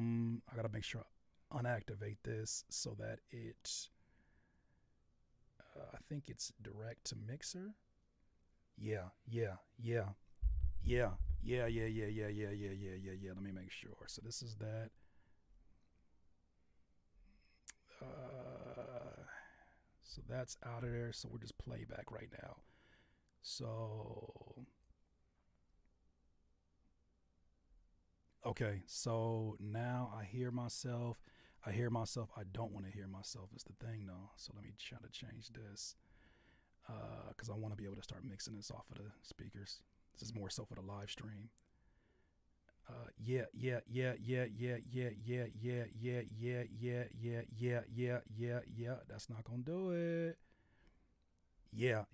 gotta make sure I unactivate this so that it. I think it's direct to mixer. Yeah. Let me make sure. So this is that. So that's out of there. So we're just playback right now. So. Okay. So now I hear myself. I don't want to hear myself is the thing though. So let me try to change this. Because I want to be able to start mixing this off of the speakers. This is more so for the live stream. Yeah. That's not gonna do it. Yeah.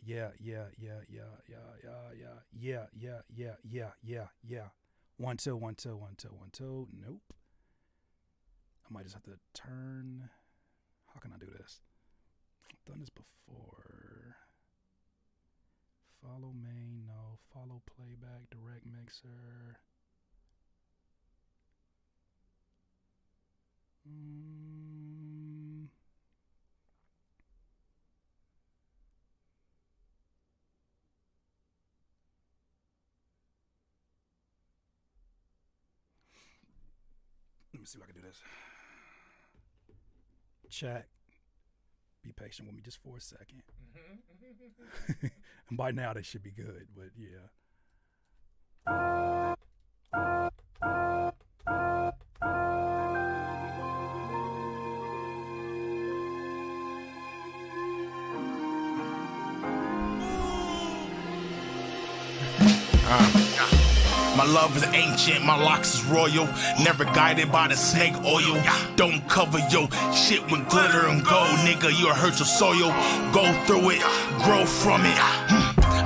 1 2 1 2 1 2 1 2. Nope. I might just have to turn. How can I do this? I've done this before. Follow main, no. Follow playback, direct mixer. Let me see if I can do this. Chat. Be patient with me just for a second. And by now they should be good, but yeah. My love is ancient, my locks is royal. Never guided by the snake oil. Don't cover your shit with glitter and gold, nigga. You'll hurt your soil. Go through it, grow from it.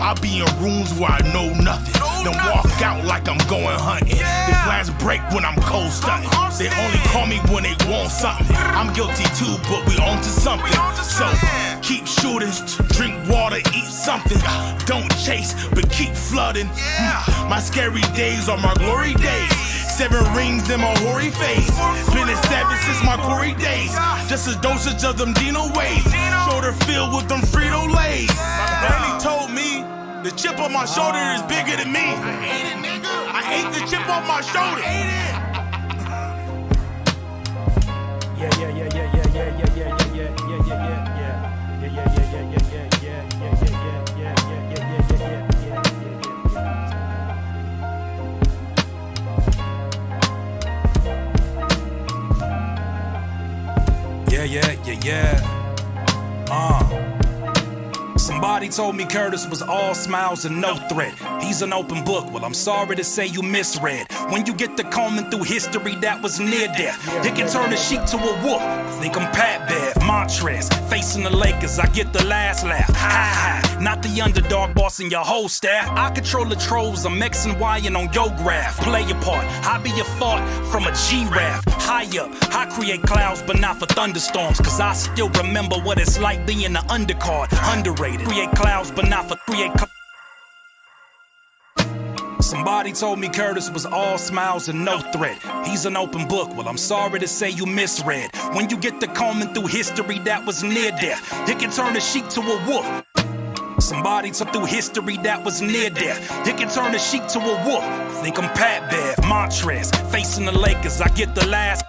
I'll be in rooms where I know nothing. Then walk out like I'm going hunting. The glass break when I'm cold stunting. They only call me when they want something. I'm guilty too, but we on to something. So keep shooting, drink water, eat something. Don't chase, but keep flooding. My scary days are my glory days. 7 rings in my hoary face. Been a savage since my glory days. Just a dosage of them Dino ways. Shoulder filled with them Frito Lays. Granny told me the chip on my shoulder is bigger than me. I hate it, nigga. I hate the chip on my shoulder. Somebody told me Curtis was all smiles and no threat. He's an open book. Well, I'm sorry to say you misread. When you get to combing through history, that was near death. It can turn a sheep to a wolf. Think I'm Pat Bev, Montrez, facing the Lakers. I get the last laugh. Ha ha. Not the underdog bossing your whole staff. I control the trolls. I'm X and Y and on your graph. Play your part. I be your thought from a G-Raf. High up, I create clouds, but not for thunderstorms. Cause I still remember what it's like being the undercard. Underrated. Create clouds, but not for Somebody told me Curtis was all smiles and no threat. He's an open book. Well, I'm sorry to say you misread. When you get to combing through history, that was near death. It can turn a sheep to a wolf. Somebody took through history, that was near death. It can turn a sheep to a wolf. Think I'm Pat Bev, Montrez, facing the Lakers. I get the last.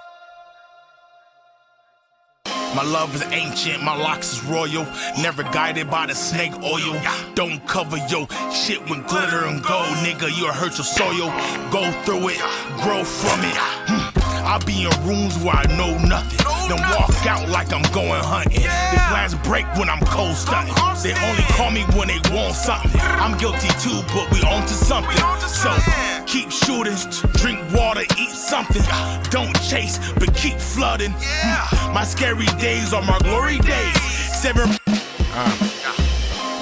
My love is ancient, my locks is royal. Never guided by the snake oil. Don't cover your shit with glitter and gold. Nigga, you'll hurt your soil. Go through it, grow from it. I be in rooms where I know nothing. Then walk out like I'm going hunting. The glass break when I'm cold stunting. They only call me when they want something. I'm guilty too, but we on to something. So keep shooting, drink water, eat something. Don't chase, but keep flooding. My scary days are my glory days. 7.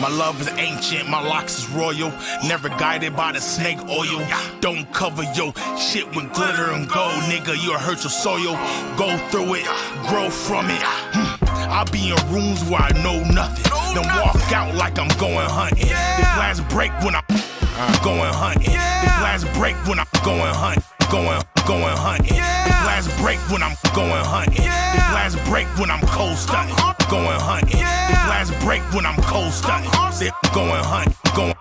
My love is ancient, my locks is royal. Never guided by the snake oil. Don't cover your shit with glitter and gold. Nigga, you'll hurt your soil. Go through it, grow from it. I be in rooms where I know nothing. Then walk out like I'm going hunting. The glass break when I'm going hunting. The glass break when I'm going hunting. Going hunting. The glass break when I'm going hunting. The glass break when I'm cold stunting. Going hunting. The glass break when I'm cold stunting. Going hunting. Going.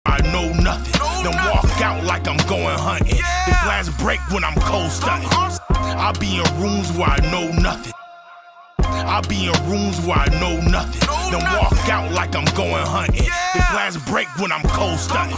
I know nothing. Then walk out like I'm going hunting. The glass break when I'm cold stunting. I be in rooms where I know nothing. I be in rooms where I know nothing. Then walk out like I'm going hunting. The glass break when I'm cold stunting.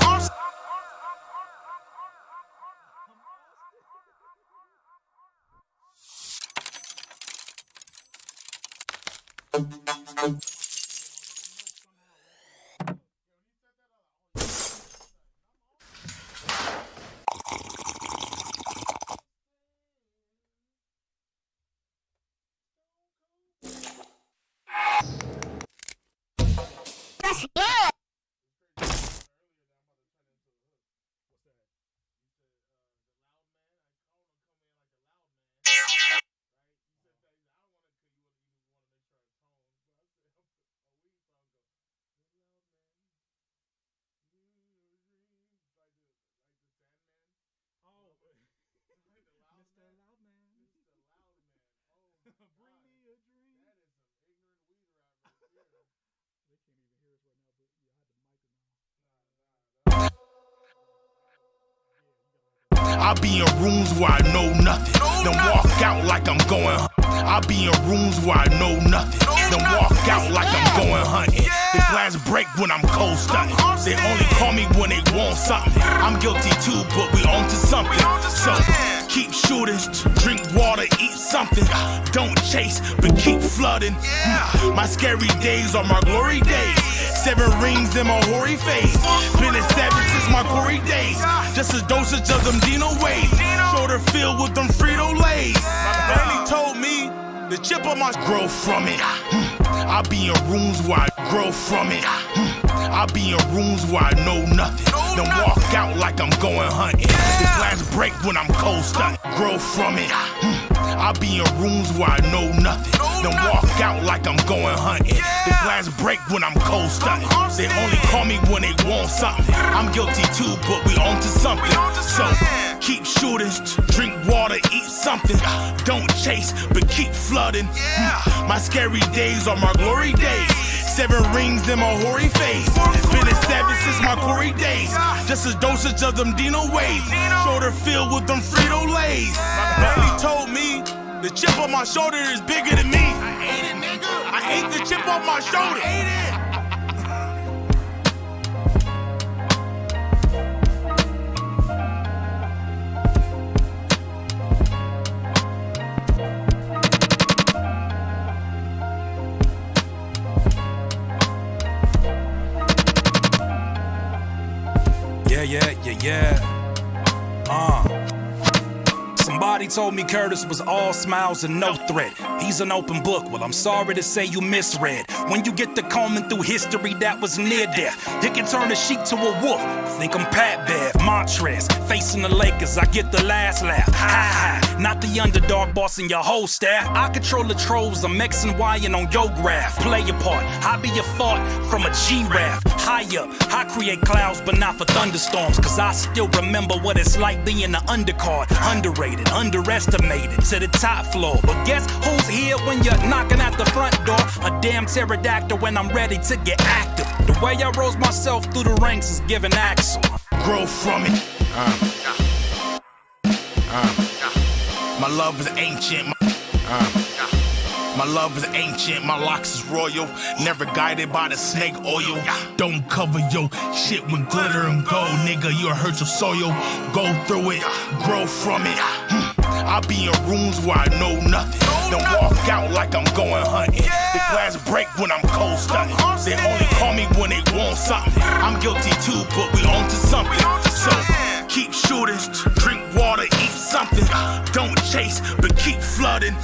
I be in rooms where I know nothing. Then walk out like I'm going hunting. I be in rooms where I know nothing. Then walk out like I'm going hunting. The glass break when I'm cold stunting. They only call me when they want something. I'm guilty too, but we on to something. So keep shooting, drink water, eat something. Don't chase, but keep flooding. My scary days are my glory days. 7 rings in my hoary face. Been a savage since my glory days. Just a dosage of them Dino ways. Shoulder filled with them Frito-Lays. Granny told me the chip on my grow from it. I be in rooms where I grow from it. I be in rooms where I know nothing. Then walk out like I'm going hunting. The glass break when I'm cold stunting. Grow from it. I be in rooms where I know nothing. Then walk out like I'm going hunting. The glass break when I'm cold stunting. They only call me when they want something. I'm guilty too, but we on to something. So keep shooting, drink water, eat something. Don't chase, but keep flooding. My scary days are my glory days. 7 rings in my hoary face. Been a savage since my glory days. Just a dosage of them Dino ways. Shoulder filled with them Frito-Lays. Granny told me the chip on my shoulder is bigger than me. I hate it, nigga. I hate the chip on my shoulder. I hate it. Yeah. Somebody told me Curtis was all smiles and no threat. He's an open book. Well, I'm sorry to say you misread. When you get to combing through history that was near death, it can turn a sheep to a wolf. I think I'm Pat Bev, Montrez. Facing the Lakers, I get the last laugh. Ha, not the underdog bossing your whole staff. I control the trolls, I'm X and Y and on your graph. Play your part, I be your thought from a G-Raf. High up, I create clouds but not for thunderstorms. Cause I still remember what it's like being an undercard. Underrated, underestimated to the top floor. But guess who's here when you're knocking at the front door? A damn pterodactyl when I'm ready to get active. The The way I rose myself through the ranks is giving axle. Grow from it. My love is ancient. My love is ancient, my locks is royal. Never guided by the snake oil. Don't cover your shit with glitter and gold, nigga. You'll hurt your soil. Go through it, grow from it. I be in rooms where I know nothing. Then walk out like I'm going hunting. The glass break when I'm cold stunning. They only call me when they want something. I'm guilty too, but we on to something. So keep shooting, drink water, eat something. Don't chase, but keep flooding.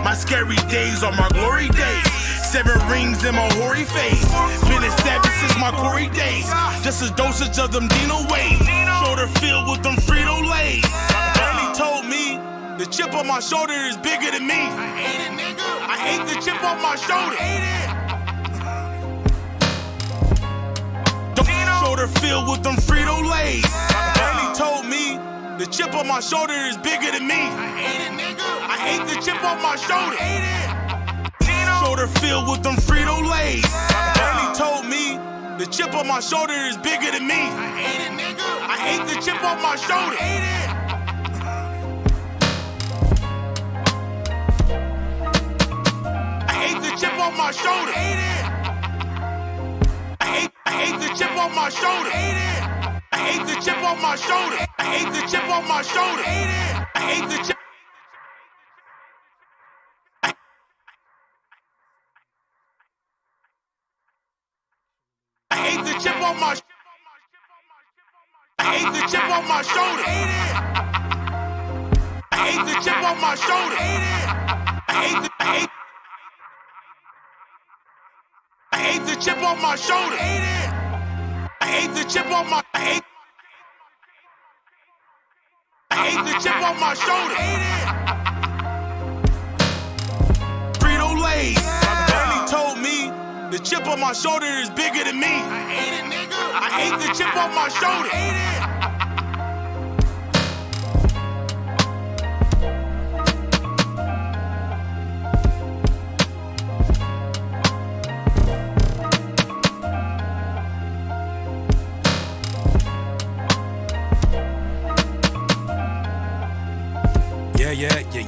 My scary days are my glory days. 7 rings in my hoary face. Been a savage since my glory days. Just a dosage of them Dino waves. Shoulder filled with them Frito-Lays. Danny told me the chip on my shoulder is bigger than me. I hate it, nigga. I hate the chip on my shoulder. Shoulder filled with them Frito-Lays. Danny told me the chip on my shoulder is bigger than me. I hate it, nigga. I hate the chip on my shoulder. Shoulder filled with them Frito-Lays. Danny told me the chip on my shoulder is bigger than me. I hate it, nigga. I hate the chip on my shoulder. I hate the chip on my shoulder. I hate the chip on my shoulder. I hate the chip on my shoulder. I hate the chip on my shoulder. I hate the chip. I hate the chip on my. I hate the chip on my shoulder. I hate the chip on my shoulder. I hate the. I hate the chip on my shoulder. I hate the chip on my. I hate the chip on my shoulder. Frito-Lays. Danny told me the chip on my shoulder is bigger than me. I hate it, nigga. I hate the chip on my shoulder.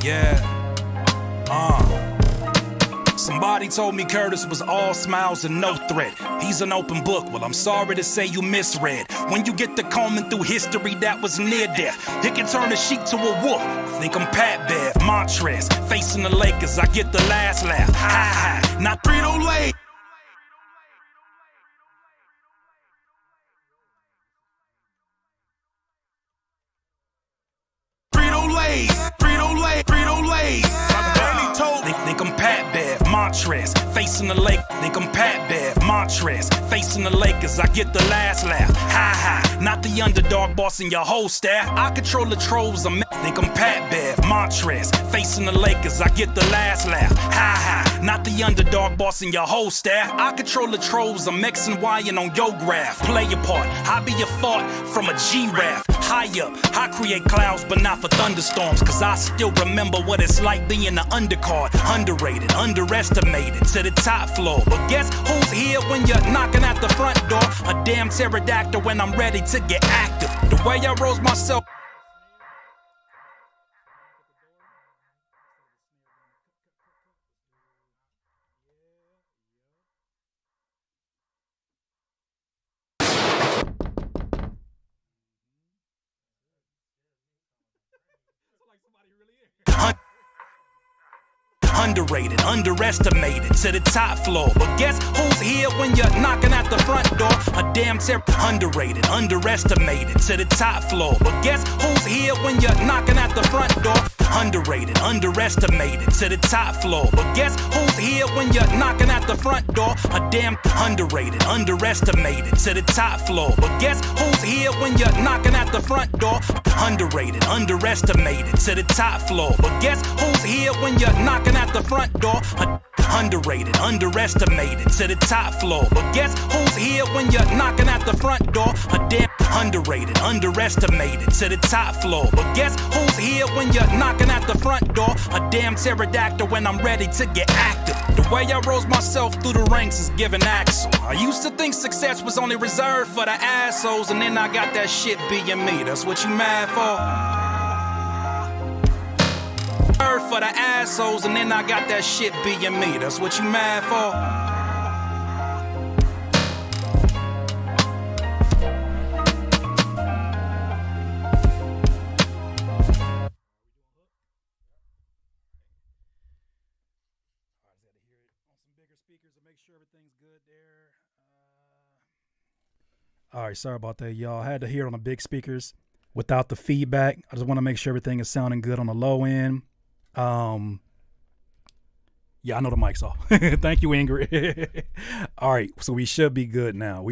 Yeah. Somebody told me Curtis was all smiles and no threat. He's an open book. Well, I'm sorry to say you misread. When you get to combing through history that was near death, it can turn a sheep to a wolf. Think I'm Pat Bev, Montrez, facing the Lakers. I get the last laugh. Ha, not Frito-Lay. Frito-Lays. Danny told me, think I'm Pat Bev, Montrez, facing the lake. Think I'm Pat Bev, Montrez, facing the Lakers. I get the last laugh. Ha, not the underdog bossing your whole staff. I control the trolls. Think I'm Pat Bev, Montrez, facing the Lakers. I get the last laugh. Ha, not the underdog bossing your whole staff. I control the trolls. I'm X and Y and on your graph. Play your part. I be your thought from a G-Raf. High up, I create clouds, but not for thunderstorms. Cause I still remember what it's like being an undercard. Underrated, underestimated, to the top floor. But guess who's here when you're knocking at the front door? A damn pterodactyl when I'm ready to get active. The way I rose myself. Underrated, underestimated, to the top floor. But guess who's here when you're knocking at the front door? A damn underrated, underestimated, to the top floor. But guess who's here when you're knocking at the front door? Underrated, underestimated, to the top floor. But guess who's here when you're knocking at the front door? A damn underrated, underestimated, to the top floor. But guess who's here when you're knocking at the front door? Underrated, underestimated, to the top floor. But guess who's here when you're knocking at the front door? Underrated, underestimated, to the top floor. But guess who's here when you're knocking at the front door? A damn Underrated, underestimated, to the top floor. But guess who's here when you're knocking at the front door? A damn pterodactyl when I'm ready to get active. The way I rose myself through the ranks is giving axle. I used to think success was only reserved for the assholes, and then I got that shit being me. That's what you mad for? For the assholes, and then I got that shit being me. That's what you mad for? All right, sorry about that, y'all. I had to hear it on the big speakers without the feedback. I just want to make sure everything is sounding good on the low end. Yeah, I know the mic's off. Thank you, Ingrid. All right, so we should be good now.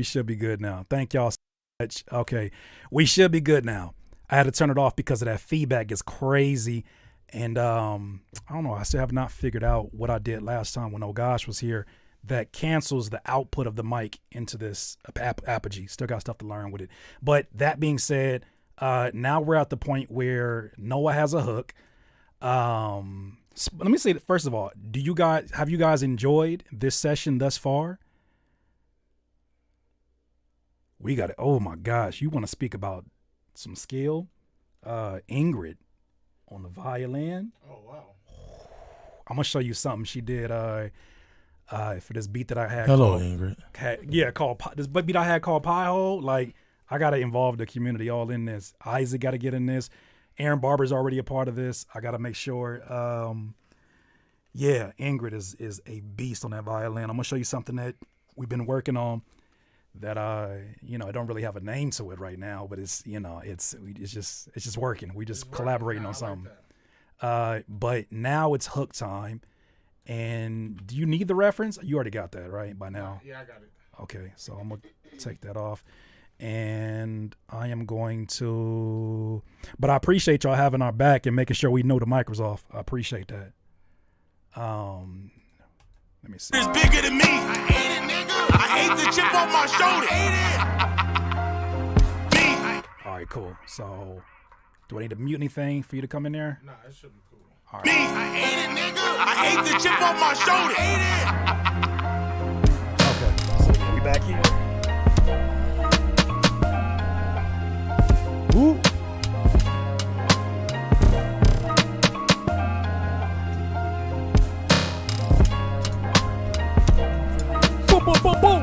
Thank y'all so much. Okay, we should be good now. I had to turn it off because of that feedback. It's crazy. And I don't know, I still have not figured out what I did last time when Ogosh was here that cancels the output of the mic into this Apogee. Still got stuff to learn with it. But that being said, now we're at the point where Noah has a hook. Let me say that first of all, have you guys enjoyed this session thus far? We got it. Oh my gosh, you want to speak about some skill? Ingrid on the violin. Oh wow. I'm gonna show you something she did for this beat that I had. Hello, Ingrid. Called this beat I had called Pie Hole. Like, I gotta involve the community all in this. Isaac got to get in this. Aaron Barber's already a part of this. I got to make sure. Ingrid is a beast on that violin. I'm going to show you something that we've been working on that, I don't really have a name to it right now, but it's just working. We just collaborating on something. But now it's hook time. And do you need the reference? You already got that, right, by now? Yeah, I got it. Okay, so I'm going to take that off. And I am going to, but I appreciate y'all having our back and making sure we know the mic was off. I appreciate that. Let me see. It's bigger than me. I ate it, nigga. I ate the chip off my shoulder. Me. All right, cool. So, do I need to mute anything for you to come in there? Nah, it should be cool. All right. Me. I ate it, nigga. I ate the chip off my shoulder. Okay, so we back here. Ooh. Boom, boom, boom, boom.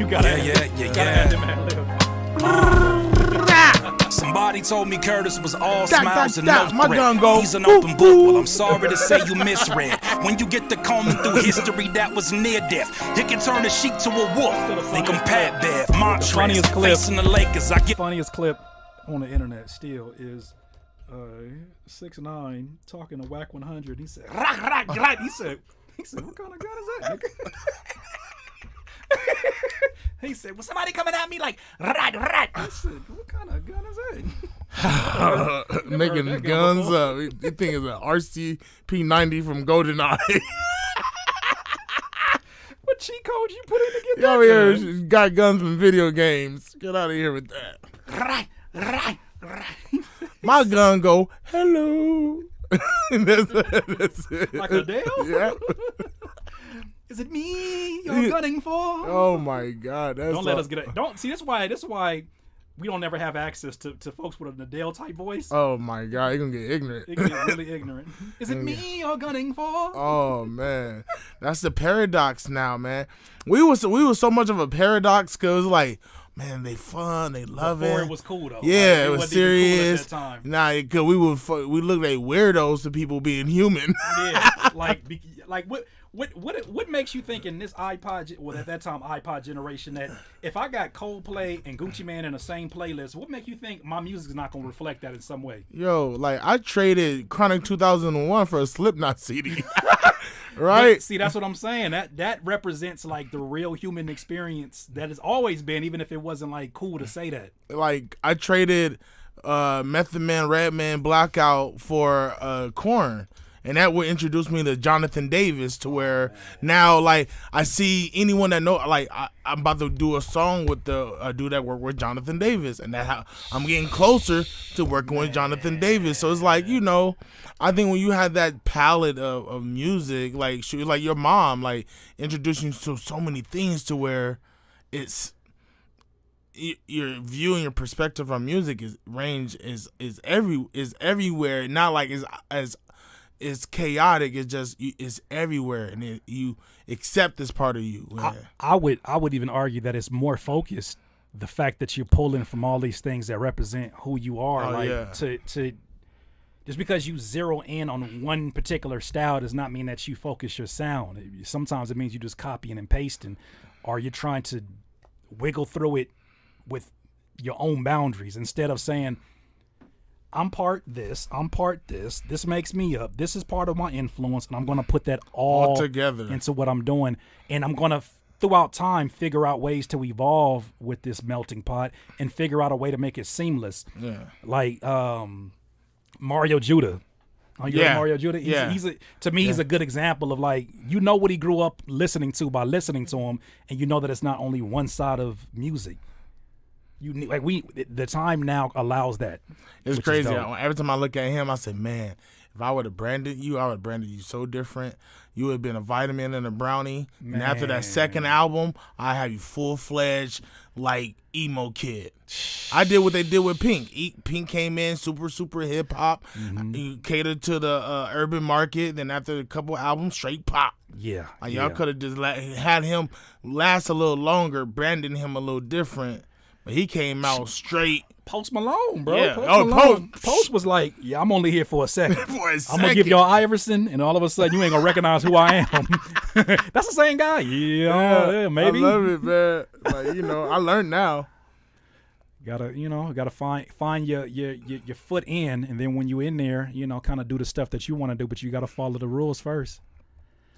You gotta add them ad-libs. Somebody told me Curtis was all smiles and no threat. He's an open book. Well, I'm sorry to say you misread. When you get to combing through history that was near death, you can turn a sheep to a wolf. Think I'm Pat Bev, Montrez, facing the Lakers. Funniest clip on the internet still is 6ix9ine talking to Whack 100. He said, "Rock, rock, rock." He said, "What kind of gun is that?" He said, "Well, somebody coming at me like rat, rat." I said, "What kind of gun is that?" Making guns up. You think it's an RCP-90 from GoldenEye. What cheat codes you put in to get Yo, that? here got guns from video games. Get out of here with that. Right. My gun go, hello. that's it. Like Adele? Yeah. Is it me you're gunning for? Oh my God. Don't let us get it. Don't see. That's why we don't ever have access to folks with an Adele type voice. Oh my God, you're gonna get ignorant. They get really ignorant. Is it me you're gunning for? Oh man, that's the paradox now, man. We was so much of a paradox because like, man, they fun, they love Before it. It was cool though. Yeah, it was serious. Cool at that time. Nah, because we looked like weirdos to people being human. Yeah, like what makes you think in this iPod, well at that time iPod generation, that if I got Coldplay and Gucci Mane in the same playlist, what make you think my music is not gonna reflect that in some way? Yo, like I traded Chronic 2001 for a Slipknot CD. Right? But, see, that's what I'm saying. That represents like the real human experience that has always been, even if it wasn't like cool to say that. Like I traded Method Man, Redman, Blackout for Korn. And that would introduce me to Jonathan Davis, to where now, like, I see anyone that know, like, I'm about to do a song with the dude that worked with Jonathan Davis, and that how I'm getting closer to working with Jonathan Davis. So it's like, you know, I think when you have that palette of music, like your mom, like, introducing you to so many things, to where it's your view and your perspective on music is everywhere. Not like it's chaotic. It's just it's everywhere, and you accept this part of you. Yeah. I would even argue that it's more focused. The fact that you're pulling from all these things that represent who you are, to just because you zero in on one particular style does not mean that you focus your sound. Sometimes it means you just copying and pasting, or you're trying to wiggle through it with your own boundaries instead of saying, I'm part this, this makes me up, this is part of my influence, and I'm going to put that all together into what I'm doing, and I'm going to throughout time figure out ways to evolve with this melting pot and figure out a way to make it seamless. Yeah. Like Mario Judah. Mario Judah. He's a good example of, like, you know what he grew up listening to by listening to him, and you know that it's not only one side of music. The time now allows that. It's crazy. Every time I look at him, I say, man, if I would have branded you, I would have branded you so different. You would have been a vitamin and a brownie. Man. And after that second album, I have you full-fledged, like, emo kid. I did what they did with Pink. Pink came in super hip-hop. Mm-hmm. You catered to the urban market. Then after a couple albums, straight pop. Yeah. Like, y'all could have just had him last a little longer, branding him a little different. But he came out straight. Post Malone, bro. Yeah. Post was like, yeah, I'm only here for a second. I'm going to give y'all Iverson, and all of a sudden you ain't going to recognize who I am. That's the same guy. Yeah, maybe. I love it, man. Like, you know, I learned now. Gotta find your foot in, and then when you in there, you know, kind of do the stuff that you want to do, but you got to follow the rules first.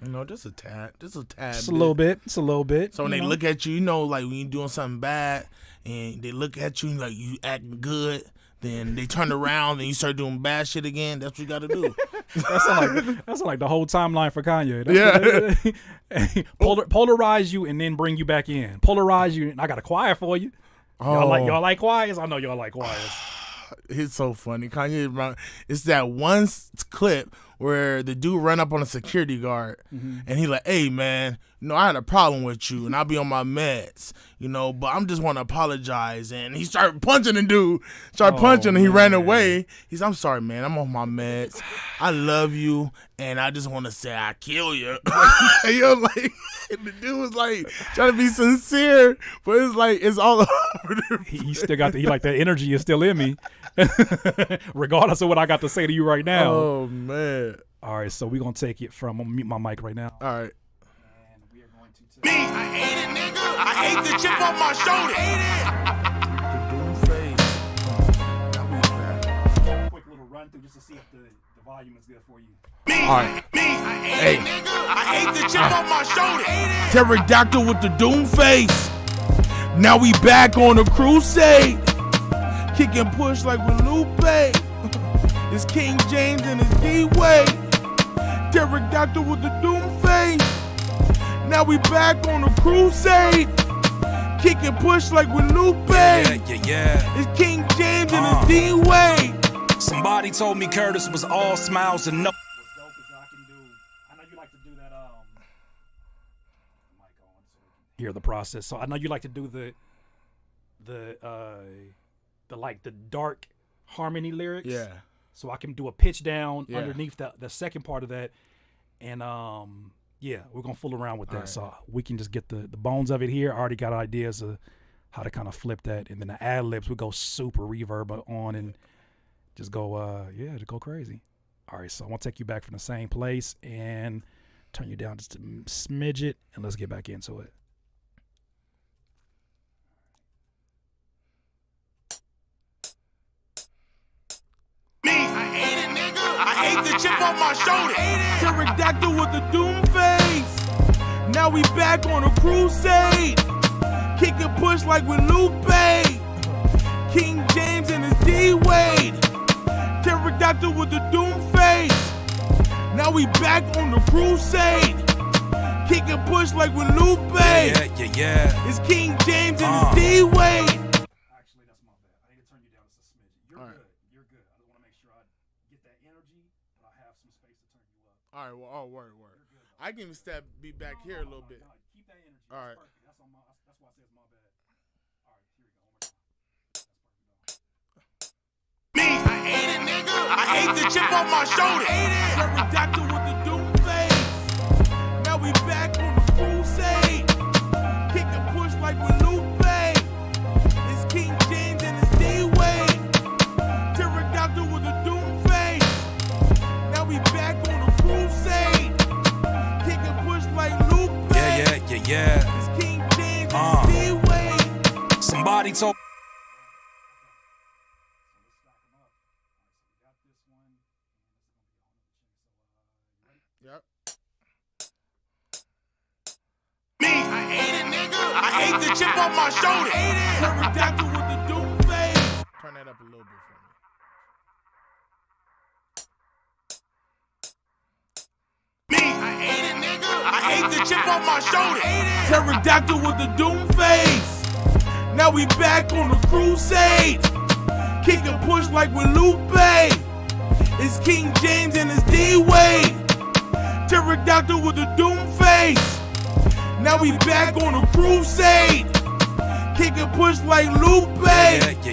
You know, just a tad. Just a little bit. So when they look at you, you know, like when you're doing something bad, and they look at you and like you acting good, then they turn around and you start doing bad shit again. That's what you got to do. That's like the whole timeline for Kanye. Polarize you and then bring you back in. Polarize you, and I got a choir for you. Y'all like choirs? I know y'all like choirs. It's so funny. Kanye, it's that one clip where the dude run up on a security guard, and he like, hey, man, I had a problem with you, and I'll be on my meds, but I'm just want to apologize. And he started punching the dude, and he ran away. He's, I'm sorry, man, I'm on my meds. I love you, and I just want to say I kill you. And the dude was like trying to be sincere, but it's like it's all over. He still got that energy is still in me, regardless of what I got to say to you right now. Oh man! All right, so we're gonna take it from. I'm gonna mute my mic right now. All right. And we are going to. Me, I hate it, nigga. I hate the chip on my shoulder. Quick little run through just to see if the volume is good for you. Me, all right. Me, I hate it, nigga. I hate the chip on my shoulder. Pterodactyl with the doom face. Now we back on a crusade. Kick and push like with Lupe. It's King James and it's D-Way. Pterodactyl with the doom face. Now we back on a crusade. Kick and push like with Lupe. Yeah. It's King James and it's D-Way. Somebody told me Curtis was all smiles and no. What's dope is I can do. I know you like to do that. Mic on so we can hear the process. So I know you like to do the dark harmony lyrics. Yeah. So I can do a pitch down underneath the second part of that, and we're gonna fool around with that. Right. So we can just get the bones of it here. I already got ideas of how to kind of flip that, and then the ad-libs would go super reverb on and just go just go crazy. All right, so I want to take you back from the same place and turn you down just a smidget, and let's get back into it. Me, I hate it, nigga. I hate the chip on my shoulder. Pterodactyl with the doom face. Now we back on a crusade. Kick and push like with Lupe. King James and his D-Wade. Pterodactyl with the doom face. Now we back on the crusade. Kick and push like with Lupe. Yeah. It's King James and it's D-Wade. Actually, that's my bad. I need to turn you down just a smidgen. You're All good. right. You're good. I just want to make sure I get that energy, but I have some space to turn you up. All right, well, word. I can even be back here a little bit. No, keep that energy. All right. That's perfect. That's why I say it's my bad. All right, here we go. One more time. That's perfect. Me, I ate it, nigga. I ate the chip off my shoulder. Pterodactyl with the doom face. Now we back on the crusade. Kick and push like with Lupe. It's King James and it's D-Wade. Pterodactyl with the doom face. Now we back on the crusade. Kick and push like Lupe. Yeah. It's King James and it's D-Wade. Somebody told. Yep. Me, I ate it, nigga. I ate the chip off my shoulder. Pterodactyl with the doom face. Turn that up a little bit for me. Me, I ate it, nigga. I ate the chip off my shoulder. Pterodactyl with the doom face. Now we back on the crusade. Kick and push like with Lupe. It's King James and it's D-Wade. Pterodactyl with the doom face. Now we back on the crusade. Kick and push like Lupe.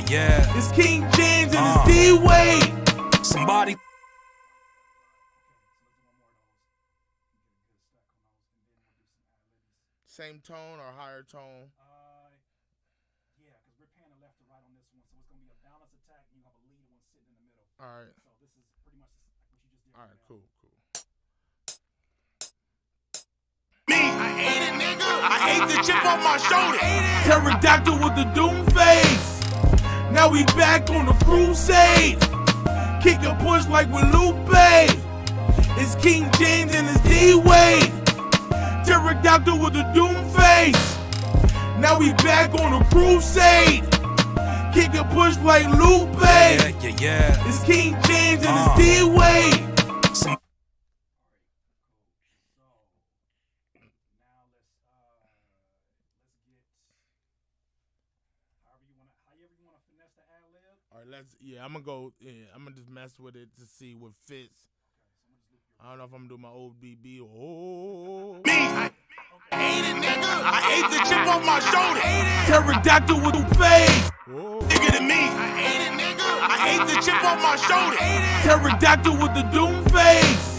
Yeah. It's King James and it's D-Wade. Somebody. Same tone or higher tone? Yeah, because we're panning left to right on this one, so it's gonna be a balanced attack, and you have a lead one sitting in the middle. All right. So this is pretty much like what you just did. All right, cool. Me, I ate it, nigga. I ate the chip off my shoulder. Pterodactyl with the doom face. Now we back on the crusade. Kick and push like with Lupe. It's King James and it's D-Wade. Pterodactyl with the doom face. Now we back on the crusade. Kick and push like Lupe. Yeah. It's King James and it's D-Wade. All right, I'm gonna go. Yeah, I'm gonna just mess with it to see what fits. I don't know if I'm gonna do my old BB or. Me, I ate it, nigga. I ate the chip off my shoulder. Pterodactyl with the face. Nigga to me, I ate it, nigga. I ate the chip off my shoulder. Pterodactyl with the doom face.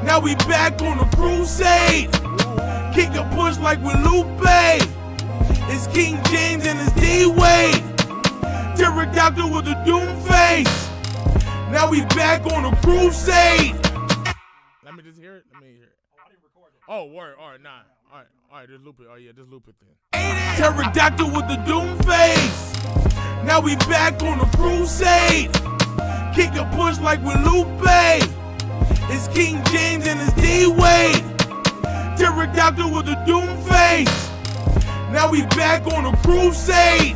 Now we back on the crusade. Kick and push like with Lupe. It's King James and it's D-Wade. Pterodactyl with the doom face. Now we back on the crusade. Let me just hear it. Oh, word. All right, nah. All right, just loop it. Oh, yeah, just loop it then. Pterodactyl with the doom face. Now we back on the crusade. Kick and push like with Lupe. It's King James and it's D-Wade. Pterodactyl with the doom face. Now we back on the crusade.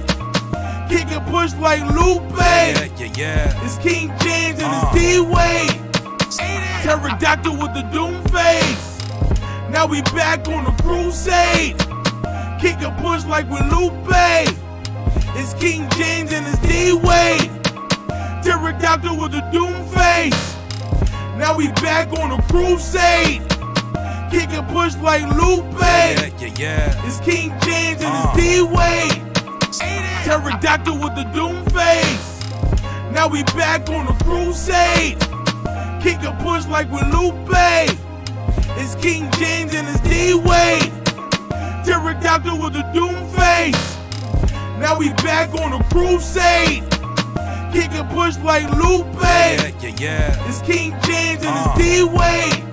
Kick and push like Lupe. Yeah. It's King James and it's D-Wade. Pterodactyl with the doom face. Now we back on the crusade. Kick and push like with Lupe. It's King James and it's D-Wade. Pterodactyl with the doom face. Now we back on the crusade. Kick and push like Lupe. Yeah. It's King James and it's D-Wade. Pterodactyl with the doom face. Now we back on the crusade. Kick and push like with Lupe. It's King James and it's D-Wade. Pterodactyl with the doom face. Now we back on the crusade. Kick and push like Lupe. Yeah. It's King James and it's D-Wade.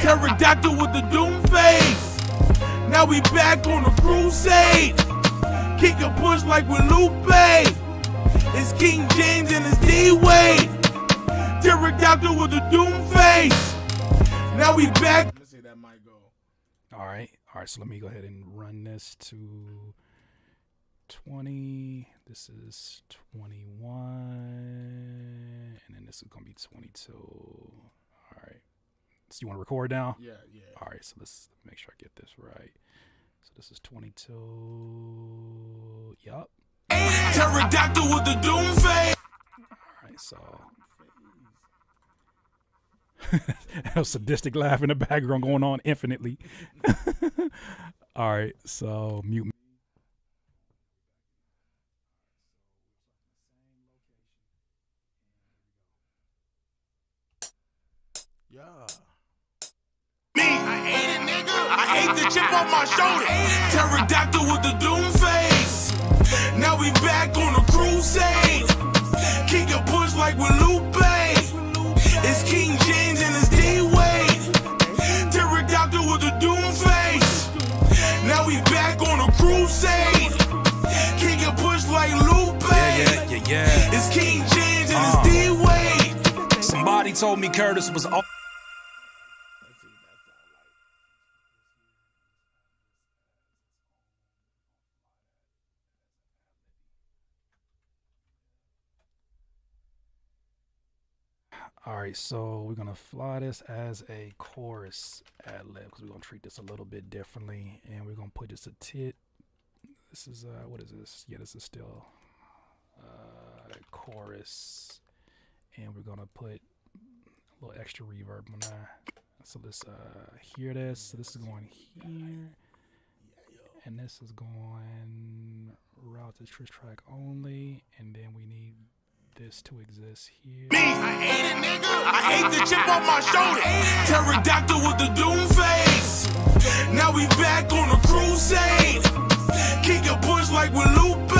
Pterodactyl with the doom face. Now we back on the crusade. Kick and push like with Lupe. It's King James and it's D-Wade. Pterodactyl with the doom face. Now we back. Let's see, that might go. All right. So let me go ahead and run this to 20. This is 21. And then this is going to be 22. All right. So you want to record now? Yeah. All right, so let's make sure I get this right. So this is 22. Yup. Pterodactyl with the doom face. All right, so a sadistic laugh in the background going on infinitely. All right, so mute. Yeah. Me, I ate it, nigga. I ate the chip off my shoulder. Pterodactyl with the doom face. Now we back on a crusade. Kick a push like with Lupe. It's King James and it's D-Wade. Pterodactyl with the doom face. Now we back on a crusade. Kick a push like Lupe. Yeah. It's King James and it's D-Wade. Somebody told me Curtis was all. All right, so we're gonna fly this as a chorus ad-lib because we're gonna treat this a little bit differently, and we're gonna put this a tit. This is what is this? Yeah, this is still chorus, and we're gonna put a little extra reverb on that. So let's hear this. So this is going here, and this is going route to trick track only, and then we need this to exist here. Me, I ate it, nigga. I ate the chip off my shoulder. Pterodactyl with the doom face. Now we back on a crusade. Kick a push like with Lupe.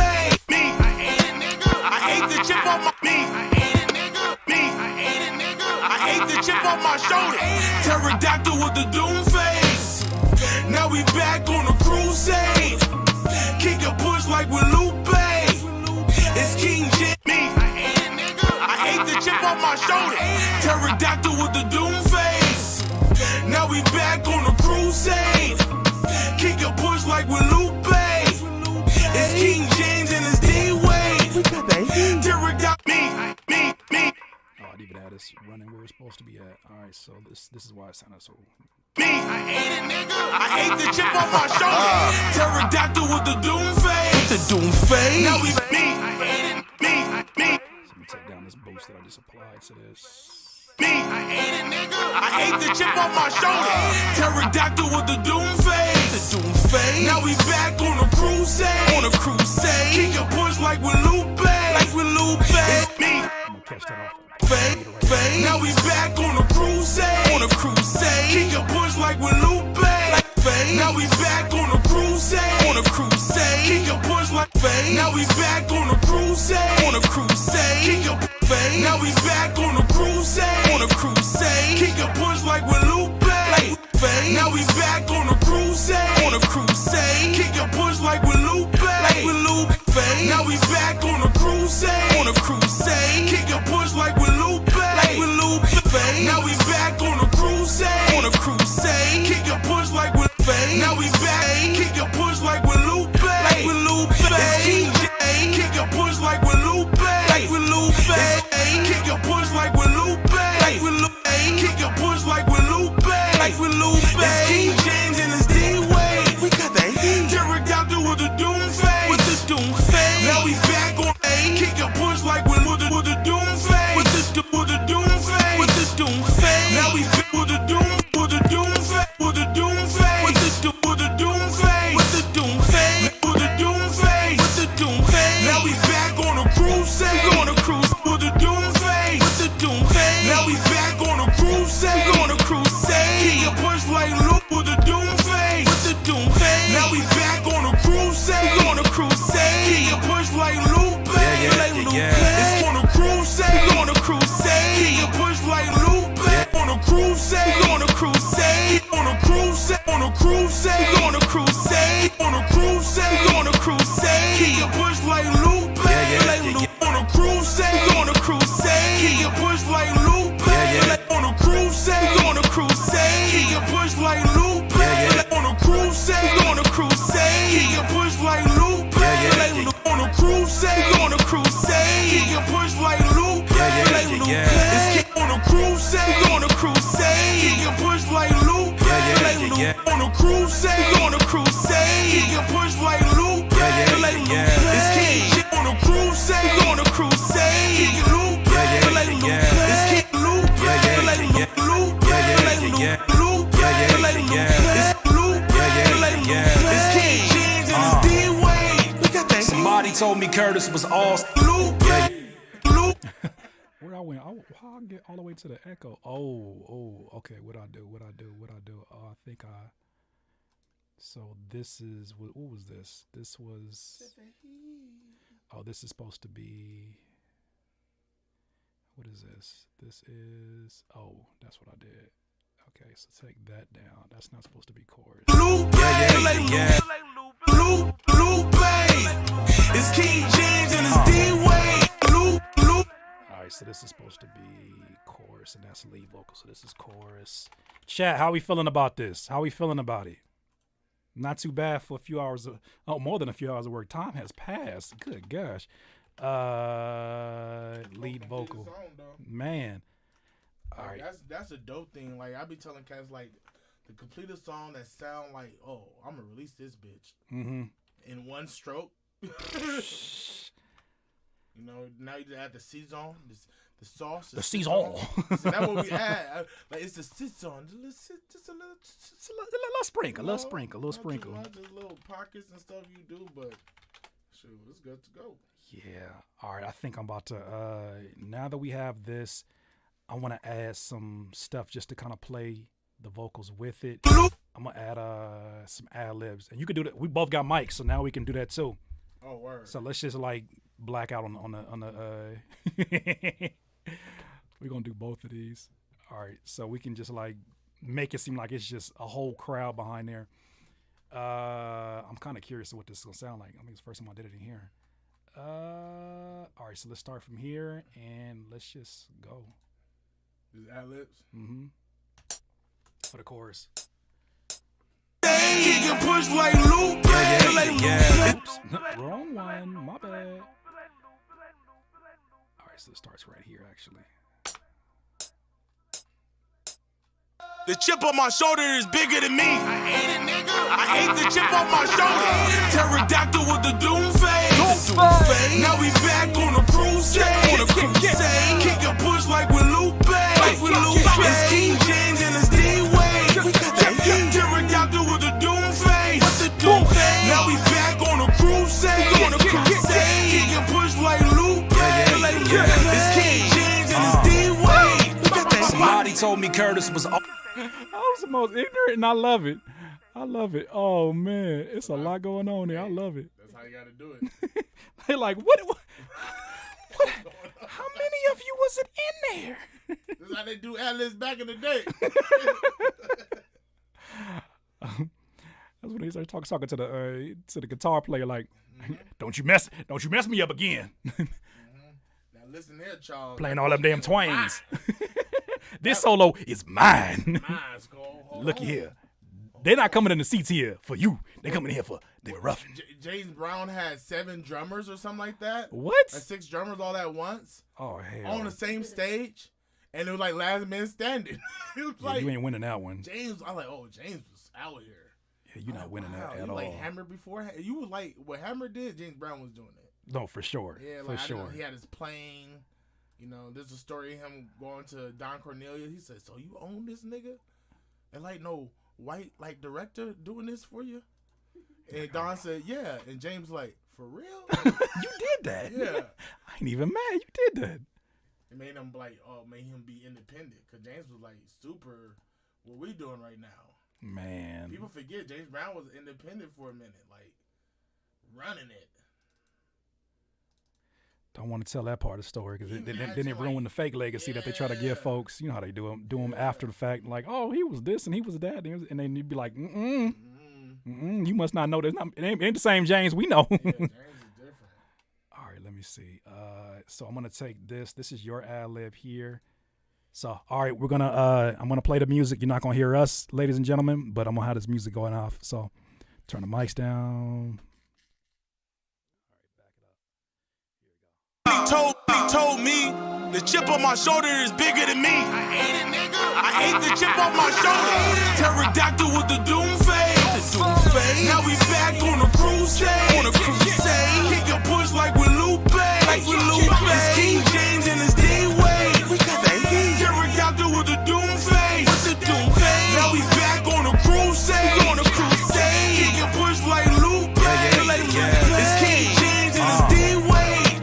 Me, I ate it, nigga. I ate the chip off my. Me, I ate it, nigga. Me, I ate it, nigga. I ate the chip off my shoulder. Pterodactyl with the doom face. Now we back on a crusade. Kick a push like with Lupe. It's King James. Me, I ate the chip off my shoulder. Pterodactyl with the doom face. Now we back on a crusade. Kick a push like with Lupe. It's King James and it's D-Wade. Pterodactyl. Me. Oh, I didn't even have this running where it's supposed to be at. All right, so this is why it sounded so. Me, I ate it, nigga. I ate the chip off my shoulder. Pterodactyl with the doom face. The doom face. Now we. Me, I ate it. Me. Let me take down this boost that I just applied to this. Me, I ate it, nigga. I ate the chip off my shoulder. Pterodactyl with the doom face. The doom face. Now we back on a crusade. On a crusade. Kick a push like with Lupe. Like with Lupe. It's me. I'm gonna catch that off. Face. Now we back on a crusade. On a crusade. Kick a push like with Lupe. Like face. Now we back on a crusade. On a crusade. Kick a push like face. Now we back on a crusade. On a crusade. Kick a face. Now we back on a crusade. On a crusade. Kick a push like with Lupe. Like face. Now we back on a crusade. On a crusade. Kick a push like with Lupe. Like with Lupe. Now we back on a crusade. On a crusade. Kick a push like with Lupe. Like with Lupe. Now we back on a crusade. On a crusade. Kick a push like with face. Now we back. Kick a push like with Lupe. Like with Lupe. It's King James. Kick a push like with Lupe. Like with Lupe. Kick a push like with Lupe. Like with Lupe. Kick a push like with Lupe. Like with Lupe. It's King James and it's D-Wade. We got that heat. Pterodactyl with the doom face. With the doom face. Now we back on A. Kick a push like with the doom face. With the doom face. With the doom face. Now we back with the doom face. With the doom face. With the doom face. With the doom face. With the doom face. With the doom face. With the doom face. Now we back on a crusade. We on a cruise. With the doom face. With the doom face. Now we back on a crusade. We on a crusade. Kick a push like Luke with the doom face. With the doom face. Now we back on a crusade. We on a crusade. Kick a push like Lupe. Like Lupe. It's on a crusade. We on a crusade. Kick a push like Lupe. On a crusade. We on a crusade. On a crusade. On a crusade. We on a crusade. On a crusade. We on a crusade. Kick a push like Lupe. Like Lupe. On a crusade. We on a crusade. Kick a push like Lupe. On a crusade. We on a crusade. Kick a push like Lupe. On a crusade. We on a crusade. Kick a push like Lupe. Like Lupe. On a crusade. We on a crusade. Kick a push like Lupe. Like Lupe. It's on a crusade. We on a crusade. Kick a push on a crusade. We on a crusade. Kick and push like Luke. It's King on a crusade. We on a crusade. Kick and Luke. It's King Luke. Luke. It's King James and his D-Wade. Look at that. Somebody told me Curtis was all. Where I went? How I get all the way to the echo? Oh, okay. What I do? Oh, I think I. So this is what was this? This was. Oh, this is supposed to be. What is this? This is. Oh, that's what I did. Okay, so take that down. That's not supposed to be chorus. It's King James and his D-Wade. All right, so this is supposed to be chorus, and that's lead vocal. So this is chorus. Chat, how we feeling about this? How we feeling about it? Not too bad for a few hours. More than a few hours of work. Time has passed. Good gosh. Lead vocal. Man. All right. That's a dope thing. Like I be telling cats like to complete a song that sound like, oh, I'm gonna release this bitch in one stroke. You know, now you add the season, the sauce, the season. So that's what we add. Like it's the season, just a little sprinkle, little sprinkle. Not just little pockets and stuff you do, but shoot, it's good to go. Yeah. All right. I think I'm about to. Now that we have this, I want to add some stuff just to kind of play the vocals with it. I'm gonna add some ad-libs, and you can do that. We both got mics, so now we can do that too. Oh, word. So let's just like black out on the. We're gonna do both of these. All right, so we can just like make it seem like it's just a whole crowd behind there. I'm kind of curious of what this is gonna sound like. I mean, it's the first time I did it in here. All right, so let's start from here and let's just go. Is ad-libs? Mm-hmm. For the chorus. Kick and push like Luke. Oops. Wrong one. My bad. All right, so it starts right here, actually. The chip on my shoulder is bigger than me. I hate it, nigga. I hate the chip on my shoulder. Pterodactyl with the doom phase. Now we back on a crusade. Kick and push like with Lupe. It's King James and his D-Wade. Pterodactyl with the doom phase. Now we back on a crusade. Kick and push like Lupe. It's King James and his D-Wade. Somebody told me Curtis was all. I was the most ignorant, and I love it. Oh man, it's a lot going on there. I love it. That's how you gotta do it. They're like, what? How many of you was it in there? This is how they do ad-libs back in the day. That's when they start talking to the guitar player, like, don't you mess me up again. Now listen here, Charles. Playing all them damn twangs. This solo is mine. Looky here. They're not coming in the seats here for you. They're coming here for David Ruffin. James Brown had 7 drummers or something like that. What? Like 6 drummers all at once. Oh, hell. On the same stage. And it was like last man standing. It was like, you ain't winning that one. James, I'm like, oh, James was out here. Yeah, you're not winning that at all. Like Hammer before. You was like, what Hammer did, James Brown was doing it. No, for sure. Yeah, like, for sure. He had his plane. You know, there's a story of him going to Don Cornelius. He said, so you own this nigga? And like, no white, like, director doing this for you? And Don said, yeah. And James like, for real? You did that? Yeah. I ain't even mad. You did that. It made him like, made him be independent. Because James was like, super, what we doing right now? Man. People forget James Brown was independent for a minute. Like, running it. Don't want to tell that part of the story because then it ruined the fake legacy that they try to give folks. You know how they do them after the fact. Like, oh, he was this and he was that. And then you'd be like, you must not know this. It ain't the same James we know. Yeah, James is different. All right, let me see. So I'm going to take this. This is your ad-lib here. So, all right, I'm going to play the music. You're not going to hear us, ladies and gentlemen, but I'm going to have this music going off. So turn the mics down. He told me the chip on my shoulder is bigger than me. I hate it, nigga. I ate the chip off my shoulder. Pterodactyl with the doom face. Now we back on a crusade. Kick and push like with Lupe. It's King James and it's D-Wade. Pterodactyl with the doom face. Now we back on a crusade. Kick and push like Lupe. It's King James and it's D-Wade.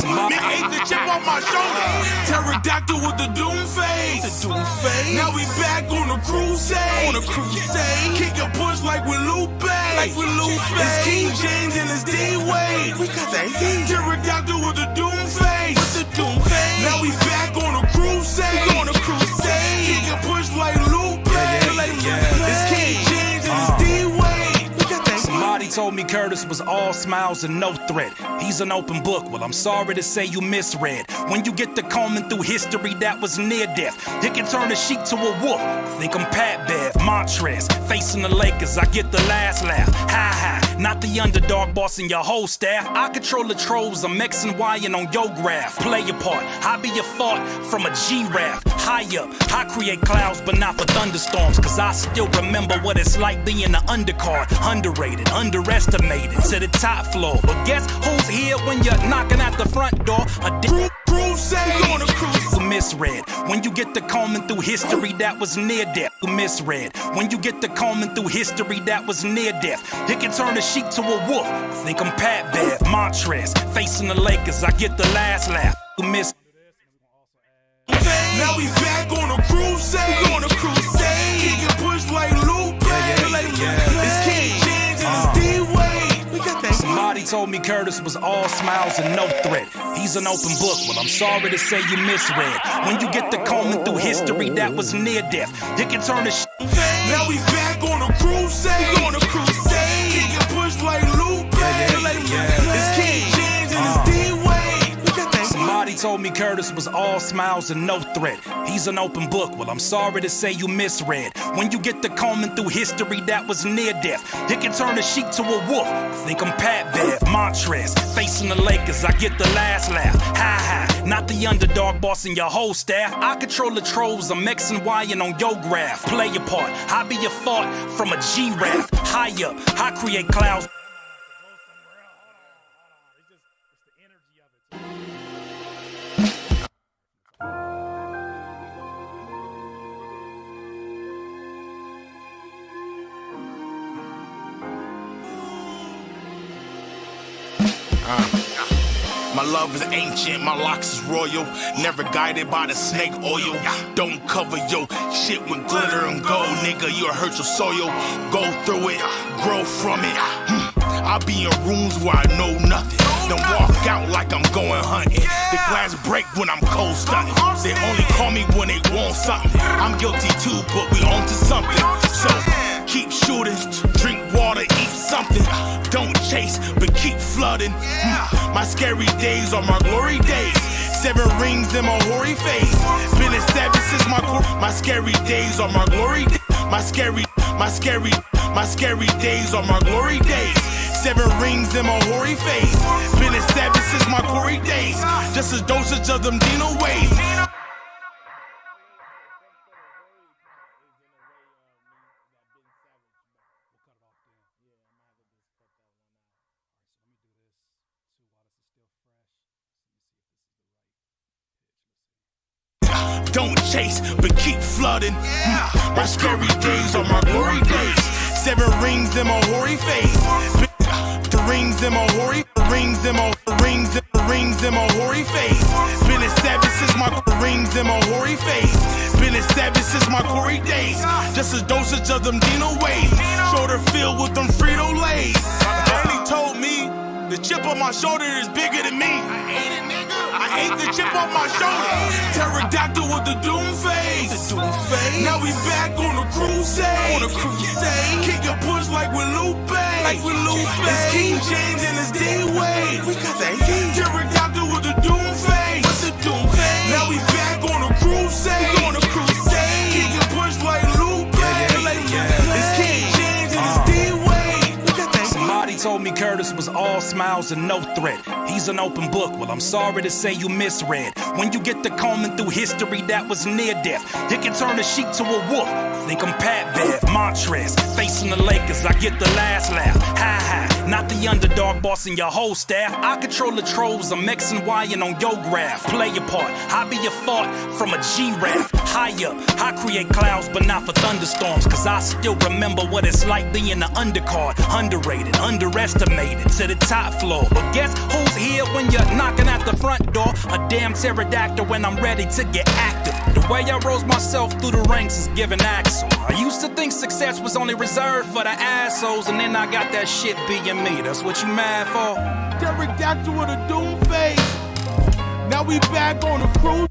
Nigga ate the chip off my shoulder. Pterodactyl with the doom face. Now we back on a crusade. Kick and push like with Lupe. It's King James and it's D-Wade. Pterodactyl with the doom face. Now we back on a crusade. Kick and push like Lupe. It's King James and it's D-Wade. Somebody told me Curtis was all smiles and no threat. He's an open book. Well, I'm sorry to say you misread. When you get to combing through history that was near death, it can turn a sheep to a wolf. Think I'm Pat Bev, Montrez, facing the Lakers. I get the last laugh. Ha, not the underdog bossing your whole staff. I control the trolls. I'm X and Y and on your graph. Play your part. I be your thought from a giraffe. High up, I create clouds, but not for thunderstorms. Cause I still remember what it's like being an undercard. Underrated, underestimated to the top floor. But guess who's here when you're knocking at the front door? A crusade on a cruise. Misread. When you get to combing through history that was near death. Misread. When you get to combing through history that was near death, it can turn a sheep to a wolf. Think I'm Pat Bev, Montrez, facing the Lakers. I get the last laugh. Miss. Now we back on a crusade. Kick and push like Lupe. It's King James and it's D-Wade. Somebody told me Curtis was all smiles and no threat. He's an open book. Well, I'm sorry to say you misread. When you get to combing through history that was near death, it can turn a Now we back on a crusade. Kick and push like Lupe. It's King James and it's D-Wade. Somebody told me Curtis was all smiles and no threat. He's an open book. Well, I'm sorry to say you misread. When you get to combing through history that was near death, it can turn a sheep to a wolf. Think I'm Pat Bev, Montrez, facing the Lakers. I get the last laugh. Ha, not the underdog bossing your whole staff. I control the trolls. I'm X and Y and on your graph. Play your part. I be your thought from a giraffe. High up, I create clouds. My love is ancient, my locks is royal. Never guided by the snake oil. Don't cover your shit with glitter and gold, nigga. You'll hurt your soil. Go through it, grow from it. I be in rooms where I know nothing. Then walk out like I'm going hunting. The glass break when I'm cold stunning. They only call me when they want something. I'm guilty too, but we on to something. So keep shooting, drink water, eat something. Don't chase, but keep flooding. My scary days are my glory days. 7 rings in my hoary face. Been a 7 since my scary days are my glory days. My scary days are my glory days. 7 rings in my hoary face. Been a 7 since my glory days. Just a dosage of them Dino ways. Don't chase, but keep flooding. My scary days are my glory days. 7 rings in my hoary face. The rings in my hoary, rings in my hoary face. Been a 7 since my rings in my hoary face. Been a 7 since my glory days. Just a dosage of them Dino ways. Shoulder filled with them Frito Lays. Danny told me the chip on my shoulder is bigger than me. I ate it, nigga. I ate the chip off my shoulder. Pterodactyl with the doom face. Now we back on a crusade. Kick and push like with Lupe. It's King James and it's D-Wade. Pterodactyl with the doom face. Now we back on a crusade. Kick and push like Lupe. It's King James and it's D-Wade. Somebody told me Curtis Curtis was all smiles and no threat. He's an open book, well, I'm sorry to say you misread. When you get to combing through history that was near death, it can turn a sheep to a wolf. Think I'm Pat Bev, Montrez, facing the Lakers, I get the last laugh. Ha, not the underdog bossing your whole staff. I control the trolls, I'm X and Y and on your graph. Play your part, I be your thought from a G-Rap. High up, I create clouds but not for thunderstorms, cause I still remember what it's like being an undercard. Underrated, underestimated, to the top floor. But guess who's here when you're knocking at the front door? A damn pterodactyl when I'm ready to get active. The way I rose myself through the ranks is giving axle. I used to think success was only reserved for the assholes, and then I got that shit being me. That's what you mad for? Pterodactyl with a doom face. Now we back on the cruise.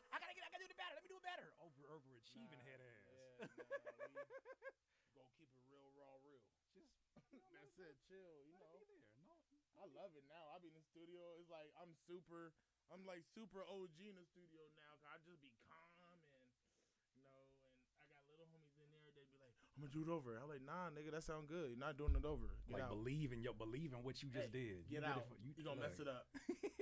I gotta do better. Let me do it better. Overachieving head ass. Gonna keep it real, raw, real. That's it, chill, you know. I love it now. I be in the studio. It's like I'm like super OG in the studio now. Cause I just be calm and, you know, and I got little homies in there. They be like, I'm gonna do it over. I'm like, nah, nigga, that sound good. You're not doing it over. Get Like out. believe in what you just did. Get you out. You gonna mess it up.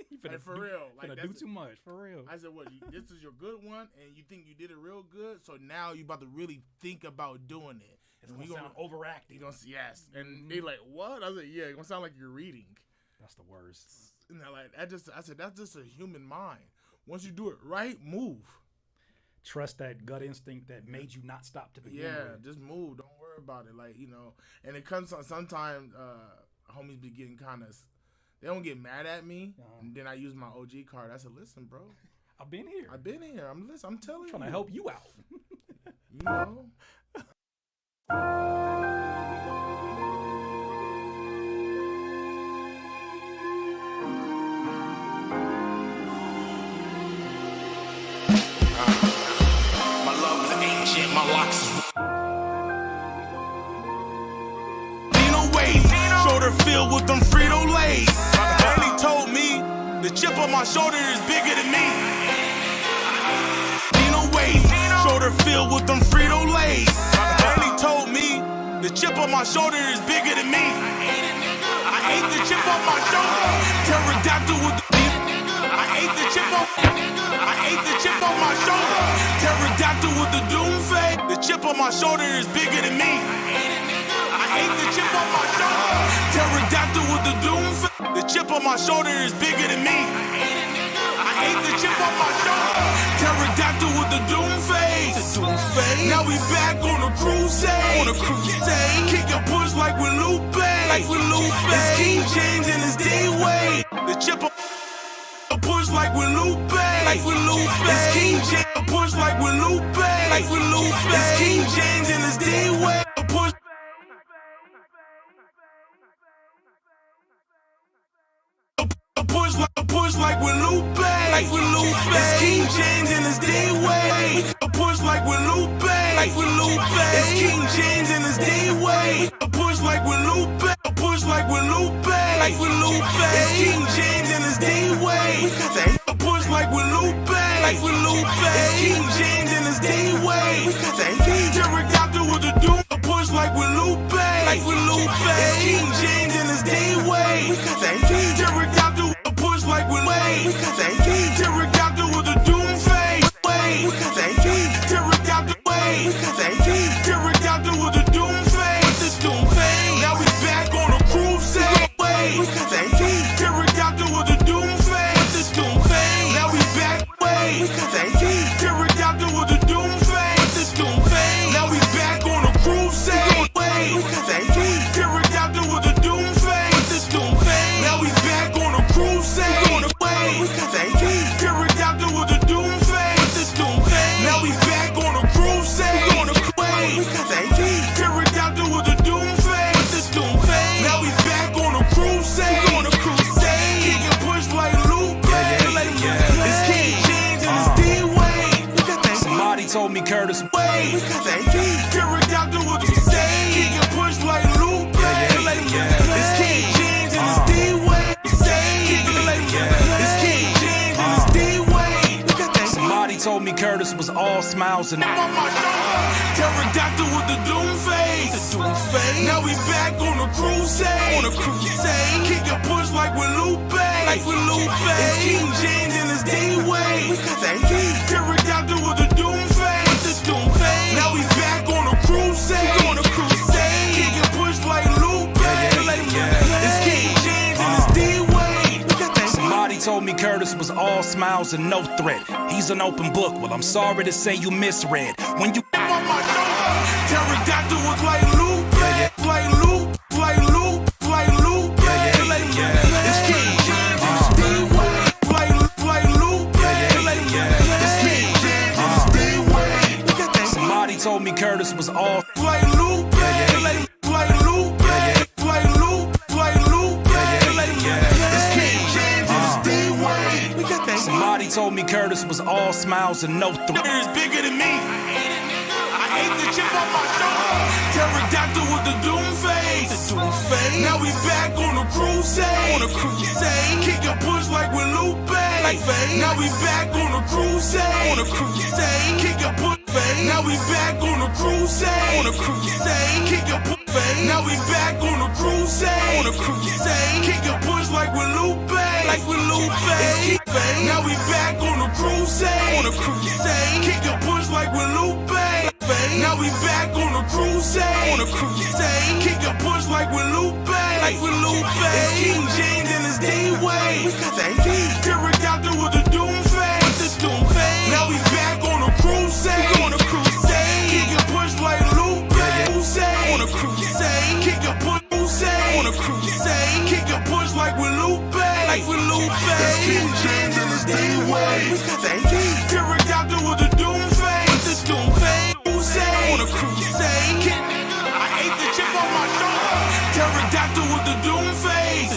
You finna for real. Like finna do too much. For real. I said, what? This is your good one, and you think you did it real good. So now you about to really think about doing it. It's gonna sound overacting. You gonna yes, and they like what? I said, yeah, it's gonna sound like you're reading. That's the worst. And they're like, I said, that's just a human mind. Once you do it right, move. Trust that gut instinct that made you not stop to begin with. Yeah, just move. Don't worry about it. Like, you know, and it comes sometimes homies be getting kind of, they don't get mad at me. And then I use my OG card. I said, listen, bro. I've been here. I'm telling you. Trying to help you out. You know? My locks Dino ways, shoulder filled with them Frito-Lays. Danny told me the chip on my shoulder is bigger than me. Dino ways, shoulder filled with them Frito-Lays. Danny told me the chip on my shoulder is bigger than me. I ate the chip on my shoulder. Pterodactyl with the I ate the chip on my shoulder. Pterodactyl with the doom face. The chip on my shoulder is bigger than me. I ate the chip on my shoulder. Pterodactyl with the doom face. The chip on my shoulder is bigger than me. I ate the chip on my shoulder. Pterodactyl with the doom face. Now we back on a crusade. Kick and push like with Lupe. It's King James and it's D-Wade. The chip on push like with Lupe. It's King James. Push like with Lupe. It's King James and it's D-Wade. Push. Push like with Lupe. It's King James and it's D-Wade. Push like with Lupe. It's King James and it's D-Wade. Push like with Lupe. Push like with Lupe. It's King James and it's D-Wade. Push like with Lupe. It's King James and it's D-Wade. Pterodactyl with the doom. Push like with Lupe. It's King James and it's D-Wade. Pterodactyl push like with Wade. Pterodactyl with the doom face. Pterodactyl Wade. Pterodactyl with the doom face. Now we back on a crusade. Pterodactyl with the doom face. Now we back way. Pterodactyl with the doom face. Now we back on a crusade. Pterodactyl with the doom face. Now we back on a crusade. Pterodactyl with the doom face. Now we back on a crusade. Pterodactyl with the doom face. Now we back on a crusade. Kick and push like Lupe. It's King James and it's D-Wade. Somebody told me Curtis. Pterodactyl with the kick and push like Lupe. It's King James and it's D-Wade. It's King James and it's D-Wade. Somebody told me Curtis was all smiles and Pterodactyl with the doom face. Now we back on a crusade. Kick and push like with Lupe. It's King James and it's D-Wade. Pterodactyl with the doom face. Now we back on a crusade. Kick and push like Lupe. It's King James and it's D-Wade. somebody told me Curtis was all smiles and no threat. He's an open book. Well, I'm sorry to say you misread. When you Pterodactyl was like Lupe. It's King James and it's D-Wade. Like Lupe. It's King James and it's D-Wade. somebody told me Curtis was all Like Lupe. It's King James and it's D-Wade. somebody told me Curtis was all smiles and no threat. It's bigger than me. I ate the chip on my shoulder. Pterodactyl with the doom face. Now we back on a crusade. Kick and push like with Lupe. Now we back on a crusade. Kick and push. Now we back on a crusade. Kick and push. Now we back on a crusade. Kick and push like with Lupe. Now we back on a crusade. Kick and push like with Lupe. Now we back on a crusade. Kick and push like with Lupe. It's King James and it's D-Wade. Pterodactyl with the doom face. Now we back on a crusade. Kick and push like Lupe. Kick and push. Kick and push like with Lupe. It's King James and it's D-Wade. Pterodactyl with the doom face. I ate the chip on my shoulder. Pterodactyl with the doom face.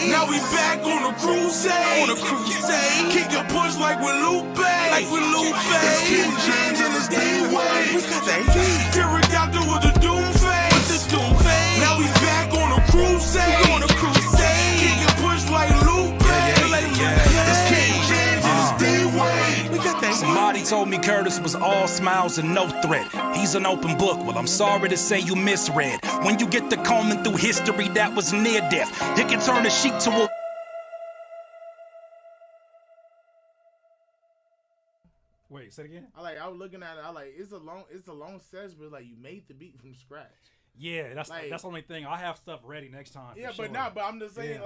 Now we back on a crusade. Kick and push like with Lupe. It's King James and it's D-Wade. Pterodactyl with the doom face. Now we back on a crusade. Kick and push like Lupe. It's King James and it's D-Wade. Somebody told me Curtis was all smiles and no threat. He's an open book. Well, I'm sorry to say you misread. When you get to combing through history that was near death, it can turn a sheep to a... Wait, say it again? I was looking at it. It's a long session, but like you made the beat from scratch. Yeah, that's the only thing. I have stuff ready next time. Yeah, sure. but I'm just saying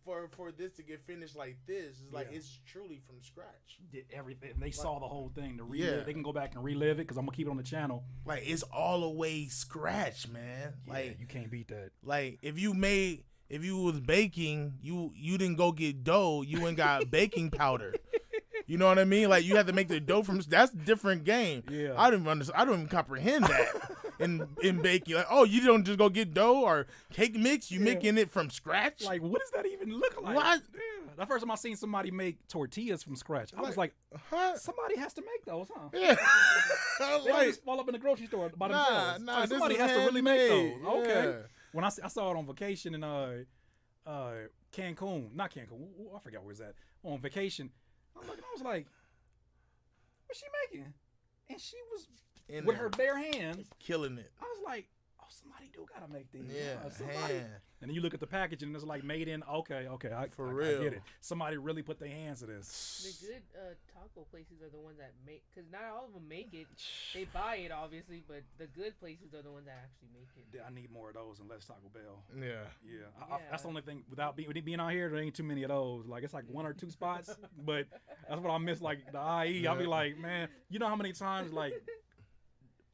for this to get finished like this, it's it's truly from scratch. Did everything. They saw the whole thing to relive. They can go back and relive it because I'm gonna keep it on the channel. Like it's all the way scratch, man. Yeah, you can't beat that. Like if you was baking, you didn't go get dough, you went got baking powder. You know what I mean? Like you have to make the dough from. That's a different game. Yeah, I don't even comprehend that. In baking, like, oh, you don't just go get dough or cake mix, you making it from scratch. Like, what does that even look like? What? Yeah. The first time I seen somebody make tortillas from scratch, I was like, huh? Somebody has to make those, huh? Yeah. They don't just fall up in the grocery store by themselves. Nah, like, somebody has to really make those. Okay. When I saw it on vacation in Cancun, not Cancun, I forgot where's that. On vacation, I was like, what's she making? And she was with her bare hands killing it. I was like, oh, somebody do gotta make these. Yeah, and then you look at the package and it's like made in. Okay, I get it. Somebody really put their hands to this. The good taco places are the ones that make, because not all of them make it. They buy it obviously, but the good places are the ones that actually make it. I need more of those and less Taco Bell. Yeah. That's the only thing. Without being out here, there ain't too many of those. Like it's like one or two spots, but that's what I miss. Like the IE, I'll be like, man, you know how many times like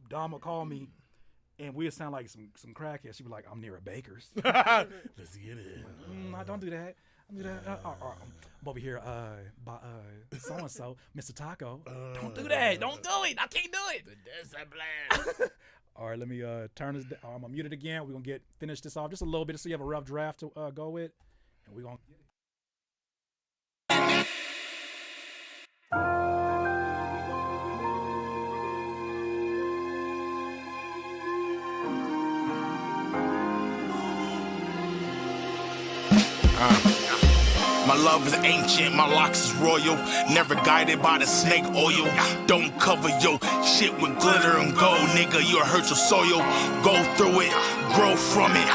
Dom will call me and we'll sound like some crackhead. She'd be like, I'm near a baker's. Let's get it. No, don't do that. I'm over here by so-and-so, Mr. Taco. Don't do that. Don't do it. I can't do it. All right, let me turn this down. I'm going to mute it again. We're going to finish this off just a little bit so you have a rough draft to go with. And we're going to get it. My love is ancient, my locks is royal. Never guided by the snake oil. Don't cover your shit with glitter and gold, nigga. You'll hurt your soil. Go through it, grow from it.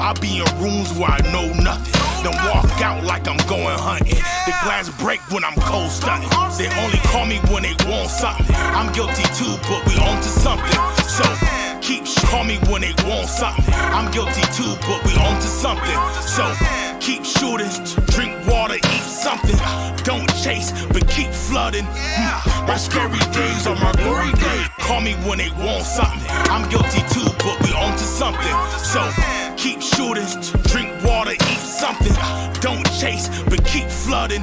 I be in rooms where I know nothing. Then walk out like I'm going hunting. The glass break when I'm cold stunting. They only call me when they want something. I'm guilty too, but we on to something. So call me when they want something. I'm guilty too, but we on to something. So keep shooting, drink water, eat something. Don't chase, but keep flooding. My scary days are my glory days. Call me when they want something. I'm guilty too, but we on to something. So keep shooting, drink water, eat something. Don't chase, but keep flooding.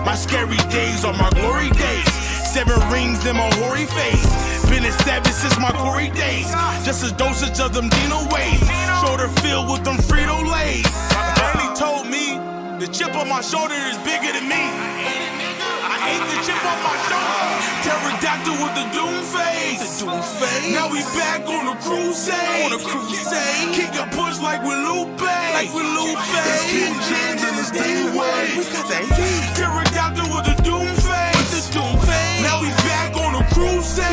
My scary days are my glory days. 7 rings in my hoary face. Been a savage since my glory days. Just a dosage of them Dino ways. Shoulder filled with them Frito Lays. Barney told me the chip on my shoulder is bigger than me. I ate the chip on my shoulder. Pterodactyl with the doom face. Now we back on a crusade. Kick a push like with Lupe. It's King James and it's D-Way. Pterodactyl with the doom face. Now we back on a crusade.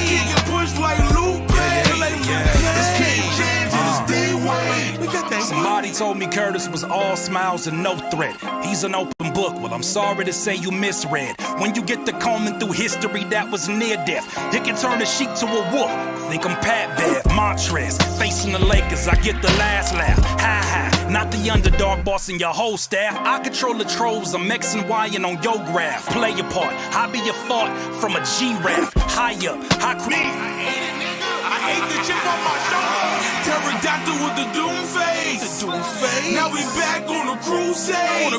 Kick a push like Lupe. It's King James and it's D-Way. Somebody told me Curtis was all smiles and no threat. He's an open book. Well, I'm sorry to say you misread. When you get to combing through history that was near death, it can turn a sheep to a wolf. Think I'm Pat Bev, Montrez, facing the Lakers. I get the last laugh. Ha, not the underdog bossing your whole staff. I control the trolls. I'm X and Y and on your graph. Play your part. I be a thought from a G-Rap. High up, high creep. I ate the chip on my shoulder. Pterodactyl with the doom face. Now we back on a crusade.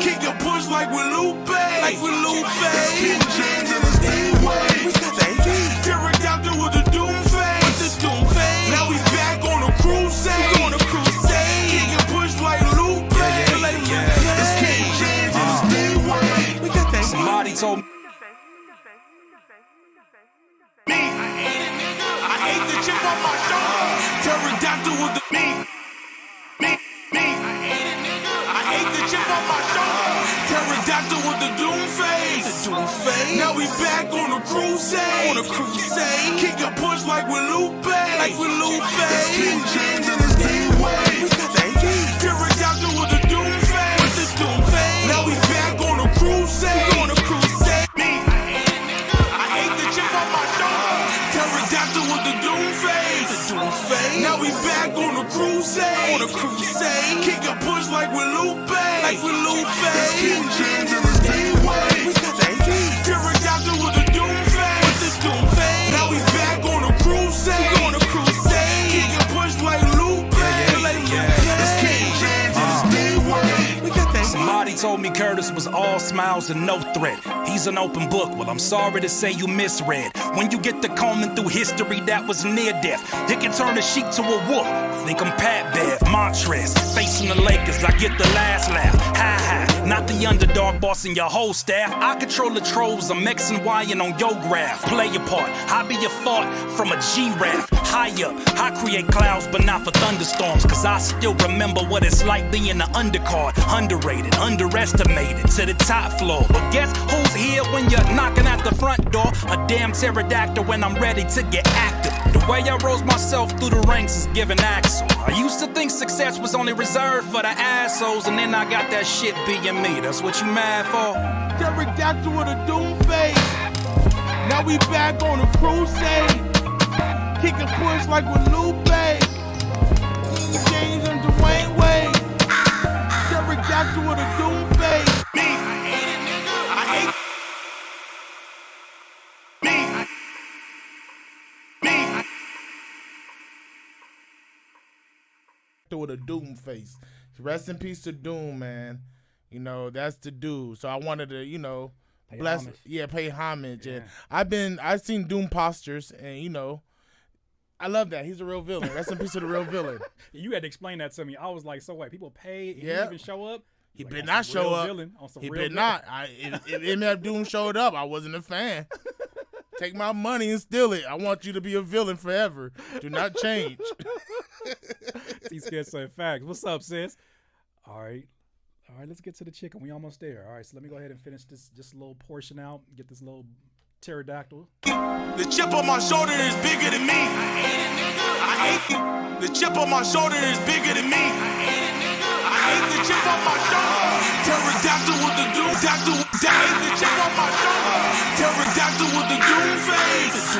Kick a push like with Lupe. It's King James and it's D-Way. Pterodactyl with the doom face. Now we back on a crusade. Kick a push like Lupe. It's King James and it's D-Way. Somebody told me. I ate the chip on my shoulder. Pterodactyl with the me. I ate the chip on my shoulder. Pterodactyl with the doom face. Now we back on a crusade. Kick a push like with Lupe. It's King James and it's D-Way. Pterodactyl with the doom face. Now we back on a crusade. I ate the chip on my shoulder. Pterodactyl with the doom face. Now we back on a crusade. Kick a push like with Lupe. It's King James and it's D-Way. Pterodactyl with the doom face. Now we back on a crusade. Kick a push like Lupe. It's King James and it's D-Way. Somebody told me Curtis was all smiles and no threat. He's an open book. Well, I'm sorry to say you misread. When you get to combing through history that was near death, it can turn a sheep to a wolf. Think I'm Pat Bev, Montrez, facing the Lakers. I get the last laugh. Ha, not the underdog bossing your whole staff. I control the trolls. I'm X and Y and on your graph. Play your part. I be a thought from a G-Rap. High up, I create clouds, but not for thunderstorms. Cause I still remember what it's like being an undercard. Underrated, underestimated, to the top floor. But guess who's here when you're knocking at the front door? A damn pterodactyl when I'm ready to get active. The way I rose myself through the ranks is giving axle. I used to think success was only reserved for the assholes, and then I got that shit being me. That's what you mad for? Pterodactyl with a doom face. Now we back on a crusade. Kick a push like with Lupe. James and Dwayne Wade. Pterodactyl with a doom face. With a doom face. Rest in peace to Doom, man. You know, that's the dude. So I wanted to, you know, pay homage. Yeah. And I've seen Doom postures, and you know, I love that. He's a real villain. Rest in peace to the real villain. You had to explain that to me. I was like, so wait, people pay and he didn't even show up? He better not show up. He better not. If MF Doom showed up, I wasn't a fan. Take my money and steal it. I want you to be a villain forever. Do not change. He's scared saying facts. What's up, sis? All right. All right, let's get to the chicken. We almost there. All right, so let me go ahead and finish this just a little portion out. Get this little pterodactyl. The chip on my shoulder is bigger than me. I hate it. The chip on my shoulder is bigger than me. I hate the chip on my shoulder. Pterodactyl with the doom. I hate the chip on my shoulder. Pterodactyl with the doom face.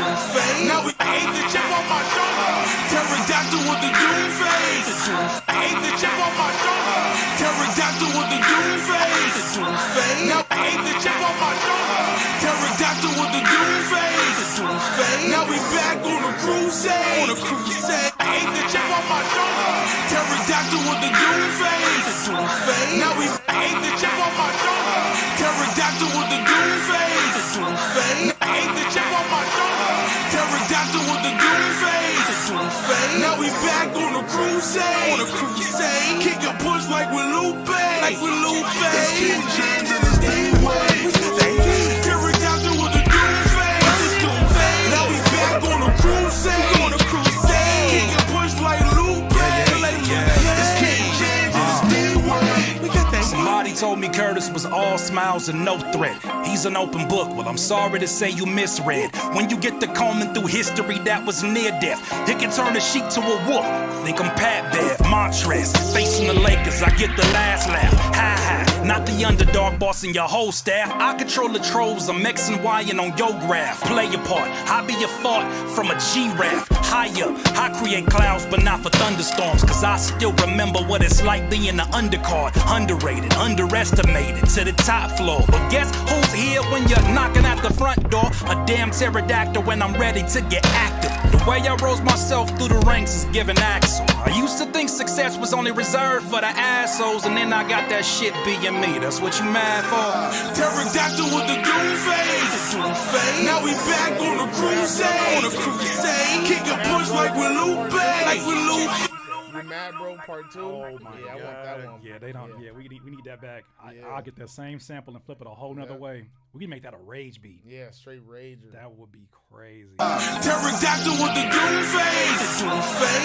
Now we hate the chip on my shoulder. Pterodactyl with the doom face. I hate the chip on my shoulder. Pterodactyl with the doom face. Now I hate the chip on my shoulder. Pterodactyl with the doom face. Now we back on a crusade. I hate the chip on my shoulder. Pterodactyl with the doom face. Now we hate the chip on my shoulder. Pterodactyl with the doom face. I hate the chip on my shoulder. Pterodactyl with the doom face. Now we back on a crusade. Kick and push like with Lupe. It's King James and his D-Way. Pterodactyl with the doom face. Now we back on a crusade. Kick and push like Lupe. It's King James and his D-Way. We got that. Somebody told me Curtis was all smiles and no threat. He's an open book. Well, I'm sorry to say you misread. When you get to combing through history that was near death, it can turn a sheep to a wolf. Think I'm Pat Bev, Montrez, facing the Lakers. I get the last laugh. Ha, not the underdog bossing your whole staff. I control the trolls. I'm X and Y and on your graph. Play your part. I be your thought from a G-Rap. High up, I create clouds, but not for thunderstorms. Cause I still remember what it's like being an undercard. Underrated, underestimated to the top floor. But guess who's here when you're knocking at the front door? A damn pterodactyl when I'm ready to get active. The way I rose myself through the ranks is giving axle. I used to think success was only reserved for the assholes, and then I got that shit being me. That's what you mad for? Pterodactyl with the doom face. Now we back on a crusade. Kick and push like with Lupe. You Mad Bro Part 2? Oh my yeah, God. I want that one. Yeah, they don't. Yeah, we need that back. Yeah. I'll get that same sample and flip it a whole nother way. We can make that a rage beat. Yeah, straight rager. That would be crazy. Pterodactyl with the doom face.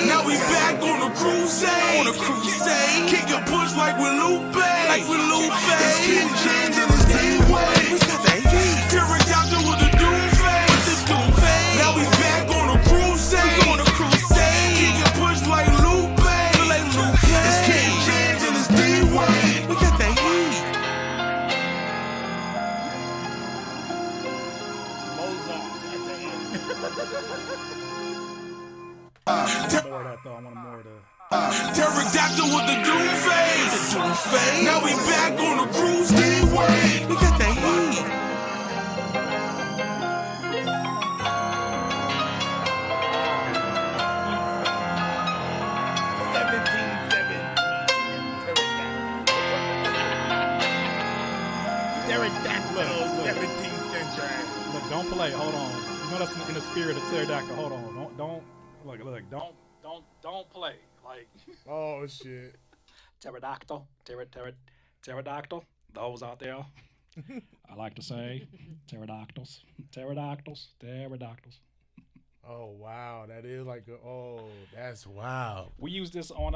Now we back on a crusade. Kick and push like with Lupe. It's King James and his D-Way. Pterodactyl with the doom face. Now we back on a crusade. Kick and push like Lupe. It's King James and his D-Way. We got that heat. More of that though. I want more of the. Pterodactyl with the doom face. Now we back on a cruise D-Way. We got that heat. Look, don't play. Hold on. You know that's in the spirit of pterodactyl. Hold on. Don't. Look. Don't play. Like. Oh shit. Pterodactyl. Pterodactyl. Those out there. I like to say pterodactyls. Oh wow, that is like that's wow. We used this on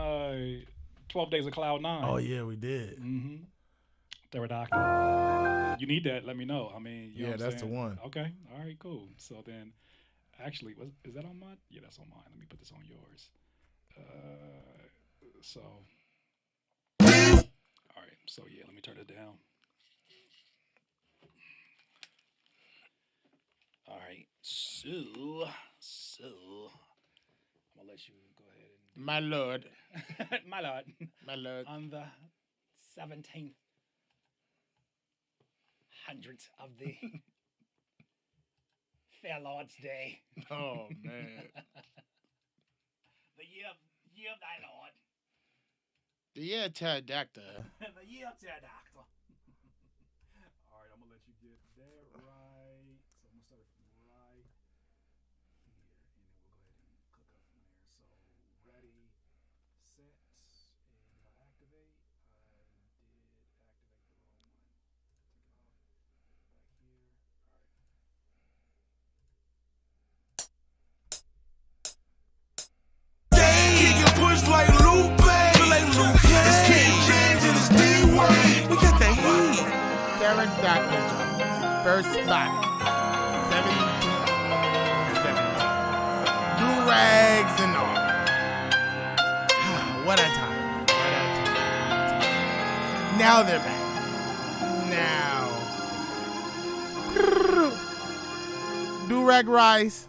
12 Days of Cloud 9. Oh yeah, we did. Mm-hmm. Pterodactyl. You need that? Let me know. I mean, you know what I'm that's saying? the one. Okay. All right. Cool. So then, actually, is that on mine? Yeah, that's on mine. Let me put this on yours. So. All right. So yeah, let me turn it down. All right. So I'm gonna let you go ahead and. My lord. My lord. On the 17th. Hundredth of the Fair Lord's Day. Oh man. The year of thy Lord. The year of pterodactyl. The year of pterodactyl. All right, I'm gonna let you get that right. So I'm gonna start right here, and then we'll go ahead and cook up from there. So ready, set, and activate. Like Lupe. It's King James and his D-Way. Dr. Jones. First spotted. 17. Do-rags and all. What a time. What a time. Now they're back. Now. Do-rag rice.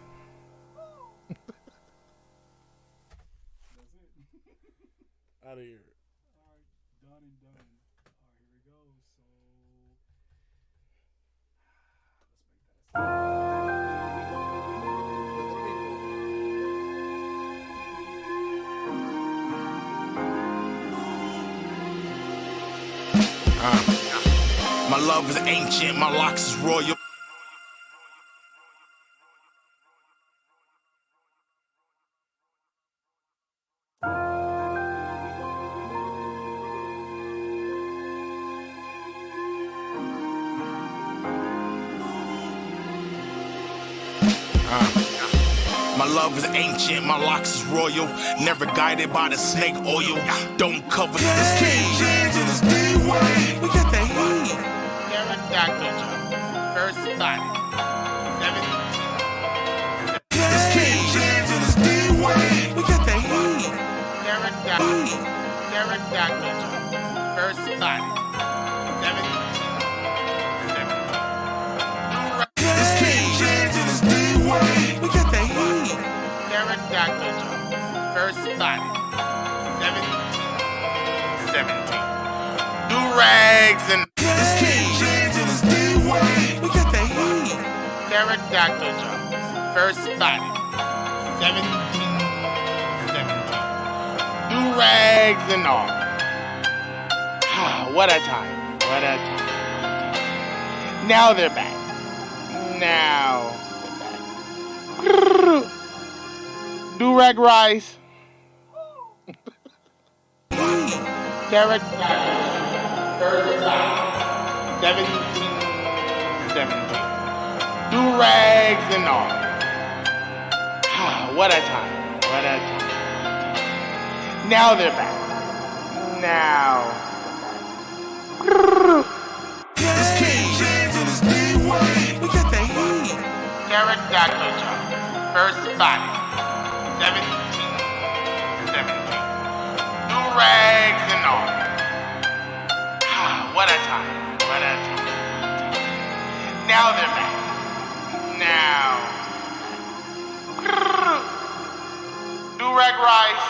Out of here. Done and done. All right, here we go. My love is ancient, my locks is royal. My love is ancient, my locks is royal. Never guided by the snake oil. Don't cover the stage. We got the heat. Derek Dr. Jones. First spotted. 17. We got the heat. Derek Dr. Jones. First spotted. 17. We got the heat. Derek Dr. Jones. First spotted. 17. Do-rags and we got the heat. Derek Dr. Jones. First spotted. 17. Do-rags and all. What a time. What a time. Now they're back. Now they're back. Do-rag rice. Derek First spot. 17. Do-rags and all. What a time. What a time. Now they're back. Now. We got the heat. Derek Dr. Jones. First spot. 17. Do-rags and all. What a time. What a time. Now they're back. Now. Do-rag rice.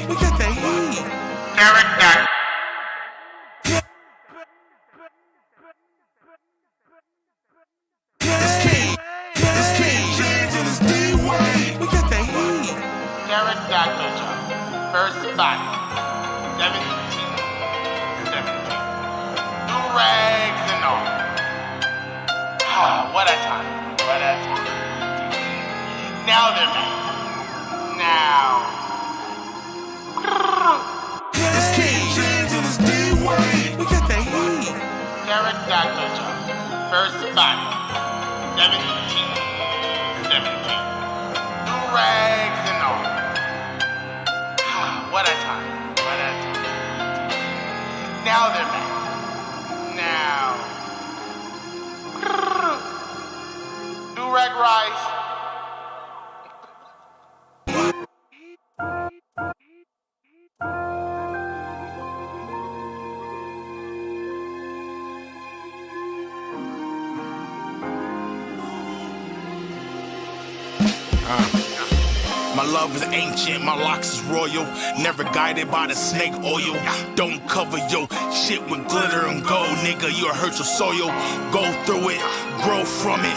We got the heat. Derek Dr. We got the heat. Derek Dr. Jones. First spot. 17. Do-rags and all. What a time. What a time. Now they're back. Now. We got the heat. Derek Dr. Jones. First spot. 17. Do-rags and all. What a time. What a time. Now they're back. Now. Do-rag rice. My love is ancient, my locks is royal. Never guided by the snake oil. Don't cover your shit with glitter and gold, nigga. You'll hurt your soil. Go through it, grow from it.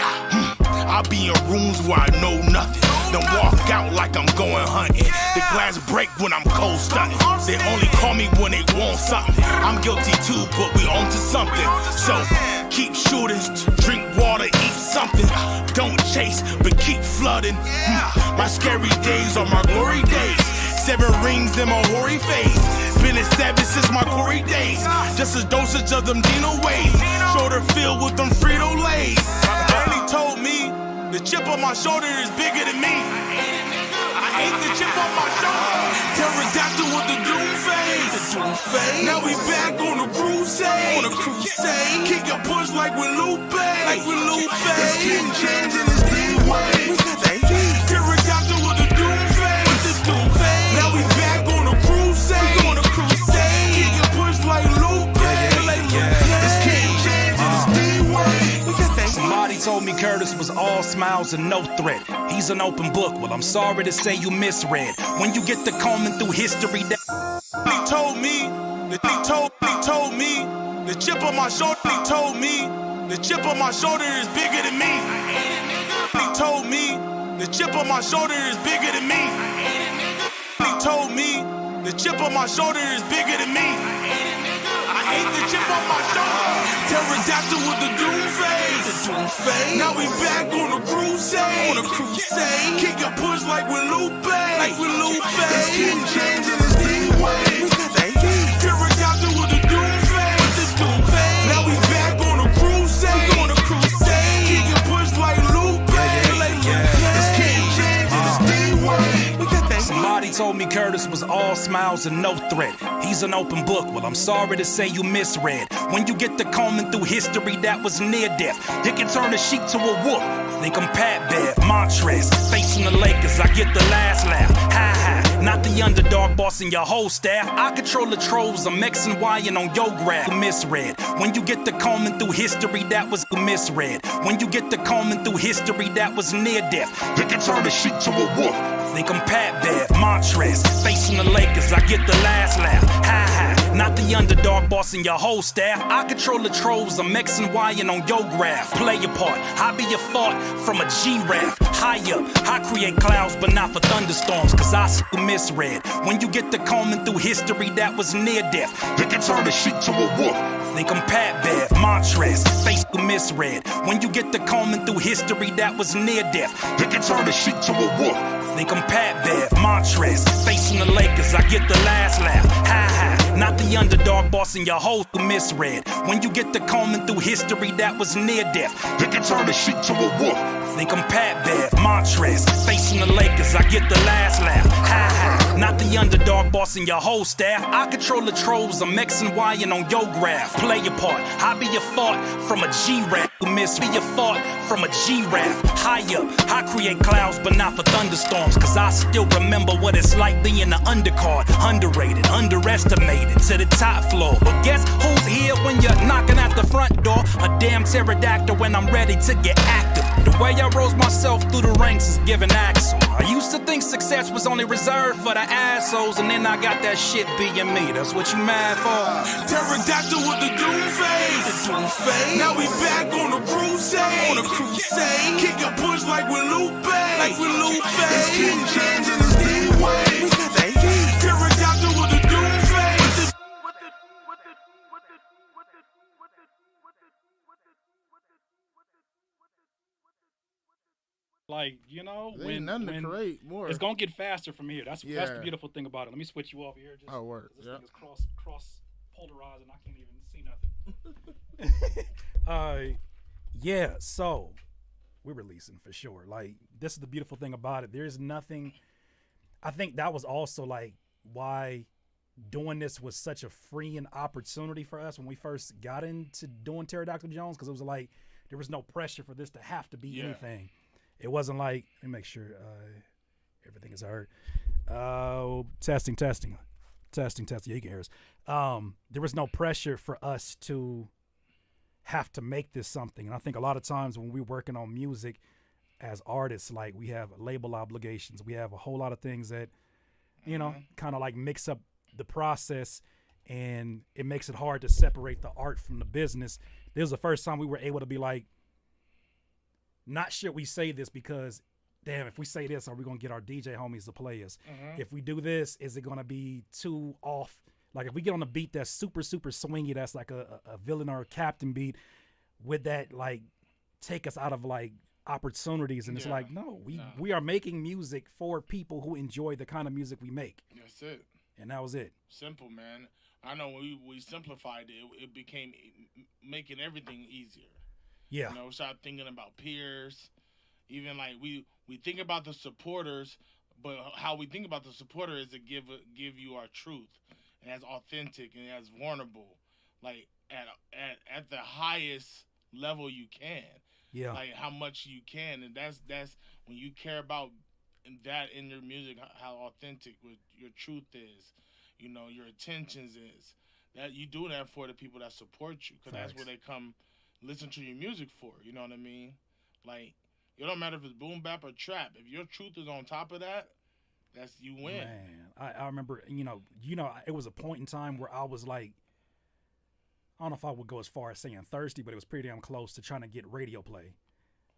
I be in rooms where I know nothing. Then walk out like I'm going hunting. The glass break when I'm cold stunting. They only call me when they want something. I'm guilty too, but we on to something. So keep shooting, drink water, eat something. Don't chase, but keep flooding. My scary days are my glory days. 7 rings in my hoary face. Been in 7 since my glory days. Just a dosage of them Dino ways. Shoulder filled with them Frito Lays. Barney told me the chip on my shoulder is bigger than me. I hate the chip on my shoulder. Pterodactyl with the doom face. fade. Now we back on a crusade. Kick and push like with Lupe. It's King James and it's D-Way. Pterodome with the doom phase. Now we back on a crusade. Kick and push like Lupe. It's King James and it's D-Way. Somebody told me Curtis was all smiles and no threat. He's an open book. Well, I'm sorry to say you misread. When you get to combing through history, that He told me, the chip on my shoulder. He told me, the chip on my shoulder is bigger than me. He told me, the chip on my shoulder is bigger than me. He told me, the chip on my shoulder is bigger than me. I hate the chip on my shoulder. Pterodactyl with the doom phase. Now we back on a crusade. Kick and push like with Lupe. It's King James and it's D-Way. Pterodactyl with the doom phase. Now we back on a crusade. Kick and push like Lupe. It's King James and it's D-Way. somebody told me Curtis was all smiles and no threat. He's an open book. Well, I'm sorry to say you misread. When you get to combing through history, that was near death. It can turn a sheep to a wolf. Think I'm Pat Bev, Montrez, facing the Lakers. I get the last laugh. Ha, not the underdog bossing your whole staff. I control the trolls. I'm X and Y and on your graph. Misread. When you get to combing through history, that was misread. When you get to combing through history, that was near death. It can turn a sheep to a wolf. Think I'm Pat Bev, Montrez, facing the Lakers. I get the last laugh. Ha, not the underdog bossing your whole staff. I control the trolls. I'm X and Y and on your graph. Play your part. I be your fault from a G-Rap. High up, I create clouds, but not for thunderstorms, cause I misread. When you get to combing through history, that was near death. It can turn a sheep to a wolf. Think I'm Pat Bev, Montrez, face misread. When you get to combing through history, that was near death. It can turn a sheep to a wolf. Think I'm Pat Bev, Montrez, facing the Lakers. I get the last laugh. Ha, not the underdog bossing your whole misread. When you get to combing through history, that was near death. It can turn a sheep to a wolf. Think I'm Pat Bev, Montrez, facing the Lakers. I get the last laugh. Ha, not the underdog bossing your whole staff. I control the trolls. I'm X and Y and on your graph. Play your part. I be your fault from a G-Rap. Be your fault from a G-Rap. High up, I create clouds, but not for thunderstorms, cause I still remember what it's like being the undercard. Underrated, underestimated, to the top floor. But guess who's here when you're knocking at the front door? A damn pterodactyl when I'm ready to get active. The way I rose myself through the ranks is giving axle. I used to think success was only reserved for the assholes, and then I got that shit being me. That's what you mad for? Pterodactyl with the doom phase. Now we back on a crusade. Kick and push like with Lupe. It's King James and it's D-Way. Pterodactyl with the doom phase. Like, you know, when to create more. It's gonna get faster from here. That's the beautiful thing about it. Let me switch you off here. Just, work. This thing is cross polarizing. I can't even see nothing. Yeah. So we're releasing for sure. Like, this is the beautiful thing about it. There's nothing. I think that was also like why doing this was such a freeing opportunity for us when we first got into doing Pterodactyl Jones, because it was like there was no pressure for this to have to be anything. It wasn't like, let me make sure everything is heard. Testing. Yeah, you can hear us. There was no pressure for us to have to make this something. And I think a lot of times when we're working on music as artists, like, we have label obligations. We have a whole lot of things that, you know, kind of like mix up the process, and it makes it hard to separate the art from the business. This was the first time we were able to be like, not should we say this, because damn, if we say this, are we gonna get our DJ homies to play us? If we do this, is it gonna be too off? Like, if we get on a beat that's super swingy, that's like a villain or a captain beat, would that like take us out of like opportunities? And it's like, no, we are making music for people who enjoy the kind of music we make. That's it. And that was it. Simple, man. I know when we simplified it, it became making everything easier. Yeah. You know, start thinking about peers. Even like we think about the supporters, but how we think about the supporter is to give you our truth. and as authentic and as vulnerable, like at the highest level you can. Yeah. Like how much you can, and that's when you care about that in your music, how authentic what your truth is, your intentions is. That you do that for the people that support you, because that's what they come listen to your music for. You know what I mean? Like, it don't matter if it's boom bap or trap. If your truth is on top of that, that's you win. Man, I remember, it was a point in time where I was like, I don't know if I would go as far as saying thirsty, but it was pretty damn close to trying to get radio play,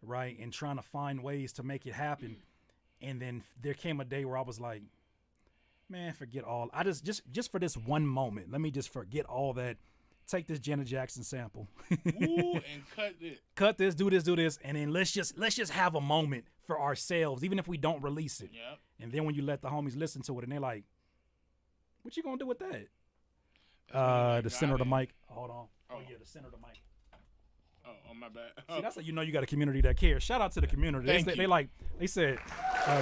right? And trying to find ways to make it happen. And then there came a day where I was like, man, forget all. I just for this one moment, let me just forget all that. Take this Janet Jackson sample. Ooh, and cut it. Cut this, do this, and then let's just have a moment for ourselves, even if we don't release it. Yep. And then when you let the homies listen to it, and they're like, "What you gonna do with that?" The center of the mic. Hold on. Oh yeah, the center of the mic. Oh, my bad. See, that's how you know you got a community that cares. Shout out to the community. Thank They you. said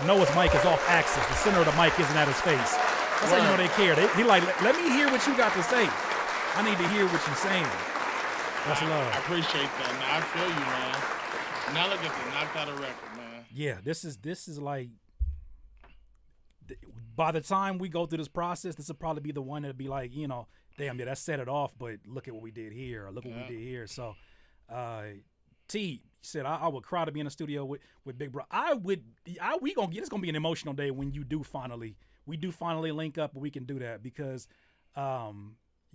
Noah's mic is off axis. The center of the mic isn't at his face. That's how you know they care. He like, let me hear what you got to say. I need to hear what you're saying. That's love. I appreciate that. Now I feel you, man. Now look at the knocked out a record, man. Yeah, this is like, by the time we go through this process, this will probably be the one that'll be like, damn, yeah, that set it off, but look at what we did here, or look what we did here. So, T said, I would cry to be in the studio with Big Bro. It's gonna be an emotional day when we do finally link up and we can do that, because,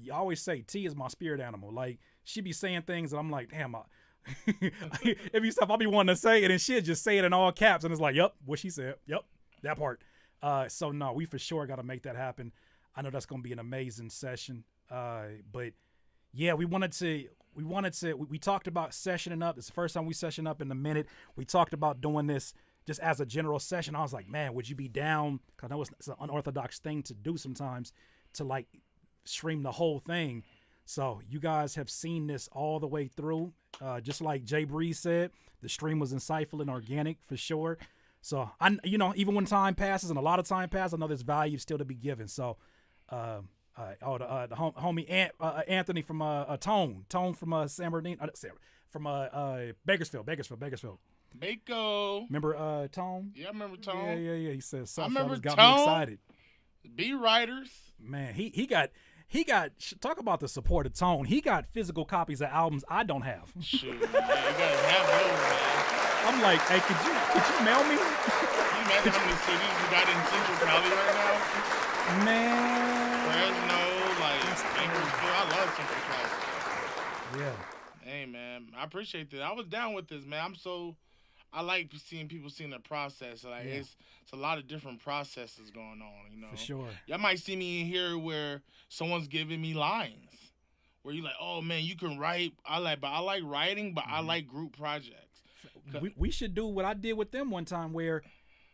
you always say T is my spirit animal. Like, she be saying things and I'm like, damn, if you stuff I'll be wanting to say it, and she'll just say it in all caps, and it's like, yep, what she said, yep, that part. So no, we for sure got to make that happen. I know that's gonna be an amazing session. But yeah, we talked about sessioning up. It's the first time we session up in a minute. We talked about doing this just as a general session. I was like, man, would you be down? Because I know it's an unorthodox thing to do sometimes, to like stream the whole thing. So you guys have seen this all the way through. Just like Jay Breeze said, the stream was insightful and organic for sure. So even when time passes, and a lot of time passes, I know there's value still to be given. So the homie Anthony from Tone from San Bernardino, from Bakersfield. Mako. Remember Tone? Yeah, I remember Tone. Yeah. He says, I remember got Tone. me excited. B writers. Man, he got talk about the support of Tone. He got physical copies of albums I don't have. Shoot, man, you gotta have those, man. I'm like, hey, could you mail me? Can you imagine how many cities we got in Central Cali right now? Man. Fresno, like Bakersfield. I love Central Cali. Yeah. Hey, man, I appreciate that. I was down with this, man. I like seeing people seeing the process. Like it's a lot of different processes going on, For sure. Y'all might see me in here where someone's giving me lines, where you're like, oh man, you can write. I like writing, but I like group projects. We should do what I did with them one time, where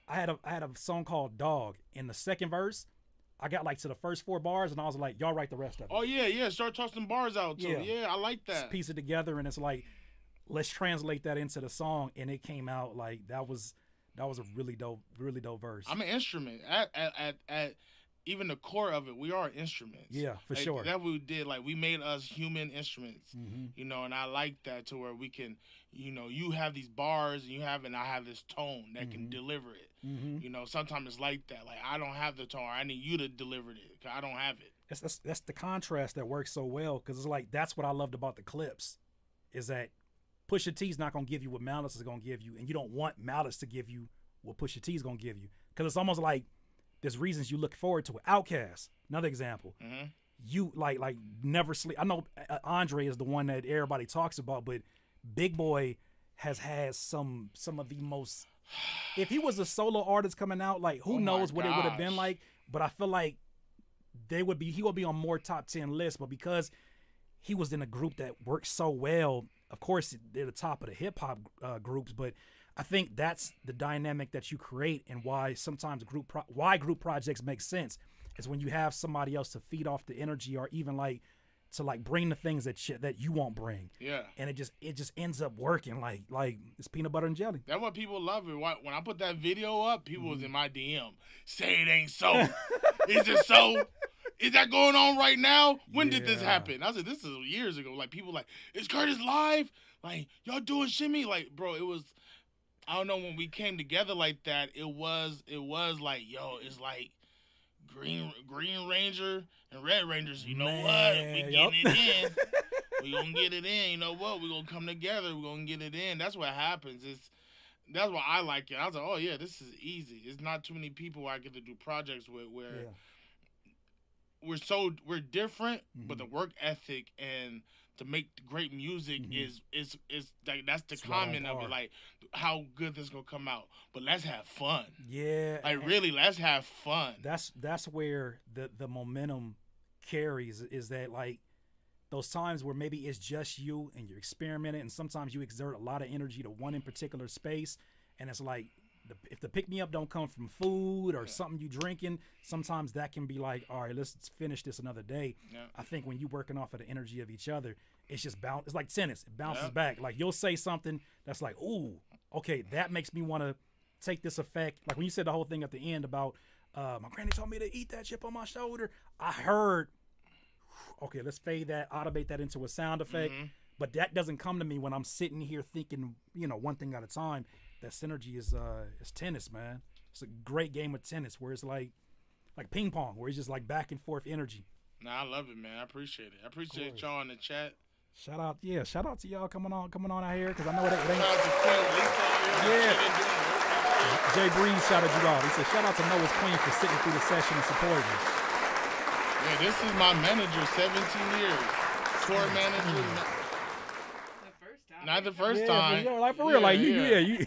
I had a song called Dog. In the second verse, I got like to the first 4 bars, and I was like, y'all write the rest of it. Oh yeah. Start tossing bars out too. Yeah, I like that. Just piece it together, and it's like, let's translate that into the song, and it came out like that was a really dope verse. I'm an instrument. At even the core of it, we are instruments. Yeah, for sure. That's what we did. Like, we made us human instruments, Mm-hmm. And I like that, to where we can, you have these bars and I have this tone that can deliver it. Mm-hmm. Sometimes it's like that. Like, I don't have the tone. I need you to deliver it, because I don't have it. That's the contrast that works so well, because it's like, that's what I loved about the clips, is that Pusha T's not going to give you what Malice is going to give you, and you don't want Malice to give you what Pusha T is going to give you, because it's almost like there's reasons you look forward to it. Outkast, another example. Mm-hmm. You like Never Sleep. I know Andre is the one that everybody talks about, but Big Boy has had some of the most. If he was a solo artist coming out, like, who knows what it would have been like. But I feel like he would be on more top 10 lists. But because he was in a group that worked so well, of course they're the top of the hip hop groups. But I think that's the dynamic that you create, and why sometimes group projects make sense, is when you have somebody else to feed off the energy, or even like to like bring the things that you won't bring. Yeah. And it just ends up working like it's peanut butter and jelly. That's what people love it. When I put that video up, people was in my DM, say it ain't so. Is it so? is that going on right now? When did this Yeah. happen? I said, this is years ago. Like, people like, is Curtis live? Like, y'all doing shimmy? Like, bro, it was, I don't know, when we came together like that, it was like, yo, it's like Green Ranger and Red Rangers. You know what? We getting it in. We gonna get it in. You know what? We gonna come together. We gonna get it in. That's what happens. That's why I like it. I was like, oh yeah, this is easy. It's not too many people I get to do projects with where we're different, but the work ethic and to make great music is like, that's the comment of it. Like, how good this gonna come out. But let's have fun. Yeah. Like, really, let's have fun. That's where the momentum carries, is that like those times where maybe it's just you and you're experimenting, and sometimes you exert a lot of energy to one in particular space, and it's like, if the pick-me-up don't come from food or something you drinking, sometimes that can be like, all right, let's finish this another day. Yeah. I think when you working off of the energy of each other, it's just it's like tennis. It bounces back. Like, you'll say something that's like, ooh, okay, that makes me want to take this effect. Like when you said the whole thing at the end about my granny told me to eat that chip on my shoulder, I heard, okay, let's fade that, automate that into a sound effect. But that doesn't come to me when I'm sitting here thinking, one thing at a time. That synergy is tennis, man. It's a great game of tennis where it's like ping pong, where it's just like back and forth energy. Nah, I love it, man. I appreciate it. I appreciate y'all in the chat. Shout out to y'all coming on out here, because I know it ain't. Shout out to Queen Lisa. Yeah. Jay Breeze shouted you out. He said, shout out to Noah's Queen for sitting through the session and supporting me. Yeah, this is my manager, 17 years. Tour manager. Not the first time. Like for real, like you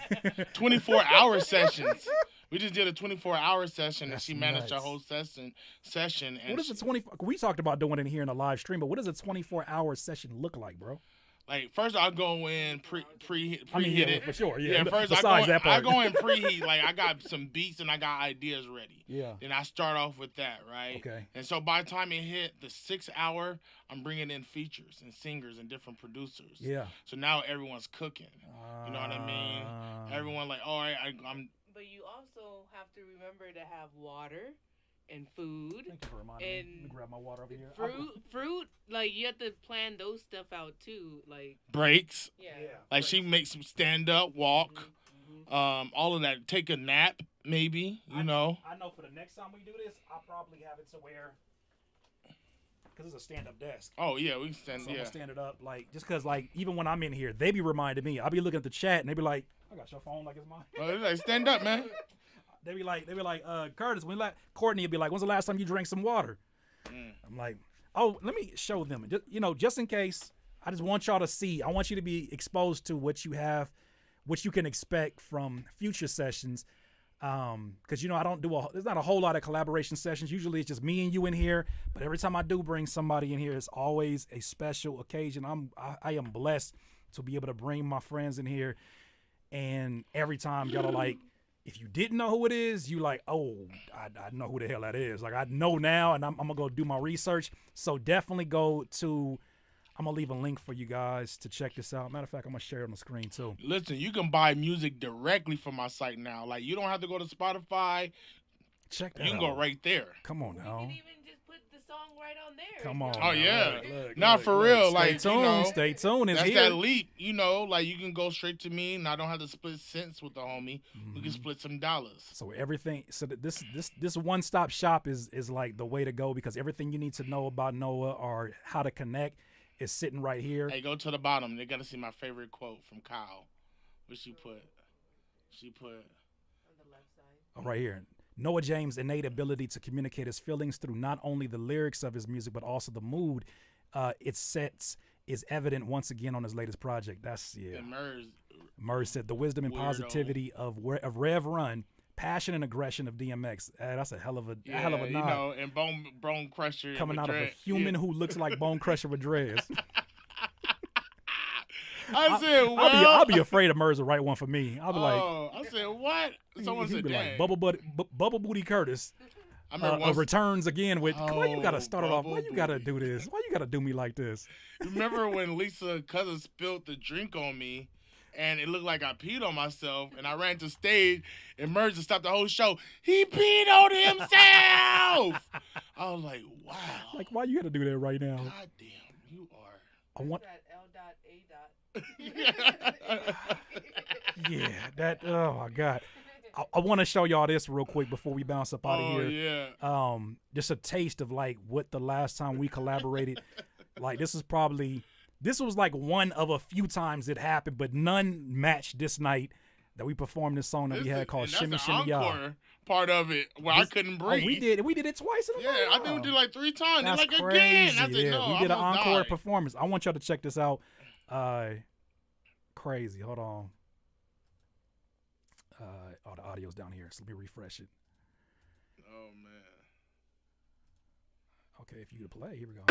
24-hour sessions. We just did a 24-hour session, and she managed nuts. our whole session. And what is a 24? We talked about doing it here in the live stream, but what does a 24-hour session look like, bro? Like, first I'll go in preheat it. For sure. Yeah, first I go in preheat. Like, I got some beats and I got ideas ready. Yeah. Then I start off with that, right? Okay. And so by the time it hit the 6 hour, I'm bringing in features and singers and different producers. Yeah. So now everyone's cooking. You know what I mean? Everyone like, all right, I'm. But you also have to remember to have water and food. Thank you for reminding me. Let me grab my water over here. Fruit, like, you have to plan those stuff out too, like breaks. Yeah. Like, she makes them stand up, walk, all of that. Take a nap, maybe. You know. I know for the next time we do this, I'll probably have it to where, because it's a stand-up desk. Oh yeah, we can stand. So I'm gonna stand it up, like, just because, like, even when I'm in here, they be reminding me. I'll be looking at the chat and they be like, I got your phone like it's mine. Oh, like, stand up, man. They be like, Curtis, Courtney would be like, when's the last time you drank some water? I'm like, oh, let me show them. Just in case, I just want y'all to see. I want you to be exposed to what you have, what you can expect from future sessions. Because, I don't there's not a whole lot of collaboration sessions. Usually it's just me and you in here. But every time I do bring somebody in here, it's always a special occasion. I am blessed to be able to bring my friends in here. And every time y'all are like, if you didn't know who it is, you like, oh, I know who the hell that is. Like, I know now, and I'm going to go do my research. So definitely go to, I'm going to leave a link for you guys to check this out. Matter of fact, I'm going to share it on the screen, too. Listen, you can buy music directly from my site now. Like, you don't have to go to Spotify. Check that out. You can go right there. Come on now. You can even just put the song right on there. Come on. Oh, yeah. Look, for real. Stay like, tuned. Stay tuned. It's that's here. that leap, like, you can go straight to me, and I don't have to split cents with the homie. We can split some dollars. So everything, this one-stop shop is like the way to go, because everything you need to know about Noah or how to connect is sitting right here. Hey, go to the bottom. They got to see my favorite quote from Kyle. What she put? She put on the left side. Oh, right here. Noah James' innate ability to communicate his feelings through not only the lyrics of his music, but also the mood it sets is evident once again on his latest project. That's, yeah. Murs said, the wisdom and positivity of Rev Run, passion and aggression of DMX. That's a hell of a nod. And Bone Crusher. Coming out of a human who looks like Bone Crusher with dreads. I said, well, I'll be afraid of Murs to write one for me. I'll be like, I said, what? Someone said, be dang. like, Bubble Booty Curtis. Returns again with, why you gotta start it off? Why you gotta do this? Why you gotta do me like this? Remember when Lisa Cousin spilled the drink on me, and it looked like I peed on myself, and I ran to stage, emerged, and stopped the whole show. He peed on himself. I was like, wow. Like, why you got to do that right now? God damn, you are. I want. L.A. Yeah, that. Oh my God. I want to show y'all this real quick before we bounce up out of here. Yeah. Just a taste of like what the last time we collaborated. Like this was like one of a few times it happened, but none matched this night that we performed this song that we had called Shimmy Shimmy Ya. Part of it where I couldn't breathe. Oh, we did it twice in a row. Yeah, I think we did like 3 times. That's like crazy. Again. I said, yeah, no, we did an I'm gonna encore die. performance. I want y'all to check this out. Crazy. Hold on. The audio's down here, so let me refresh it. Oh man. Okay, if you could play, here we go.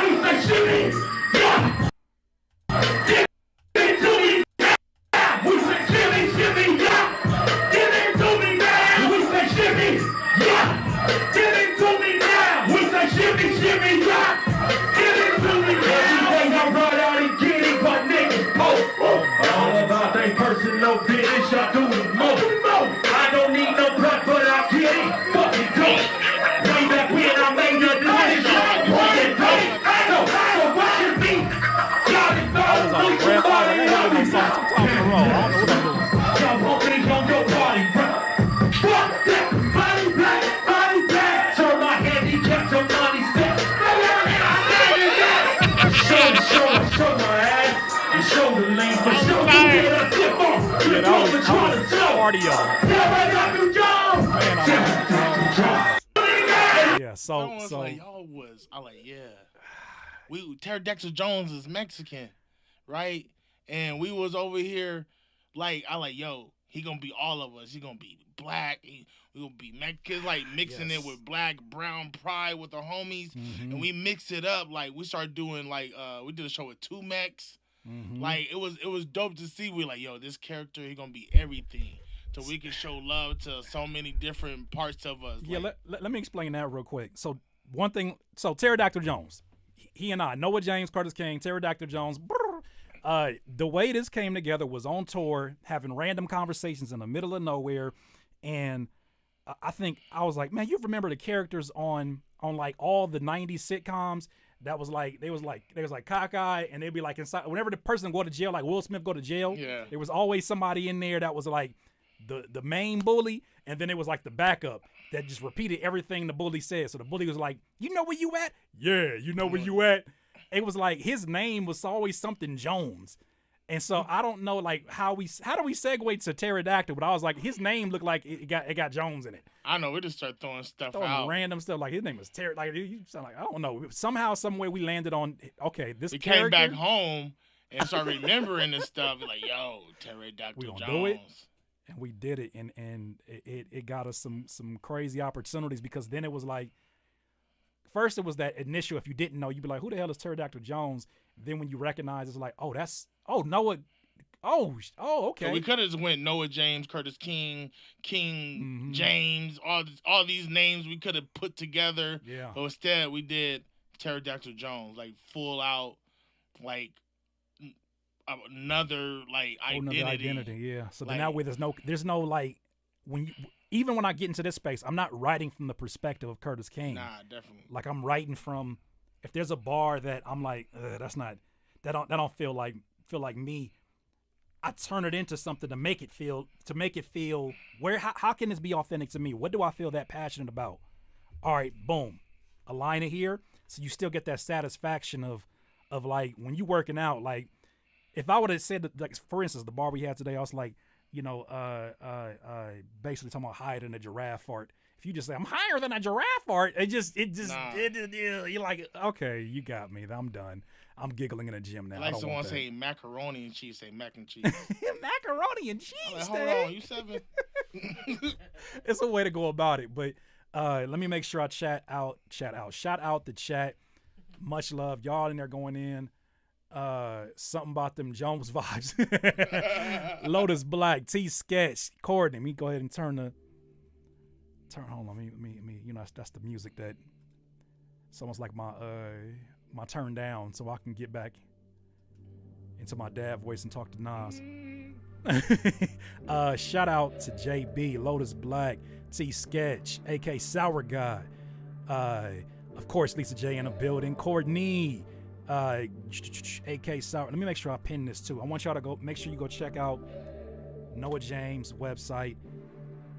Personal business, y'all do the most. I don't need no prep, but I get it. Fucking dope. Way back when I made your decision. So what should be? Y'all I was on grandfather. I ain't heard no song 2 times in a row. I don't know what I'm doing. y'all hoping on your body, bro. Fuck that. Body black. Turn my handicap to money step. Show my ass. And show the lane for show. Yeah, that was cardio. Man, yeah, so like, y'all was. I like, yeah. Pterodactyl Jones is Mexican, right? And we was over here, like, I like, yo, he gonna be all of us. He gonna be black. We gonna be Mexican, like mixing it with black, brown pride with our homies, and we mix it up. Like we started doing like we did a show with 2 Mex. Like it was dope to see. We like, yo, this character, he gonna be everything, so we can show love to so many different parts of us. Yeah, like, let me explain that real quick. So one thing, so Pterodactyl Jones, he and I, Noah James, Curtis King, Pterodactyl Jones. The way this came together was on tour, having random conversations in the middle of nowhere, and I think I was like, man, you remember the characters on like all the '90s sitcoms? That was like they was like cockeye, and they'd be like inside. Whenever the person go to jail, like Will Smith go to jail, there was always somebody in there that was like the main bully, and then it was like the backup that just repeated everything the bully said. So the bully was like, "You know where you at? Yeah, you know where you at." It was like his name was always something Jones, and so I don't know like how do we segue to Pterodactyl, but I was like his name looked like it got Jones in it. I know, we just started throwing stuff out. Random stuff, like his name was Terry. Like you sound like I don't know. Somehow, somewhere we landed on. Okay, this. We character, came back home and started remembering this stuff. Like, yo, Pterodactyl Jones. Do it, and we did it, and it got us some crazy opportunities because then it was like, first it was that initial. If you didn't know, you'd be like, who the hell is Pterodactyl Jones? Then when you recognize, it's like, Noah. Okay. So we could have just went Noah James, Curtis King, James, all these names we could have put together. Yeah. But instead we did Pterodactyl Jones, like full out, like another like identity. Yeah. So like, then that way there's no like even when I get into this space, I'm not writing from the perspective of Curtis King. Nah, definitely. Like I'm writing from, if there's a bar that I'm like, that don't feel like me. I turn it into something to make it feel how can this be authentic to me? What do I feel that passionate about? All right, boom. Align it here. So you still get that satisfaction of like when you working out, like if I would have said that, like for instance, the bar we had today, I was like, basically talking about higher than a giraffe fart. If you just say I'm higher than a giraffe fart, you're like, okay, you got me. I'm done. I'm giggling in a gym now. Like someone say macaroni and cheese, say mac and cheese. Macaroni and cheese. Like, hold on, you 7. It's a way to go about it, but let me make sure I shout out the chat. Much love, y'all in there going in. Something about them Jones vibes. Lotus Black, T Sketch, Courtney. Let me go ahead and turn. Hold on, me. That's the music that. It's almost like my turn down, so I can get back into my dad voice and talk to Nas. Shout out to JB, Lotus Black, T Sketch, AK Sour God. Of course, Lisa J in the building. Courtney, AK Sour. Let me make sure I pin this too. I want y'all to go. Make sure you go check out Noah James' website.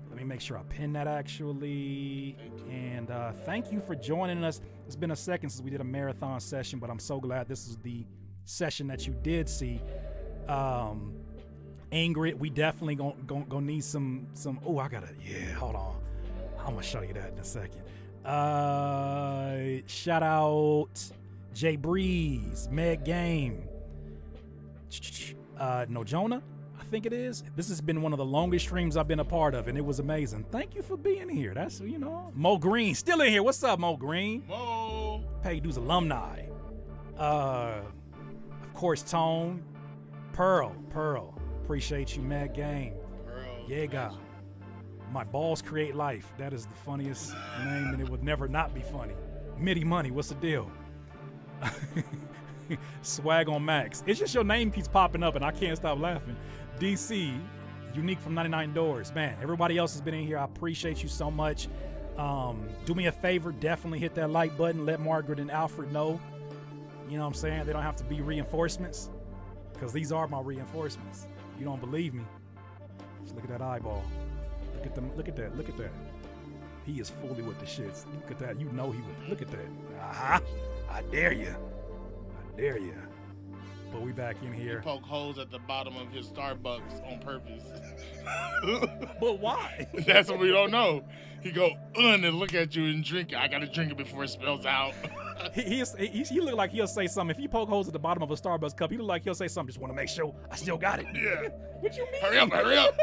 Let me make sure I pin that actually. And thank you for joining us. It's been a second since we did a marathon session, but I'm so glad this is the session that you did see. Ingrid, we definitely gonna need some. Oh, hold on. I'm gonna show you that in a second. Shout out Jay Breeze, Meg Game, No Jonah, I think it is. This has been one of the longest streams I've been a part of, and it was amazing. Thank you for being here. That's, Mo Green still in here. What's up, Mo Green? Mo. Pay Dues alumni. Of course, Tone, Pearl. Appreciate you, Meg Game. Pearl. Yeah, My balls create life. That is the funniest name, and it would never not be funny. Mitty Money, what's the deal? Swag on Max. It's just your name keeps popping up, and I can't stop laughing. DC, Unique from 99 Doors. Man, everybody else has been in here. I appreciate you so much. Do me a favor, definitely hit that like button. Let Margaret and Alfred know. You know what I'm saying? They don't have to be reinforcements, because these are my reinforcements. You don't believe me? Just look at that eyeball. Look at them. Look at that. He is fully with the shits. Look at that. You know he would. Look at that. I dare you. But we back in here. He poke holes at the bottom of his Starbucks on purpose. But why? That's what we don't know. He go and look at you and drink it. I gotta drink it before it spills out. He look like he'll say something. If you poke holes at the bottom of a Starbucks cup, he look like he'll say something. Just want to make sure I still got it. Yeah. What you mean? Hurry up.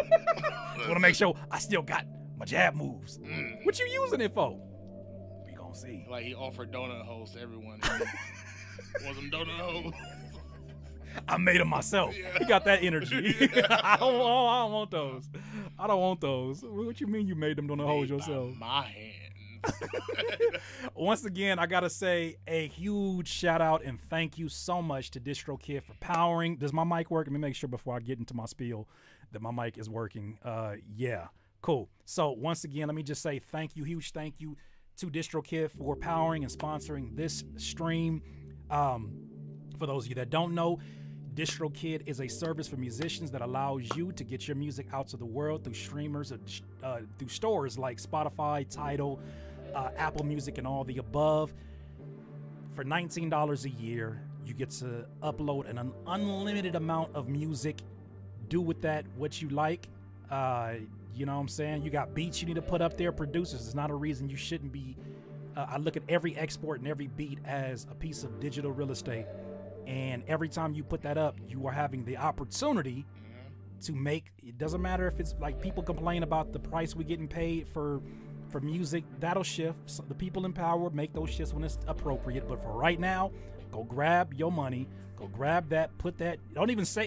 Just want to make sure I still got my jab moves. What you using it for? We gonna see. Like he offered donut holes to everyone. Want some donut holes? I made them myself. Yeah. He got that energy. I don't want those. I don't want those. What you mean you made them donut holes yourself? My hands. Once again, I gotta say a huge shout out and thank you so much to DistroKid for powering. Does my mic work? Let me make sure before I get into my spiel that my mic is working. Yeah, cool. So once again, let me just say huge thank you to DistroKid for powering and sponsoring this stream. For those of you that don't know, DistroKid is a service for musicians that allows you to get your music out to the world through streamers, through stores like Spotify, Tidal, Apple Music, and all the above. For $19 a year, you get to upload an unlimited amount of music. Do with that what you like. You know what I'm saying? You got beats you need to put up there. Producers, it's not a reason you shouldn't be. I look at every export and every beat as a piece of digital real estate. And every time you put that up, you are having the opportunity to make, it doesn't matter if it's like people complain about the price we're getting paid for music, that'll shift. So the people in power make those shifts when it's appropriate. But for right now, go grab your money, go grab that, put that, don't even, what's that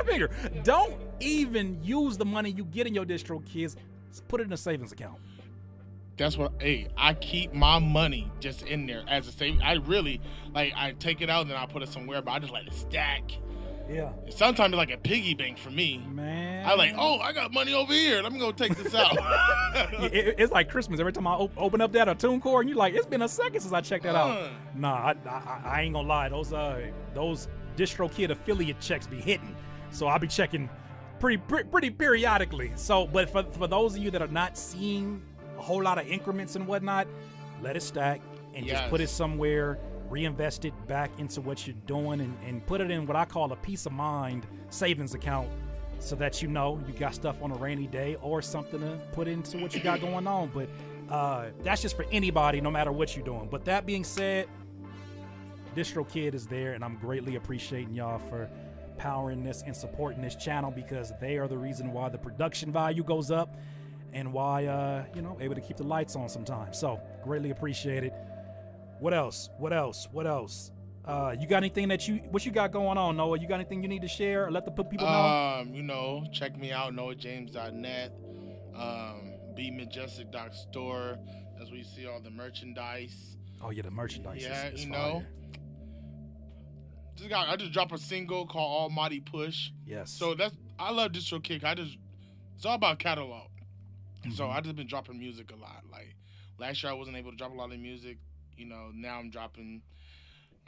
finger? Don't even use the money you get in your DistroKids. Put it in a savings account. That's what, I keep my money just in there as a savings. I really, I take it out and then I put it somewhere, but I just let it stack. Yeah. Sometimes it's like a piggy bank for me. Man. I got money over here. Let me go take this out. It's like Christmas. Every time I open up that TuneCore, and you're like, it's been a second since I checked that out. Nah, I ain't gonna lie. Those DistroKid affiliate checks be hitting. So I'll be checking pretty periodically. So, but for those of you that are not seeing a whole lot of increments and whatnot, let it stack and just put it somewhere, reinvest it back into what you're doing, and put it in what I call a peace of mind savings account, so that you know you got stuff on a rainy day or something to put into what you got going on. But that's just for anybody, no matter what you're doing. But that being said, DistroKid is there, and I'm greatly appreciating y'all for powering this and supporting this channel, because they are the reason why the production value goes up and why able to keep the lights on sometimes. So greatly appreciate it. What else? You got anything what you got going on, Noah? You got anything you need to share or let the people know? Check me out, noahjames.net, bemajestic.store. That's where you see all the merchandise. Oh yeah, the merchandise. Yeah, is you fire. know. I just dropped a single called Almighty Push. Yes. So I love DistroKid. It's all about catalog. So I just been dropping music a lot. Like last year I wasn't able to drop a lot of music. You know, now I'm dropping.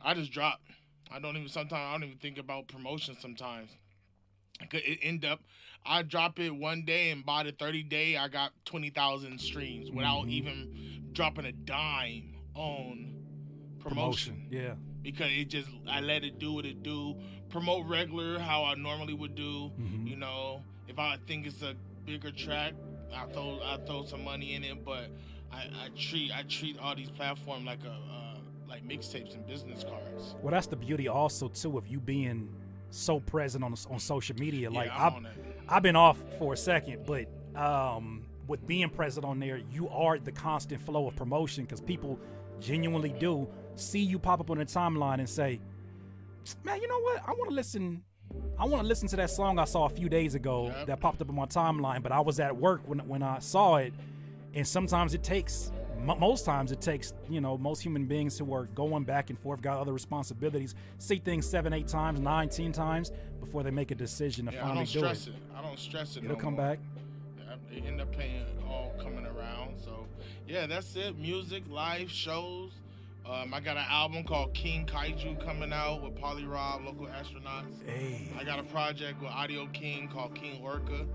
I just drop. Sometimes I don't even think about promotion sometimes. It end up, I drop it one day and by the 30th day I got 20,000 streams without even dropping a dime on promotion. Yeah. Because I let it do what it do. Promote regular how I normally would do. You know, if I think it's a bigger track, I throw some money in it. But I treat all these platforms like like mixtapes and business cards. Well, that's the beauty also too of you being so present on social media. Like I've been off for a second, but with being present on there, you are the constant flow of promotion because people genuinely do see you pop up on the timeline and say, man, you know what? I want to listen to that song I saw a few days ago that popped up on my timeline, but I was at work when I saw it. And sometimes most times it takes, you know, most human beings who are going back and forth, got other responsibilities, see things 7, 8 times, 9, 10 times before they make a decision to finally do it. I don't stress it. It'll come back. It end up paying all coming around. So yeah, that's it. Music, live shows. I got an album called King Kaiju coming out with Polly Rob, Local Astronauts. Hey. I got a project with Audio King called King Orca.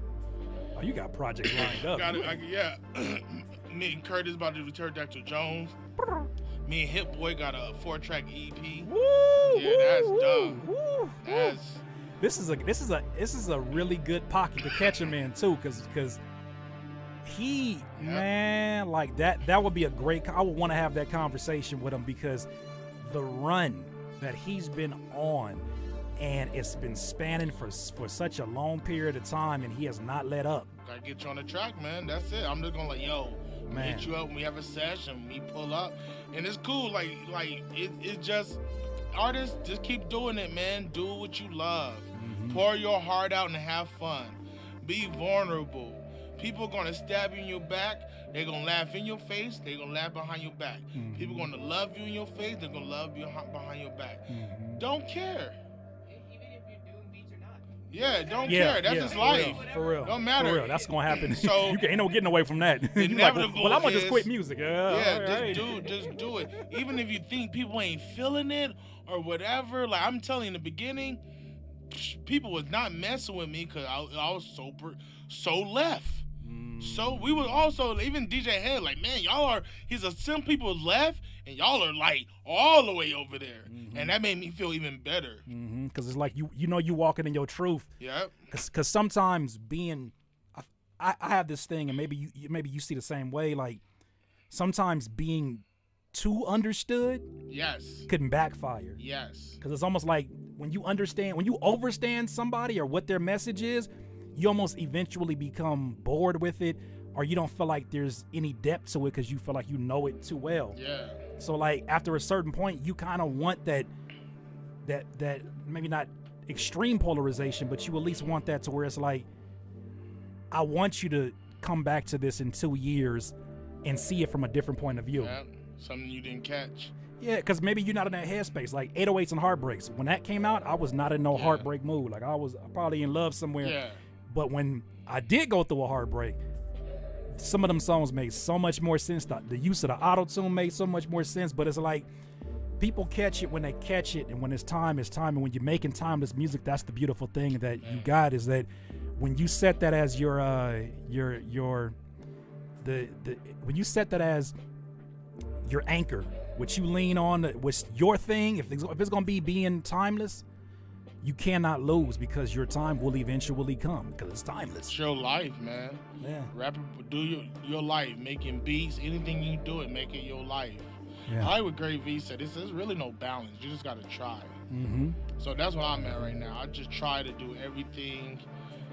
Oh, you got projects lined up. Yeah. Me and Curtis about to do Pterodactyl Jones. Me and Hit Boy got a 4-track EP. Woo, yeah, that's dope. Woo, this is a really good pocket to catch him in too, because he man, like that would be a great. I would want to have that conversation with him because the run that he's been on, and it's been spanning for such a long period of time, and he has not let up. Gotta get you on the track, man. That's it. I'm just gonna hit you up when we have a session, we pull up, and it's cool. Like it's just artists just keep doing it, man. Do what you love. Pour your heart out and have fun. Be vulnerable. People gonna stab you in your back. They're gonna laugh in your face. They're gonna laugh behind your back. People gonna love you in your face. They're gonna love you behind your back. Don't care. Even if you're doing beats or not. Yeah, don't care. That's just life. For real. Don't matter. For real. That's gonna happen. So you ain't no getting away from that. You're like, well, I'm gonna just quit music. Just do it. Even if you think people ain't feeling it or whatever. Like I'm telling you, in the beginning, people was not messing with me because I was so left. So we were also, even DJ Head, like, man, some people left and y'all are like all the way over there. And that made me feel even better. Because it's like, you know, you walking in your truth. Yeah. Because sometimes I have this thing, and maybe you see the same way, like sometimes being too understood can backfire. Yes. Because it's almost like when you overstand somebody or what their message is, you almost eventually become bored with it, or you don't feel like there's any depth to it because you feel like you know it too well. Yeah. So like after a certain point, you kind of want that maybe not extreme polarization, but you at least want that to where it's like, I want you to come back to this in 2 years and see it from a different point of view. Yeah. Something you didn't catch. Yeah, because maybe you're not in that headspace. Like 808s and Heartbreaks. When that came out, I was not in no heartbreak mood. Like I was probably in love somewhere. Yeah. But when I did go through a heartbreak, some of them songs made so much more sense. The use of the auto-tune made so much more sense. But it's like people catch it when they catch it, and when it's time, it's time. And when you're making timeless music, that's the beautiful thing that you got, is that when you set that as when you set that as your anchor, which you lean on, what's your thing, if it's gonna be being timeless, you cannot lose, because your time will eventually come, because it's timeless. It's your life, man. Yeah. Rapping, do your life, making beats, anything you do it, make it your life. Yeah. I like what Gary V said. There's really no balance. You just gotta try. So that's where I'm at right now. I just try to do everything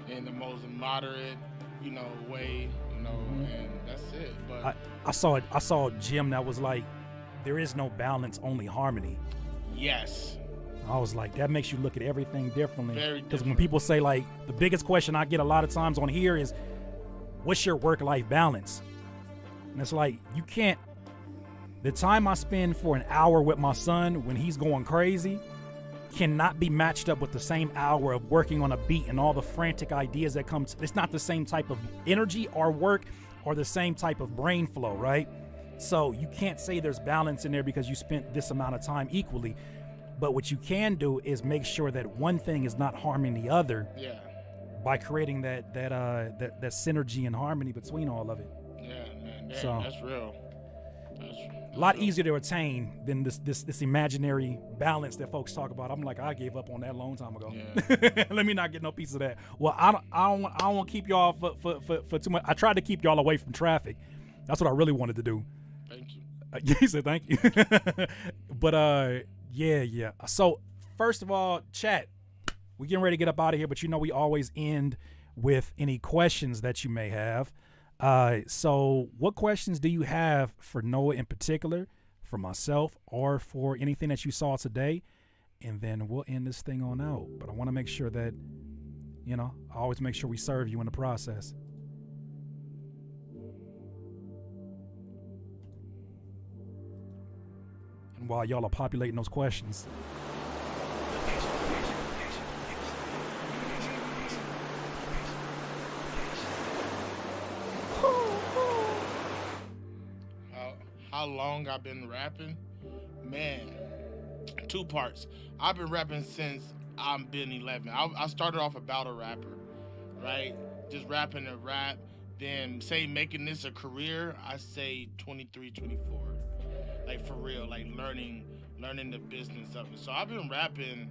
in the most moderate, way, and that's it. But I saw a gym that was like, there is no balance, only harmony. Yes. I was like, that makes you look at everything differently. Very different. Because when people say, like, the biggest question I get a lot of times on here is, what's your work-life balance? And it's like, you can't The time I spend for an hour with my son when he's going crazy cannot be matched up with the same hour of working on a beat and all the frantic ideas that come. It's not the same type of energy or work or the same type of brain flow, right? So you can't say there's balance in there because you spent this amount of time equally. But what you can do is make sure that one thing is not harming the other. Yeah. By creating that synergy and harmony between all of it. Yeah, man. Damn, So that's real. A lot easier to attain than this imaginary balance that folks talk about. I'm like, I gave up on that a long time ago. Yeah. Let me not get no piece of that. Well, I don't want to keep y'all for too much. I tried to keep y'all away from traffic. That's what I really wanted to do. Thank you. He said thank you. But yeah. So first of all, chat. We're getting ready to get up out of here, but you know we always end with any questions that you may have. So what questions do you have for Noah in particular, for myself, or for anything that you saw today? And then we'll end this thing on out. But I want to make sure that, I always make sure we serve you in the process. And while y'all are populating those questions, how long I've been rapping? Man, 2 parts. I've been rapping since I've been 11. I started off a battle rapper, right? Just rapping and rap. Then making this a career, I say 23, 24. Like for real, like learning the business of it. So I've been rapping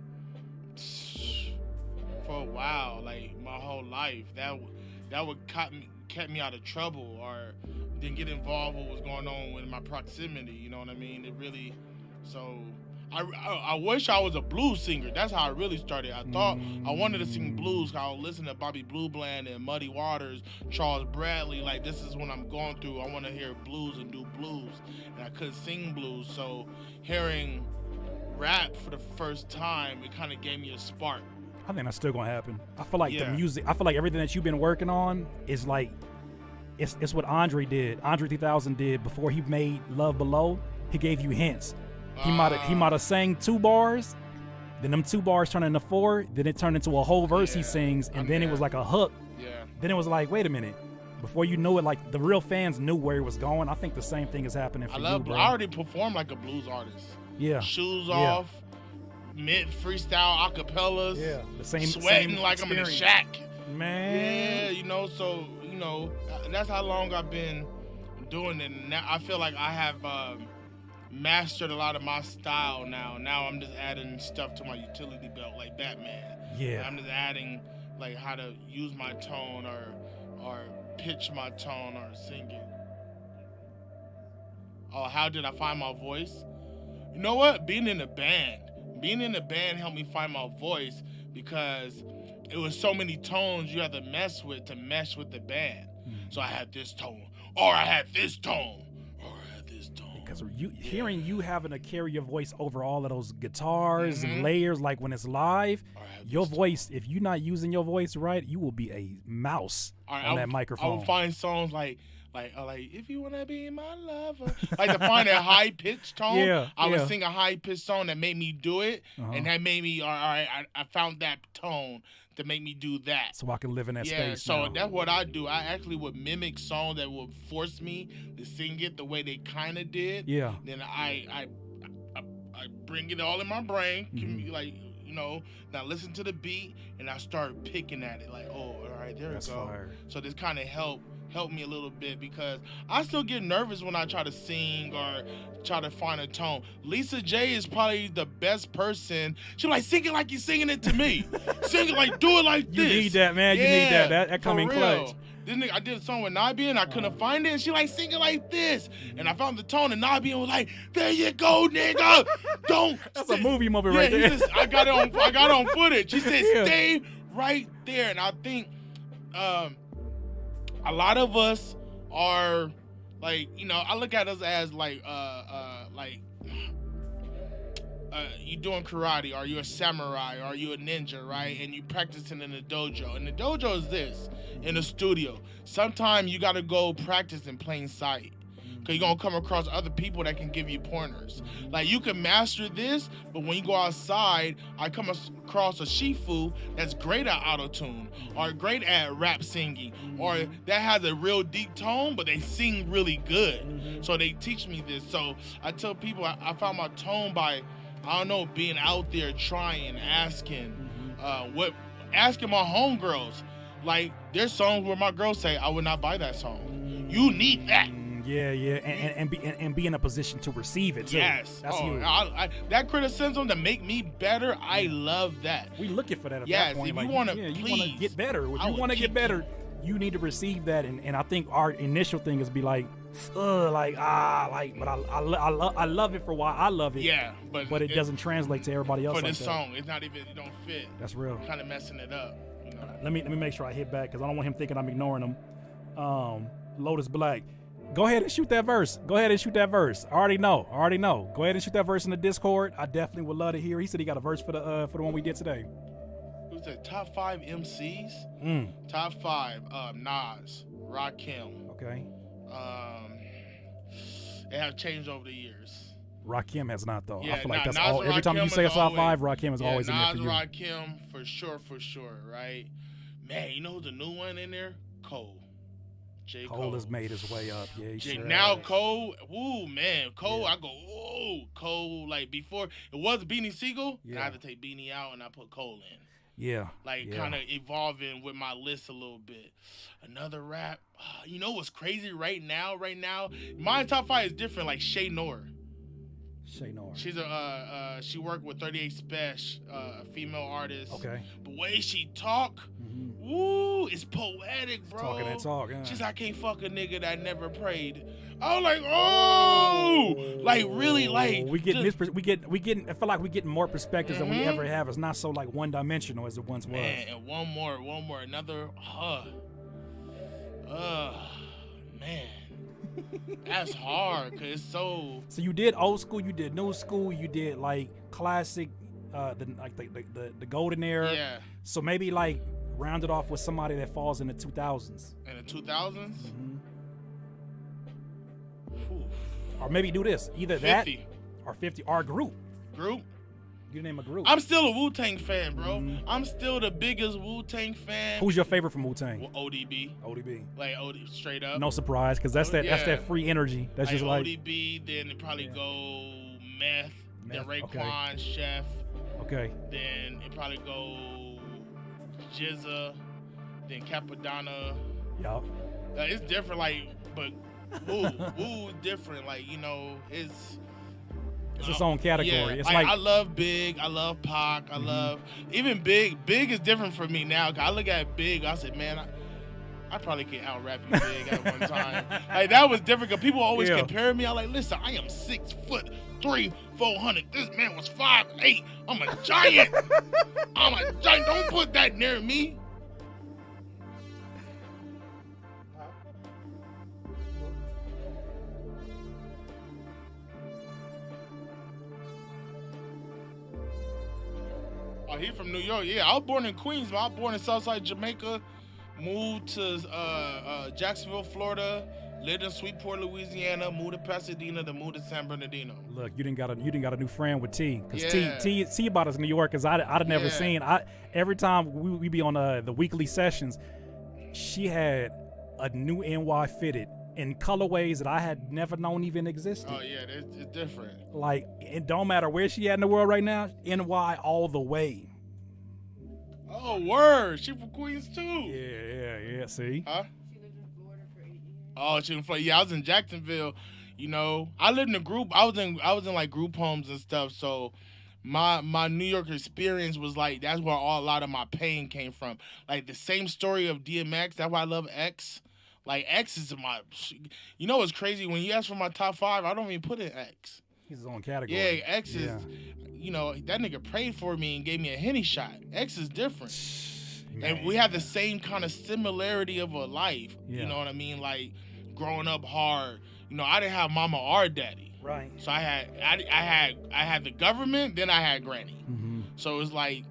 for a while, like my whole life. That would kept me out of trouble or didn't get involved with what was going on with my proximity, you know what I mean? It really, so I wish I was a blues singer. That's how I really started. I thought I wanted to sing blues. I was listening to Bobby Blue Bland and Muddy Waters, Charles Bradley. Like, this is what I'm going through. I want to hear blues and do blues. And I couldn't sing blues. So hearing rap for the first time, it kind of gave me a spark. I think that's still going to happen. I feel like the music, I feel like everything that you've been working on is like, it's what Andre did. Andre 3000 did before he made Love Below. He gave you hints. He might have sang 2 bars, then them 2 bars turned into 4, then it turned into a whole verse he sings, and then it was like a hook. Yeah. Then it was like, wait a minute. Before you knew it, like the real fans knew where it was going. I think the same thing is happening for you, bro. I already performed like a blues artist. Yeah. Shoes off, mid freestyle acapellas. Yeah. The same sweating same like experience. I'm in a shack. Man. Yeah, so that's how long I've been doing it. And now I feel like I have mastered a lot of my style now. Now I'm just adding stuff to my utility belt like Batman. Yeah. I'm just adding like how to use my tone or pitch my tone or sing it. Oh, how did I find my voice? You know what? Being in a band helped me find my voice because it was so many tones you had to mesh with the band. So I had this tone, or I had this tone, or I had this tone. Because hearing you having to carry your voice over all of those guitars and layers, like when it's live, your voice, if you're not using your voice right, you will be a mouse on that microphone. I would find songs like if you wanna be my lover, like to find that high pitched tone. I would sing a high pitched song that made me do it, and that made me all right. I found that tone to make me do that, so I can live in that space. So now. that's what I do. I actually would mimic songs that would force me to sing it the way they kind of did. Yeah. Then I bring it all in my brain, like. Now listen to the beat, and I start picking at it like, oh, all right, there we go. Fire. So this kind of helped me a little bit because I still get nervous when I try to sing or try to find a tone. Lisa J is probably the best person. She's like, sing it like you're singing it to me. Sing it like, do it like this. You need that, man. You need that. That come in clutch. This nigga, I did a song with Nabi and I couldn't find it, and she like, sing it like this. And I found the tone, and Nabi was like, there you go, nigga. Don't. That's a movie moment right there. Says, I got it on footage. She said, stay right there. And I think a lot of us are like, I look at us as like you doing karate, or you a samurai, or you a ninja, right? And you practicing in the dojo. And the dojo is this, in the studio. Sometimes you gotta go practice in plain sight. Because you're going to come across other people that can give you pointers. Like, you can master this, but when you go outside, I come across a Shifu that's great at auto-tune, or great at rap singing, or that has a real deep tone, but they sing really good. So they teach me this. So I tell people I found my tone by, I don't know, being out there trying, asking, asking my homegirls. Like, there's songs where my girls say, I would not buy that song. You need that. Yeah, and be in a position to receive it too. Yes. That's huge. That criticism to make me better, I love that. We looking for that at that point. If you want to get better. If you want to get better, you need to receive that. And I think our initial thing is be like, but I love it for why I love it. Yeah, but it doesn't translate to everybody else. For like this song, it's not even, it don't fit. That's real. Kind of messing it up. You know? Let me make sure I hit back because I don't want him thinking I'm ignoring him. Lotus Black. Go ahead and shoot that verse. I already know. Go ahead and shoot that verse in the Discord. I definitely would love to hear. He said he got a verse for the one we did today. Who's that? Top 5 MCs? Top 5. Nas, Rakim. Okay. They have changed over the years. Rakim has not though. Yeah, I feel like that's Nas all. Every time you say a top 5, Rakim is always in there for you. Nas, Rakim, for sure, right? Man, you know who's the new one in there? Cole. J. Cole has made his way up. Yeah, he sure now has. Cole, Cole, I go, Cole, like before, it was Beanie Siegel, and I had to take Beanie out and I put Cole in. Yeah. Kind of evolving with my list a little bit. Another rap, you know what's crazy right now? My top 5 is different, like Shay Noor. She's she worked with 38 Special, a female artist. Okay. The way she talk, woo, it's poetic, bro. Talking that talk, yeah. She's like, I can't fuck a nigga that never prayed. I was like, oh, like really, like we getting. I feel like we getting more perspectives than we ever have. It's not so like one dimensional as it once was. And one more, another. Man. That's hard because it's so. So you did old school, you did new school, you did like classic, the golden era. Yeah. So maybe like round it off with somebody that falls in the 2000s. In the 2000s. Or maybe do this, either 50. that or 50 or a group. You name a group. I'm still a Wu-Tang fan, bro. I'm still the biggest Wu-Tang fan. Who's your favorite from Wu-Tang? Well, ODB. Like straight up. No surprise, because that's that free energy. That's just like ODB. Then it probably go Meth. Then Raekwon, Chef. Okay. Then it probably go Jizza. Then Capadonna. Yup. It's different, like, but Wu different. Like, you know, it's its own category. Yeah, it's like I love Big, I love Pac, I love even Big. Big is different for me now. Cause I look at Big, I said, man, I probably can out rap you Big at one time. Like that was different. Cause people always compare me. I'm like, listen, I am 6'3", 400. This man was 5'8". I'm a giant. Don't put that near me. Oh, he from New York. Yeah, I was born in Queens, but I was born in Southside Jamaica. Moved to Jacksonville, Florida. Lived in Sweetport, Louisiana. Moved to Pasadena. Then moved to San Bernardino. Look, you didn't got a new friend with T. Cause T about us New York, cause I'd never seen. Every time we be on the weekly sessions, she had a new NY fitted in colorways that I had never known even existed. Oh yeah, it's different. Like it don't matter where she at in the world right now, NY all the way. Oh word, she from Queens too. Yeah. See? She lived in Florida for 8 years. Oh, she in Florida. Yeah, I was in Jacksonville. You know, I lived in a group. I was in like group homes and stuff. So my New York experience was like that's where a lot of my pain came from. Like the same story of DMX. That's why I love X. Like, X is my... You know what's crazy? When you ask for my top 5, I don't even put in X. He's his own category. Yeah, X is... You know, that nigga prayed for me and gave me a Henny shot. X is different. Man. And we have the same kind of similarity of a life. Yeah. You know what I mean? Like, growing up hard. You know, I didn't have mama or daddy. Right. So I had the government, then I had granny. Mm-hmm. So it was like...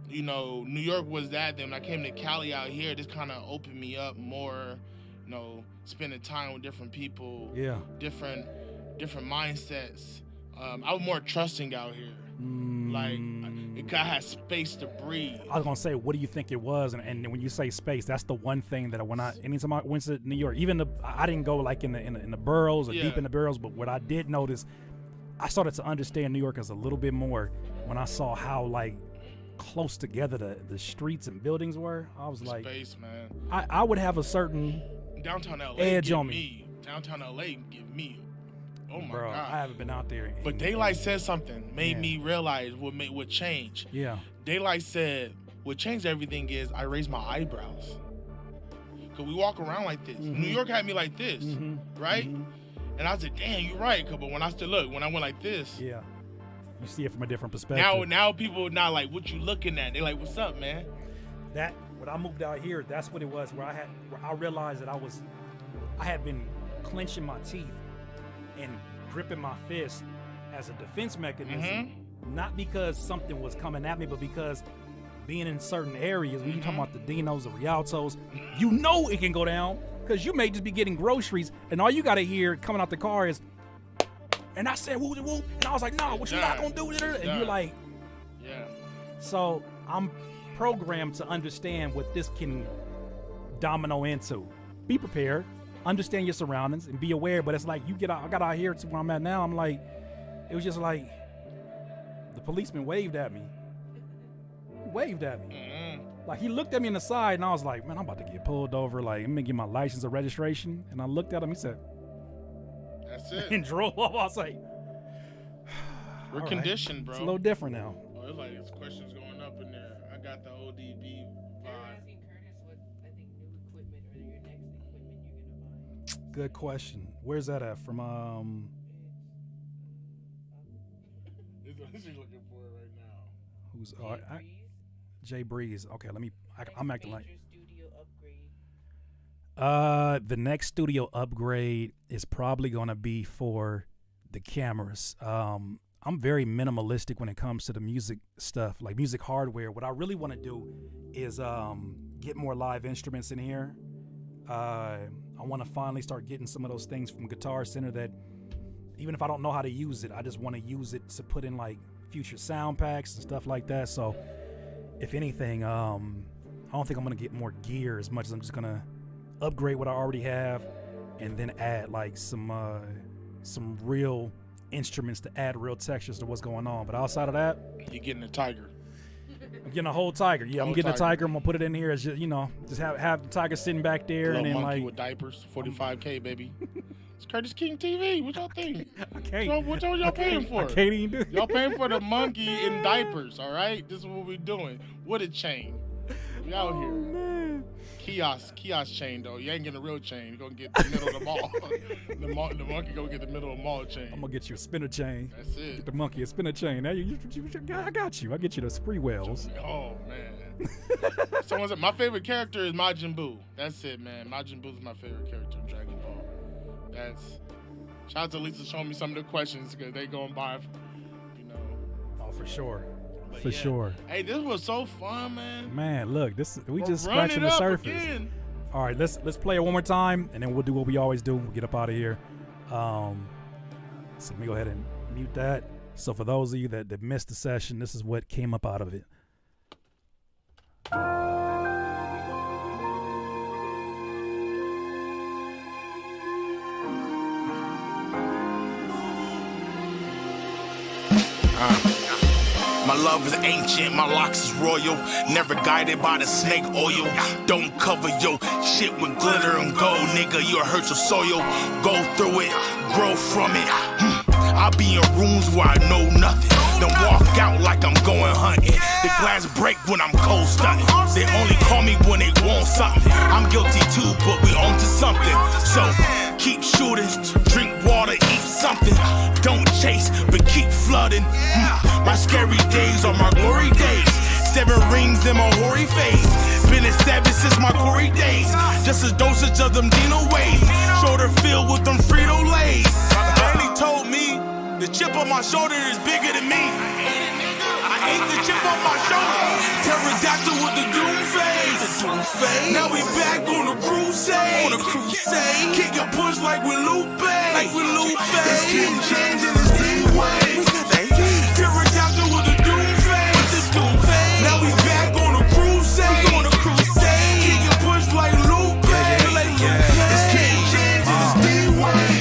You know, New York was that. Then when I came to Cali out here, this kind of opened me up more... you know, spending time with different people, different mindsets. I was more trusting out here. Like, I had space to breathe. I was gonna say, what do you think it was? And when you say space, that's the one thing that anytime I went to New York, even I didn't go like in the boroughs or deep in the boroughs, but what I did notice, I started to understand New York as a little bit more when I saw how like close together the streets and buildings were. I was like, space, man. I would have a certain downtown LA edge on me. Downtown LA give me. Oh my Bro, God. I haven't been out there. But Daylight said something, made me realize what changed. Yeah. Daylight said, what changed everything is I raised my eyebrows. Cause we walk around like this. New York had me like this, right? And I said, damn, you're right. But when I went like this. Yeah. You see it from a different perspective. Now people not like, what you looking at? They like, what's up, man? When I moved out here, that's what it was, where I realized that I had been clenching my teeth and gripping my fist as a defense mechanism, not because something was coming at me, but because being in certain areas, when you talking about the Dinos, the Rialtos, you know it can go down, because you may just be getting groceries, and all you got to hear coming out the car is, and I said, whoop, whoop, and I was like, no, what you not going to do? And you're like, So I'm programmed to understand what this can domino into. Be prepared, understand your surroundings, and be aware. But it's like I got out here to where I'm at now. I'm like, it was just like the policeman waved at me. Like he looked at me in the side, and I was like, man, I'm about to get pulled over. Like, I'm gonna get my license or registration. And I looked at him. He said, that's it. And drove off. I was like, we're conditioned, bro. It's a little different now. Oh, it's like there's questions going up in there. I got the ODB vibe. Asking Curtis what I think new equipment or your next equipment you're gonna buy. Good question. Where's that at? From Who's looking for it right now? Who's Jay Breeze. Okay, I'm acting like studio upgrade. the next studio upgrade is probably gonna be for the cameras. I'm very minimalistic when it comes to the music stuff, like music hardware. What I really want to do is get more live instruments in here. I want to finally start getting some of those things from Guitar Center that even if I don't know how to use it, I just want to use it to put in like future sound packs and stuff like that. So if anything, I don't think I'm going to get more gear as much as I'm just going to upgrade what I already have and then add like some real instruments to add real textures to what's going on. But outside of that, you're getting a Tiger. I'm getting a whole Tiger. Yeah, I'm getting a Tiger. I'm gonna put it in here as just, just have the Tiger sitting back there and then monkey like with diapers, $45K, baby. It's Curtis King TV. What y'all think? I can't. What y'all paying for? I can't even do it. Y'all paying for the monkey in diapers, all right? This is what we're doing. What a chain. We out here. Man. Kiosk chain though. You ain't getting a real chain. You're gonna get the middle of the mall. the monkey gonna get the middle of the mall chain. I'm gonna get you a spinner chain. That's it. Get the monkey a spinner chain. Now I got you. I get you the spree whales. Oh man. Someone said my favorite character is Majin Buu. That's it, man. Majin Buu is my favorite character in Dragon Ball. Shout out to Lisa showing me some of the questions because they going by, Oh, for sure. But for sure. Hey, this was so fun, man. Man, look, we just scratching the surface. Again. All right, let's play it one more time, and then we'll do what we always do. We'll get up out of here. So let me go ahead and mute that. So for those of you that missed the session, this is what came up out of it. My love is ancient, my locks is royal. Never guided by the snake oil. Don't cover your shit with glitter and gold, nigga. You'll hurt your soil. Go through it, grow from it. I'll be in rooms where I know nothing. Then walk out like I'm going hunting. The glass break when I'm cold stunning. They only call me when they want something. I'm guilty too, but we on to something. So keep shooting, drink water, eat something. Don't chase, but keep flooding. My scary days are my glory days. 7 rings in my hoary face. Been a 7 since my glory days. Just a dosage of them Dino ways. Shoulder filled with them Frito Lays. Danny told me the chip on my shoulder is bigger than me. I ate the chip on my shoulder. Pterodactyl with the doom face. fade. Now we back on a crusade. Kick and push like we Lupe. It's King James and it's D-Way. Pterodome with the doom face. Now we back on a crusade. Kick and push like Lupe. It's King James and it's D-Way.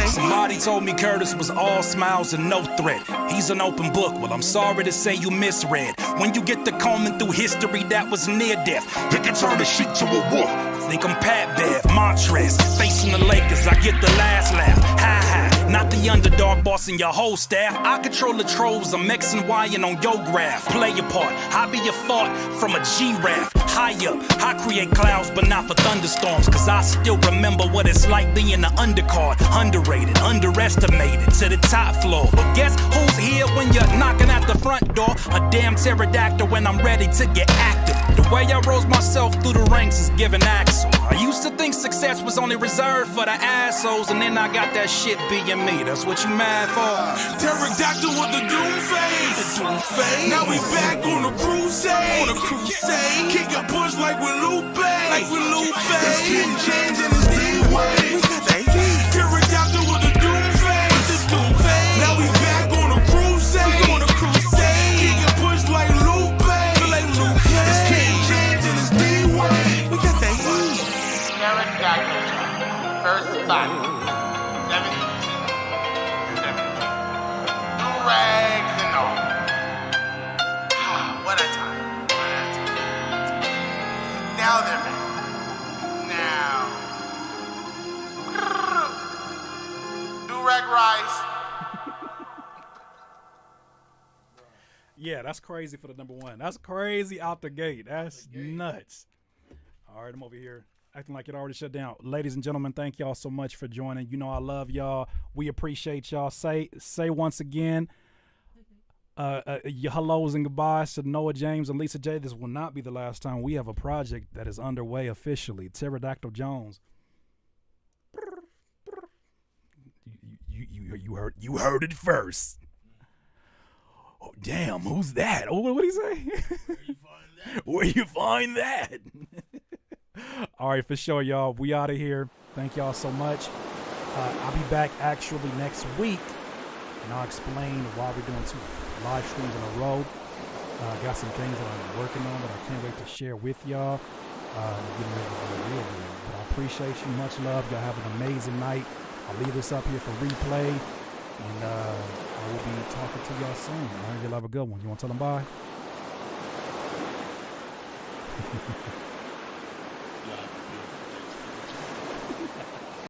Somebody told me Curtis was all smiles and no threat. He's an open book. Well, I'm sorry to say you misread. When you get to combing through history that was near death, you can turn a sheep to a wolf. Think I'm Pat Bev, Montrez, facing the Lakers, I get the last laugh. Ha, not the underdog bossing your whole staff. I control the trolls, I'm X and Y and on your graph. Play your part, I be your thought from a G-Raf. High up, I create clouds but not for thunderstorms, cause I still remember what it's like being an undercard. Underrated, underestimated, to the top floor. But guess who's here when you're knocking at the front door? A damn pterodactyl when I'm ready to get active. The way I rose myself through the ranks is giving axle. I used to think success was only reserved for the assholes, and then I got that shit being me. That's what you mad for? Pterodactyl with the doom face. Now we back on a crusade. Kick and push like we Lupe. It's King James and it's D-Way. Pterodactyl with the doom face. Now we back on a crusade. Kick and push like Lupe. It's King James and it's D-Way. We got that heat. Pterodactyl, first spot, 72. No rags and all. What a time. Now they're back. Now. Do-rag rise. Yeah, that's crazy for the number one. That's crazy out the gate. That's nuts. All right, I'm over here acting like it already shut down. Ladies and gentlemen, thank y'all so much for joining. You know I love y'all. We appreciate y'all. Say once again, your hellos and goodbyes to Noah James and Lisa J. This will not be the last time. We have a project that is underway officially. Pterodactyl Jones. You heard it first. Oh, damn, who's that? Oh, what did he say? Where you find that? All right, for sure, y'all. We out of here. Thank y'all so much. I'll be back actually next week, and I'll explain why we're doing 2 live streams in a row. Got some things that I'm working on that I can't wait to share with y'all. Getting ready to be real good. But I appreciate you. Much love. Y'all have an amazing night. I'll leave this up here for replay, and I will be talking to y'all soon. All right, y'all have a good one. You want to tell them bye?